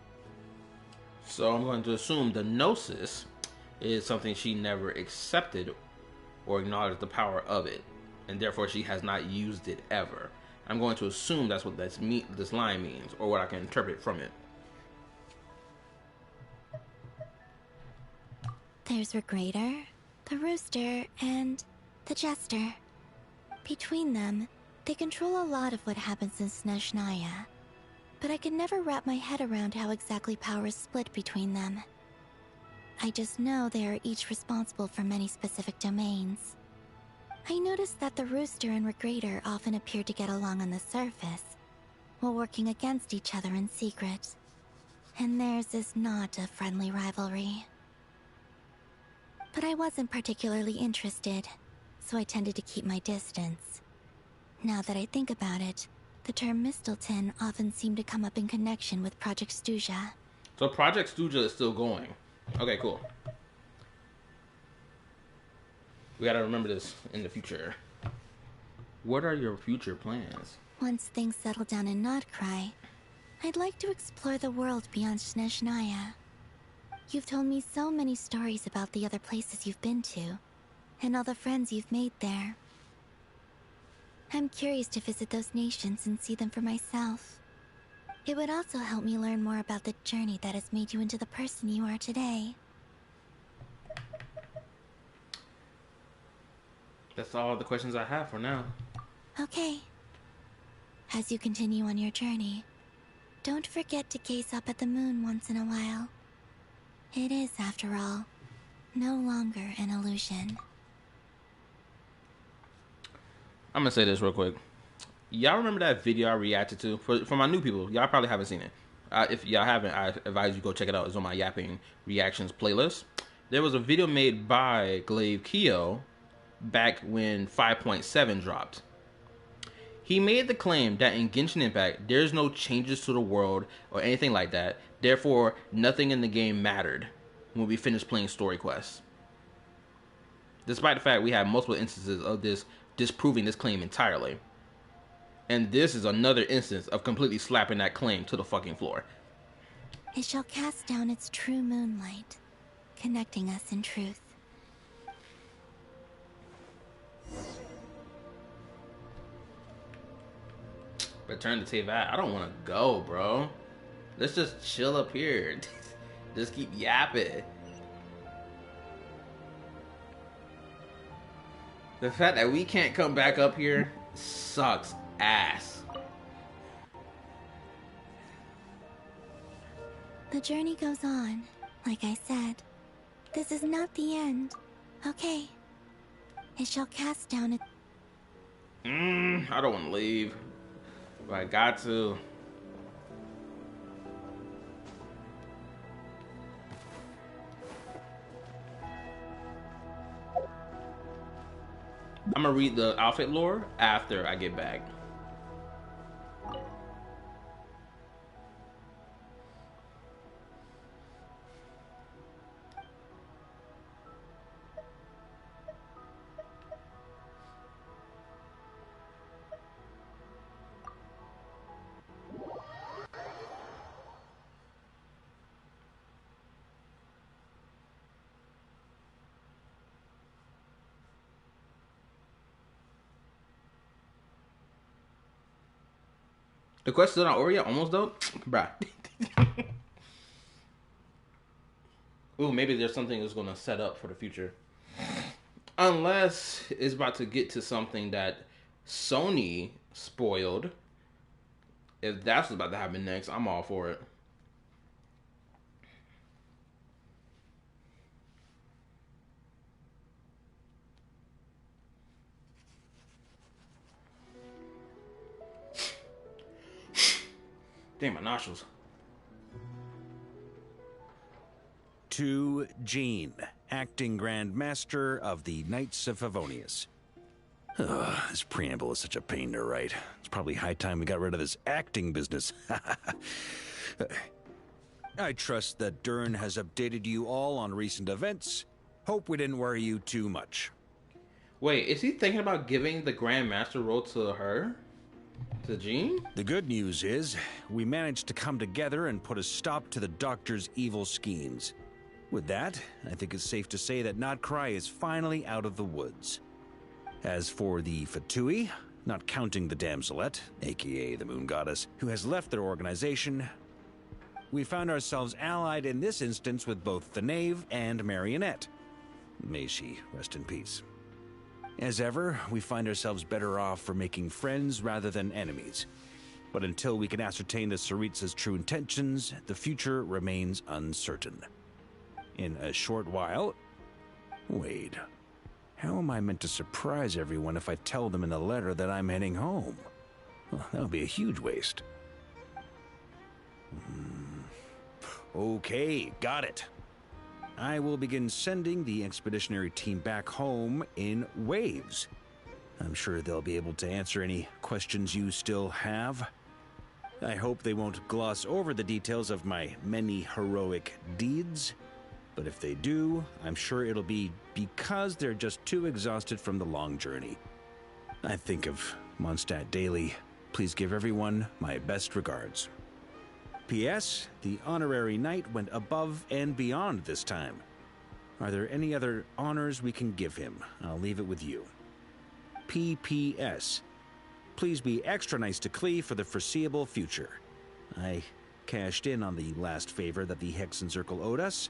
So I'm going to assume the Gnosis is something she never accepted or acknowledged the power of it, and therefore she has not used it ever. I'm going to assume that's what this line means, or what I can interpret from it. There's Regrator, the Rooster, and the Jester. Between them, they control a lot of what happens in Snezhnaya. But I can never wrap my head around how exactly power is split between them. I just know they are each responsible for many specific domains. I noticed that the Rooster and Regrator often appear to get along on the surface, while working against each other in secret. And theirs is not a friendly rivalry. But I wasn't particularly interested, so I tended to keep my distance. Now that I think about it, the term Mistelton often seemed to come up in connection with Project Stuja. So Project Stuja is still going. Okay, cool. We gotta remember this in the future. What are your future plans? Once things settle down in NODKRAI, I'd like to explore the world beyond Snezhnaya. You've told me so many stories about the other places you've been to, and all the friends you've made there. I'm curious to visit those nations and see them for myself. It would also help me learn more about the journey that has made you into the person you are today. That's all the questions I have for now. Okay. As you continue on your journey, don't forget to gaze up at the moon once in a while. It is, after all, no longer an illusion. I'm gonna say this real quick. Y'all remember that video I reacted to? For my new people, y'all probably haven't seen it. If y'all haven't, I advise you go check it out. It's on my Yapping Reactions playlist. There was a video made by Glaive Keo back when 5.7 dropped. He made the claim that in Genshin Impact, there's no changes to the world or anything like that. Therefore, nothing in the game mattered when we finished playing story quests. Despite the fact we have multiple instances of this disproving this claim entirely. And this is another instance of completely slapping that claim to the fucking floor. It shall cast down its true moonlight, connecting us in truth. Return to Teyvat. I don't want to go, bro. Let's just chill up here. Just keep yapping. The fact that we can't come back up here sucks ass. The journey goes on, like I said. This is not the end, okay? It shall cast down its... I don't want to leave, but I got to. I'm gonna read the outfit lore after I get back. The quest still not over yet? Almost though? Bruh. Ooh, maybe there's something that's gonna set up for the future. Unless it's about to get to something that Sony spoiled. If that's what's about to happen next, I'm all for it. Damn, my nostrils. To Jean, acting Grand Master of the Knights of Favonius. This preamble is such a pain to write. It's probably high time we got rid of this acting business. I trust that Dern has updated you all on recent events. Hope we didn't worry you too much. Wait, is he thinking about giving the Grand Master role to her? To Jean? The good news is, we managed to come together and put a stop to the Doctor's evil schemes. With that, I think it's safe to say that NODKRAI is finally out of the woods. As for the Fatui, not counting the Damselette, aka the Moon Goddess, who has left their organization, we found ourselves allied in this instance with both the Knave and Marionette. May she rest in peace. As ever, we find ourselves better off for making friends rather than enemies. But until we can ascertain the Tsaritsa's true intentions, the future remains uncertain. In a short while... Wait. How am I meant to surprise everyone if I tell them in a letter that I'm heading home? Well, that would be a huge waste. Okay, got it. I will begin sending the expeditionary team back home in waves. I'm sure they'll be able to answer any questions you still have. I hope they won't gloss over the details of my many heroic deeds. But if they do, I'm sure it'll be because they're just too exhausted from the long journey. I think of Mondstadt daily. Please give everyone my best regards. P.S. The honorary knight went above and beyond this time. Are there any other honors we can give him? I'll leave it with you. P.P.S. Please be extra nice to Klee for the foreseeable future. I cashed in on the last favor that the Hexen Circle owed us,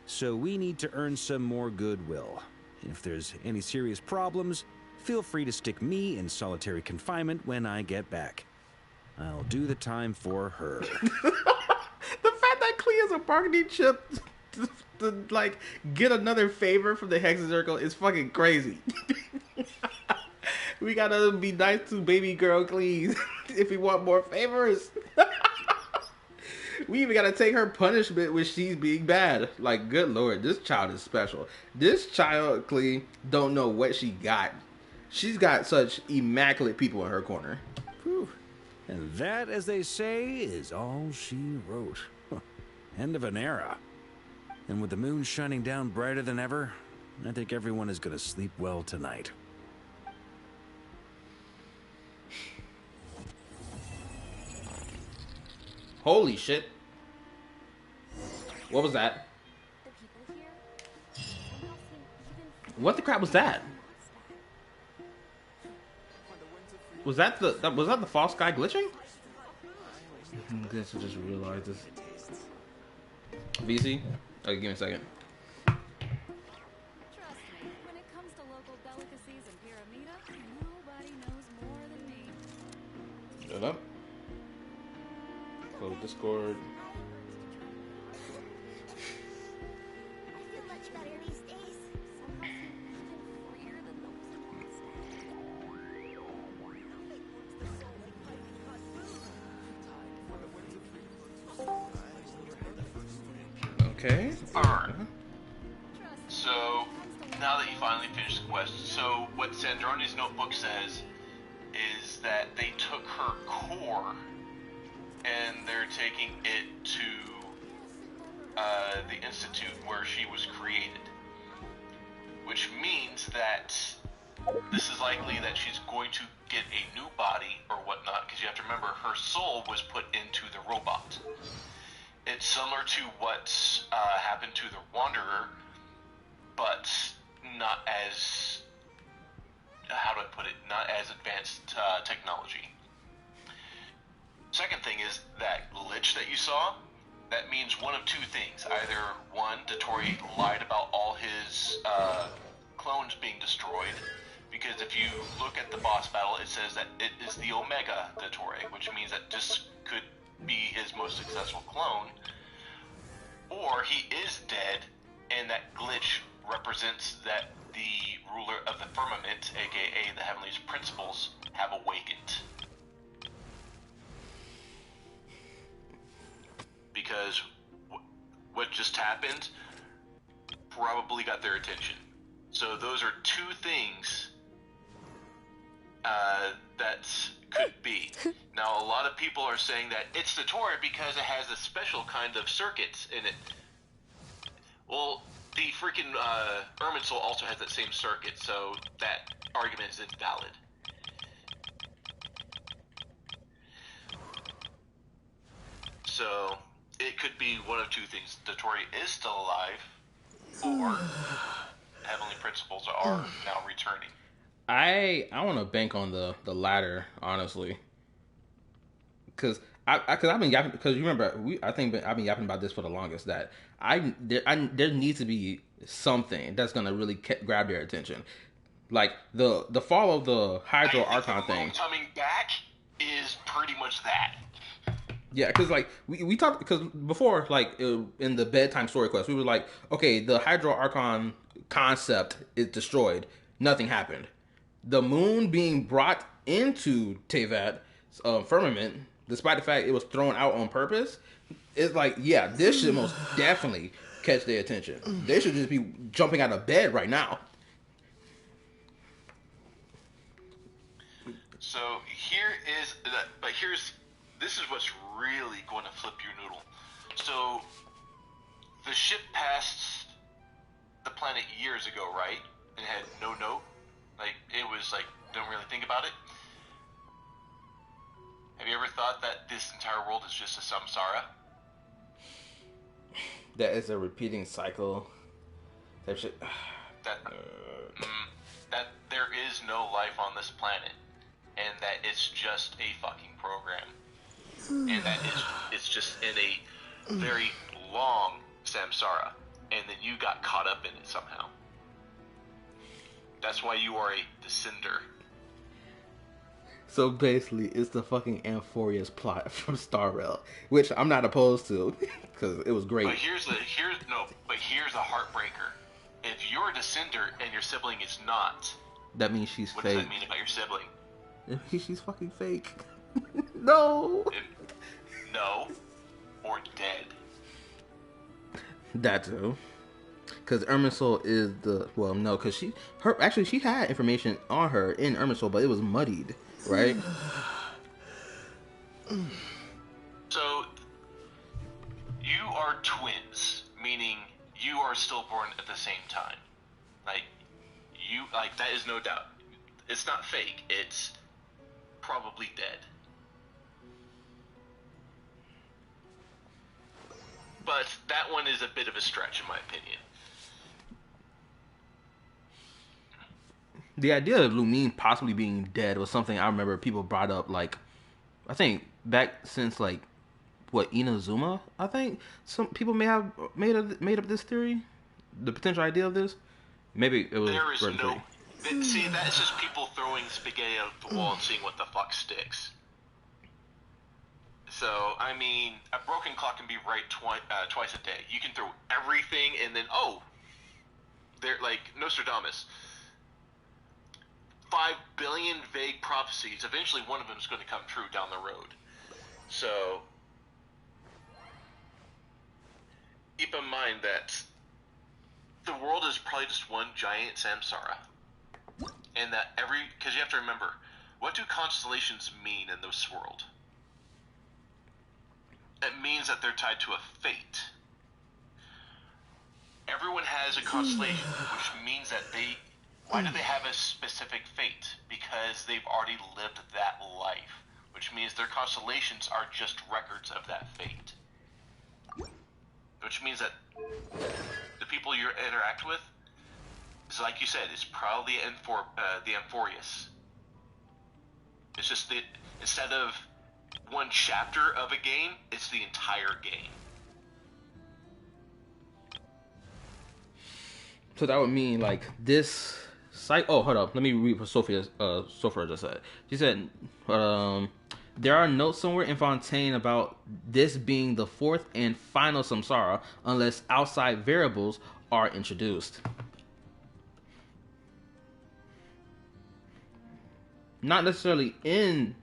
so we need to earn some more goodwill. If there's any serious problems, feel free to stick me in solitary confinement when I get back. I'll do the time for her. The fact that Klee is a bargaining chip to like get another favor from the Hexen Circle is fucking crazy. We gotta be nice to baby girl Klee if we want more favors. We even gotta take her punishment when she's being bad. Like, good lord, this child is special. This child, Klee, don't know what she got. She's got such immaculate people in her corner. Whew. And that, as they say, is all she wrote. End of an era. And with the moon shining down brighter than ever, I think everyone is gonna sleep well tonight. Holy shit. What was that? What the crap was that? Was that the false guy glitching? I guess I just realized this. VC? Okay, give me a second. Trust me, when it comes to local delicacies in Pyramida, nobody knows more than me. Shut up. Close Discord. I feel much better these days. Okay. Alright. So, now that you finally finished the quest, so what Sandroni's notebook says is that they took her core and they're taking it to the institute where she was created. Which means that this is likely that she's going to get a new body or whatnot, because you have to remember her soul was put into the robot. It's similar to what happened to the Wanderer, but not as, how do I put it, not as advanced technology. Second thing is that glitch that you saw, that means one of two things. Either one, Dottore lied about all his clones being destroyed, because if you look at the boss battle, it says that it is the Omega Dottore, which means that this could be his most successful clone, or he is dead, and that glitch represents that the ruler of the firmament, aka the Heavenly Principles, have awakened. Because what just happened probably got their attention. So those are two things that could be. Now, a lot of people are saying that it's the Torah because it has a special kind of circuits in it. Well, the freaking Irminsul also has that same circuit, so that argument is invalid. So it could be one of two things. Dottore is still alive, or Heavenly Principles are now returning. I want to bank on the latter, honestly, because I've been yapping, because you remember I've been yapping about this for the longest, that there needs to be something that's gonna really grab their attention, like the fall of the Hydro Archon thing. Coming back is pretty much that. Yeah, because like we talked, because before, like in the bedtime story quest, we were like, okay, the Hydro Archon concept is destroyed, nothing happened. The moon being brought into Tevat firmament, despite the fact it was thrown out on purpose, it's like, yeah, this should most definitely catch their attention. They should just be jumping out of bed right now. So this is what's really going to flip your noodle. So the ship passed the planet years ago, right? And had no note. Like, it was like, don't really think about it. Have you ever thought that this entire world is just a samsara? That is a repeating cycle type shit. That there is no life on this planet, and that it's just a fucking program, and that it's just in a very long samsara, and then you got caught up in it somehow. That's why you are a descender. So basically, it's the fucking Amphoria's plot from Star Rail, which I'm not opposed to, because it was great. But here's the heartbreaker. If you're a descender and your sibling is not, that means she's what fake. does that mean about your sibling? She's fucking fake. No. No. Or dead. That too. Because Irminsul is because she had information on her in Irminsul, but it was muddied, right? So, you are twins, meaning you are stillborn at the same time. That is no doubt. It's not fake, it's probably dead. But that one is a bit of a stretch, in my opinion. The idea of Lumine possibly being dead was something I remember people brought up, like, I think back since, like, what, Inazuma? I think some people may have made up this theory, the potential idea of this. Maybe it was. There is no. See, that is just people throwing spaghetti out the wall and seeing what the fuck sticks. So, I mean, a broken clock can be right twice a day. You can throw everything and then, oh, they're like Nostradamus. 5 billion vague prophecies. Eventually, one of them is going to come true down the road. So, keep in mind that the world is probably just one giant samsara. And that because you have to remember, what do constellations mean in this world? It means that they're tied to a fate. Everyone has a constellation, which means that why do they have a specific fate? Because they've already lived that life, which means their constellations are just records of that fate. Which means that the people you interact with, is like you said, it's probably the Amphorius. It's just that instead of one chapter of a game, it's the entire game. So that would mean like this site. Oh, hold up. Let me read what Sophia just said. She said, there are notes somewhere in Fontaine about this being the fourth and final samsara unless outside variables are introduced. Not necessarily in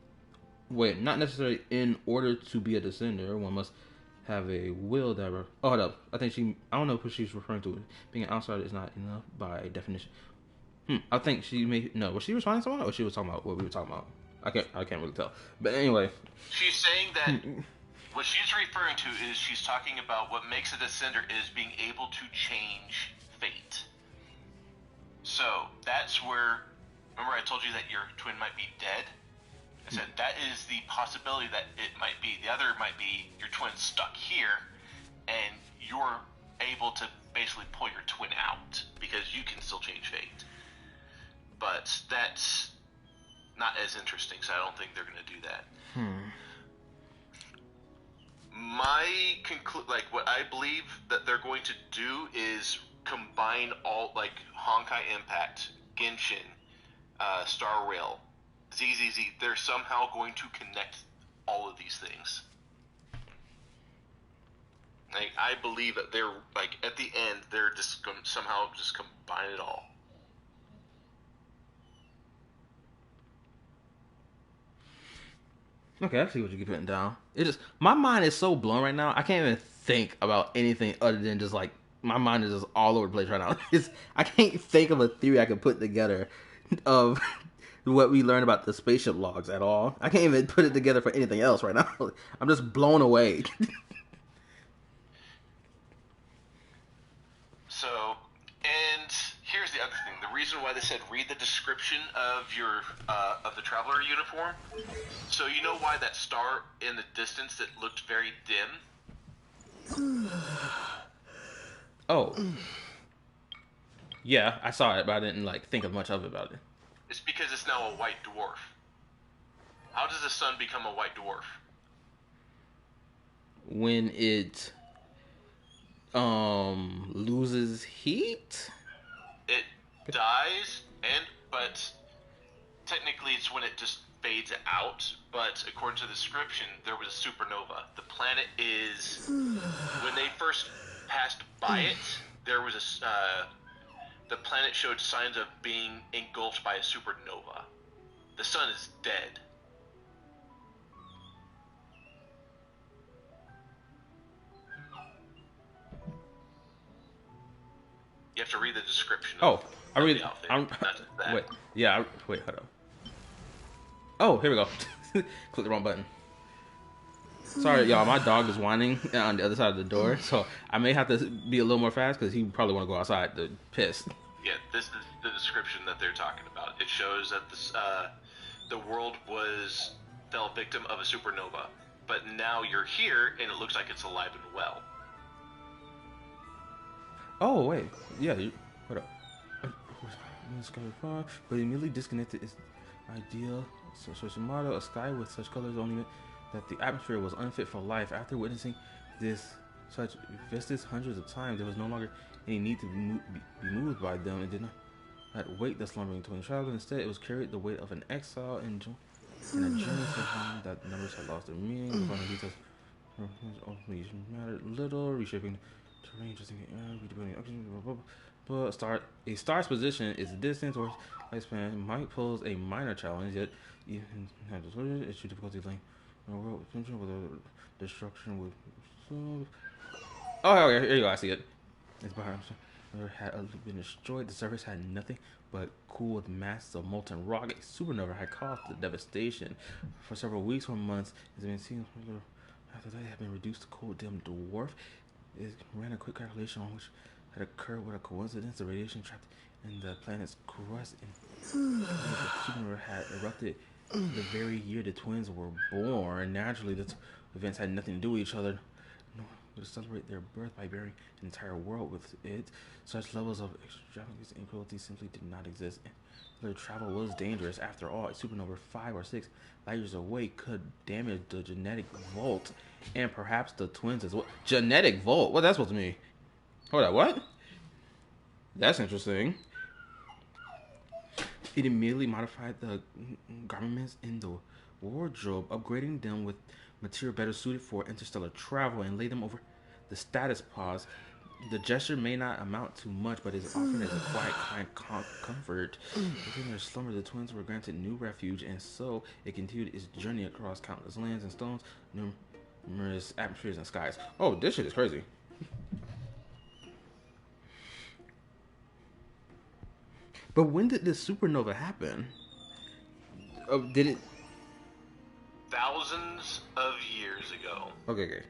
order to be a descender, one must have a will that. Oh, hold up. I don't know what she's referring to. Being an outsider is not enough by definition. I think she may. No, was she responding to someone, or she was talking about what we were talking about? I can't really tell. But anyway, she's saying that what she's referring to is she's talking about what makes a descender is being able to change fate. So that's where. Remember I told you that your twin might be dead? I said that is the possibility that it might be. The other might be your twin's stuck here, and you're able to basically pull your twin out because you can still change fate. But that's not as interesting, so I don't think they're going to do that. What I believe that they're going to do is combine all, like Honkai Impact, Genshin, Star Rail, ZZZ. They're somehow going to connect all of these things. Like, I believe that they're, like, at the end, they're just going to somehow just combine it all. Okay, I see what you're putting down. My mind is so blown right now. I can't even think about anything other than just like my mind is just all over the place right now. I can't think of a theory I could put together of what we learned about the spaceship logs at all. I can't even put it together for anything else right now. I'm just blown away. So, and here's the other thing. The reason why they said read the description of your of the Traveler uniform. So you know why that star in the distance that looked very dim? Oh. Yeah, I saw it, but I didn't think of much of it about it. It's because it's now a white dwarf. How does the sun become a white dwarf? When it loses heat? It dies, but technically it's when it just fades out. But according to the description, there was a supernova. The planet is when they first passed by it, there was the planet showed signs of being engulfed by a supernova. The sun is dead. You have to read the description. I read. Wait, yeah. Wait, hold on. Oh, here we go. Click the wrong button. Sorry, y'all. My dog is whining on the other side of the door, so I may have to be a little more fast because he probably want to go outside to piss. Yeah, this is the description that they're talking about. It shows that the world fell victim of a supernova, but now you're here and it looks like it's alive and well. Oh wait, yeah. Hold up. But immediately disconnected its ideal social model. A sky with such colors only that the atmosphere was unfit for life. After witnessing this such vistas hundreds of times, there was no longer any need to be moved by them. It did not wake the slumbering twin child. Instead, it was carried the weight of an exile and a journey so long that the numbers had lost their meaning. The final details ultimately mattered little, reshaping terrain, just in the air, redefining options, but a star's position, its distance or lifespan might pose a minor challenge, yet even had its difficulty laying world potential with a destruction with. Oh, okay, here you go. I see it. Its bottom had been destroyed. The surface had nothing but cooled masses of molten rock. A supernova had caused the devastation. For several weeks or months, it's been seen after that it had been reduced to cold, dim dwarf. It ran a quick calculation on which had occurred with a coincidence. The radiation trapped in the planet's crust and the supernova had erupted the very year the twins were born. Naturally, the events had nothing to do with each other. No one would celebrate their birth by burying an entire world with it. Such levels of extravagance and cruelty simply did not exist. And their travel was dangerous. After all, a supernova 5 or 6 light years away could damage the genetic vault and perhaps the twins as well. Genetic vault? What that's supposed to mean? Hold on, what? That's interesting. It immediately modified the garments in the wardrobe, upgrading them with material better suited for interstellar travel, and laid them over the status pods. The gesture may not amount to much, but is offered as a quiet, kind comfort. Within their slumber, the twins were granted new refuge, and so it continued its journey across countless lands and stones, numerous atmospheres and skies. Oh, this shit is crazy. But when did this supernova happen? Did it? Thousands of years ago. Okay.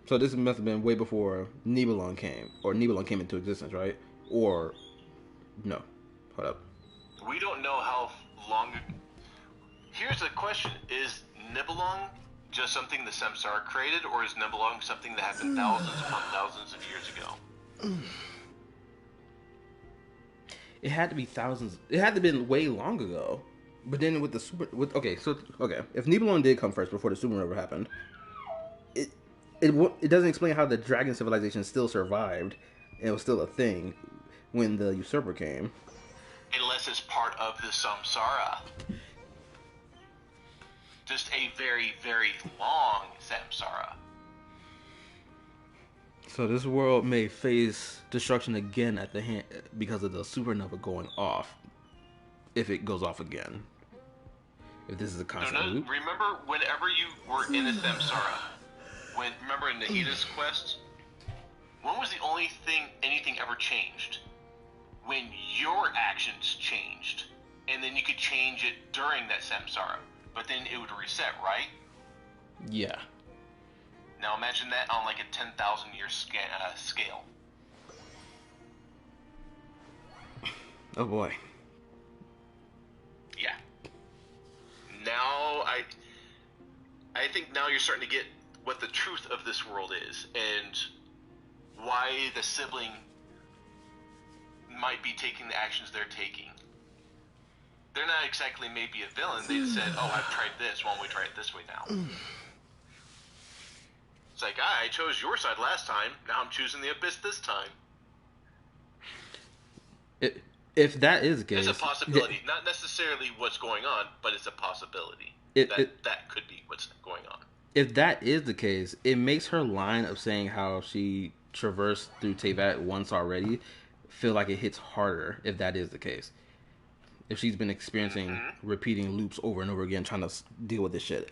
So this must have been way before Nibelung came, or Nibelung came into existence, right? Or no? Hold up. We don't know how long. Here's the question: is Nibelung just something the Samsara created, or is Nibelung something that happened thousands upon thousands of years ago? It had to be thousands. It had to have been way long ago. But then with the if Nibelung did come first before the supernova happened, it doesn't explain how the dragon civilization still survived and it was still a thing when the usurper came. Unless it's part of the Samsara. Just a very, very long Samsara. So this world may face destruction again at the hand because of the supernova going off. If it goes off again. If this is a constant loop. Remember whenever you were in a Samsara, remember in Nahida's quest, when was the only thing anything ever changed? When your actions changed. And then you could change it during that Samsara. But then it would reset, right? Yeah. Now imagine that on like a 10,000 year scale. Oh boy. Yeah. Now I think now you're starting to get what the truth of this world is and why the sibling might be taking the actions they're taking. They're not exactly maybe a villain. They just said, "Oh, I've tried this. Why don't we try it this way now?" It's like, I chose your side last time. Now I'm choosing the Abyss this time. If that is the case, it's a possibility. Not necessarily what's going on, but it's a possibility. That could be what's going on. If that is the case, it makes her line of saying how she traversed through Teyvat once already feel like it hits harder if that is the case. If she's been experiencing repeating loops over and over again trying to deal with this shit.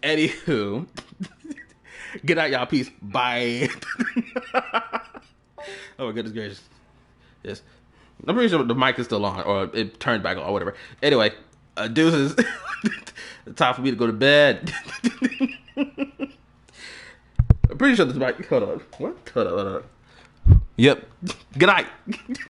Anywho, good night, y'all. Peace. Bye. Oh my goodness gracious. Yes. I'm pretty sure the mic is still on, or it turned back on, or whatever. Anyway, deuces. Time for me to go to bed. I'm pretty sure this mic. Hold on. What? Hold on. Yep. Good night.